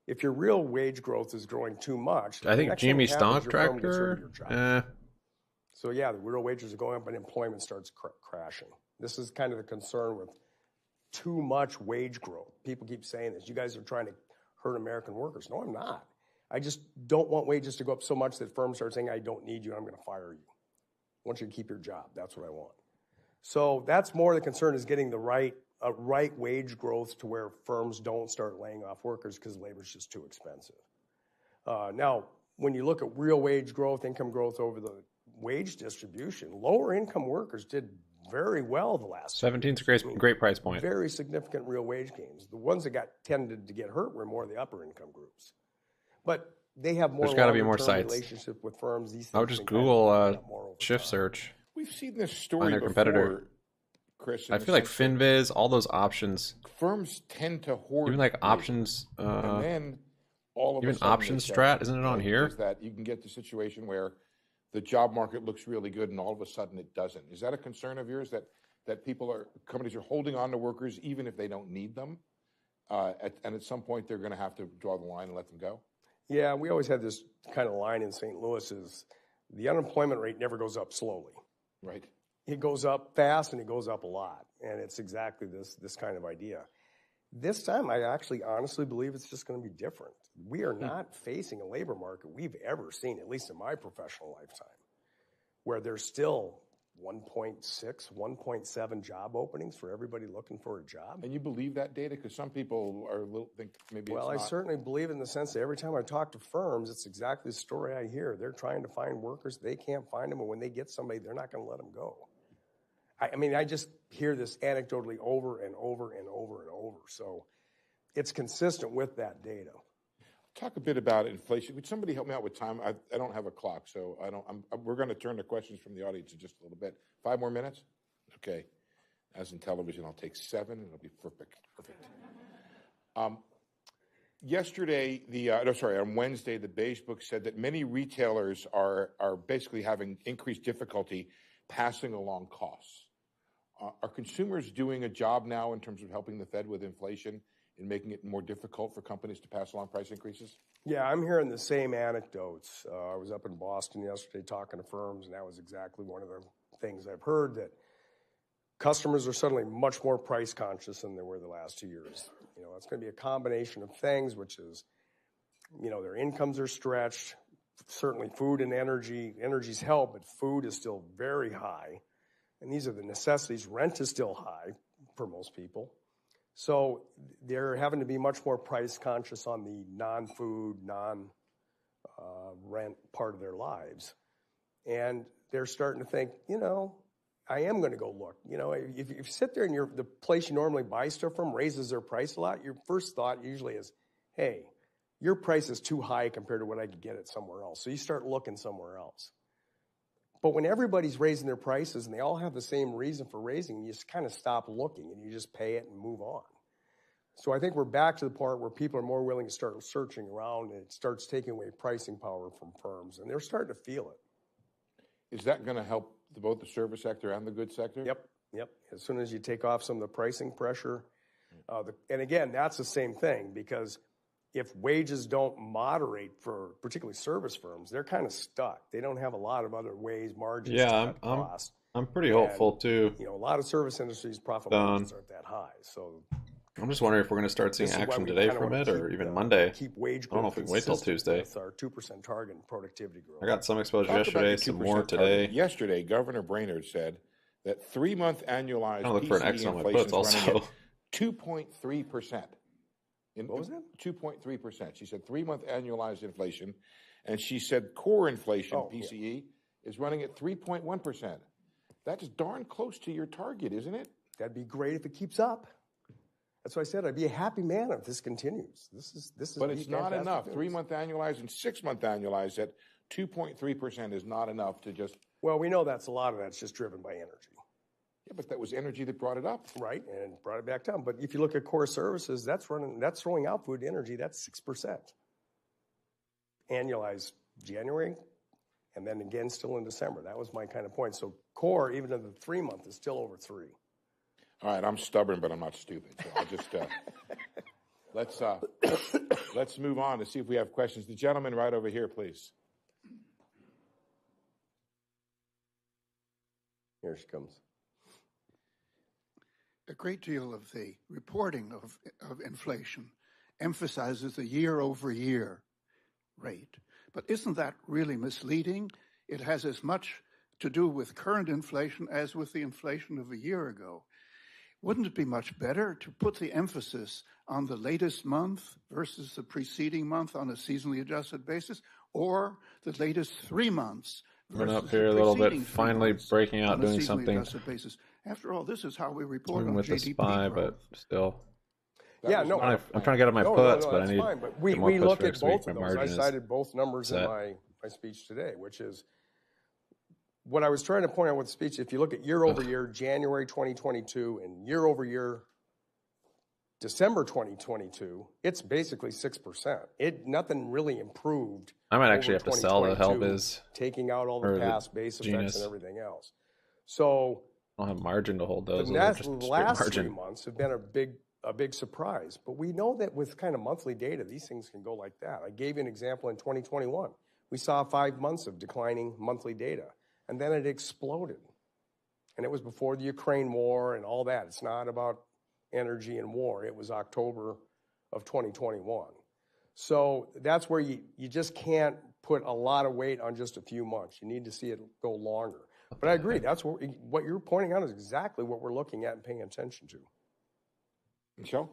If your real wage growth is growing too much, I think GME stock tracker. So yeah, the real wages are going up, but employment starts crashing. This is kind of the concern with too much wage growth. People keep saying this. You guys are trying to hurt American workers. No, I'm not. I just don't want wages to go up so much that firms start saying, I don't need you, and I'm going to fire you. I want you to keep your job. That's what I want. So that's more the concern, is getting the right wage growth to where firms don't start laying off workers because labor is just too expensive. Now, when you look at real wage growth, income growth over the wage distribution, lower income workers did very well the last 17's a great price point. Very significant real wage gains. The ones that tended to get hurt were more the upper income groups. But they have more. There's got to be more sites. Relationship with firms. These I would just Google shift search. We've seen this story on their before, competitor. Chris. I feel like FinViz, all those options. Firms tend to hoard. Even like options. And then all of even a sudden options strat, isn't it on here? Is that you can get the situation where the job market looks really good and all of a sudden it doesn't. Is that a concern of yours that companies are holding on to workers even if they don't need them? And at some point they're going to have to draw the line and let them go? Yeah, we always had this kind of line in St. Louis is the unemployment rate never goes up slowly. Right. It goes up fast and it goes up a lot. And it's exactly this kind of idea. This time, I actually honestly believe it's just going to be different. We are not facing a labor market we've ever seen, at least in my professional lifetime, where there's still 1.6, 1.7 job openings for everybody looking for a job. And you believe that data? Because some people think maybe well, it's I not. certainly believe in the sense that every time I talk to firms, it's exactly the story I hear. They're trying to find workers. They can't find them. And when they get somebody, they're not going to let them go. I mean, I just hear this anecdotally over and over and over and over. So it's consistent with that data. Talk a bit about inflation. Would somebody help me out with time? I don't have a clock, so we're going to turn to questions from the audience in just a little bit. 5 more minutes? Okay. As in television, I'll take 7, and it'll be perfect. Yesterday, on Wednesday, the Beige Book said that many retailers are basically having increased difficulty passing along costs. Are consumers doing a job now in terms of helping the Fed with inflation and making it more difficult for companies to pass along price increases? Yeah, I'm hearing the same anecdotes. I was up in Boston yesterday talking to firms, and that was exactly one of the things I've heard, that customers are suddenly much more price conscious than they were the last 2 years. It's going to be a combination of things, which is, their incomes are stretched, certainly food and energy. Energy's help, but food is still very high. And these are the necessities. Rent is still high for most people. So they're having to be much more price conscious on the non-food, non-rent part of their lives. And they're starting to think, I am going to go look. If you sit there and the place you normally buy stuff from raises their price a lot, your first thought usually is, hey, your price is too high compared to what I could get it somewhere else. So you start looking somewhere else. But when everybody's raising their prices and they all have the same reason for raising, you just kind of stop looking and you just pay it and move on. So I think we're back to the part where people are more willing to start searching around, and it starts taking away pricing power from firms, and they're starting to feel it. Is that going to help both the service sector and the goods sector? Yep. As soon as you take off some of the pricing pressure. And again, that's the same thing, because if wages don't moderate for particularly service firms, they're kind of stuck. They don't have a lot of other ways, margins to cut costs. I'm pretty hopeful too. A lot of service industries' profit margins aren't that high. So I'm just wondering if we're going to start seeing action today from it, or even Monday. Keep wage I don't know if we can wait till Tuesday. That's our 2% target in productivity growth. I got some exposure yesterday, some more today. Yesterday, Governor Brainerd said that 3-month annualized look for an X on my puts also. 2.3%. What was that? 2.3%. She said 3-month annualized inflation, and she said core inflation, PCE, is running at 3.1%. That's darn close to your target, isn't it? That'd be great if it keeps up. That's why I said I'd be a happy man if this continues. This is. But it's not enough. 3-month annualized and 6-month annualized at 2.3% is not enough to just. Well, we know that's a lot of that's just driven by energy. Yeah, but that was energy that brought it up, right? And brought it back down. But if you look at core services, that's throwing out food energy. That's 6% annualized January, and then again still in December. That was my kind of point. So core, even in the 3-month, is still over 3. All right, I'm stubborn, but I'm not stupid. So I'll just let's move on to see if we have questions. The gentleman right over here, please. Here she comes. A great deal of the reporting of inflation emphasizes the year-over-year rate. But isn't that really misleading? It has as much to do with current inflation as with the inflation of a year ago. Wouldn't it be much better to put the emphasis on the latest month versus the preceding month on a seasonally adjusted basis, or the latest 3 months Coming up here a little bit, finally breaking out, doing something. After all, this is how we report on with the GDP SPY, growth. but still. Yeah, no. I'm trying to get on my puts, but I need fine, but get more we puts look for at next week. both My of those. margin I is cited both numbers in set. my speech today, which is what I was trying to point out with the speech. If you look at year over year, January 2022, and year over year, December 2022, it's basically 6%. Nothing really improved. I might actually have to sell the 2022, Helbiz, taking out all the past base effects GNS. and everything else. So I don't have margin to hold those. the Those are just last straight 3 margin. months have been a big surprise. But we know that with kind of monthly data, these things can go like that. I gave you an example in 2021. We saw 5 months of declining monthly data, and then it exploded. And it was before the Ukraine war and all that. It's not about energy and war. It was October of 2021. So that's where you just can't put a lot of weight on just a few months. You need to see it go longer. But I agree. That's what you're pointing out is exactly what we're looking at and paying attention to. Michelle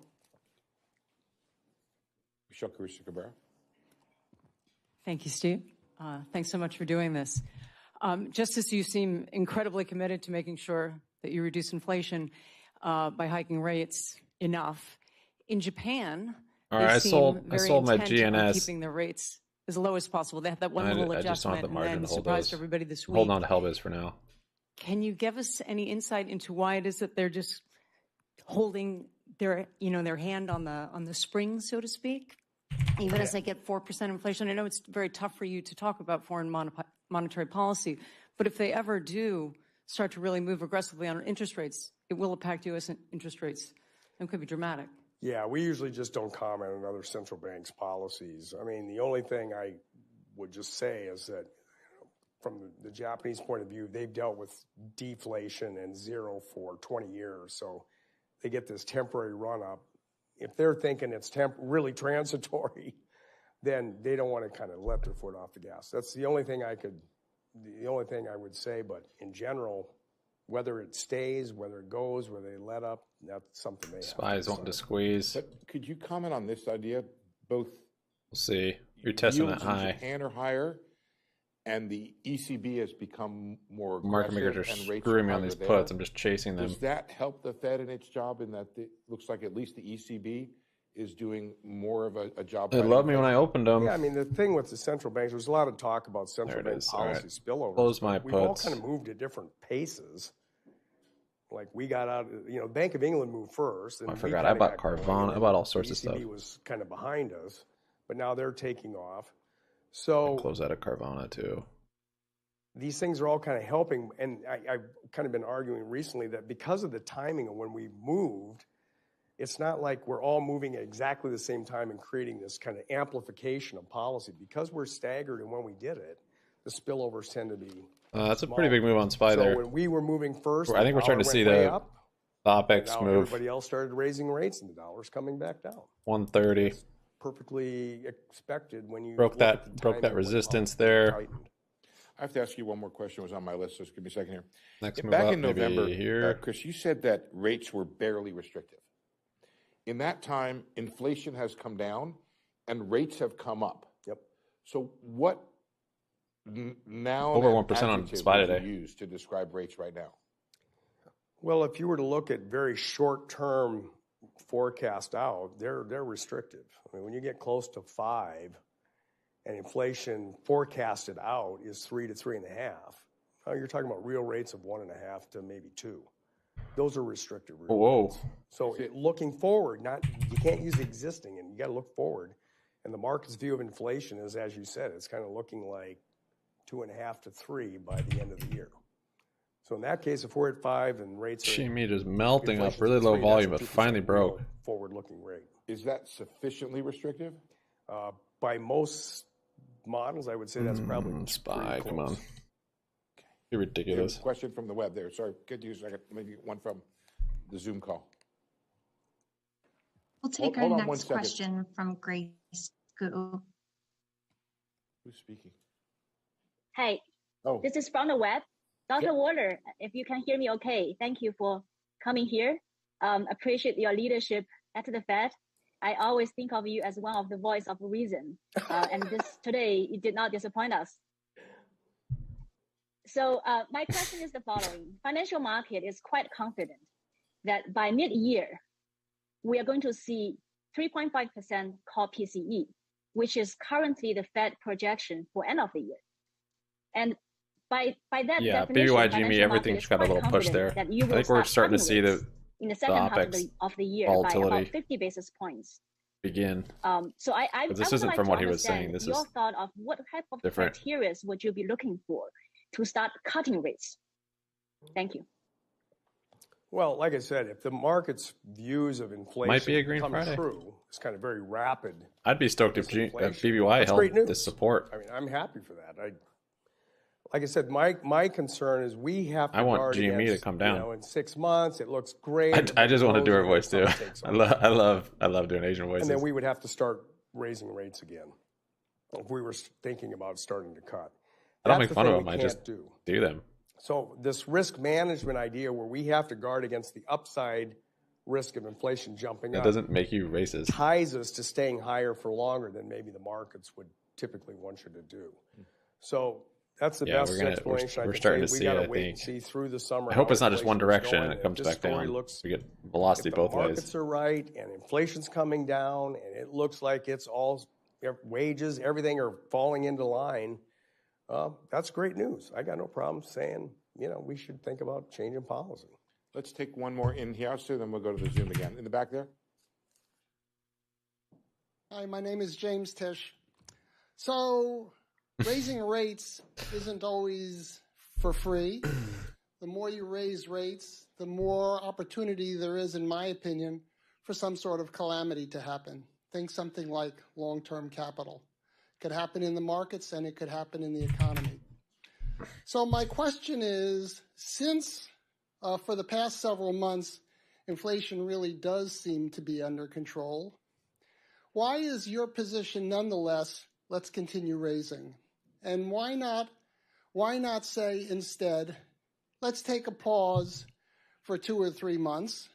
Caruso-Cabrera. Thank you, Steve. Thanks so much for doing this. Justice, you seem incredibly committed to making sure that you reduce inflation by hiking rates enough. In Japan, all right, I sold my GNS. Keeping the rates as low as possible. They have that one little adjustment, just don't have the margin and then to hold surprised those. everybody this week. Holding on to Hellbiz for now. Can you give us any insight into why it is that they're just holding their hand on the spring, so to speak, even as they get 4% inflation? I know it's very tough for you to talk about foreign monetary policy, but if they ever do start to really move aggressively on interest rates, it will impact U.S. interest rates. It could be dramatic. Yeah, we usually just don't comment on other central banks' policies. I mean, the only thing I would just say is that from the Japanese point of view, they've dealt with deflation and zero for 20 years. So they get this temporary run up. If they're thinking it's really transitory, then they don't want to kind of let their foot off the gas. That's the only thing I would say. But in general, whether it stays, whether it goes, whether they let up, that's something they have. Spies wanting to squeeze. But could you comment on this idea? Both. We'll see. You're testing that yields in high. Japan are higher, and the ECB has become more Market aggressive. makers are and rates screwing me are on these higher puts. there. I'm just chasing them. Does that help the Fed in its job in that it looks like at least the ECB is doing more of a job? They loved me when I opened them. Yeah, I mean, the thing with the central banks, there's a lot of talk about central bank policy spillovers. Close my We've all puts. kind of moved at different paces. Like we got out, Bank of England moved first. And I we forgot. kinda I bought got going, Carvana. I bought all sorts of the ECB stuff. was kind of behind us, but now they're taking off. So Close out of Carvana too. these things are all kind of helping. And I've kind of been arguing recently that because of the timing of when we moved, it's not like we're all moving at exactly the same time and creating this kind of amplification of policy. Because we're staggered and when we did it, the spillovers tend to be That's a small. pretty big move on SPY so there. when we were moving first, I think we're starting to see the OPEX now move. everybody else started raising rates and the dollar's coming back down. 130. Perfectly expected when you Broke look at the that timing when resistance it there. tightened. I have to ask you one more question. It was on my list, so just give me a second here. Next move Back up, in maybe November, here. Chris, you said that rates were barely restrictive. In that time, inflation has come down and rates have come up. Yep. So what now Over 1% on SPY would you today. use to describe rates right now? Well, if you were to look at very short-term forecast out, they're restrictive. I mean, when you get close to 5 and inflation forecasted out is 3 to 3.5, you're talking about real rates of 1.5 to maybe 2. Those are restrictive real Whoa. rates. So looking forward, you can't use existing, and you got to look forward. And the market's view of inflation is, as you said, it's kind of looking like 2.5 to 3 by the end of the year. So in that case, if we're at 5 and rates are GME just melting up, inflation's really at low 3, volume, that's but a 2% finally broke. real forward-looking rate. Is that sufficiently restrictive? By most models, I would say that's probably SPY. pretty Come on. close. You're ridiculous. Question from the web there. Sorry, could you second? Maybe one from the Zoom call. We'll take Hold our on 1 next second. question from Grace Gu. Who's speaking? Hey, Oh. this is from the web. Dr. Waller, if you can hear me okay, thank you for coming here. Appreciate your leadership at the Fed. I always think of you as one of the voice of reason. And today, you did not disappoint us. So my question is the following. Financial market is quite confident that by mid-year, we are going to see 3.5% core PCE, which is currently the Fed projection for end of the year. And by that Yeah, definition, BBY, GME, financial everything's market got a is little quite push confident there. that you I will think we're start starting to cutting see rates the in the second half OPEX of the year by about volatility 50 basis points. begin. So I But this would isn't like from to what he was understand saying. This your is thought of what type of different. criteria would you be looking for to start cutting rates? Thank you. Well, like I said, if the market's views of inflation Might be a Green come Friday. true, it's kind of very rapid. I'd be stoked if disinflation. BBY That's held great news. this support. I mean, I'm happy for that. Like I said, my concern is we have to I want guard GME to against, come down. in 6 months, it looks great. I just want to do her voice too. Something takes I off. love doing Asian voices. And then we would have to start raising rates again if we were thinking about starting to cut. I don't That's make the fun of thing them. we I just can't do. do them. So this risk management idea where we have to guard against the upside risk of inflation jumping up. It doesn't make you racist. Ties us to staying higher for longer than maybe the markets would typically want you to do. So that's the best explanation. We're starting to see. We got I to wait think. and see through the summer. I hope it's not just one direction and it comes back down. We get velocity both ways. If the markets are right and inflation's coming down and it looks like it's all wages, everything are falling into line, that's great news. I got no problem saying, we should think about changing policy. Let's take one more in here, so then we'll go to the Zoom again. In the back there. Hi, my name is James Tisch. So raising rates isn't always for free. The more you raise rates, the more opportunity there is, in my opinion, for some sort of calamity to happen. Think something like long-term capital. It could happen in the markets and it could happen in the economy. So my question is, since for the past several months, inflation really does seem to be under control, why is your position nonetheless, let's continue raising? And why not say instead, let's take a pause for 2 or 3 months?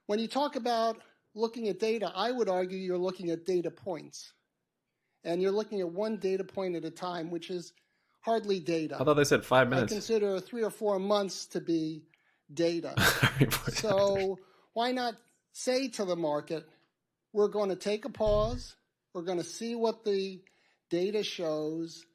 When you talk about looking at data, I would argue you're looking at data points. And you're looking at one data point at a time, which is hardly data. I thought they said 5 minutes. I consider 3 or 4 months to be data. So why not say to the market, we're going to take a pause, we're going to see what the data shows,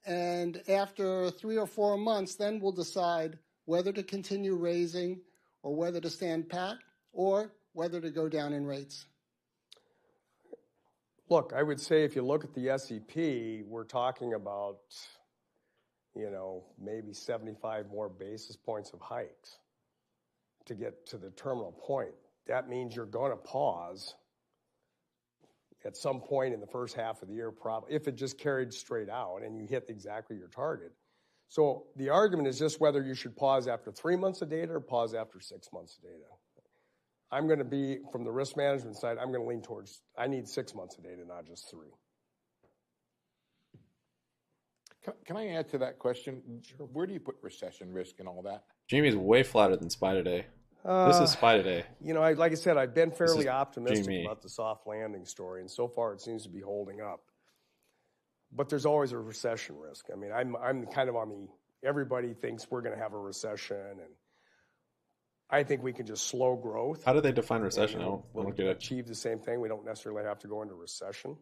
and after 3 or 4 months, then we'll decide whether to continue raising or whether to stand pat or whether to go down in rates. Look, I would say if you look at the S&P, we're talking about, maybe 75 more basis points of hikes to get to the terminal point. That means you're going to pause at some point in the first half of the year, probably, if it just carried straight out and you hit exactly your target. So the argument is just whether you should pause after 3 months of data or pause after 6 months of data. I'm going to be, from the risk management side, I'm going to lean towards, I need 6 months of data, not just 3. Can I add to that question? Sure. Where do you put recession risk and all that? Jamie's way flatter than SPY today. This is SPY today. Like I said, I've been fairly optimistic about the soft landing story, and so far it seems to be holding up. But there's always a recession risk. I mean, I'm kind of on the, everybody thinks we're going to have a recession, and I think we can just slow growth. How do they define recession? We'll achieve the same thing. We don't necessarily have to go into recession.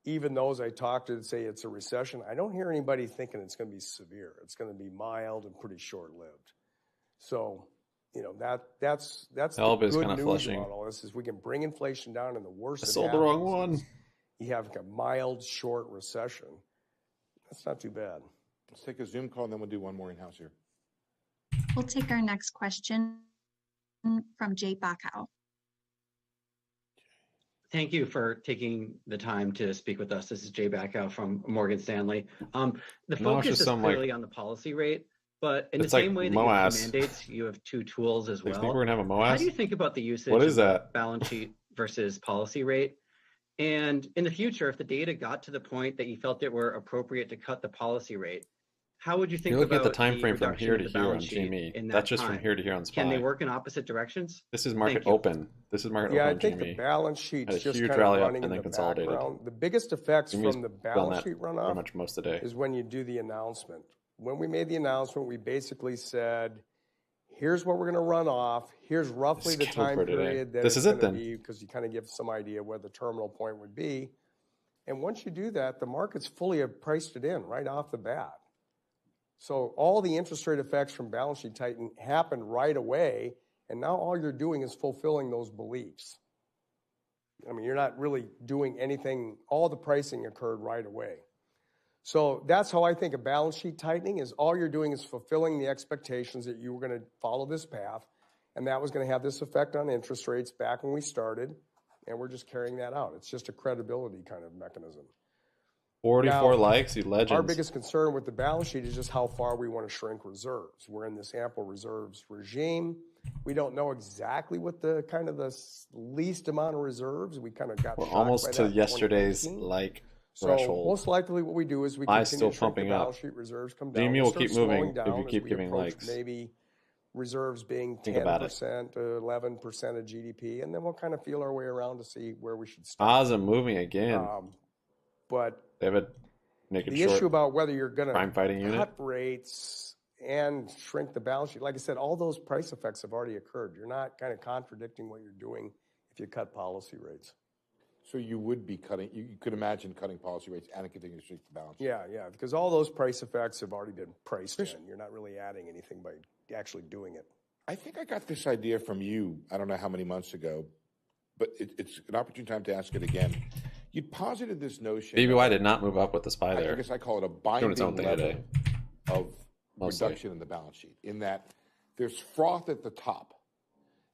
Even those I talk to that say it's a recession, I don't hear anybody thinking it's going to be severe. It's going to be mild and pretty short-lived. So, that's the good news about all this is we can bring inflation down, and the worst. I sold the wrong one. You have a mild, short recession. That's not too bad. Let's take a Zoom call, and then we'll do one more in-house here. We'll take our next question from Jay Bacow. Thank you for taking the time to speak with us. This is Jay Bacow from Morgan Stanley. The focus is clearly on the policy rate, but in the same way that you have mandates, you have 2 tools as well. You think we're gonna have a MOAS? How do you think about the usage of balance sheet versus policy rate? And in the future, if the data got to the point that you felt it were appropriate to cut the policy rate, how would you think You're looking about at the time frame from here to here on GME? That's just from here to here on SPY. Can they work in opposite directions? This is market open. This is market open. Yeah, I think the balance sheet's just kind of running in the background. The biggest effects from the balance sheet runoff much most of the day is when you do the announcement. When we made the announcement, we basically said, here's what we're going to run off. Here's roughly the time period that it's going to be, because you kind of give some idea where the terminal point would be. And once you do that, the markets fully have priced it in right off the bat. So all the interest rate effects from balance sheet tightening happened right away, and now all you're doing is fulfilling those beliefs. I mean, you're not really doing anything. All the pricing occurred right away. So that's how I think of balance sheet tightening is all you're doing is fulfilling the expectations that you were going to follow this path, and that was going to have this effect on interest rates back when we started, and we're just carrying that out. It's just a credibility kind of mechanism. 44 likes, you legends. Our biggest concern with the balance sheet is just how far we want to shrink reserves. We're in this ample reserves regime. We don't know exactly what the kind of the least amount of reserves. We kind of got almost to yesterday's like threshold. So most likely what we do is we Buys continue still to shrink the pumping up. balance sheet reserves come down. GME We'll will start keep moving slowing if down you as keep we giving approach likes. maybe reserves being Think about it. 10% to 11% of GDP, and then we'll kind of feel our way around to see where we should start. Oz moving again. But David, naked the short. issue about whether you're going crime fighting to unit. cut rates and shrink the balance sheet, like I said, all those price effects have already occurred. You're not kind of contradicting what you're doing if you cut policy rates. So you would be cutting, you could imagine cutting policy rates and continuing to shrink the balance sheet. Yeah, because all those price effects have already been priced in. You're not really adding anything by actually doing it. I think I got this idea from you, I don't know how many months ago, but it's an opportune time to ask it again. You posited this notion. BBY did not move up with the SPY there. I guess I call it a Doing its own binding thing level today. of Mostly. reduction in the balance sheet, in that there's froth at the top,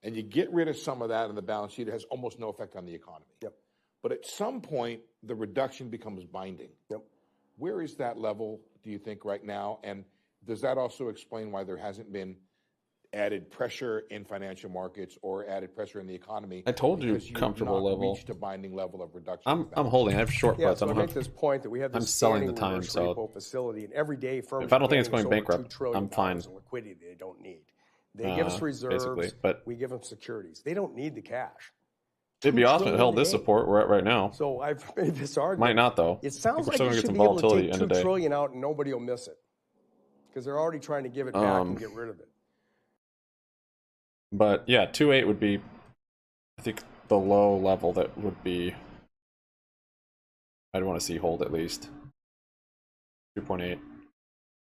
and you get rid of some of that in the balance sheet, it has almost no effect on the economy. Yep. But at some point, the reduction becomes binding. Yep. Where is that level, do you think, right now? And does that also explain why there hasn't been added pressure in financial markets or added pressure in the economy? I told you, because comfortable you've not level. Reached a binding level of reduction. I'm holding. I have short Yeah, puts. so I I'm make this point that we have this I'm selling the standing time. reverse So repo facility, and every day firms if I don't think it's are going paying us over bankrupt, $2 trillion I'm fine. in liquidity they don't need. They give us reserves, basically, but we give them securities. They don't need the cash. it'd be awesome if it held this support we're at right now. So I've made this argument. Might not though. It sounds like still you gonna get should some be able to volatility take end of $2 day. trillion out and nobody will miss it because they're already trying to give it back and get rid of it. But yeah, 2.8 would be, I think, the low level that would be. I'd want to see hold at least 2.8.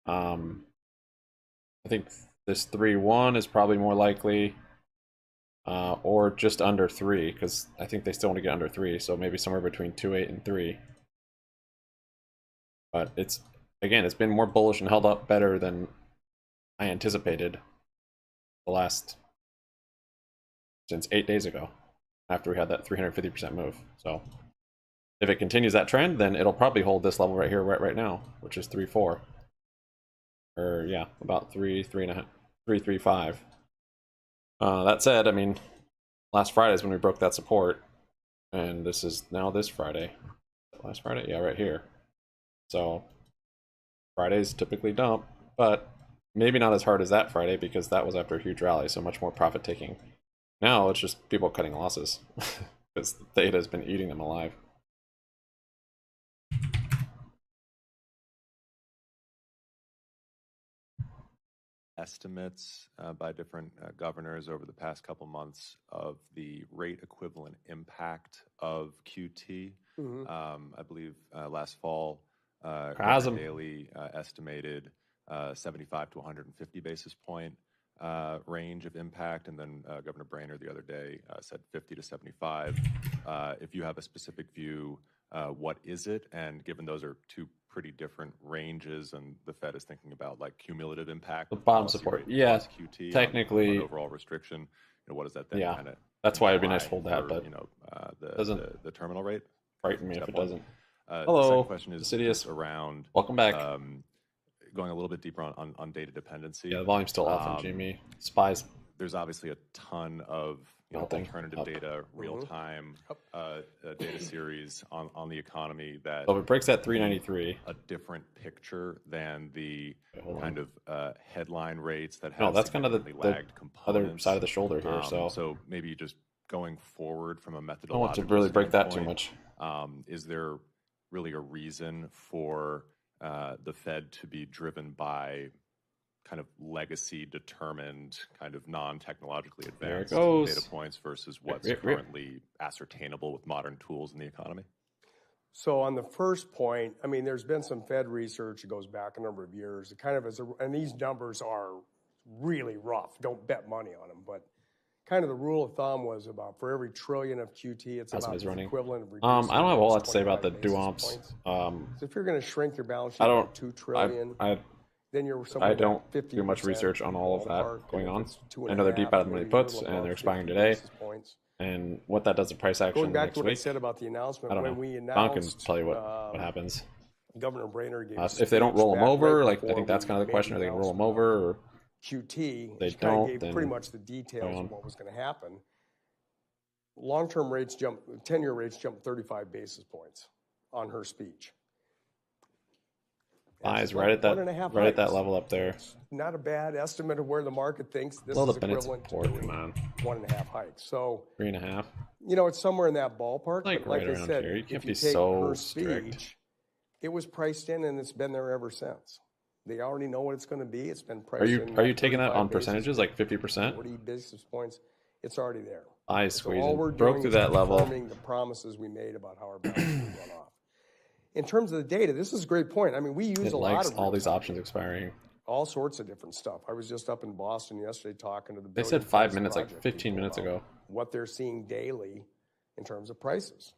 I think this 3.1 is probably more likely, or just under 3, because I think they still want to get under 3, so maybe somewhere between 2.8 and 3. But it's been more bullish and held up better than I anticipated the last since 8 days ago, after we had that 350% move. So if it continues that trend, then it'll probably hold this level right here, right now, which is 3.4. Or yeah, about 3.5, 3.35. That said, I mean, last Friday is when we broke that support, and this is now this Friday. Last Friday, yeah, right here. So Fridays typically dump, but maybe not as hard as that Friday because that was after a huge rally, so much more profit taking. Now it's just people cutting losses because the theta has been eating them alive. Estimates by different governors over the past couple months of the rate equivalent impact of QT. I believe last fall, Governor Daly estimated 75 to 150 basis point range of impact, and then Governor Brainerd the other day said 50 to 75. If you have a specific view, what is it? And given those are two pretty different ranges, and the Fed is thinking about like cumulative impact, the bottom support, yeah, QT technically on overall restriction. What does that then yeah, kind of? That's why it'd be nice to hold that, for, but the terminal rate. Frighten me if it doesn't. The Hello, second question is Insidious. around. Welcome back. Going a little bit deeper on data dependency. Yeah, the volume's still off on GME. SPYs. There's obviously a ton of alternative data, real-time data series on the economy that. So if it breaks that 393, a different picture than the kind of headline rates that have no, that's kind of the lagged components. other side of the shoulder here. So maybe just going forward from a methodological. I don't want to really break that too much. Is there really a reason for the Fed to be driven by kind of legacy determined, kind of non-technologically advanced data points versus what's currently ascertainable with modern tools in the economy? So on the first point, I mean, there's been some Fed research that goes back a number of years. It kind of is, and these numbers are really rough. Don't bet money on them, but kind of the rule of thumb was about for every trillion of QT, it's about the equivalent of reducing. I don't have a whole lot to say about the duops. So if you're going to shrink your balance sheet by $2 trillion, then you're somewhere I don't 50% do much research on all of that going on. I know they're 2.5, deep out of the money puts, and they're expiring today. Points. And what that does to price action Going back next to what week, I said about the announcement, I don't when know. we Don announced, can tell you what happens. Governor Brainerd gave us If they don't roll them back over, right like I before think that's we kind of the made question: are they going to roll them over? Or QT, they she kind don't, of gave then pretty much the details of what was going to happen. Long-term rates jumped, 10-year rates jumped 35 basis points. on her speech. Eyes right at that level up there. It's not a bad estimate of where the market thinks this Well, is the Bennett's equivalent to report, doing come on. 1.5 hikes. So 3.5. You know, it's somewhere in that ballpark. Like but like right I around said, here. You can't if you be take so her strict. speech, it was priced in and it's been there ever since. They already know what it's going to be. It's been priced in. Are you taking that on percentages, like 50%? 40 basis points. It's already there. Eyes So squeezing. all we're Broke doing through is that level. confirming the promises we made about how our balance sheet run off. In terms of the data, this is a great point. I mean, we use It a lot likes of all these options expiring. all sorts of different stuff. I was just up in Boston yesterday talking to the. They said 5 minutes, like Project 15 people minutes about ago. What they're seeing daily in terms of prices.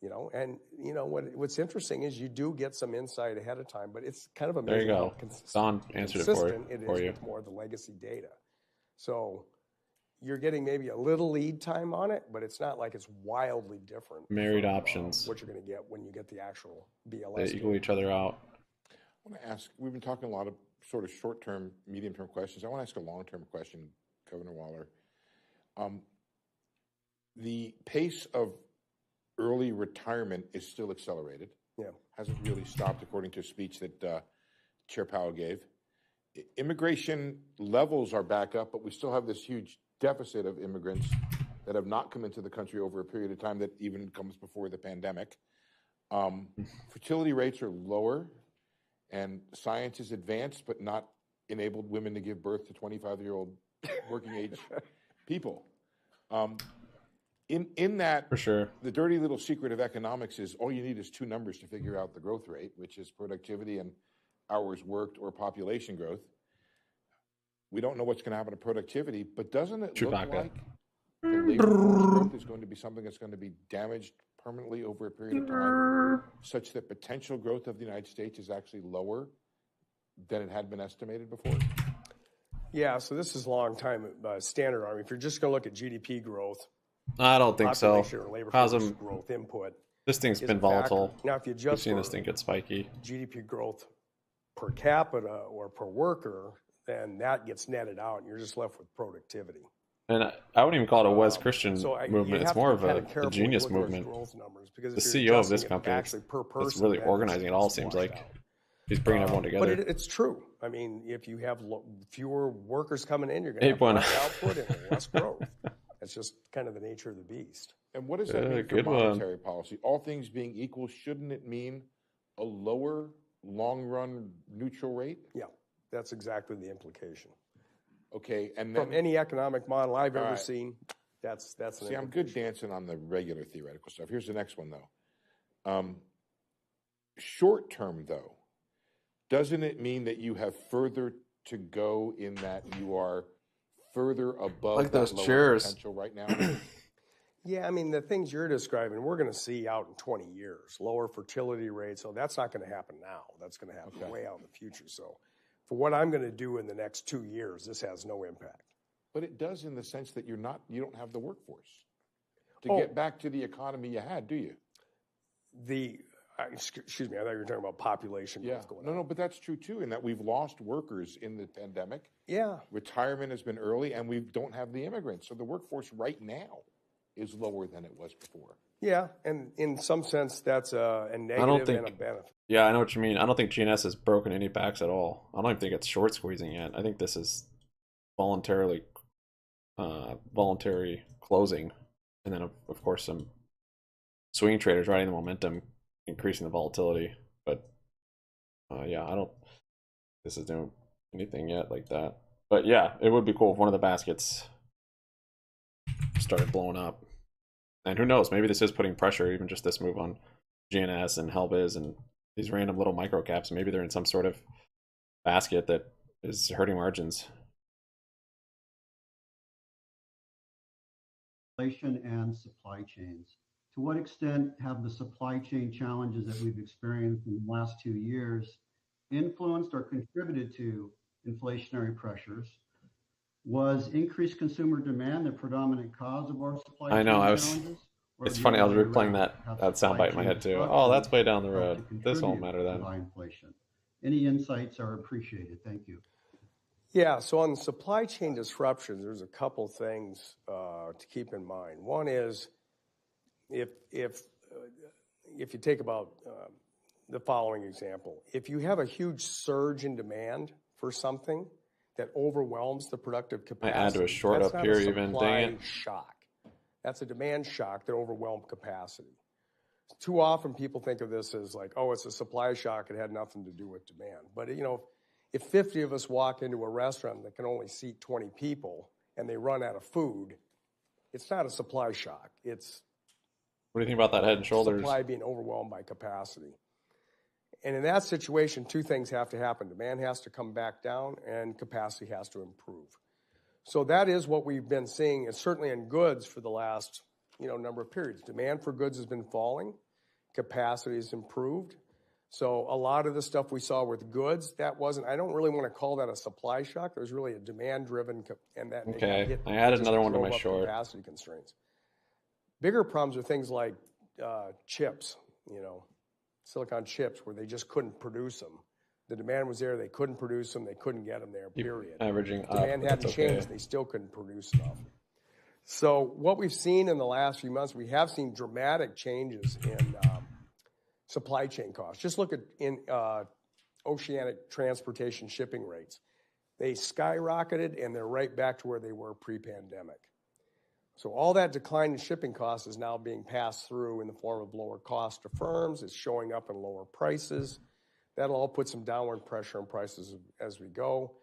You know, and you know what's interesting is you do get some insight ahead of time, but it's kind of amazing There you how go. consistent, Don answered it for it is you. with more of the legacy data. So you're getting maybe a little lead time on it, but it's not like it's wildly different. Married from, options. what you're going to get when you get the actual BLS. They equal each other out. I want to ask, we've been talking a lot of sort of short-term, medium-term questions. I want to ask a long-term question, Governor Waller. The pace of early retirement is still accelerated. Yeah. Hasn't really stopped, according to a speech that Chair Powell gave. Immigration levels are back up, but we still have this huge deficit of immigrants that have not come into the country over a period of time that even comes before the pandemic. Fertility rates are lower, and science is advanced, but not enabled women to give birth to 25-year-old working age people. In that, for sure, the dirty little secret of economics is all you need is two numbers to figure out the growth rate, which is productivity and hours worked or population growth. We don't know what's going to happen to productivity, but doesn't it look like the labor force growth is going to be something that's going to be damaged permanently over a period of time, such that potential growth of the United States is actually lower than it had been estimated before? Yeah, so this is long time standard. I mean, if you're just going to look at GDP growth, I don't think so. or labor Cause force growth input. This thing's been volatile. Now, if you We've just seen this thing get spiky. GDP growth per capita or per worker, then that gets netted out, and you're just left with productivity. And I wouldn't even call it a Wes Christian you movement. It's have more to of be a kinda careful genius when you look at those movement. growth numbers, because The if you're CEO of this adjusting it company actually per that's person, really then organizing it all, it's seems washed like. out. He's bringing everyone together. But it's true. I mean, if you have fewer workers coming in, you're going to have less output and less growth. That's just kind of the nature of the beast. And what does that mean for monetary policy? All things being equal, shouldn't it mean a lower long-run neutral rate? Yeah, that's exactly the implication. Okay, and then, from any economic model I've ever seen, that's an see, I'm good dancing on the regular theoretical stuff. Here's the next one, though. Short term, though, doesn't it mean that you have further to go in that you are further above like those lower chairs potential right now? Yeah, I mean, the things you're describing, we're going to see out in 20 years, lower fertility rates. So that's not going to happen now. That's going to happen way out in the future. So for what I'm going to do in the next 2 years, this has no impact. But it does in the sense that you don't have the workforce to get back to the economy you had, do you? Excuse me, I thought you were talking about population growth going on. No, but that's true too, in that we've lost workers in the pandemic. Yeah. Retirement has been early, and we don't have the immigrants. So the workforce right now is lower than it was before. Yeah, and in some sense, that's a negative and a benefit. Yeah, I know what you mean. I don't think GNS has broken any backs at all. I don't even think it's short squeezing yet. I think this is voluntary closing, and then of course some swing traders riding the momentum, increasing the volatility. But yeah, I don't. This is doing anything yet like that. But yeah, it would be cool if one of the baskets started blowing up. And who knows? Maybe this is putting pressure, even just this move on GNS and Helbiz and these random little micro caps. Maybe they're in some sort of basket that is hurting margins. Inflation and supply chains. To what extent have the supply chain challenges that we've experienced in the last 2 years influenced or contributed to inflationary pressures? Was increased consumer demand the predominant cause of our supply chain challenges? It's funny, I was replaying that soundbite in my head too. Oh, that's way down the road. This won't matter then. Inflation. Any insights are appreciated. Thank you. Yeah, so on the supply chain disruptions, there's a couple things to keep in mind. One is if if you take about the following example, if you have a huge surge in demand for something that overwhelms the productive capacity, I add to a short that's up not here a even, supply dang it. shock. That's a demand shock that overwhelmed capacity. Too often people think of this as like, oh, it's a supply shock. It had nothing to do with demand. But, you know, if 50 of us walk into a restaurant that can only seat 20 people and they run out of food, it's not a supply shock. It's What do you think about that Head and Shoulders? supply being overwhelmed by capacity. And in that situation, two things have to happen. Demand has to come back down and capacity has to improve. So that is what we've been seeing, and certainly in goods for the last, number of periods. Demand for goods has been falling. Capacity has improved. So a lot of the stuff we saw with goods, I don't really want to call that a supply shock. There's really a demand-driven, and that Okay, I added another one to my short. Capacity constraints. Bigger problems are things like chips, silicon chips, where they just couldn't produce them. The demand was there, they couldn't produce them, they couldn't get them there, period. Averaging up. Demand hadn't changed, they still couldn't produce enough. So what we've seen in the last few months, we have seen dramatic changes in supply chain costs. Just look at oceanic transportation shipping rates. They skyrocketed and they're right back to where they were pre-pandemic. So all that decline in shipping costs is now being passed through in the form of lower cost to firms. It's showing up in lower prices. That'll all put some downward pressure on prices as we go.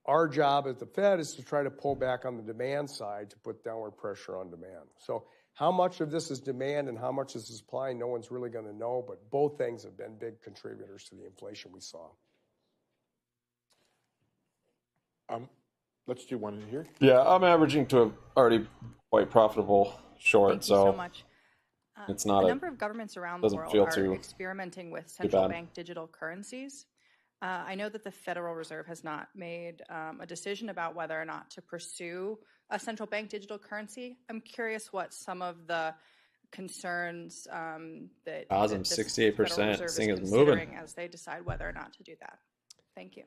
Our job at the Fed is to try to pull back on the demand side to put downward pressure on demand. So how much of this is demand and how much is supply, no one's really going to know, but both things have been big contributors to the inflation we saw. Let's do one in here. Yeah, I'm averaging to a already quite profitable short, Thank you so much. It's not a number of governments around the world are experimenting with central bank digital currencies. I know that the Federal Reserve has not made a decision about whether or not to pursue a central bank digital currency. I'm curious what some of the concerns that Awesome, 68%. This Thing is considering moving as they decide whether or not to do that. Thank you.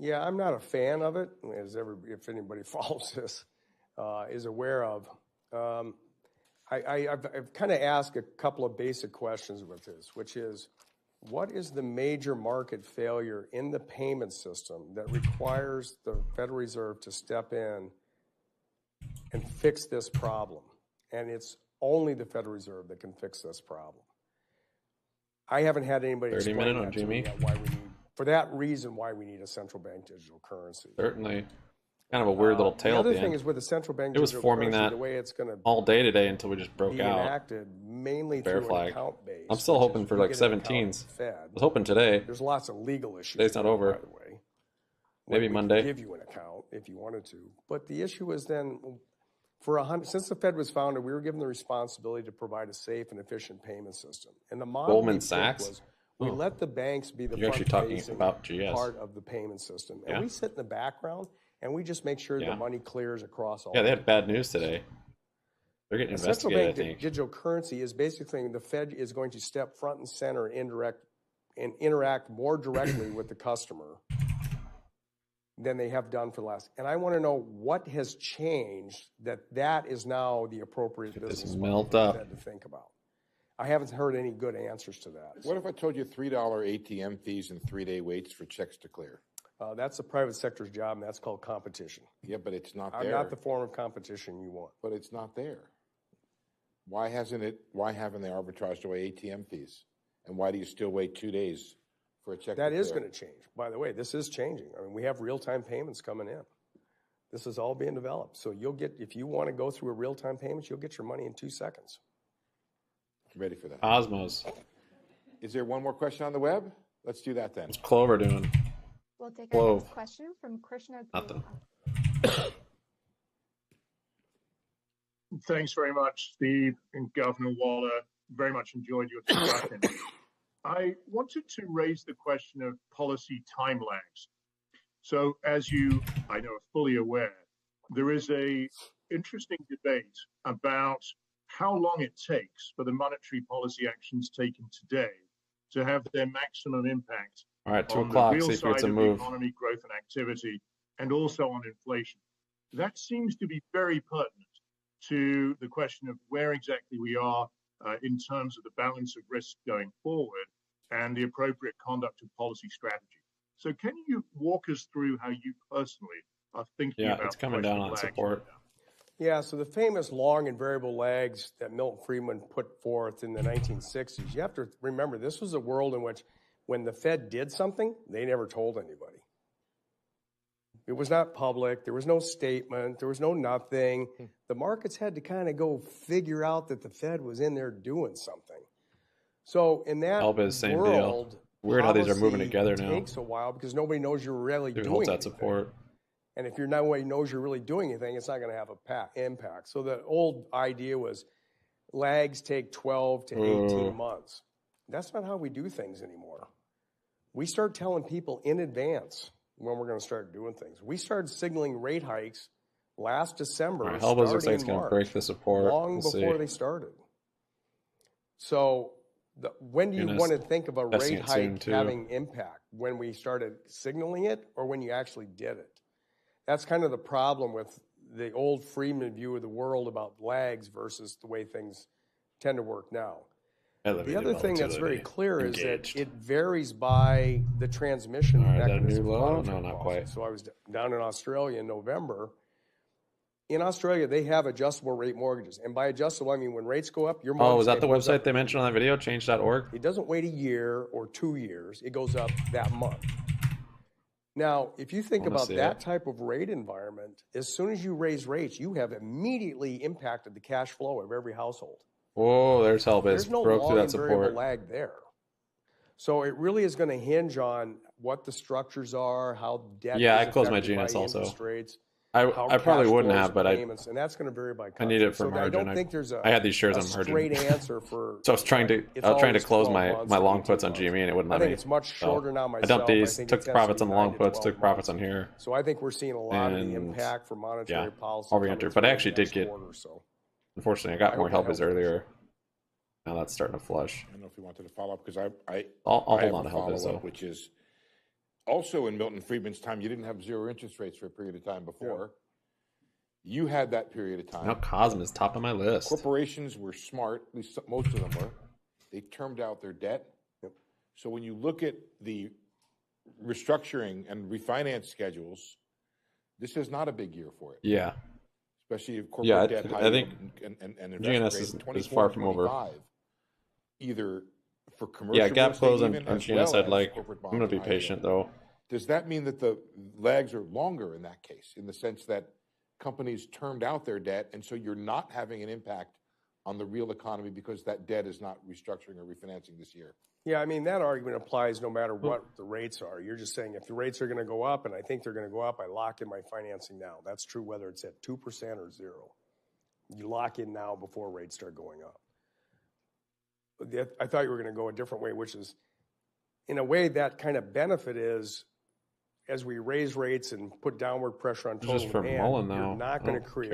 Yeah, I'm not a fan of it, if anybody follows this, is aware of. I've kind of asked a couple of basic questions with this, which is, what is the major market failure in the payment system that requires the Federal Reserve to step in and fix this problem? And it's only the Federal Reserve that can fix this problem. I haven't had anybody explain that to me yet, why we need, for that reason, why we need a central bank digital currency. Certainly. Kind of a weird little tail. The other thing is with the central bank it was digital forming currency, that the way it's going to all day today until we just broke out. Enacted mainly Bear through flag. an account base. I'm still hoping for like 17s. I was hoping today. There's lots of legal issues. Today's not over. By the way. Maybe Monday. Give you an account if you wanted to. But the issue is then, since the Fed was founded, we were given the responsibility to provide a safe and efficient payment system. And the model Goldman Sachs was we let the banks be the You're actually talking front-facing about GS. part of the payment system. And we sit in the background and we just make sure the money clears across all. Yeah, they had bad news today. They're getting investigated, I think. Central bank digital currency is basically the Fed is going to step front and center and interact more directly with the customer than they have done for the last. And I want to know what has changed that is now the appropriate business model for the Fed to think about. I haven't heard any good answers to that. What if I told you $3 ATM fees and 3-day waits for checks to clear? That's the private sector's job, and that's called competition. Yeah, but it's not I'm there. not the form of competition you want. But it's not there. Why haven't they arbitraged away ATM fees? And why do you still wait 2 days for a check? That is going to change. By the way, this is changing. I mean, we have real-time payments coming in. This is all being developed. So you'll get, if you want to go through a real-time payment, you'll get your money in 2 seconds. Ready for that. Osmos. Is there one more question on the web? Let's do that then. What's Clover doing? We'll take our next question from Krishna. Nothing. Thanks very much, Steve and Governor Waller. Very much enjoyed your discussion. I wanted to raise the question of policy time lags. So as you, I know, are fully aware, there is a interesting debate about how long it takes for the monetary policy actions taken today to have their maximum impact all right, 2 on o'clock, the real see if side it's a of move. the economy, growth and activity, and also on inflation. That seems to be very pertinent to the question of where exactly we are in terms of the balance of risk going forward and the appropriate conduct of policy strategy. So can you walk us through how you personally are thinking about it's coming down on support. Yeah, so the famous long and variable lags that Milton Friedman put forth in the 1960s, you have to remember this was a world in which when the Fed did something, they never told anybody. It was not public. There was no statement. There was no nothing. The markets had to kind of go figure out that the Fed was in there doing something. So in that same world, deal. Weird how these are moving together now. It takes a while because nobody knows you're really doing holds that anything. Support. And if nobody knows you're really doing anything, it's not going to have an impact. So the old idea was lags take 12 to 18 months. That's not how we do things anymore. We start telling people in advance when we're going to start doing things. We started signaling rate hikes last December. Right, Hellboy looks like it's going to break the support. Long before they started. So when do you want to think of a rate hike having impact? When we started signaling it or when you actually did it? That's kind of the problem with the old Friedman view of the world about lags versus the way things tend to work now. The other thing that's very clear is that it varies by the transmission mechanism. Is that a new low? No, not quite. So I was down in Australia in November. In Australia, they have adjustable rate mortgages. And by adjustable, I mean when rates go up, your mortgage. Oh, is that the website they mentioned on that video, change.org? It doesn't wait a year or 2 years. It goes up that month. Now, if you think about that type of rate environment, as soon as you raise rates, you have immediately impacted the cash flow of every household. Oh, there's Hellbiz. There's no broke long through that and variable support. lag there. So it really is going to hinge on what the structures are, how debt Yeah, is I closed my affected by GNS also. interest rates, I probably wouldn't have, but and that's going to vary by country. I need it for so margin. I don't think there's I had these shares on margin. straight answer for. So I was trying to close my long puts on GME and it wouldn't let me. I think it's much shorter now myself. I dumped these, took profits on the long 9 to puts, 12 took profits on here. So I think we're seeing a lot of the impact for monetary policy. I'll re-enter. But I actually did get. Unfortunately, I got more Hellbiz earlier. Now that's starting to flush. I don't know if you wanted to follow up because I'll hold have on to Hellbiz though. Which is also in Milton Friedman's time, you didn't have zero interest rates for a period of time before. You had that period of time. Now Cosm is top of my list. Corporations were smart, at least most of them were. They termed out their debt. So when you look at the restructuring and refinance schedules, this is not a big year for it. Yeah. Especially if corporate debt I think and GNS is far from over. Either for commercial. Yeah, gap close on GNS I'm going to be patient though. Does that mean that the lags are longer in that case, in the sense that companies termed out their debt, and so you're not having an impact on the real economy because that debt is not restructuring or refinancing this year? Yeah, I mean, that argument applies no matter what the rates are. You're just saying if the rates are going to go up, and I think they're going to go up, I lock in my financing now. That's true whether it's at 2% or 0. You lock in now before rates start going up. I thought you were going to go a different way, which is, in a way, that kind of benefit is, as we raise rates and put downward pressure on total demand, you're not going to create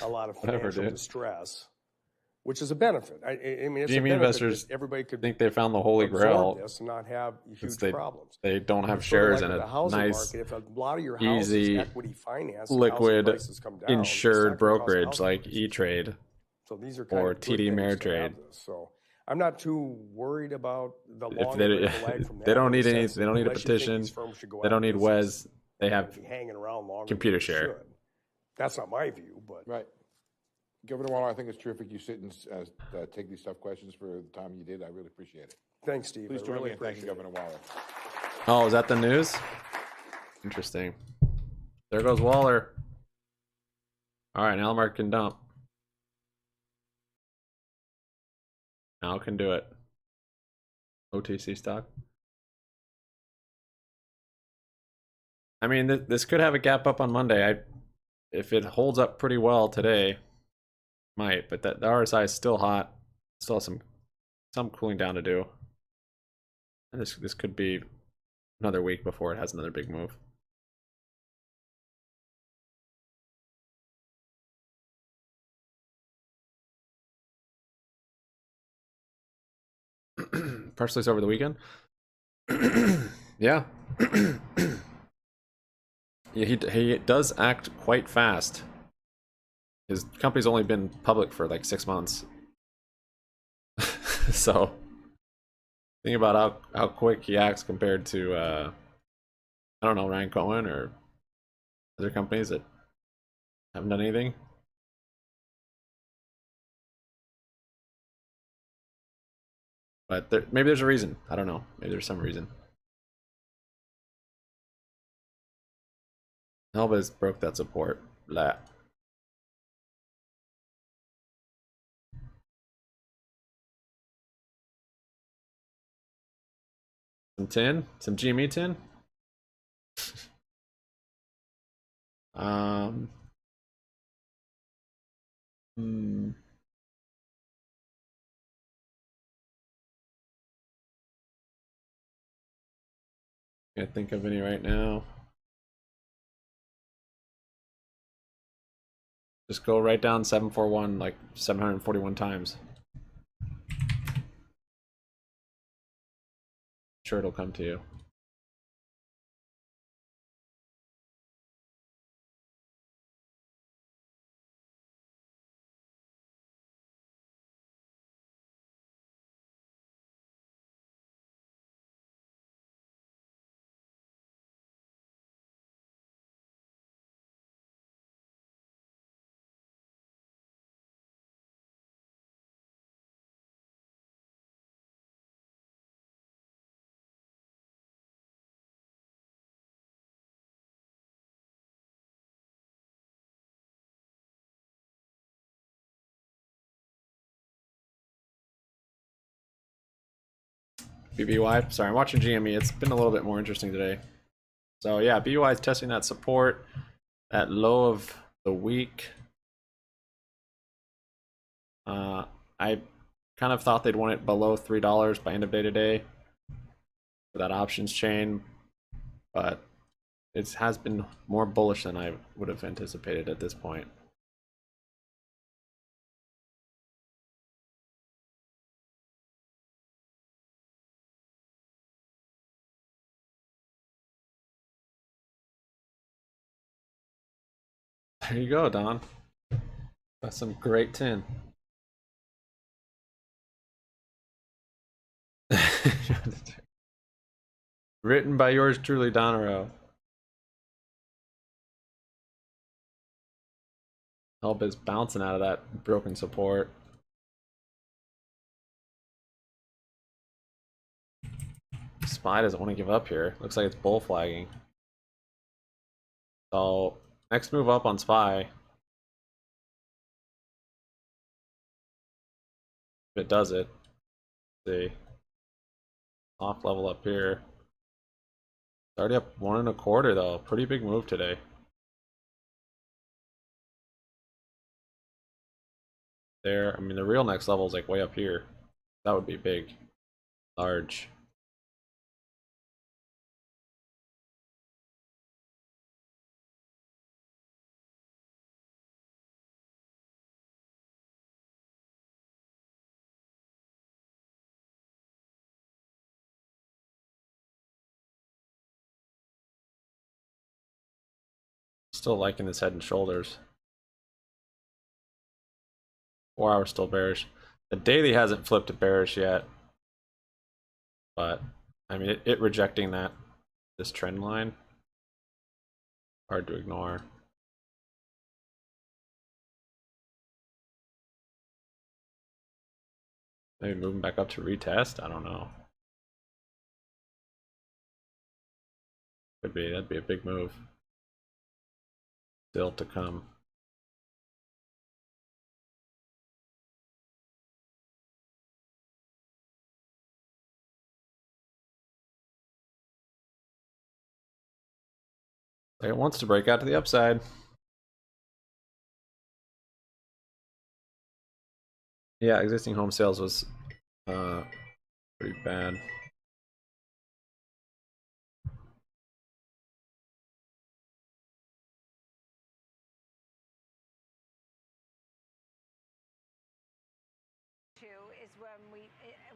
a lot of financial distress, which is a benefit. I mean, it's GME a investors everybody could think they found the holy grail. This and not have huge problems. They don't have shares in a nice, market, if a lot of your easy, equity finance, liquid, come down, insured brokerage like E-Trade or TD Ameritrade. So I'm not too worried about the long lag from that. They don't need any. They don't need a petition. They don't need WES. They have hanging around longer computer share. That's not my view, but right. Governor Waller, I think it's terrific you sit and take these tough questions for the time you did. I really appreciate it. Thanks, Steve. Please join me in thanking Governor Waller. Oh, is that the news? Interesting. There goes Waller. All right, now the market can dump. Now it can do it. OTC stock. I mean, this could have a gap up on Monday. If it holds up pretty well today, might. But the RSI is still hot. Still has some cooling down to do. And this could be another week before it has another big move. Parsley's over the weekend. Yeah. Yeah, he does act quite fast. His company's only been public for like 6 months. So think about how quick he acts compared to I don't know, Ryan Cohen or other companies that haven't done anything. But maybe there's a reason. I don't know. Maybe there's some reason. Elvis broke that support. Blah. Some tin? Some GME tin? Can't think of any right now. Just go right down 741 like 741 times. Sure, it'll come to you. BBY. Sorry, I'm watching GME. It's been a little bit more interesting today. So yeah, BBY is testing that support at low of the week. I kind of thought they'd want it below $3 by end of day today for that options chain, but it has been more bullish than I would have anticipated at this point. There you go, Don. That's some great tin. Written by yours truly, Donero. Help is bouncing out of that broken support. SPY doesn't want to give up here. Looks like it's bull flagging. So next move up on SPY. If it does it, let's see. Off level up here. It's already up 1 1/4 though. Pretty big move today. There, I mean the real next level is like way up here. That would be big, large. Still liking this head and shoulders. 4 hours still bearish. The daily hasn't flipped to bearish yet, but I mean it rejecting this trend line, hard to ignore. Maybe moving back up to retest. I don't know. Could be. That'd be a big move. Still to come. It wants to break out to the upside. Yeah, existing home sales was pretty bad. Is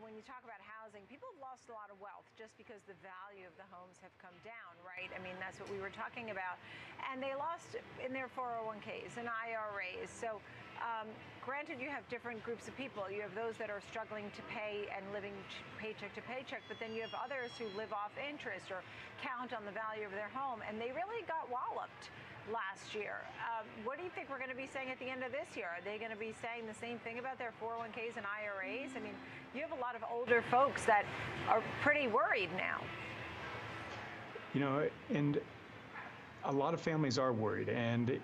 when you talk about housing, people have lost a lot of wealth just because the value of the homes have come down, right? I mean, that's what we were talking about. And they lost in their 401ks and IRAs. So granted, you have different groups of people. You have those that are struggling to pay and living paycheck to paycheck, but then you have others who live off interest or count on the value of their home, and they really got walloped last year. What do you think we're going to be saying at the end of this year? Are they going to be saying the same thing about their 401ks and IRAs? I mean, you have a lot of older folks that are pretty worried now. You know, and a lot of families are worried, and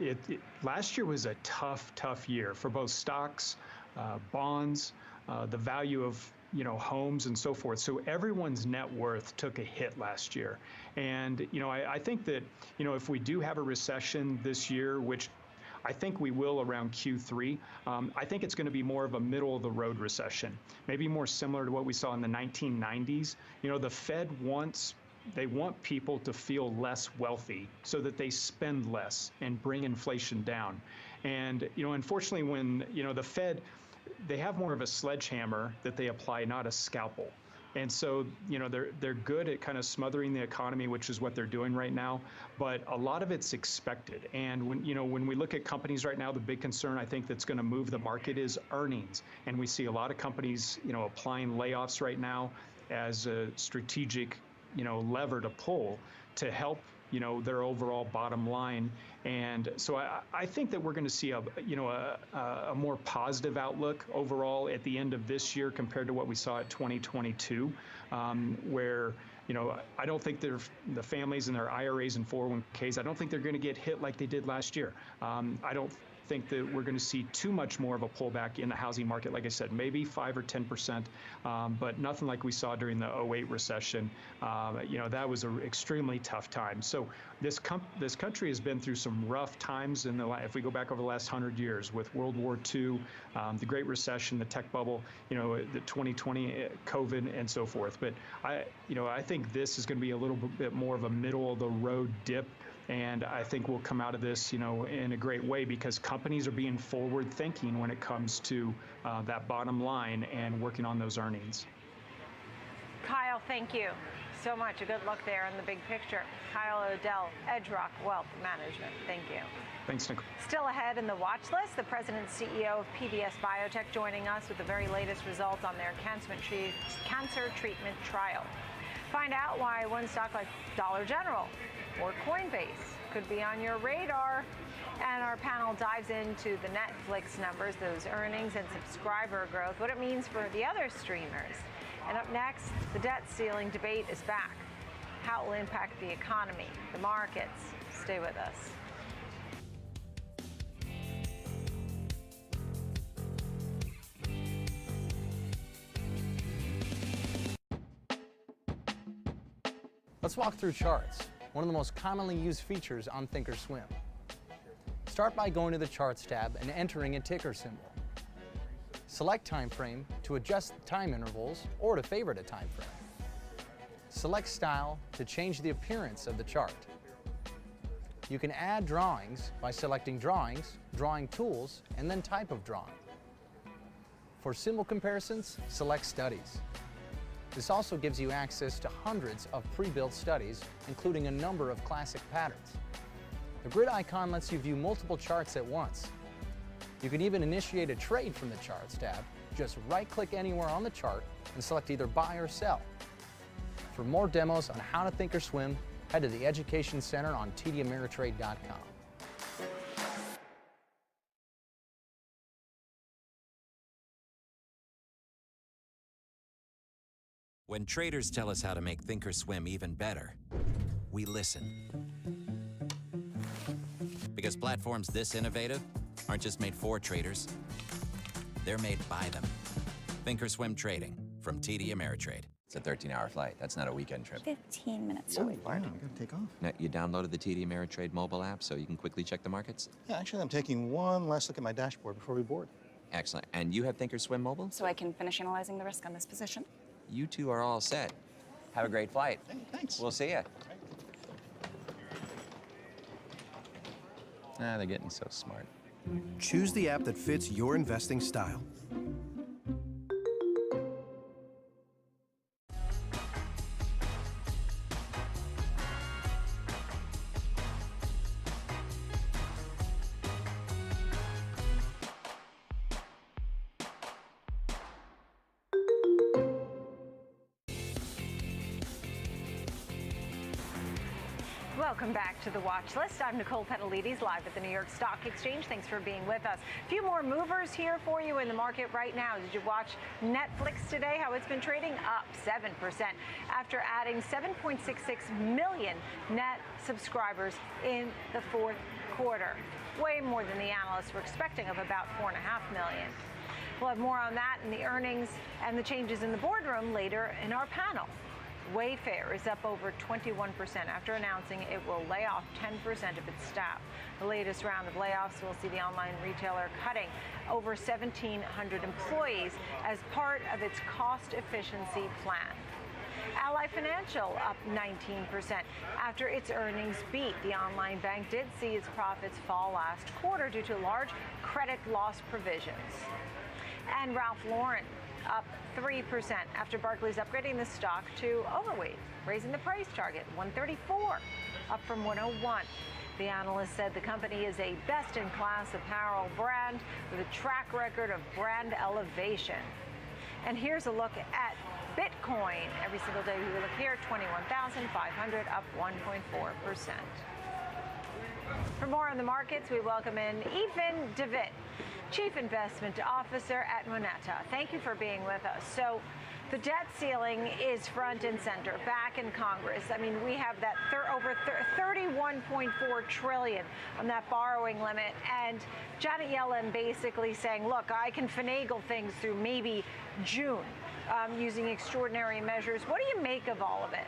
last year was a tough year for both stocks, bonds, the value of homes and so forth. So everyone's net worth took a hit last year. And, I think that, if we do have a recession this year, which I think we will around Q3, I think it's going to be more of a middle of the road recession, maybe more similar to what we saw in the 1990s. The Fed they want people to feel less wealthy so that they spend less and bring inflation down. And, unfortunately, when, the Fed, they have more of a sledgehammer that they apply, not a scalpel. And so, they're good at kind of smothering the economy, which is what they're doing right now. But a lot of it's expected. And when we look at companies right now, the big concern I think that's going to move the market is earnings. And we see a lot of companies, applying layoffs right now as a strategic lever to pull to help, their overall bottom line. And so I think that we're going to see a more positive outlook overall at the end of this year compared to what we saw at 2022, where, I don't think the families and their IRAs and 401ks, I don't think they're going to get hit like they did last year. I don't think that we're going to see too much more of a pullback in the housing market. Like I said, maybe 5 or 10%, but nothing like we saw during the 08 recession. That was an extremely tough time. So this country has been through some rough times if we go back over the last 100 years, with World War II, the Great Recession, the tech bubble, the 2020 COVID, and so forth. But I think this is going to be a little bit more of a middle of the road dip. And I think we'll come out of this, in a great way, because companies are being forward thinking when it comes to that bottom line and working on those earnings. Kyle, thank you so much. A good look there in the big picture. Kyle Odell, EdgeRock Wealth Management. Thank you. Thanks, Nicole. Still ahead in the watch list, the president and CEO of PBS Biotech joining us with the very latest results on their cancer treatment trial. Find out why one stock like Dollar General or Coinbase could be on your radar. And our panel dives into the Netflix numbers, those earnings and subscriber growth, what it means for the other streamers. And up next, the debt ceiling debate is back. How it will impact the economy, the markets. Stay with us. Let's walk through charts, one of the most commonly used features on thinkorswim. Start by going to the Charts tab and entering a ticker symbol. Select Time Frame to adjust the time intervals or to favorite a time frame. Select Style to change the appearance of the chart. You can add drawings by selecting Drawings, Drawing Tools, and then Type of Drawing. For symbol comparisons, select Studies. This also gives you access to hundreds of pre-built studies, including a number of classic patterns. The grid icon lets you view multiple charts at once. You can even initiate a trade from the Charts tab. Just right-click anywhere on the chart and select either buy or sell. For more demos on how to thinkorswim, head to the Education Center on tdameritrade.com. When traders tell us how to make thinkorswim even better, we listen. Because platforms this innovative aren't just made for traders, they're made by them. thinkorswim Trading from TD Ameritrade. It's a 13-hour flight. That's not a weekend trip. 15 minutes away. Wow, I gotta take off. Now, you downloaded the TD Ameritrade mobile app so you can quickly check the markets? Yeah, actually, I'm taking one last look at my dashboard before we board. Excellent. And you have thinkorswim mobile? So I can finish analyzing the risk on this position. You two are all set. Have a great flight. Hey, thanks. We'll see you. They're getting so smart. Choose the app that fits your investing style. Welcome back to the Watch List. I'm Nicole Petalides, live at the New York Stock Exchange. Thanks for being with us. A few more movers here for you in the market right now. Did you watch Netflix today? How it's been trading? Up 7% after adding 7.66 million net subscribers in the fourth quarter. Way more than the analysts were expecting of about 4.5 million. We'll have more on that and the earnings and the changes in the boardroom later in our panel. Wayfair is up over 21% after announcing it will lay off 10% of its staff. The latest round of layoffs will see the online retailer cutting over 1,700 employees as part of its cost efficiency plan. Ally Financial up 19% after its earnings beat. The online bank did see its profits fall last quarter due to large credit loss provisions. And Ralph Lauren up 3% after Barclays upgrading the stock to overweight, raising the price target 134, up from 101. The analyst said the company is a best-in-class apparel brand with a track record of brand elevation. And here's a look at Bitcoin. Every single day we look here, 21,500, up 1.4%. For more on the markets, we welcome in Ethan DeWitt, Chief Investment Officer at Moneta. Thank you for being with us. So the debt ceiling is front and center back in Congress. I mean, we have that over 31.4 trillion on that borrowing limit. And Janet Yellen basically saying, look, I can finagle things through maybe June using extraordinary measures. What do you make of all of it?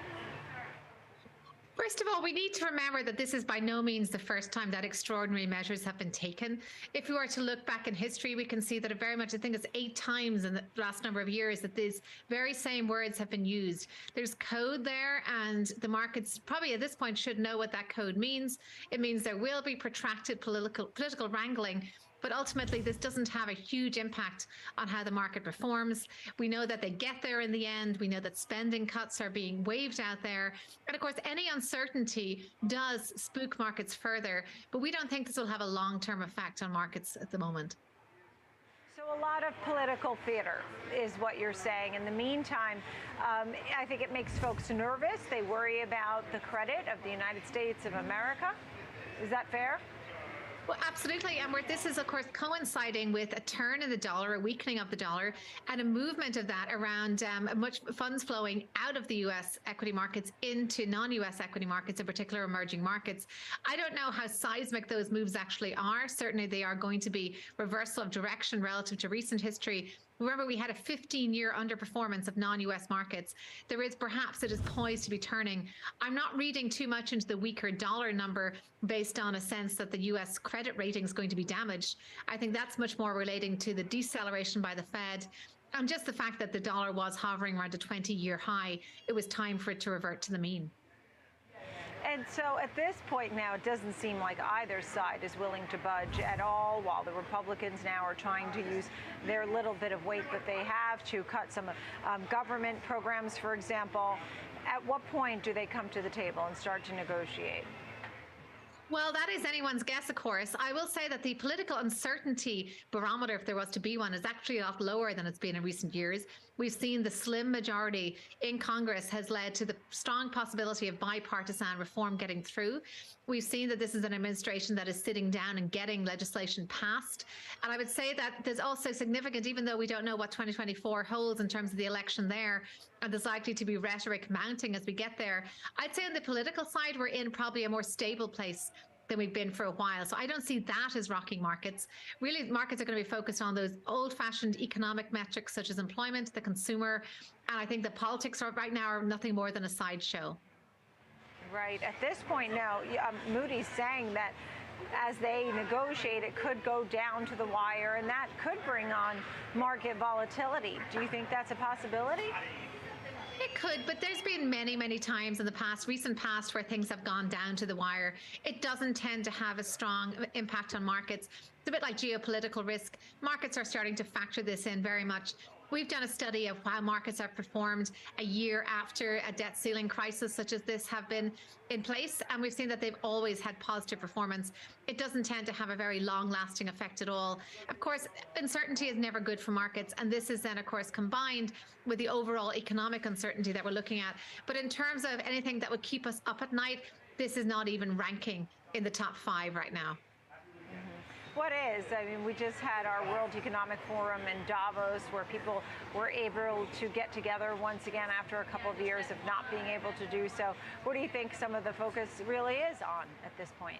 First of all, we need to remember that this is by no means the first time that extraordinary measures have been taken. If we were to look back in history, we can see that it very much, I think it's 8 times in the last number of years that these very same words have been used. There's code there, and the markets probably at this point should know what that code means. It means there will be protracted political wrangling. But ultimately, this doesn't have a huge impact on how the market performs. We know that they get there in the end. We know that spending cuts are being waved out there. And of course, any uncertainty does spook markets further. But we don't think this will have a long-term effect on markets at the moment. So a lot of political theater is what you're saying. In the meantime, I think it makes folks nervous. They worry about the credit of the United States of America. Is that fair? Well, absolutely. And this is, of course, coinciding with a turn in the dollar, a weakening of the dollar, and a movement of that around much funds flowing out of the U.S. equity markets into non-U.S. equity markets, in particular emerging markets. I don't know how seismic those moves actually are. Certainly, they are going to be reversal of direction relative to recent history. Remember, we had a 15-year underperformance of non-U.S. markets. Perhaps it is poised to be turning. I'm not reading too much into the weaker dollar number based on a sense that the U.S. credit rating is going to be damaged. I think that's much more relating to the deceleration by the Fed and just the fact that the dollar was hovering around a 20-year high. It was time for it to revert to the mean. And so at this point now, it doesn't seem like either side is willing to budge at all, while the Republicans now are trying to use their little bit of weight that they have to cut some government programs, for example. At what point do they come to the table and start to negotiate? Well, that is anyone's guess, of course. I will say that the political uncertainty barometer, if there was to be one, is actually a lot lower than it's been in recent years. We've seen the slim majority in Congress has led to the strong possibility of bipartisan reform getting through. We've seen that this is an administration that is sitting down and getting legislation passed. And I would say that there's also significant, even though we don't know what 2024 holds in terms of the election there, and there's likely to be rhetoric mounting as we get there. I'd say on the political side, we're in probably a more stable place than we've been for a while. So I don't see that as rocking markets. Really, markets are going to be focused on those old-fashioned economic metrics such as employment, the consumer, and I think the politics right now are nothing more than a sideshow. Right. At this point now, Moody's saying that as they negotiate, it could go down to the wire, and that could bring on market volatility. Do you think that's a possibility? It could, but there's been many, many times in the recent past, where things have gone down to the wire. It doesn't tend to have a strong impact on markets. It's a bit like geopolitical risk. Markets are starting to factor this in very much. We've done a study of how markets have performed a year after a debt ceiling crisis such as this have been in place, and we've seen that they've always had positive performance. It doesn't tend to have a very long-lasting effect at all. Of course, uncertainty is never good for markets, and this is then, of course, combined with the overall economic uncertainty that we're looking at. But in terms of anything that would keep us up at night, this is not even ranking in the top 5 right now. What is? I mean, we just had our World Economic Forum in Davos where people were able to get together once again after a couple of years of not being able to do so. What do you think some of the focus really is on at this point?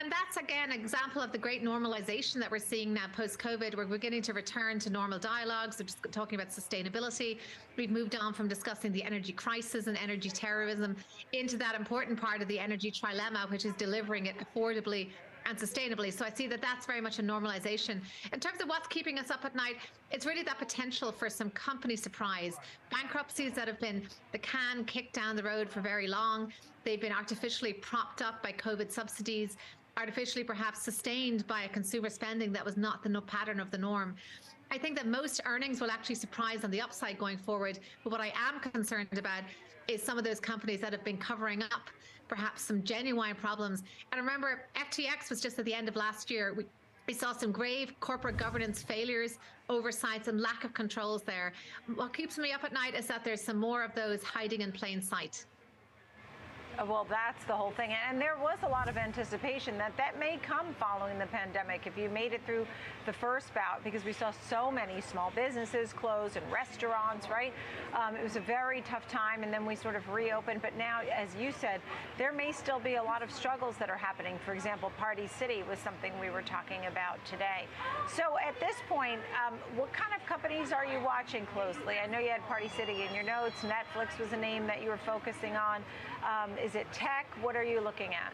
And that's, again, an example of the great normalization that we're seeing now post-COVID. We're beginning to return to normal dialogues. We're just talking about sustainability. We've moved on from discussing the energy crisis and energy terrorism into that important part of the energy trilemma, which is delivering it affordably and sustainably. So I see that that's very much a normalization. In terms of what's keeping us up at night, it's really that potential for some company surprise. Bankruptcies that have been the can kicked down the road for very long. They've been artificially propped up by COVID subsidies, artificially perhaps sustained by a consumer spending that was not the pattern of the norm. I think that most earnings will actually surprise on the upside going forward. But what I am concerned about is some of those companies that have been covering up perhaps some genuine problems. And remember, FTX was just at the end of last year. We saw some grave corporate governance failures, oversights, and lack of controls there. What keeps me up at night is that there's some more of those hiding in plain sight. Well, that's the whole thing. And there was a lot of anticipation that that may come following the pandemic if you made it through the first bout, because we saw so many small businesses close and restaurants, right? It was a very tough time, and then we sort of reopened. But now, as you said, there may still be a lot of struggles that are happening. For example, Party City was something we were talking about today. So at this point, what kind of companies are you watching closely? I know you had Party City in your notes. Netflix was a name that you were focusing on. Is it tech? What are you looking at?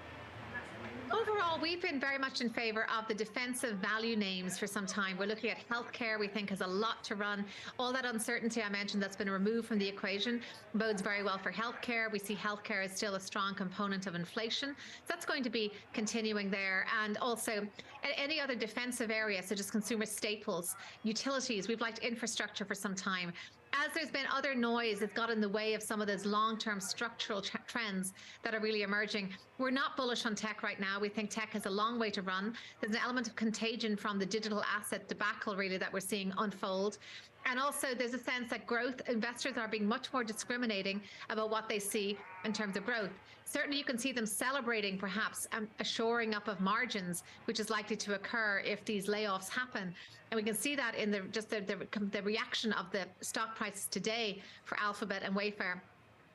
Overall, we've been very much in favor of the defensive value names for some time. We're looking at healthcare, we think has a lot to run. All that uncertainty I mentioned that's been removed from the equation bodes very well for healthcare. We see healthcare as still a strong component of inflation. So that's going to be continuing there. And also any other defensive area, such as consumer staples, utilities. We've liked infrastructure for some time. As there's been other noise, it's got in the way of some of those long-term structural trends that are really emerging. We're not bullish on tech right now. We think tech has a long way to run. There's an element of contagion from the digital asset debacle, really, that we're seeing unfold. And also there's a sense that growth investors are being much more discriminating about what they see in terms of growth. Certainly you can see them celebrating perhaps a shoring up of margins, which is likely to occur if these layoffs happen. And we can see that in the reaction of the stock prices today for Alphabet and Wayfair.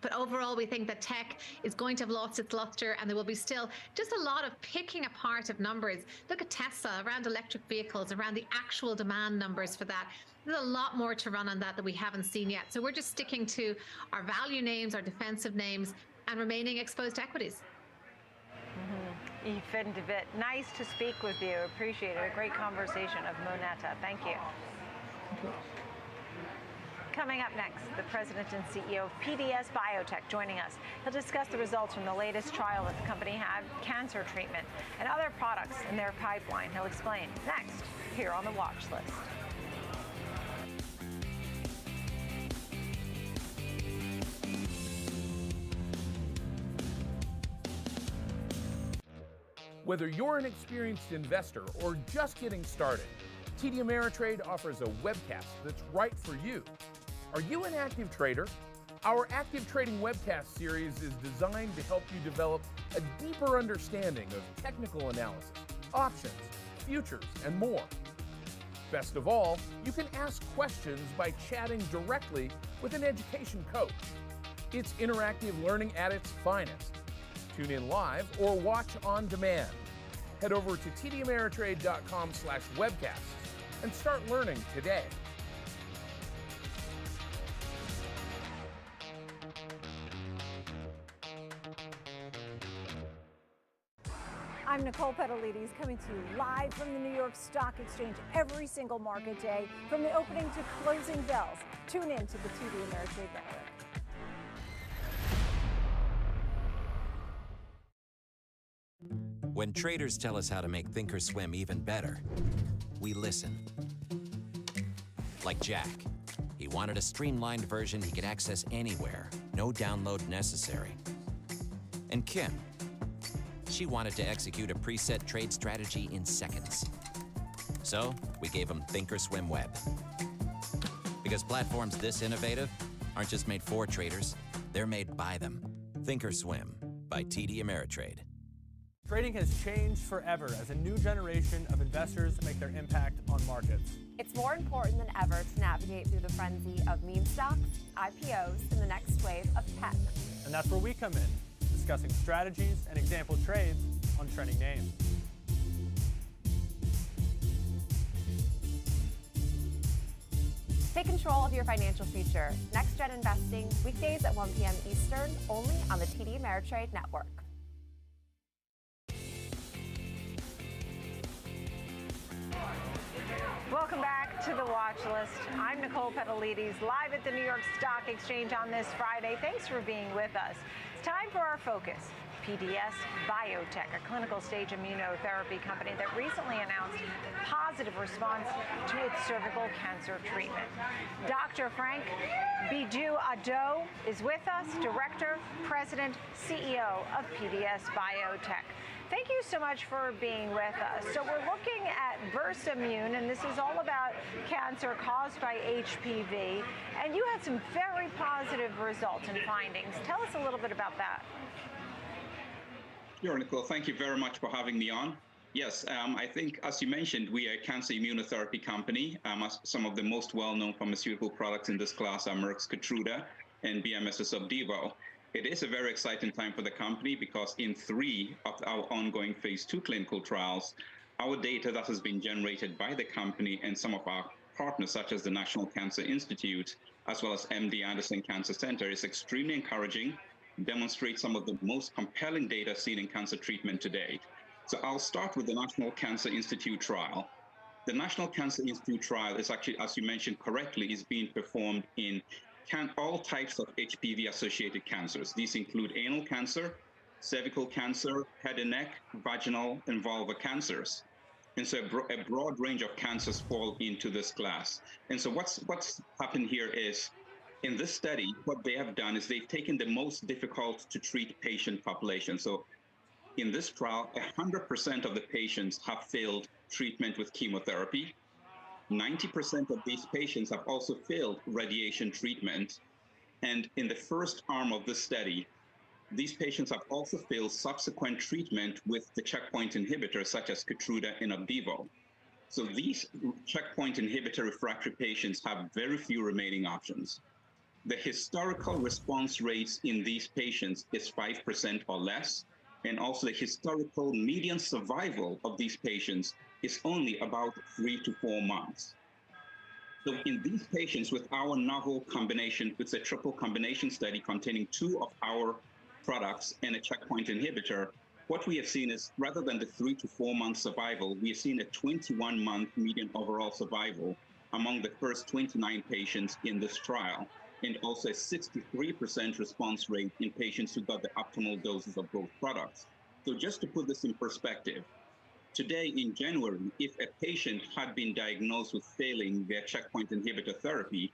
But overall, we think that tech is going to have lost its luster, and there will be still just a lot of picking apart of numbers. Look at Tesla around electric vehicles, around the actual demand numbers for that. There's a lot more to run on that we haven't seen yet. So we're just sticking to our value names, our defensive names, and remaining exposed to equities. Ethan DeWitt, nice to speak with you. Appreciate it. A great conversation of Moneta. Thank you. Coming up next, the president and CEO of PBS Biotech joining us. He'll discuss the results from the latest trial that the company had, cancer treatment, and other products in their pipeline. He'll explain next here on the watch list. Whether you're an experienced investor or just getting started, TD Ameritrade offers a webcast that's right for you. Are you an active trader? Our Active Trading webcast series is designed to help you develop a deeper understanding of technical analysis, options, futures, and more. Best of all, you can ask questions by chatting directly with an education coach. It's interactive learning at its finest. Tune in live or watch on demand. Head over to tdameritrade.com/webcasts and start learning today. I'm Nicole Petalides coming to you live from the New York Stock Exchange every single market day from the opening to closing bells. Tune in to the TD Ameritrade Network. When traders tell us how to make Thinkorswim even better, we listen. Like Jack. He wanted a streamlined version he could access anywhere, no download necessary. And Kim. She wanted to execute a preset trade strategy in seconds. So we gave him Thinkorswim Web. Because platforms this innovative aren't just made for traders, they're made by them. Thinkorswim by TD Ameritrade. Trading has changed forever as a new generation of investors make their impact on markets. It's more important than ever to navigate through the frenzy of meme stocks, IPOs, and the next wave of tech. And that's where we come in, discussing strategies and example trades on trending names. Take control of your financial future. Next Gen Investing, weekdays at 1 p.m. Eastern, only on the TD Ameritrade Network. Welcome back to the Watch List. I'm Nicole Petalides, live at the New York Stock Exchange on this Friday. Thanks for being with us. It's time for our focus. PDS Biotech, a clinical stage immunotherapy company that recently announced positive response to its cervical cancer treatment. Dr. Frank Bijou-Addo is with us, Director, President, CEO of PDS Biotech. Thank you so much for being with us. So we're looking at Versamune, and this is all about cancer caused by HPV. And you had some very positive results and findings. Tell us a little bit about that. Sure, Nicole. Thank you very much for having me on. Yes, I think, as you mentioned, we are a cancer immunotherapy company. Some of the most well-known pharmaceutical products in this class are Merck's Keytruda and BMS's Opdivo. It is a very exciting time for the company because in 3 of our ongoing phase 2 clinical trials, our data that has been generated by the company and some of our partners, such as the National Cancer Institute, as well as MD Anderson Cancer Center, is extremely encouraging, demonstrates some of the most compelling data seen in cancer treatment to date. So I'll start with the National Cancer Institute trial. The National Cancer Institute trial is actually, as you mentioned correctly, is being performed in all types of HPV-associated cancers. These include anal cancer, cervical cancer, head and neck, vaginal, and vulvar cancers. And so a broad range of cancers fall into this class. And so what's happened here is, in this study, what they have done is they've taken the most difficult to treat patient population. So in this trial, 100% of the patients have failed treatment with chemotherapy. 90% of these patients have also failed radiation treatment. And in the first arm of the study, these patients have also failed subsequent treatment with the checkpoint inhibitors such as Keytruda and Opdivo. So these checkpoint inhibitor refractory patients have very few remaining options. The historical response rates in these patients is 5% or less, and also the historical median survival of these patients is only about 3 to 4 months. So in these patients with our novel combination, it's a triple combination study containing 2 of our products and a checkpoint inhibitor, what we have seen is rather than the 3 to 4 month survival, we have seen a 21-month median overall survival among the first 29 patients in this trial, and also a 63% response rate in patients who got the optimal doses of both products. So just to put this in perspective, today in January, if a patient had been diagnosed with failing their checkpoint inhibitor therapy,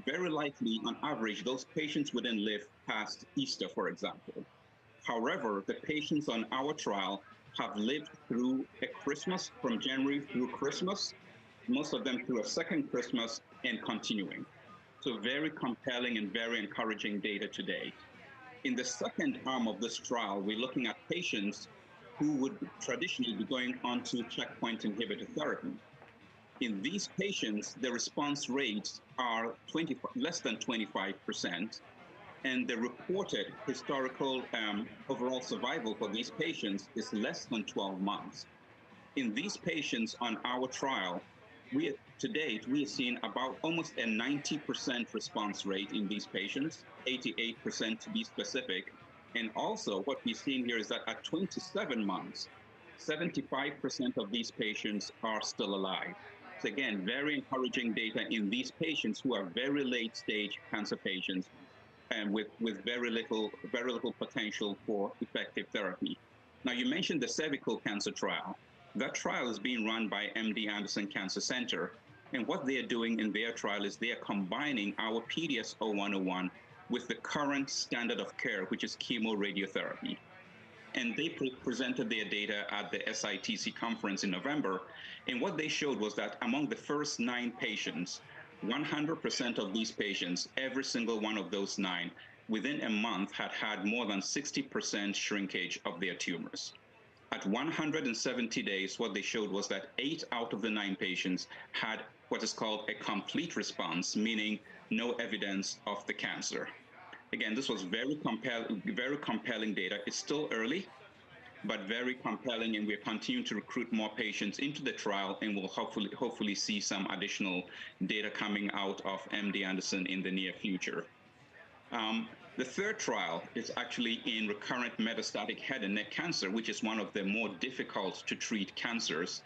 very likely on average, those patients wouldn't live past Easter, for example. However, the patients on our trial have lived through a Christmas, from January through Christmas, most of them through a second Christmas and continuing. So very compelling and very encouraging data to date. In the second arm of this trial, we're looking at patients who would traditionally be going on to checkpoint inhibitor therapy. In these patients, the response rates are less than 25%, and the reported historical overall survival for these patients is less than 12 months. In these patients on our trial, to date, we have seen about almost a 90% response rate in these patients, 88% to be specific. And also what we've seen here is that at 27 months, 75% of these patients are still alive. So again, very encouraging data in these patients who are very late stage cancer patients and with very little potential for effective therapy. Now, you mentioned the cervical cancer trial. That trial is being run by MD Anderson Cancer Center. And what they're doing in their trial is they're combining our PDS-0101 with the current standard of care, which is chemoradiotherapy. And they presented their data at the SITC conference in November. And what they showed was that among the first 9 patients, 100% of these patients, every single one of those 9, within a month had had more than 60% shrinkage of their tumors. At 170 days, what they showed was that 8 out of the 9 patients had what is called a complete response, meaning no evidence of the cancer. Again, this was very compelling data. It's still early, but very compelling, and we're continuing to recruit more patients into the trial, and we'll hopefully see some additional data coming out of MD Anderson in the near future. The third trial is actually in recurrent metastatic head and neck cancer, which is one of the more difficult to treat cancers.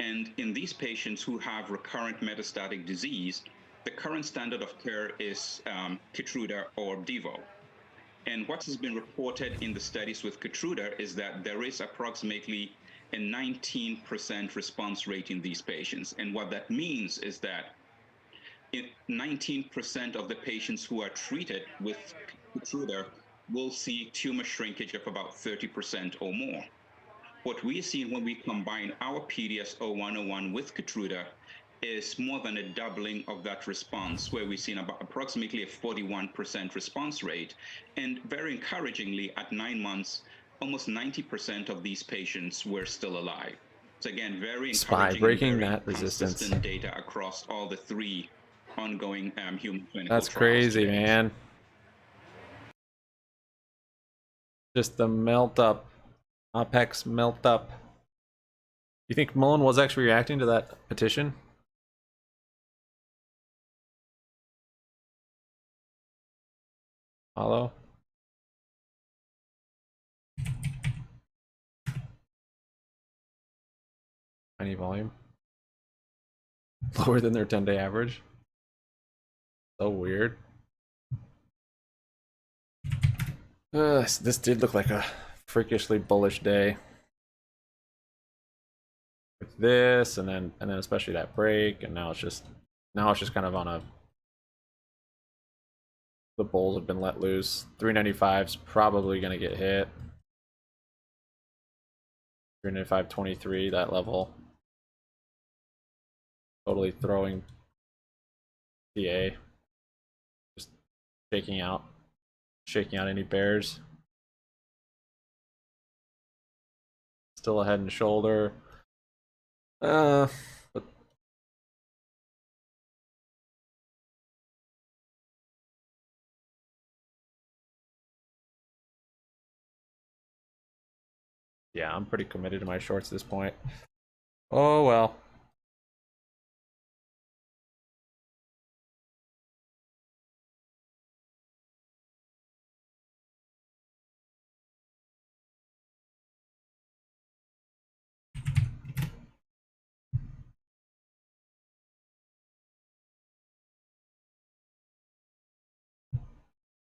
And in these patients who have recurrent metastatic disease, the current standard of care is Keytruda or Devo. And what has been reported in the studies with Keytruda is that there is approximately a 19% response rate in these patients. And what that means is that 19% of the patients who are treated with Keytruda will see tumor shrinkage of about 30% or more. What we see when we combine our PDS0101 with Keytruda is more than a doubling of that response, where we've seen about approximately a 41% response rate. And very encouragingly, at 9 months, almost 90% of these patients were still alive. So again, very encouraging, breaking that resistance. Consistent data across all the 3 ongoing human clinical That's trials crazy, today. man. Just the melt up. Apex melt up. You think Mullen was actually reacting to that petition? Hello? Tiny volume. Lower than their 10-day average. So weird. This did look like a freakishly bullish day. With this, and then especially that break, and now it's just kind of on a. The bulls have been let loose. 395's probably gonna get hit. 395.23, that level. Totally throwing TA. Just shaking out any bears. Still a head and shoulder. But yeah, I'm pretty committed to my shorts at this point. Oh well.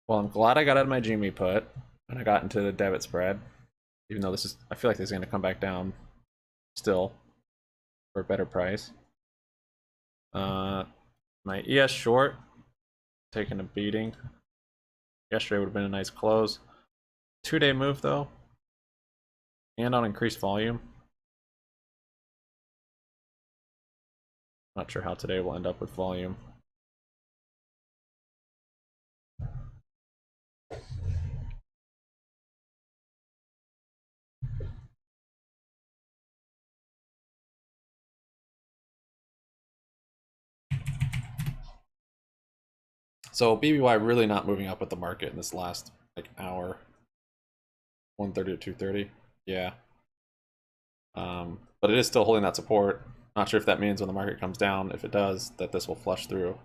Well, I'm glad I got out of my GME put and I got into the debit spread. Even though I feel like this is going to come back down still for a better price. My ES short taking a beating. Yesterday would have been a nice close. 2-day move though, and on increased volume. Not sure how today will end up with volume. So BBY really not moving up with the market in this last hour. 130 to 230. Yeah. But it is still holding that support. Not sure if that means when the market comes down, if it does, that this will flush through.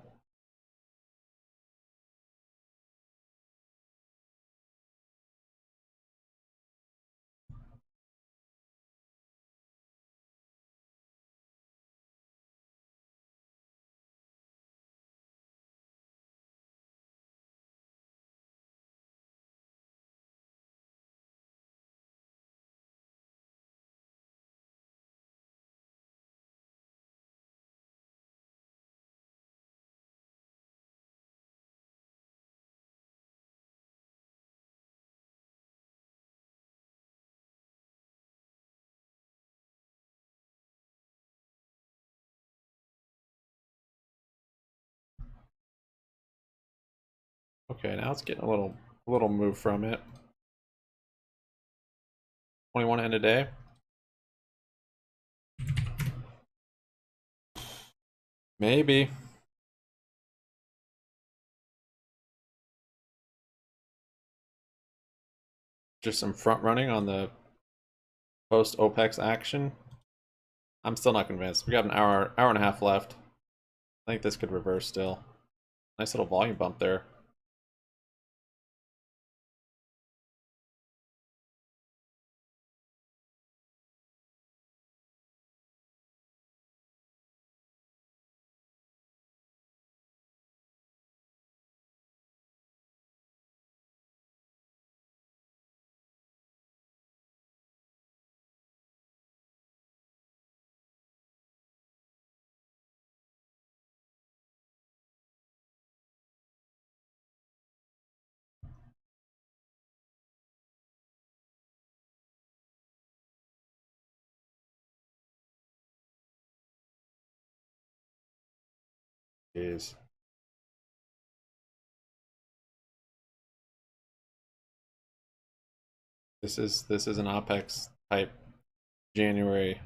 Okay, now it's getting a little move from it. 21 end of day. Maybe. Just some front running on the post OPEX action. I'm still not convinced. We got an hour and a half left. I think this could reverse still. Nice little volume bump there. Jeez. This is an OPEX type January.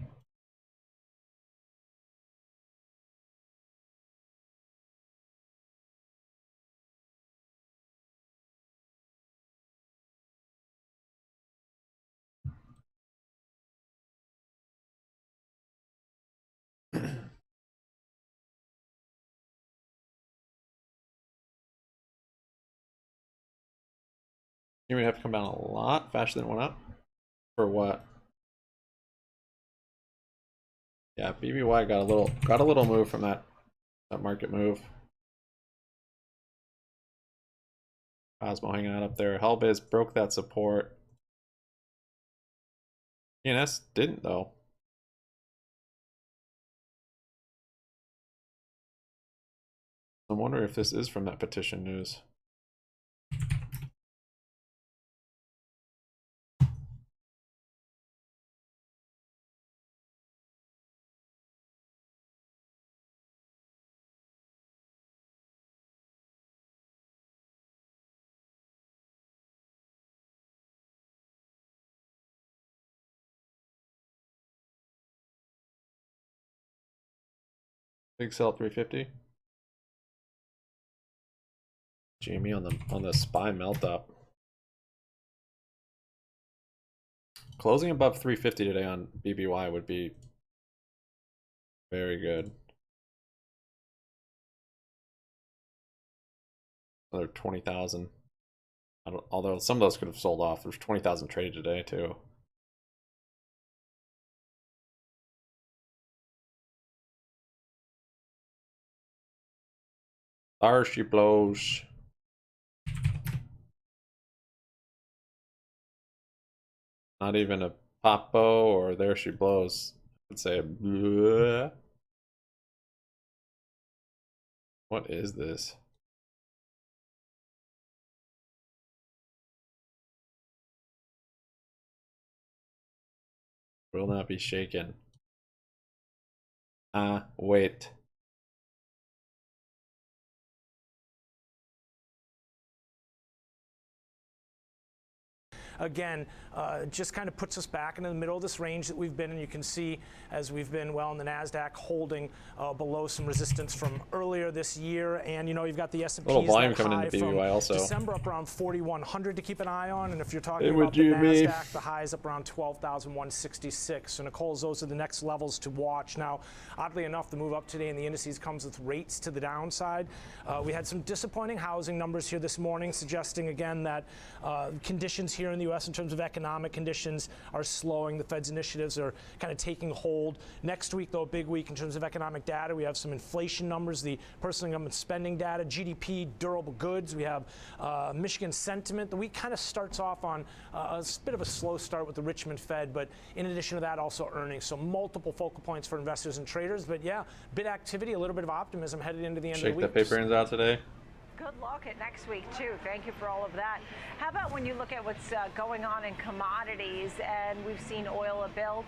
You would have to come down a lot faster than it went up. For what? Yeah, BBY got a little move from that market move. Cosmo hanging out up there. Hellbiz broke that support. GNS didn't though. I wonder if this is from that petition news. Big sell 350. GME on the SPY melt up. Closing above 350 today on BBY would be very good. Another 20,000. Although some of those could have sold off. There's 20,000 traded today too. There she blows. Not even a popo or there she blows. I'd say a bleh. What is this? Will not be shaken. Wait. Again, just kind of puts us back into the middle of this range that we've been in. You can see as we've been well in the NASDAQ holding below some resistance from earlier this year. And, you know, you've got the S&P's little volume coming into BBY also. December up around 4,100 to keep an eye on. And if you're talking about the NASDAQ, the high is up around 12,166. So, Nicole's, those are the next levels to watch. Now, oddly enough, the move up today in the indices comes with rates to the downside. We had some disappointing housing numbers here this morning, suggesting again that conditions here in the U.S. in terms of economic conditions are slowing. The Fed's initiatives are kind of taking hold. Next week, though, a big week in terms of economic data. We have some inflation numbers, the personal income and spending data, GDP, durable goods. We have Michigan sentiment. The week kind of starts off on a bit of a slow start with the Richmond Fed, but in addition to that, also earnings. So multiple focal points for investors and traders. But yeah, bit activity, a little bit of optimism headed into the end of the week. Shake the paper ends out today. Good luck at next week, too. Thank you for all of that. How about when you look at what's going on in commodities, and we've seen oil build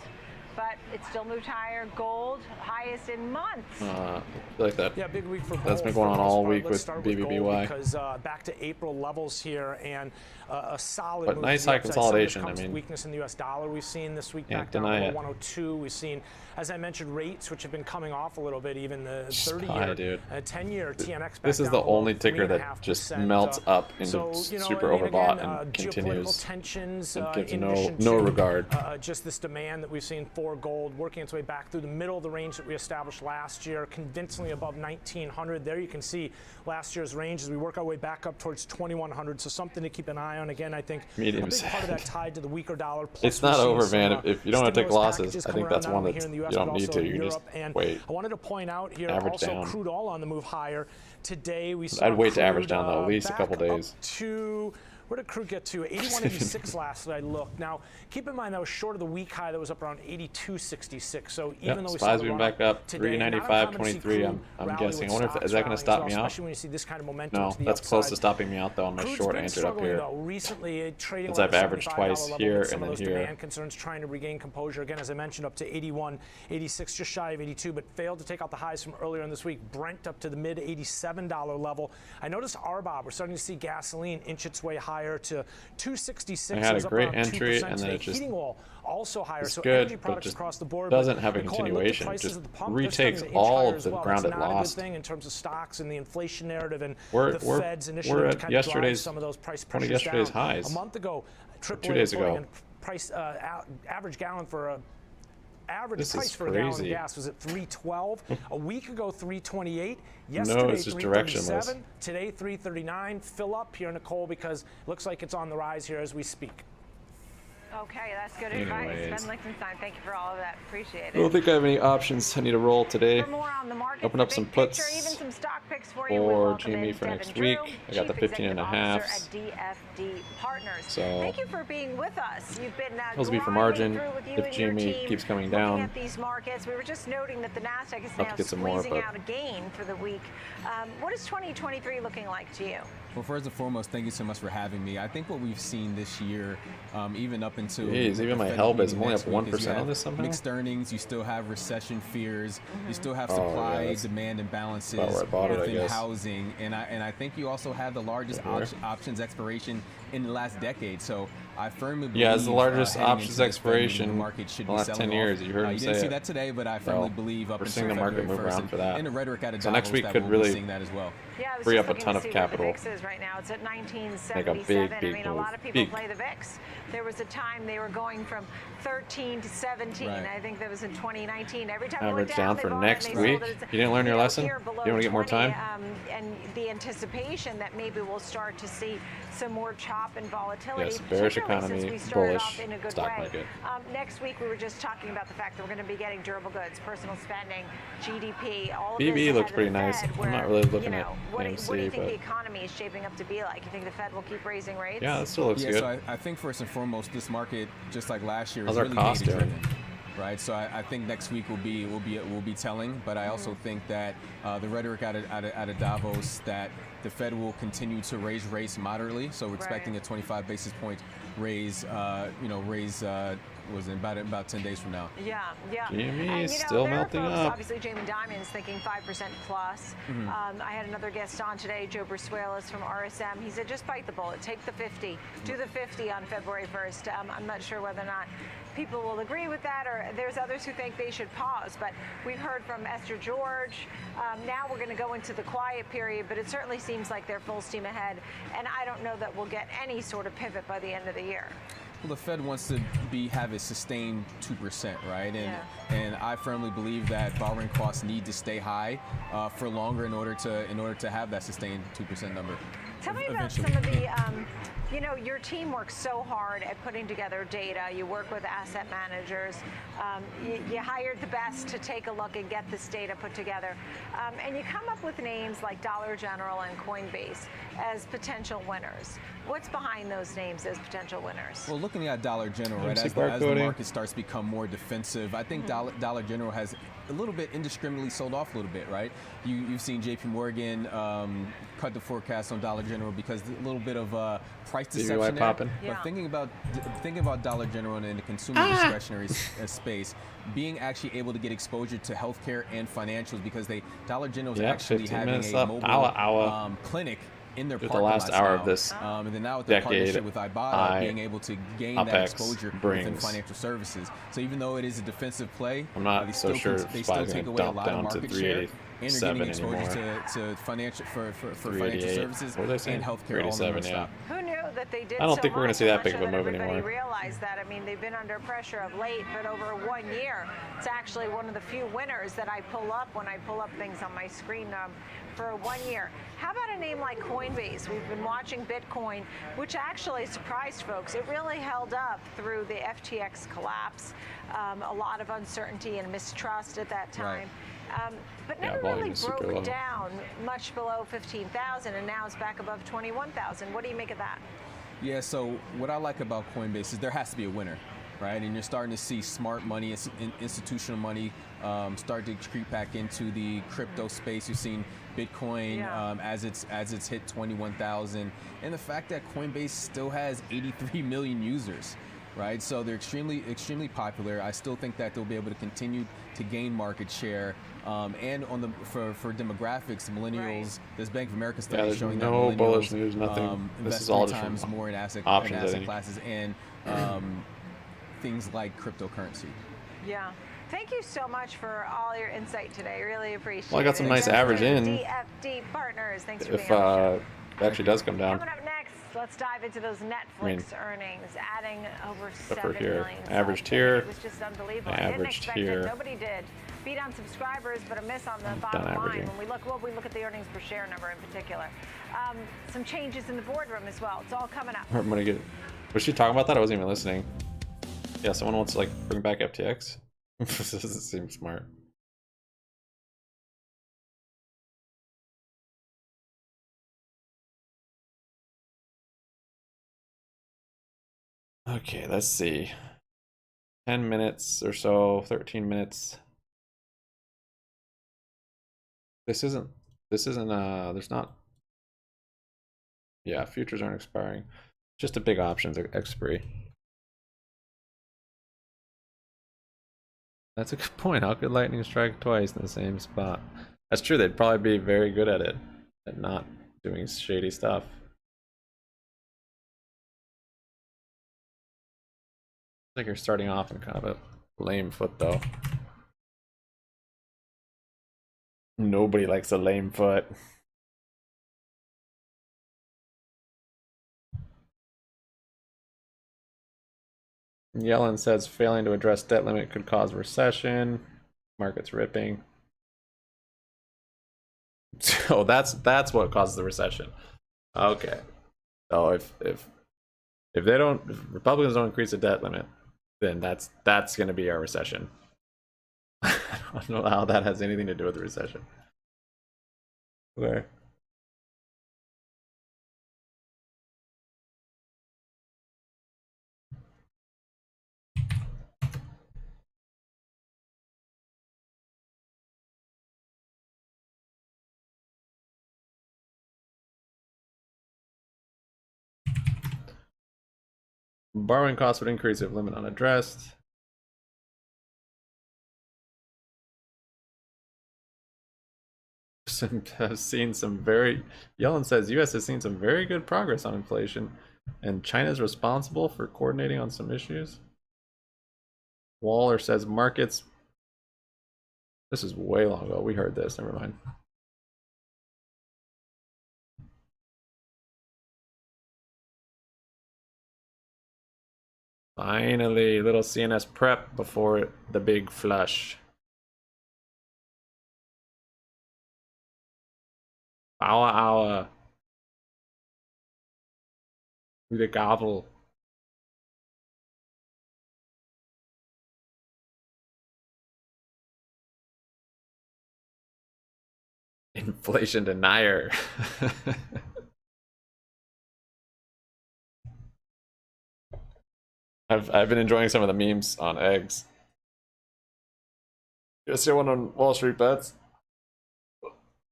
but it still moved higher. Gold, highest in months. I feel like that. Yeah, big week for gold. That's been going on all week with BBBY. Because back to April levels here and a solid. But nice high consolidation. I mean, weakness in the U.S. dollar we've seen this week. Can't back down deny to it. 102. We've seen, as I mentioned, rates which have been coming off a little bit. Even the 30-year, 10-year TMX. This is the only ticker that just melts up into super overbought and continues. Tensions, and gives no regard. Just this demand that we've seen for gold working its way back through the middle of the range that we established last year, convincingly above 1900. There you can see last year's range as we work our way back up towards 2100. So something to keep an eye on. Again, I think a big part of that tied to the weaker dollar. Plus it's not over, man. If you don't want to take losses, I think that's one that you don't need to. You can just wait. I wanted to point out here average also down. Crude oil on the move higher. Today we saw I'd wait to average crude, down though, at least a couple days. Where did crude get to? 81.86 last that I looked. Now, keep in mind that was short of the week high that was up around 82.66. So even though we saw been back up 395.23, I'm guessing. I wonder if is that going to stop me out? Especially when you see this kind of momentum. No, that's close to stopping me out though on my short. I entered up here. Recently, trading since I've averaged twice here and then here. Demand concerns trying to regain composure again, as I mentioned, up to 81.86, just shy of 82, but failed to take out the highs from earlier in this week. Brent up to the mid $87 level. I noticed RBOB. We're starting to see gasoline inch its way higher to 266. I had a great entry and then it just heating oil also higher. it's So good, energy products just across the board doesn't have a continuation. It just retakes all of the ground it lost. Thing in terms of stocks and the inflation narrative and we're the Fed's initiative we're to at kind of drive yesterday's some of those price one of pressures yesterday's down. highs. A month ago, 2 days ago. Price average gallon for a average this price for a gallon of gas was at $3.12. A week ago, $3.28. Yesterday, it's just directionless. Today, $3.39. Fill up here, Nicole, because it looks like it's on the rise here as we speak. Okay, that's good advice. Ben Lichtenstein, thank you for all of that. Appreciate it. I don't think I have any options. I need to roll today. For more on the market, open up some puts even some stock picks for GME for next week. I got the 15.5. So thank you for being with us. You've been supposed to be for margin. If GME keeps coming down, at these markets, we were just noting that the Nasdaq is now squeezing out a gain for the week. What is 2023 looking like to you? Well, first and foremost, thank you so much for having me. I think what we've seen this year, even up until even my hell bid is only up 1% on this somehow. Mixed earnings, you still have recession fears, you still have supply demand imbalances within housing, and I think you also have the largest options expiration in the last decade. So I firmly believe it's the largest options expiration the market should in the last 10 years. You heard me say didn't see that today, but I firmly believe we're seeing the market move around for that. And the rhetoric out of so next week could really seeing that as well. free up a ton of capital. Right now, it's at 1977. Like a big I mean, a lot of people play the VIX. There was a time they were going from 13 to 17. I think that was in 2019. Every time it went down for next week. You didn't learn your lesson? You want to get more time? And the anticipation that maybe we'll start to see some more chop and volatility. Yes, bearish economy, bullish stock market. Next week, we were just talking about the fact that we're going to be getting durable goods, personal spending, GDP, all of this. BB looks pretty nice. I'm not really looking at what do you think but the economy is shaping up to be like? You think the Fed will keep raising rates? Yeah, that still looks good. So I think first and foremost, this market, just like last year, how's is our really cost data doing? driven. Right, so I think next week will be telling, but I also think that the rhetoric out of Davos that the Fed will continue to raise rates moderately. So we're expecting a 25 basis point raise. Was in about 10 days from now. Yeah. GME is still melting up. Obviously, Jamie Dimon is thinking 5% plus. I had another guest on today, Joe Brasuelis from RSM. He said, just bite the bullet, take the 50, do the 50 on February 1st. I'm not sure whether or not people will agree with that, or there's others who think they should pause. But we've heard from Esther George. Now we're going to go into the quiet period, but it certainly seems like they're full steam ahead. And I don't know that we'll get any sort of pivot by the end of the year. Well, the Fed wants to have a sustained 2%, right? And I firmly believe that borrowing costs need to stay high for longer in order to have that sustained 2% number. Tell me about some of the, your team works so hard at putting together data. You work with asset managers. You hired the best to take a look and get this data put together. And you come up with names like Dollar General and Coinbase as potential winners. What's behind those names as potential winners? Well, looking at Dollar General, right, as the market starts to become more defensive, I think Dollar General has a little bit indiscriminately sold off a little bit, right? You've seen J.P. Morgan cut the forecast on Dollar General because a little bit of price deception there. But thinking about Dollar General in the consumer discretionary space, being actually able to get exposure to healthcare and financials, because Dollar General is actually having a mobile clinic in their parking last lot hour style. of this And then now with the partnership with Ibotta, being able to gain that exposure within financial services. So even though it is a defensive play, I'm not so sure they still take away a lot of market share, and they're getting exposure to financial for financial services and healthcare all in one stop. Who knew that they did? I don't think we're going to see that big of a move anymore. Everybody realized that. I mean, they've been under pressure of late, but over 1 year, it's actually one of the few winners that I pull up when I pull up things on my screen for 1 year. How about a name like Coinbase? We've been watching Bitcoin, which actually surprised folks. It really held up through the FTX collapse. A lot of uncertainty and mistrust at that time. But never really broke down much below 15,000, and now it's back above 21,000. What do you make of that? Yeah, so what I like about Coinbase is there has to be a winner, right? And you're starting to see smart money, institutional money start to creep back into the crypto space. You've seen Bitcoin as it's hit 21,000, and the fact that Coinbase still has 83 million users. Right, so they're extremely popular. I still think that they'll be able to continue to gain market share, and on the for demographics, millennials. This Bank of America study is showing that millennials bullish news, nothing. This is all 3 times more in asset classes and things like cryptocurrency. Yeah. Thank you so much for all your insight today. Really appreciate it. Well, I got some nice average in. DFD Partners. Thanks for being If on the show. it actually does come down. Coming up next, let's dive into those Netflix earnings, adding over 7 million. Averaged here. It was just unbelievable. Averaged Didn't expect here. it. Nobody did. Beat on subscribers, but a miss on the bottom line. When we look at the earnings per share number in particular. Some changes in the boardroom as well. It's all coming up. I'm gonna get. Was she talking about that? I wasn't even listening. Yeah, someone wants to like bring back FTX. This doesn't seem smart. Okay, let's see. 10 minutes or so, 13 minutes. This isn't, there's not, yeah, futures aren't expiring. Just a big options expiry. That's a good point. How could lightning strike twice in the same spot? That's true. They'd probably be very good at it, at not doing shady stuff. I think you're starting off in kind of a lame foot, though. Nobody likes a lame foot. Yellen says failing to address debt limit could cause recession. Market's ripping. So that's what causes the recession. Okay. So if Republicans don't increase the debt limit, then that's going to be our recession. I don't know how that has anything to do with the recession. Okay. Borrowing costs would increase if limit unaddressed. Have seen some very, Yellen says US has seen some very good progress on inflation, and China's responsible for coordinating on some issues. Waller says markets, this is way long ago, we heard this, never mind. Finally, little CNS prep before the big flush. Hour. The gavel. Inflation denier. I've been enjoying some of the memes on eggs. guys see one on Wall Street Bets?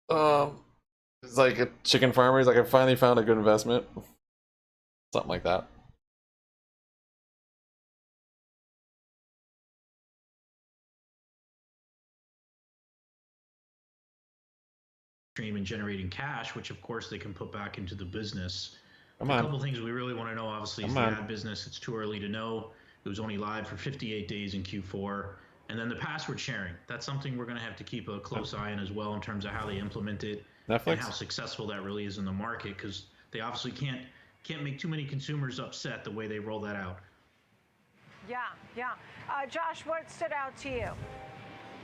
It's like a chicken farmer. He's like, I finally found a good investment. Something like that. And generating cash, which of course they can put back into the business. A Come on. couple things we really want to know, obviously, is the ad business. It's too early to know. It was only live for 58 days in Q4. And then the password sharing. That's something we're going to have to keep a close eye on as well in terms of how they implement it. Netflix? And how successful that really is in the market, because they obviously can't make too many consumers upset the way they roll that out. Yeah. Josh, what stood out to you?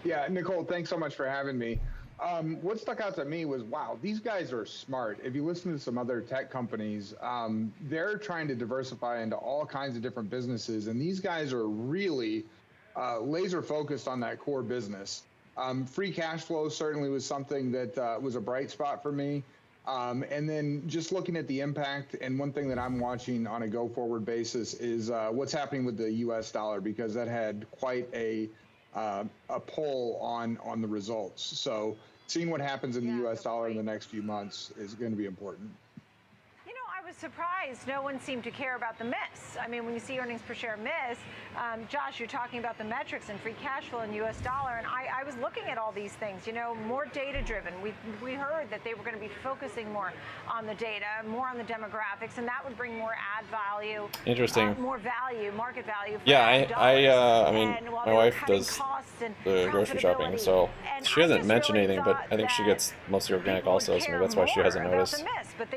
Yeah, Nicole, thanks so much for having me. What stuck out to me was, wow, these guys are smart. If you listen to some other tech companies, they're trying to diversify into all kinds of different businesses, and these guys are really laser focused on that core business. Free cash flow certainly was something that was a bright spot for me. And then just looking at the impact, and one thing that I'm watching on a go-forward basis is what's happening with the U.S. dollar, because that had quite a pull on the results. So seeing what happens in the U.S. dollar in the next few months is going to be important. You know, I was surprised no one seemed to care about the miss. I mean, when you see earnings per share miss, Josh, you're talking about the metrics and free cash flow in U.S. dollar, and I was looking at all these things, you know, more data-driven. We heard that they were going to be focusing more on the data, more on the demographics, and that would bring more ad value. Interesting. More value, market value. Yeah, I mean, my wife does the grocery shopping, so she hasn't mentioned anything, but I think she gets mostly organic also, so maybe that's why she hasn't noticed.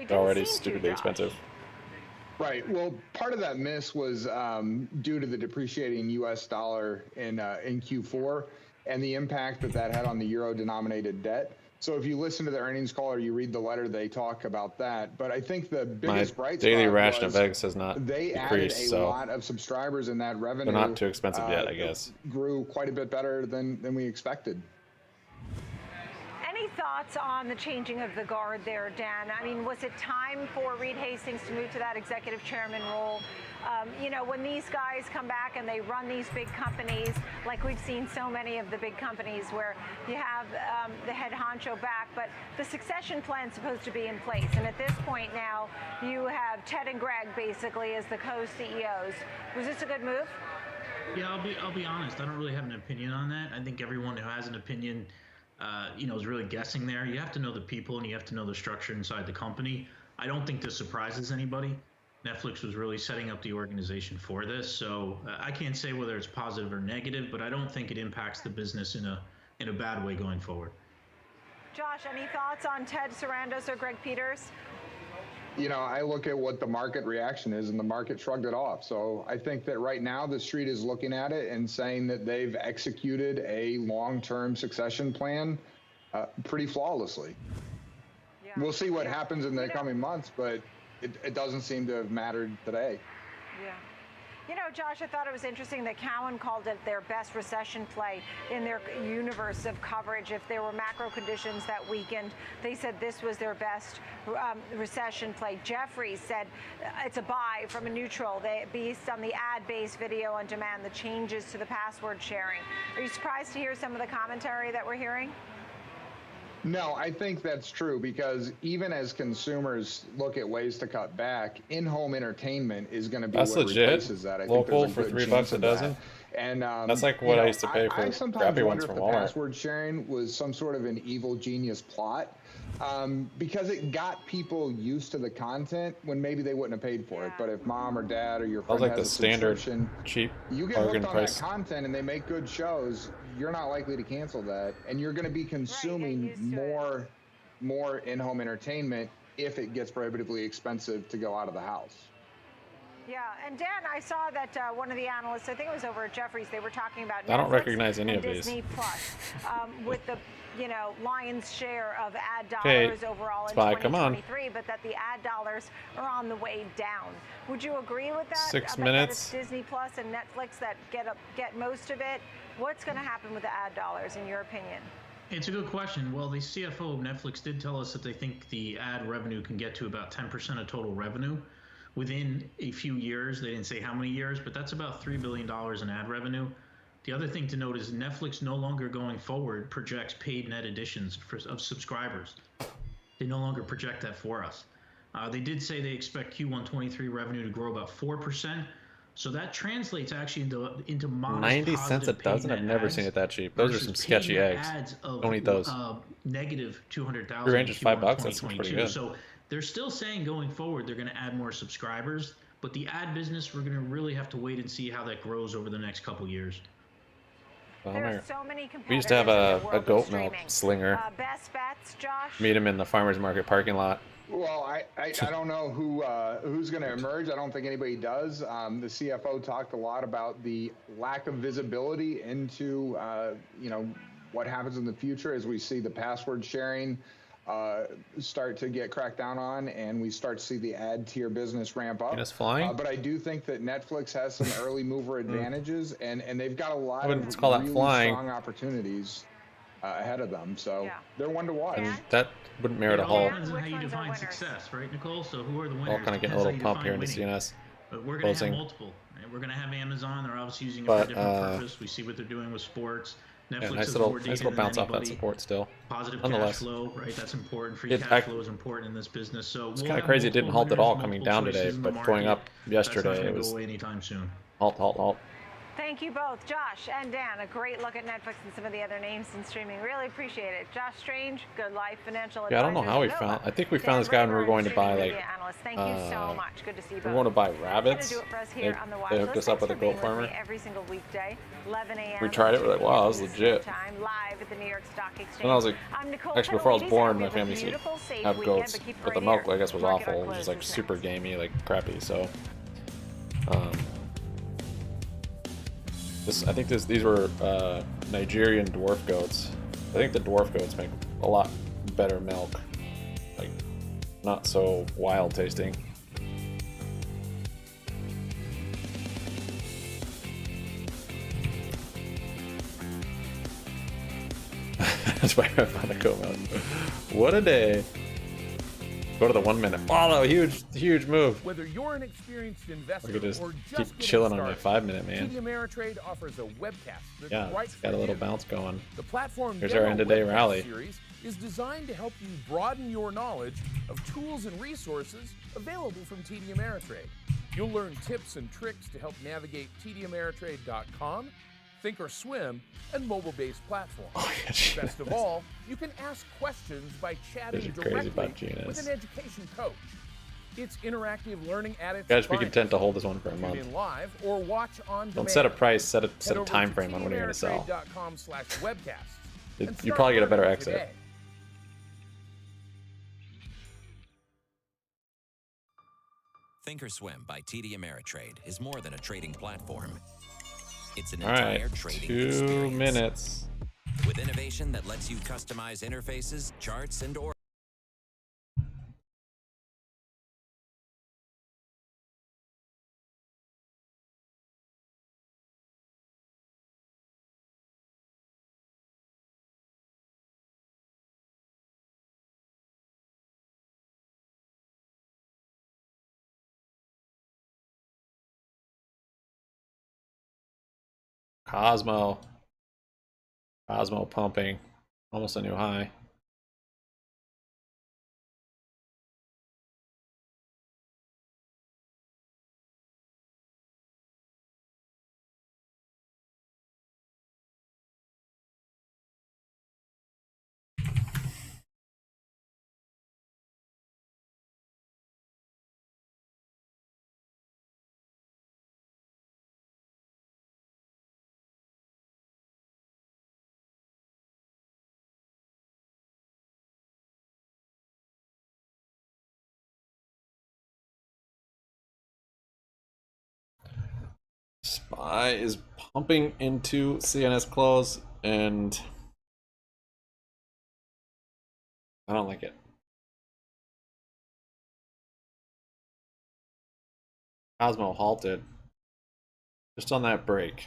They're already stupidly expensive. Right. Well, part of that miss was due to the depreciating U.S. dollar in Q4 and the impact that had on the euro-denominated debt. So if you listen to the earnings call or you read the letter, they talk about that. But I think the biggest bright spot daily ration was of eggs has not they decreased, added a so lot of subscribers, and that revenue they're not too expensive yet, I guess. Grew quite a bit better than we expected. Any thoughts on the changing of the guard there, Dan? I mean, was it time for Reed Hastings to move to that executive chairman role? You know, when these guys come back and they run these big companies, like we've seen so many of the big companies where you have the head honcho back, but the succession plan is supposed to be in place. And at this point now, you have Ted and Greg basically as the co-CEOs. Was this a good move? Yeah, I'll be honest. I don't really have an opinion on that. I think everyone who has an opinion is really guessing there. You have to know the people and you have to know the structure inside the company. I don't think this surprises anybody. Netflix was really setting up the organization for this, so I can't say whether it's positive or negative, but I don't think it impacts the business in a bad way going forward. Josh, any thoughts on Ted Sarandos or Greg Peters? You know, I look at what the market reaction is, and the market shrugged it off. So I think that right now the street is looking at it and saying that they've executed a long-term succession plan pretty flawlessly. Yeah. We'll see what happens in the coming months, but it doesn't seem to have mattered today. Yeah. You know, Josh, I thought it was interesting that Cowen called it their best recession play in their universe of coverage. If there were macro conditions that weakened, they said this was their best recession play. Jeffries said it's a buy from a neutral based on the ad-based video on demand, the changes to the password sharing. Are you surprised to hear some of the commentary that we're hearing? No, I think that's true, because even as consumers look at ways to cut back, in-home entertainment is going to be what replaces that. I Local think for $3 a dozen. And that's like what I used to pay for I sometimes crappy wonder ones from if Walmart. the password sharing was some sort of an evil genius plot, because it got people used to the content when maybe they wouldn't have paid for it. But if mom or dad or your friend like has the a standard subscription, cheap you get bargain hooked on price. that content and they make good shows, you're not likely to cancel that, and you're going to be consuming more in-home entertainment if it gets prohibitively expensive to go out of the house. Yeah, and Dan, I saw that one of the analysts, I think it was over at Jeffries, they were talking about Netflix I don't recognize any and of these. Disney Plus, with the lion's share of ad dollars overall in Spy, come on. 2023, but that the ad dollars are on the way down. Would you agree with that? 6 That minutes. it's Disney Plus and Netflix that get most of it. What's going to happen with the ad dollars, in your opinion? It's a good question. Well, the CFO of Netflix did tell us that they think the ad revenue can get to about 10% of total revenue within a few years. They didn't say how many years, but that's about $3 billion in ad revenue. The other thing to note is Netflix no longer going forward projects paid net additions of subscribers. They no longer project that for us. They did say they expect Q1 23 revenue to grow about 4%. So that translates actually into modest 90 cents a dozen? I've never seen it that cheap. Those are some sketchy eggs. Don't eat those. Negative 200,000. Your range is $5. That seems pretty good. So they're still saying going forward they're going to add more subscribers, but the ad business, we're going to really have to wait and see how that grows over the next couple years. We used to have a goat milk slinger. Best bets, Josh? Meet him in the farmer's market parking lot. Well, I don't know who's going to emerge. I don't think anybody does. The CFO talked a lot about the lack of visibility into what happens in the future as we see the password sharing start to get cracked down on, and we start to see the ad tier business ramp up. It's flying. But I do think that Netflix has some early mover advantages, and they've got a lot of really strong opportunities ahead of them. So they're one to watch. And that wouldn't merit a halt. Depends on how you define success, right, Nicole? So who are the winners? All kind of getting a little pump here into CNS. But we're going to have multiple. Right? We're going to have Amazon. They're obviously using it for a different purpose. We see what they're doing with sports. Netflix nice is little more data than bounce off that anybody. support still. Positive cash flow, right? That's important. Free cash flow is important in this business. So it's kind of crazy it didn't halt at all coming down today, but going up yesterday it was go away anytime soon. Halt. Thank you both, Josh and Dan. A great look at Netflix and some of the other names in streaming. Really appreciate it. Josh Strange, Good Life Financial Advisors. Yeah, I don't know how we found. I think we found this guy when we were going to buy like. Thank you so much. Good to see you both. We were going to buy rabbits. They hooked us up with a goat farmer. Every single weekday, 11 a.m. We tried it. We're like, wow, that was legit. Live at the New York Stock Exchange. And I was like, actually, before I was born, my family used to have goats, but the milk, I guess, was awful. It was just like super gamey, like crappy. So, I think these were Nigerian dwarf goats. I think the dwarf goats make a lot better milk, like not so wild tasting. That's why I found a goat milk. What a day! Go to the 1 minute. Oh, huge move. Whether you're an experienced investor I could just or keep chilling on my 5 minute, man. TD Ameritrade offers a webcast that's Yeah, it's got a little bounce going. The platform Here's our end of day rally. Series is designed to help you broaden your knowledge of tools and resources available from TD Ameritrade. You'll learn tips and tricks to help navigate TDAmeritrade.com, Thinkorswim, and mobile-based platforms. Best of all, you can ask questions by chatting directly with an education coach. It's interactive learning at its Guys, be finest. content to hold this one for a Tune month. in live or watch on Don't demand. set a price, set a Head over time to frame on when you're going to sell. TDAmeritrade.com/webcasts and You start probably get a better learning exit. today. Thinkorswim by TD Ameritrade is more than a trading platform. It's an All entire right, trading 2 experience. minutes. With innovation that lets you customize interfaces, charts, and orders. Cosmo pumping. Almost a new high. SPY is pumping into CNS close, and I don't like it. Cosmo halted just on that break.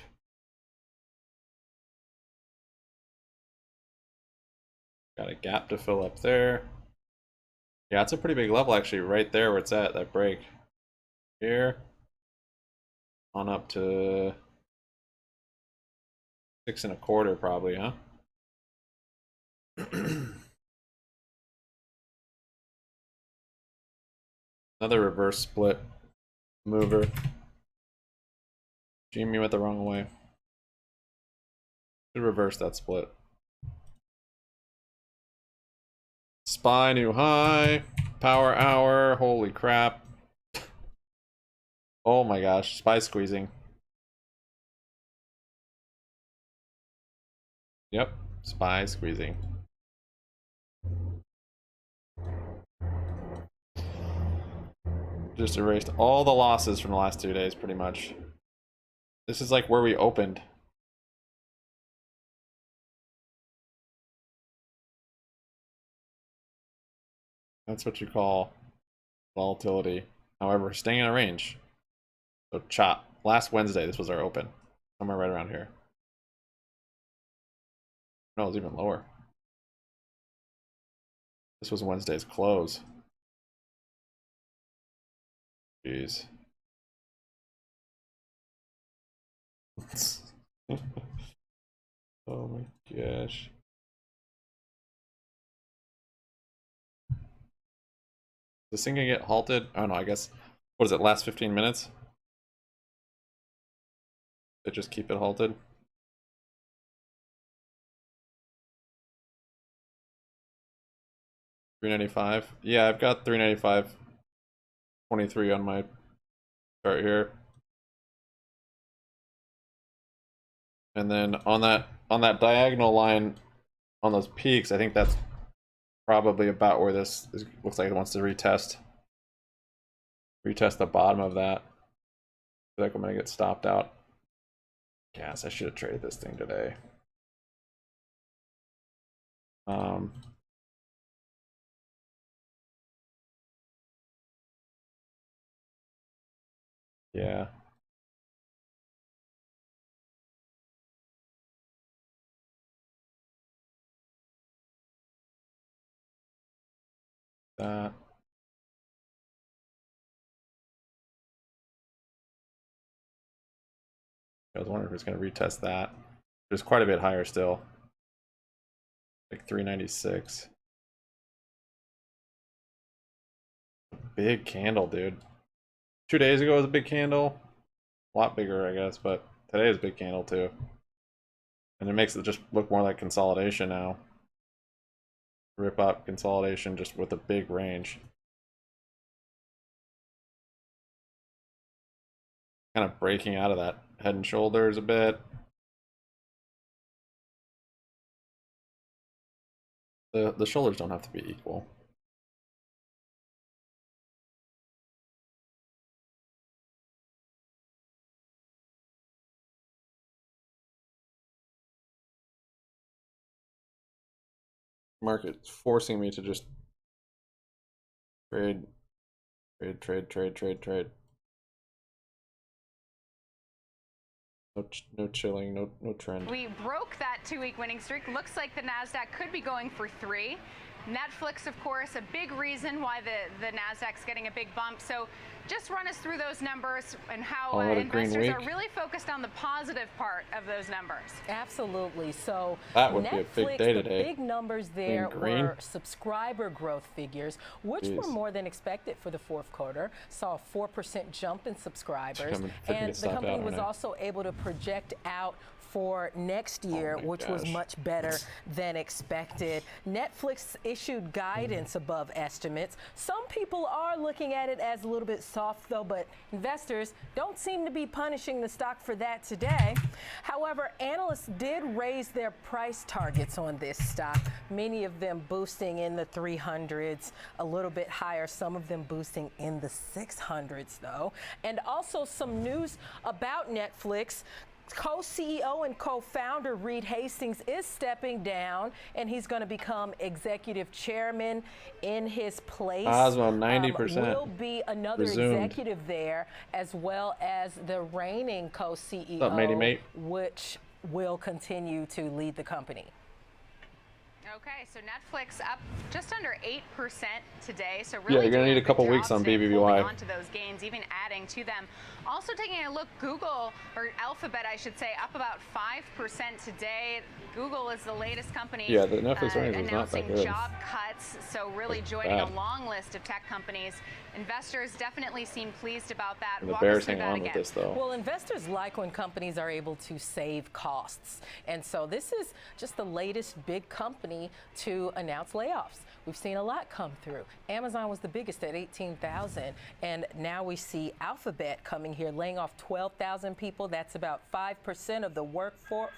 Got a gap to fill up there. Yeah, it's a pretty big level actually, right there where it's at, that break. Here. On up to 6 1/4 probably, huh? Another reverse split mover. GME went the wrong way. Should reverse that split. SPY new high. Power hour. Holy crap. Oh my gosh. SPY squeezing. Yep. SPY squeezing. Just erased all the losses from the last 2 days pretty much. This is like where we opened. That's what you call volatility. However, staying in a range. So chop. Last Wednesday, this was our open. Somewhere right around here. No, it was even lower. This was Wednesday's close. Jeez. Oh my gosh. Is this thing gonna get halted? Oh no, I guess, what is it, last 15 minutes? They just keep it halted? $395. Yeah, I've got 395.23 on my chart here. And then on that diagonal line on those peaks, I think that's probably about where this looks like it wants to retest the bottom of that. I feel like I'm gonna get stopped out. Yes, I should have traded this thing today. Yeah. That. I was wondering if it's going to retest that. There's quite a bit higher still. Like 396. Big candle, dude. 2 days ago was a big candle. A lot bigger, I guess, but today is a big candle too. And it makes it just look more like consolidation now. Rip up consolidation just with a big range. Kind of breaking out of that head and shoulders a bit. The shoulders don't have to be equal. Market's forcing me to just trade. No chilling, no trend. We broke that 2-week winning streak. Looks like the NASDAQ could be going for 3. Netflix, of course, a big reason why the NASDAQ's getting a big bump. So just run us through those numbers and how investors are really focused on the positive part of those numbers. Absolutely. So that would Netflix, be a big day today. The big numbers there were subscriber growth figures, which were more than expected for the fourth quarter. Saw a 4% jump in subscribers. And the company was also able to project out for next year, which was much better than expected. Netflix issued guidance above estimates. Some people are looking at it as a little bit soft, though, but investors don't seem to be punishing the stock for that today. However, analysts did raise their price targets on this stock, many of them boosting in the 300s, a little bit higher, some of them boosting in the 600s, though. And also some news about Netflix. Co-CEO and co-founder Reed Hastings is stepping down, and he's going to become executive chairman in his place. Osmo, 90% will be another executive there, as well as the reigning co-CEO, which will continue to lead the company. Okay, so Netflix up just under 8% today. So really, you're gonna need a couple weeks on BBBY. Onto those gains, even adding to them. Also taking a look, Google, or Alphabet, I should say, up about 5% today. Google is the latest company. Yeah, the Netflix earnings was not that announcing good. job cuts, so really joining a long list of tech companies. Investors definitely seem pleased about that. The Bears hang on with this, though. Well, investors like when companies are able to save costs. And so this is just the latest big company to announce layoffs. We've seen a lot come through. Amazon was the biggest at 18,000. And now we see Alphabet coming here, laying off 12,000 people. That's about 5% of the workforce.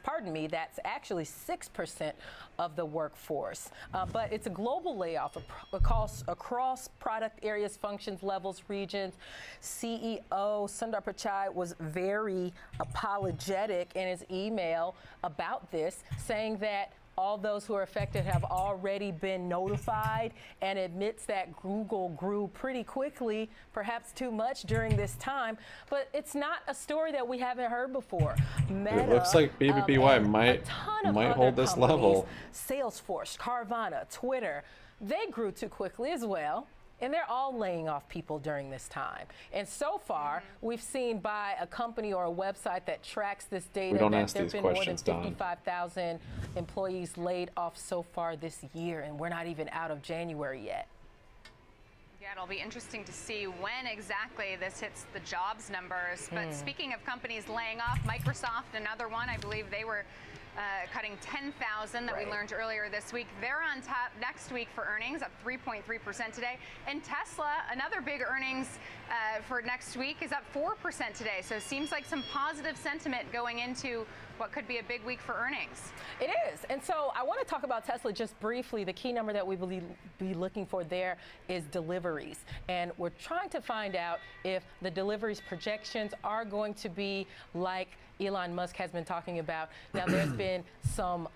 Pardon me, that's actually 6% of the workforce. But it's a global layoff across product areas, functions, levels, regions. CEO Sundar Pichai was very apologetic in his email about this, saying that all those who are affected have already been notified, and admits that Google grew pretty quickly, perhaps too much during this time. But it's not a story that we haven't heard before. Meta, it looks like BBBY might hold this level. Salesforce, Carvana, Twitter, they grew too quickly as well. And they're all laying off people during this time. And so far, we've seen by a company or a website that tracks this data that there have been more than 55,000 employees laid off so far this year, and we're not even out of January yet. Yeah, it'll be interesting to see when exactly this hits the jobs numbers. But speaking of companies laying off, Microsoft, another one, I believe they were cutting 10,000 that we learned earlier this week. They're on top next week for earnings, up 3.3% today. And Tesla, another big earnings for next week, is up 4% today. So it seems like some positive sentiment going into what could be a big week for earnings. It is. And so I want to talk about Tesla just briefly. The key number that we will be looking for there is deliveries. And we're trying to find out if the deliveries projections are going to be like Elon Musk has been talking about. Now, there's been some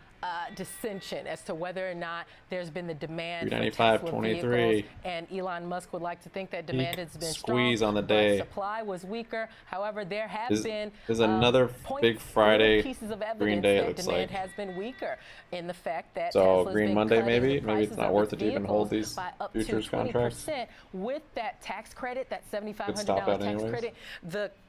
dissension as to whether or not there's been the demand for Tesla vehicles, and Elon Musk would like to think that demand has been squeeze strong, on the day. but supply was weaker. However, there have been another big Friday pieces of evidence Green Day, that demand has been weaker in the fact that so Tesla's Green been Monday cutting maybe the it's not worth it to even hold these by up futures to 20% contracts. With that tax credit, that $7,500 tax anyways. credit,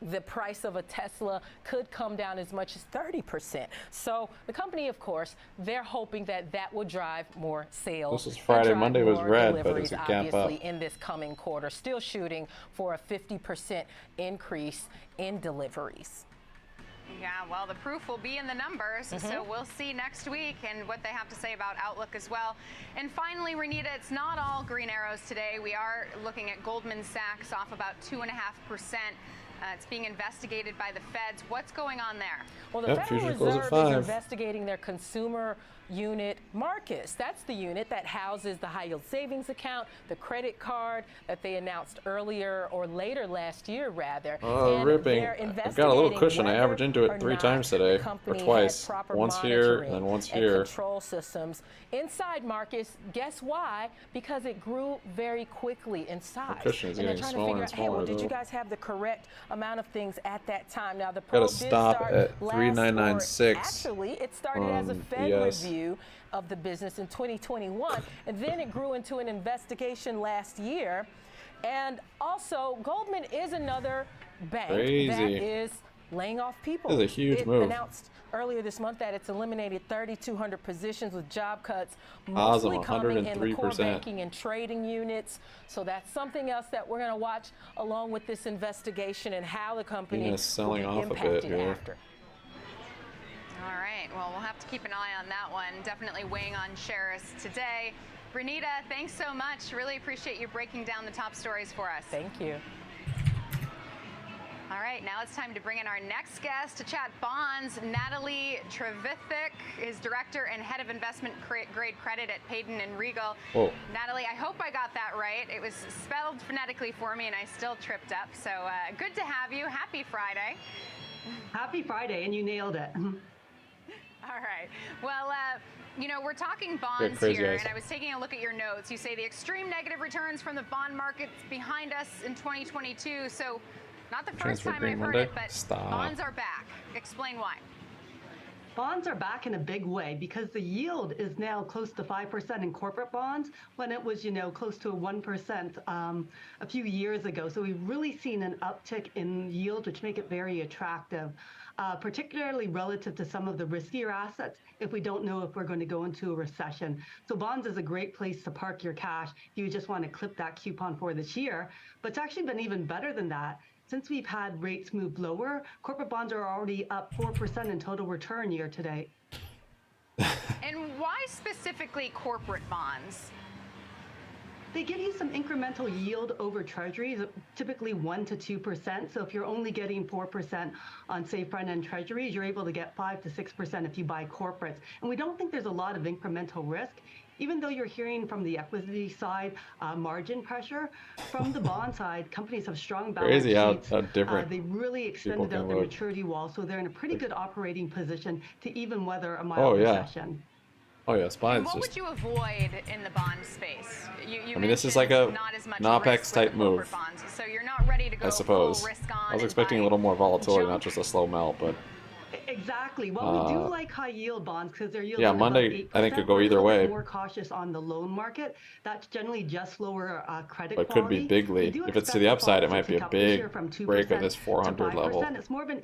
the price of a Tesla could come down as much as 30%. So the company, of course, they're hoping that will drive more sales. This is Friday. Monday was red, but it's it's a gap up. obviously in this coming quarter, still shooting for a 50% increase in deliveries. Yeah, well, the proof will be in the numbers, so we'll see next week and what they have to say about outlook as well. And finally, Renita, it's not all green arrows today. We are looking at Goldman Sachs off about 2.5%. It's being investigated by the feds. What's going on there? Well, the Federal Reserve is investigating their consumer unit, Marcus. That's the unit that houses the high yield savings account, the credit card that they announced earlier or later last year, rather. Ripping. I've got a little cushion. I averaged into it 3 times today, or twice. Once here and then once here. Control systems inside Marcus. Guess why? Because it grew very quickly in size. The cushion is getting smaller and smaller. Hey, well, did you guys have the correct amount of things at that time? Now the got to stop at 3996. Actually, it started as a Fed review of the business in 2021, and then it grew into an investigation last year. And also, Goldman is another bank that is laying off people. This is a huge move. It announced earlier this month that it's eliminated 3,200 positions with job cuts, mostly coming in the core banking and trading units. So that's something else that we're going to watch along with this investigation and how the company will be impacted after. All right, well, we'll have to keep an eye on that one. Definitely weighing on shares today. Renita, thanks so much. Really appreciate you breaking down the top stories for us. Thank you. All right, now it's time to bring in our next guest to chat bonds. Natalie Trevithick is Director and Head of Investment Grade Credit at Payden & Regal. Whoa. Natalie, I hope I got that right. It was spelled phonetically for me, and I still tripped up. So good to have you. Happy Friday. Happy Friday, and you nailed it. All right. Well, you know, we're talking bonds here, and I was taking a look at your notes. You say the extreme negative returns from the bond markets behind us in 2022. So not the first time I've heard it, but bonds are back. Explain why. Bonds are back in a big way because the yield is now close to 5% in corporate bonds when it was, close to 1% a few years ago. So we've really seen an uptick in yield, which make it very attractive, particularly relative to some of the riskier assets if we don't know if we're going to go into a recession. So bonds is a great place to park your cash if you just want to clip that coupon for this year. But it's actually been even better than that. Since we've had rates move lower, corporate bonds are already up 4% in total return year to date. And why specifically corporate bonds? They give you some incremental yield over treasuries, typically 1 to 2%. So if you're only getting 4% on, say, front-end treasuries, you're able to get 5 to 6% if you buy corporates. And we don't think there's a lot of incremental risk. Even though you're hearing from the equity side margin pressure, from the bond side, companies have strong balance sheets. How different. They really extended out their maturity wall, so they're in a pretty good operating position to even weather a mild recession. Oh yeah, spines. What would you avoid in the bond space? You I mean, this is like a NOPEX type move. Bonds, so you're not ready to go I suppose. full risk on. I was expecting a little more volatility, not just a slow melt, but. Exactly. Well, we do like high yield bonds because they're yielding Monday about 8%. I think could go either way. More cautious on the loan market. That's generally just lower credit but quality. Could be bigly. If it's to the upside, it might be a big break of this 400 level. It's more of an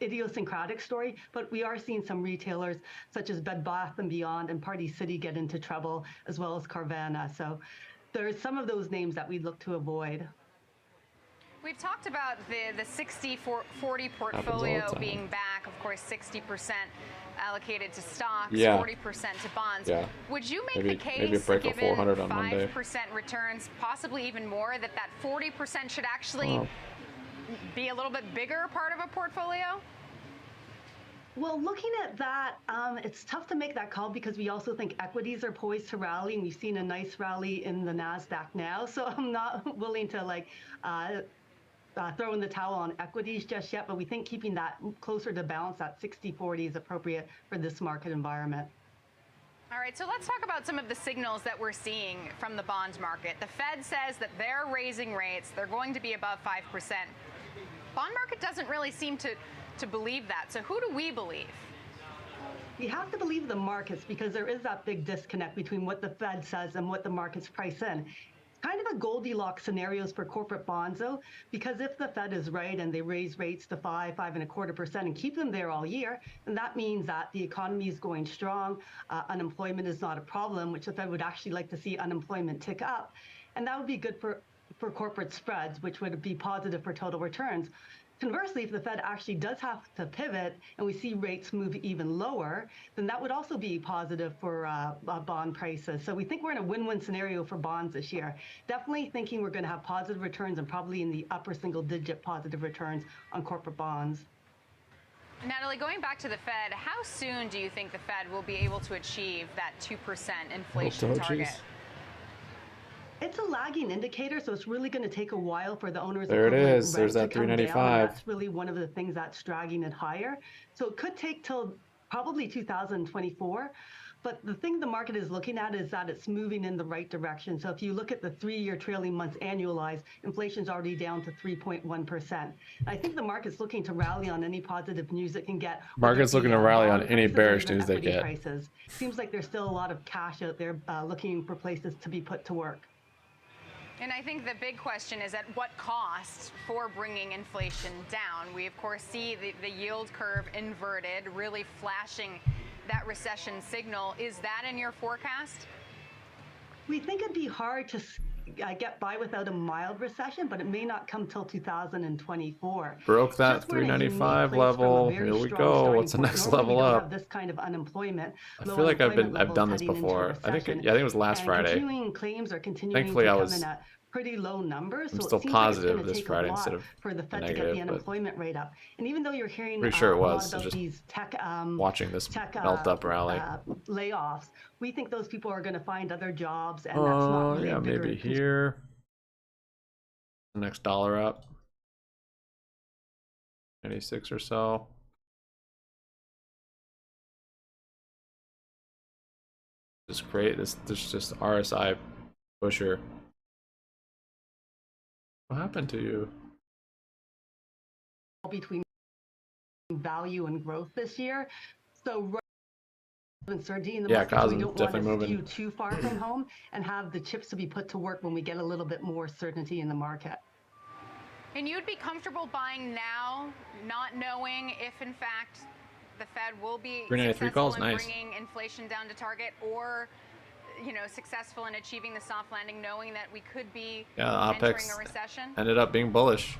idiosyncratic story, but we are seeing some retailers such as Bed Bath & Beyond and Party City get into trouble, as well as Carvana. So there's some of those names that we look to avoid. We've talked about the 60-40 portfolio being back, of course, 60% allocated to stocks, 40% to bonds. Yeah. Would you make the case, given 5% returns, possibly even more, that 40% should actually be a little bit bigger part of a portfolio? Well, looking at that, it's tough to make that call because we also think equities are poised to rally, and we've seen a nice rally in the NASDAQ now. So I'm not willing to throw in the towel on equities just yet, but we think keeping that closer to balance, that 60-40, is appropriate for this market environment. All right, so let's talk about some of the signals that we're seeing from the bond market. The Fed says that they're raising rates. They're going to be above 5%. Bond market doesn't really seem to believe that. So who do we believe? You have to believe the markets because there is that big disconnect between what the Fed says and what the markets price in. Kind of a Goldilocks scenarios for corporate bonds, though, because if the Fed is right and they raise rates to 5.25% and keep them there all year, then that means that the economy is going strong, unemployment is not a problem, which the Fed would actually like to see unemployment tick up. And that would be good for corporate spreads, which would be positive for total returns. Conversely, if the Fed actually does have to pivot and we see rates move even lower, then that would also be positive for bond prices. So we think we're in a win-win scenario for bonds this year. Definitely thinking we're going to have positive returns and probably in the upper single-digit positive returns on corporate bonds. Natalie, going back to the Fed, how soon do you think the Fed will be able to achieve that 2% inflation target? It's a lagging indicator, so it's really going to take a while for the owners. There it is. There's that 395. That's really one of the things that's dragging it higher. So it could take till probably 2024. But the thing the market is looking at is that it's moving in the right direction. So if you look at the 3-year trailing months annualized, inflation's already down to 3.1%. I think the market's looking to rally on any positive news it can get. Market's looking to rally on any bearish news they get. Prices. Seems like there's still a lot of cash out there looking for places to be put to work. And I think the big question is at what cost for bringing inflation down? We, of course, see the yield curve inverted, really flashing that recession signal. Is that in your forecast? We think it'd be hard to get by without a mild recession, but it may not come till 2024. Broke that 395 level. Here we go. What's the next level up? This kind of unemployment. I feel like I've done this before. I think it was last Friday. Claims are continuing Thankfully, to I come was. in at pretty low numbers. I'm so still it seems positive like this Friday instead of for the Fed negative, to get the unemployment rate up. And even though you're hearing pretty sure it a was. lot about Just these tech watching this melt up rally. Layoffs, we think those people are going to find other jobs, and that's not really maybe here. The next dollar up. 96 or so. Just great. This just RSI pusher. What happened to you? Between value and growth this year. So uncertainty in the Yeah, market, so we Cosm's don't want to definitely skew moving. too far from home and have the chips to be put to work when we get a little bit more certainty in the market. And you'd be comfortable buying now, not knowing if, in fact, the Fed will be 393 successful calls, in nice. bringing inflation down to target, or, you know, successful in achieving the soft landing, knowing that we could be entering a recession? Ended up being bullish.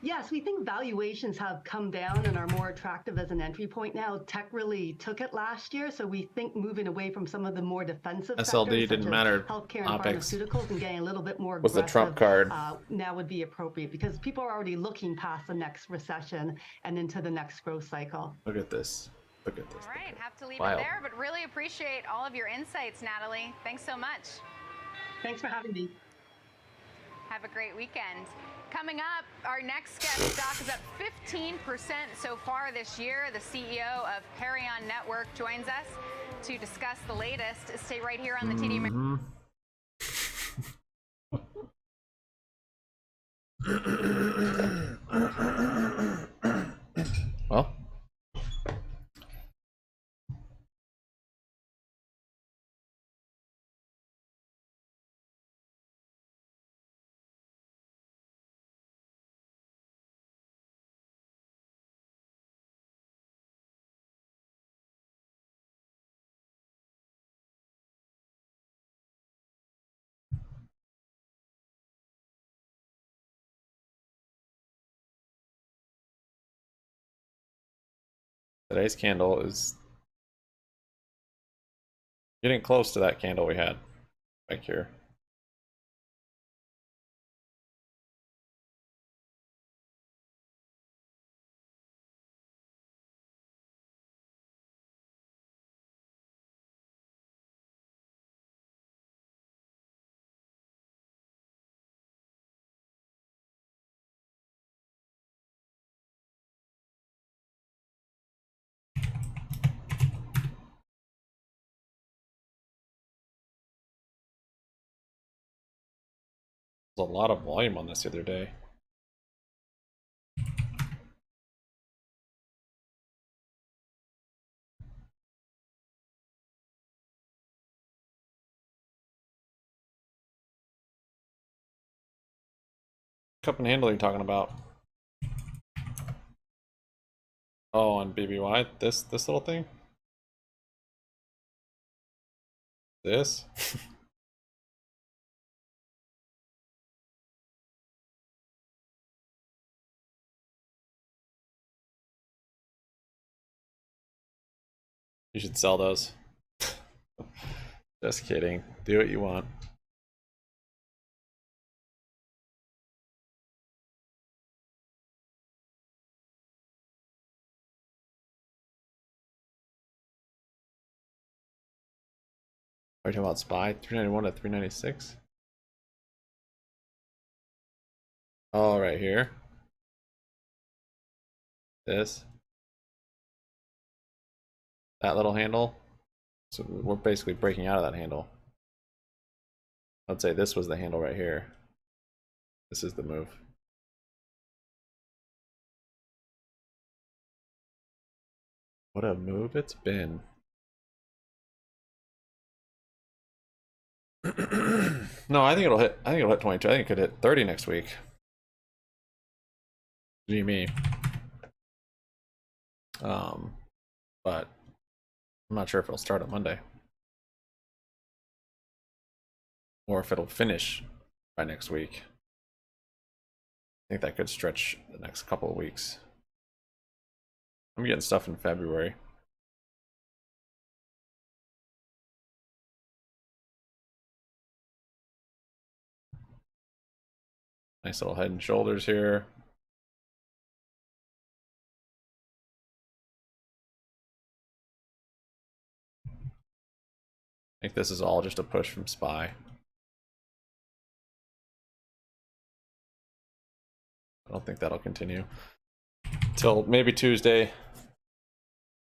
Yes, we think valuations have come down and are more attractive as an entry point now. Tech really took it last year, so we think moving away from some of the more defensive SLD sectors, didn't such matter. as healthcare and OPEX pharmaceuticals, and getting a little bit more was the aggressive trump card. now would be appropriate because people are already looking past the next recession and into the next growth cycle. Look at this. Look at this. All right, have to leave Wild. it there, but really appreciate all of your insights, Natalie. Thanks so much. Thanks for having me. Have a great weekend. Coming up, our next guest stock is up 15% so far this year. The CEO of Perion Network joins us to discuss the latest. Stay right here on the TD. Well, today's candle is getting close to that candle we had back here. There's a lot of volume on this the other day. Cup and handle you're talking about? Oh, on BBY, this little thing. This. You should sell those. Just kidding. Do what you want. Are you talking about SPY? 391 to 396? Oh, right here. This. That little handle. So we're basically breaking out of that handle. I'd say this was the handle right here. This is the move. What a move it's been. No, I think it'll hit 22. I think it could hit 30 next week. GME. But I'm not sure if it'll start on Monday. Or if it'll finish by next week. I think that could stretch the next couple of weeks. I'm getting stuff in February. Nice little head and shoulders here. I think this is all just a push from SPY. I don't think that'll continue till maybe Tuesday,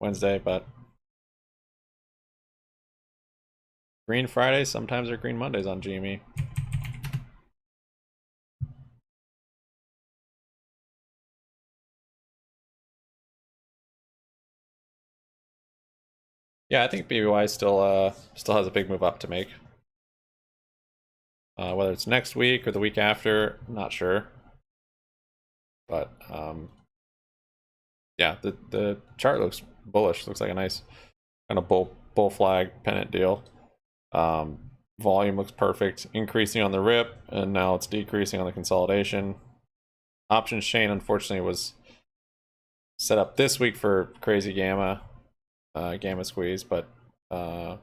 Wednesday, but Green Fridays sometimes are Green Mondays on GME. Yeah, I think BBY still has a big move up to make. Whether it's next week or the week after, I'm not sure. But yeah, the chart looks bullish. Looks like a nice kind of bull flag pennant deal. Volume looks perfect, increasing on the rip, and now it's decreasing on the consolidation. Options chain, unfortunately, was set up this week for crazy gamma squeeze, but and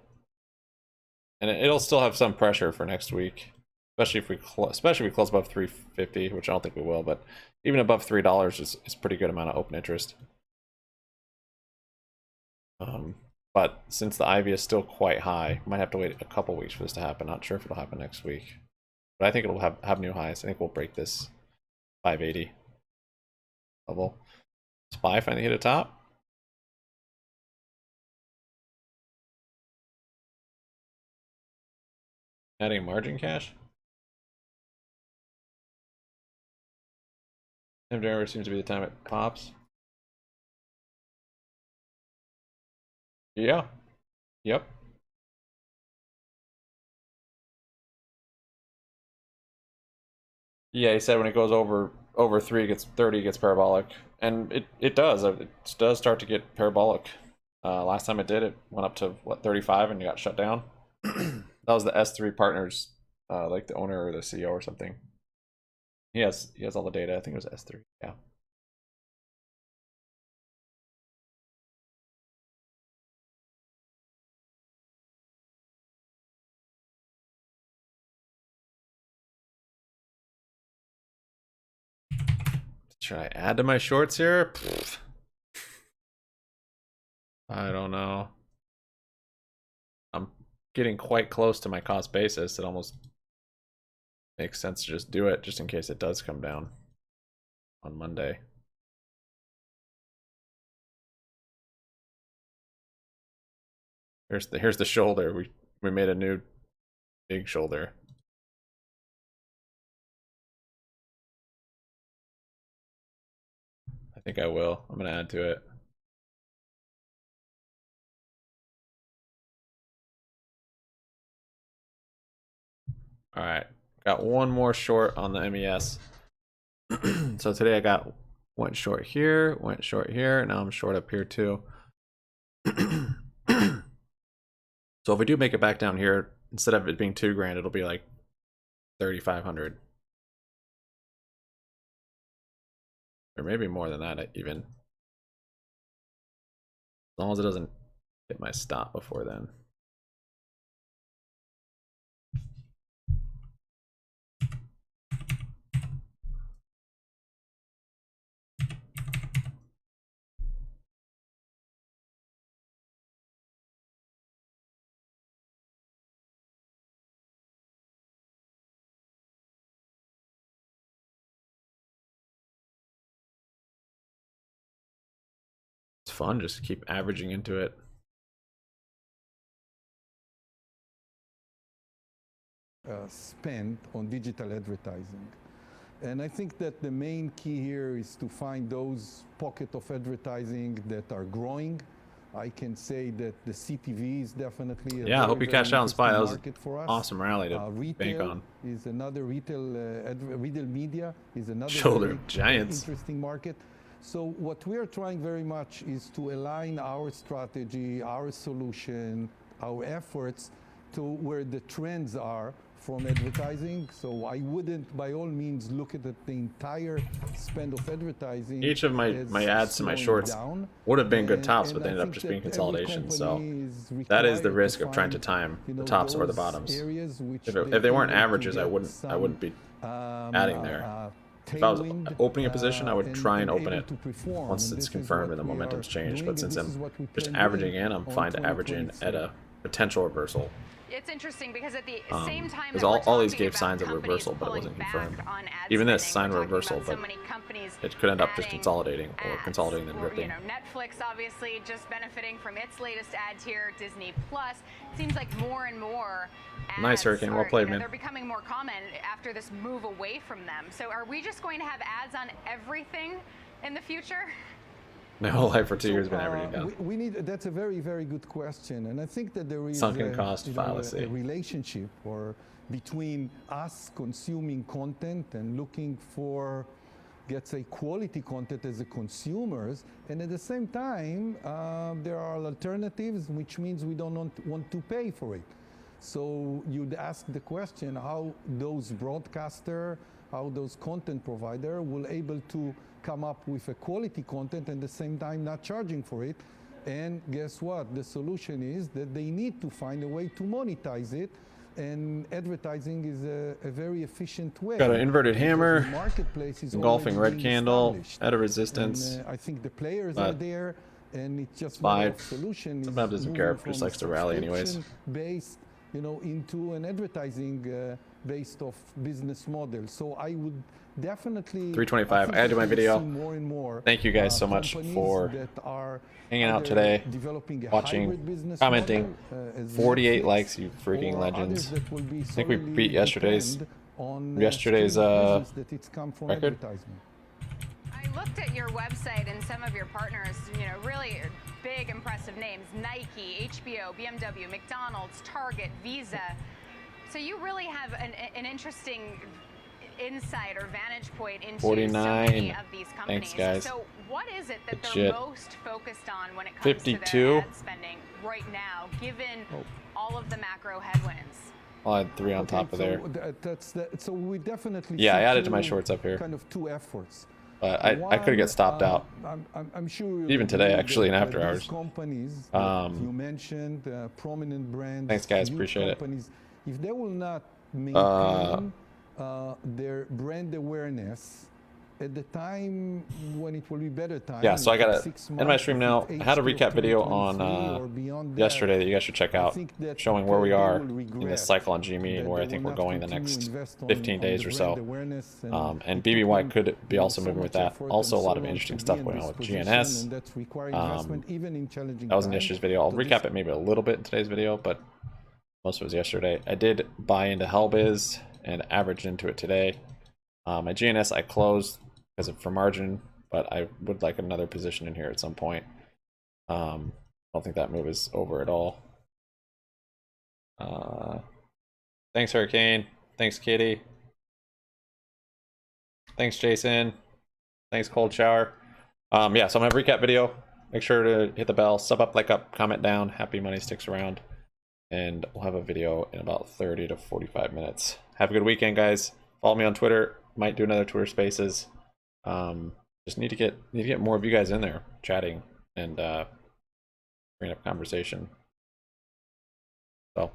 it'll still have some pressure for next week, especially if we close above 350, which I don't think we will, but even above $3 is pretty good amount of open interest. But since the IV is still quite high, might have to wait a couple weeks for this to happen. Not sure if it'll happen next week, but I think it'll have new highs. I think we'll break this 580 level. SPY finally hit a top. Adding margin cash. January seems to be the time it pops. Yeah. Yep. Yeah, he said when it goes over 3, gets 30, gets parabolic, and it does. It does start to get parabolic. Last time it did, it went up to what 35, and you got shut down. That was the S3 partners, like the owner or the CEO or something. He has all the data. I think it was S3. Yeah. Should I add to my shorts here? Pfft. I don't know. I'm getting quite close to my cost basis. It almost makes sense to just do it, just in case it does come down on Monday. Here's the shoulder. We made a new big shoulder. I think I will. I'm gonna add to it. All right, got one more short on the MES. So today I went short here, now I'm short up here too. So if we do make it back down here, instead of it being $2,000, it'll be like 3,500. Or maybe more than that even. As long as it doesn't hit my stop before then. It's fun just to keep averaging into it. Spent on digital advertising. And I think that the main key here is to find those pockets of advertising that are growing. I can say that the CTV is definitely I hope you cashed out on SPY. That was an awesome rally to bank on. Is another retail media is another shoulder giants interesting market. So what we are trying very much is to align our strategy, our solution, our efforts to where the trends are from advertising. So I wouldn't by all means look at the entire spend of advertising. Each of my ads to my shorts would have been good tops, but they ended up just being consolidation. So that is the risk of trying to time the tops or the bottoms. If they weren't averages, I wouldn't be adding there. If I was opening a position, I would try and open it once it's confirmed and the momentum's changed. But since I'm just averaging in, I'm fine to average in at a potential reversal. It's interesting because at the same time because all these gave signs of reversal, but it wasn't confirmed. Even this sign of reversal, but it could end up just consolidating or consolidating then ripping. Netflix obviously just benefiting from its latest ad tier, Disney Plus. It seems like more and more ads nice Hurricane, well played, man. They're becoming more common after this move away from them. So are we just going to have ads on everything in the future? My whole life for 2 years been everything down. We need. That's a very, very good question, and I think that there is Sunken cost fallacy. A relationship between us consuming content and looking for, let's say, quality content as a consumers, and at the same time, there are alternatives, which means we don't want to pay for it. So you'd ask the question how those broadcaster, how those content provider will able to come up with a quality content and at the same time not charging for it. And guess what? The solution is that they need to find a way to monetize it, and advertising is a very efficient way. Got an inverted hammer, marketplace is engulfing red candle, at a resistance. And, I think the players are there, and it's just buy. Solution. Sometimes doesn't care, just likes to rally anyways. Based, into an advertising based off business model. So I would definitely 325. I gotta do my video. More and more, thank you guys so much for hanging out today, watching, commenting. 48 likes, you freaking legends. I think we beat yesterday's record. I looked at your website and some of your partners, really big, impressive names: Nike, HBO, BMW, McDonald's, Target, Visa. So you really have an interesting insight or vantage point into 49. so many of these companies. Thanks, guys. So what is it that Good they're shit. most focused on when it comes 52. to their ad spending right now, given all of the macro headwinds? I'll add 3 on top of there. So we definitely. Yeah, I added to my shorts up here. Kind of two efforts. But I could get stopped out. I'm sure. Even today, actually, in after hours. Companies you mentioned, prominent brands. Thanks, guys. Appreciate it. If they will not maintain their brand awareness at the time when it will be better time. Yeah, so I got to end my stream now. I had a recap video on yesterday that you guys should check out, showing where we are in this cycle on GME and where I think we're going the next 15 days or so. And BBBY could be also moving with that. Also, a lot of interesting stuff going on with GNS. That was in yesterday's video. I'll recap it maybe a little bit in today's video, but most of it was yesterday. I did buy into Hellbiz and averaged into it today. My GNS I closed because for margin, but I would like another position in here at some point. I don't think that move is over at all. Thanks, Hurricane. Thanks, Kitty. Thanks, Jason. Thanks, Cold Shower. Yeah, so I'm gonna recap video. Make sure to hit the bell, sub up, like up, comment down. Happy money sticks around. And we'll have a video in about 30 to 45 minutes. Have a good weekend, guys. Follow me on Twitter. Might do another Twitter Spaces. Just need to get more of you guys in there chatting and bringing up conversation.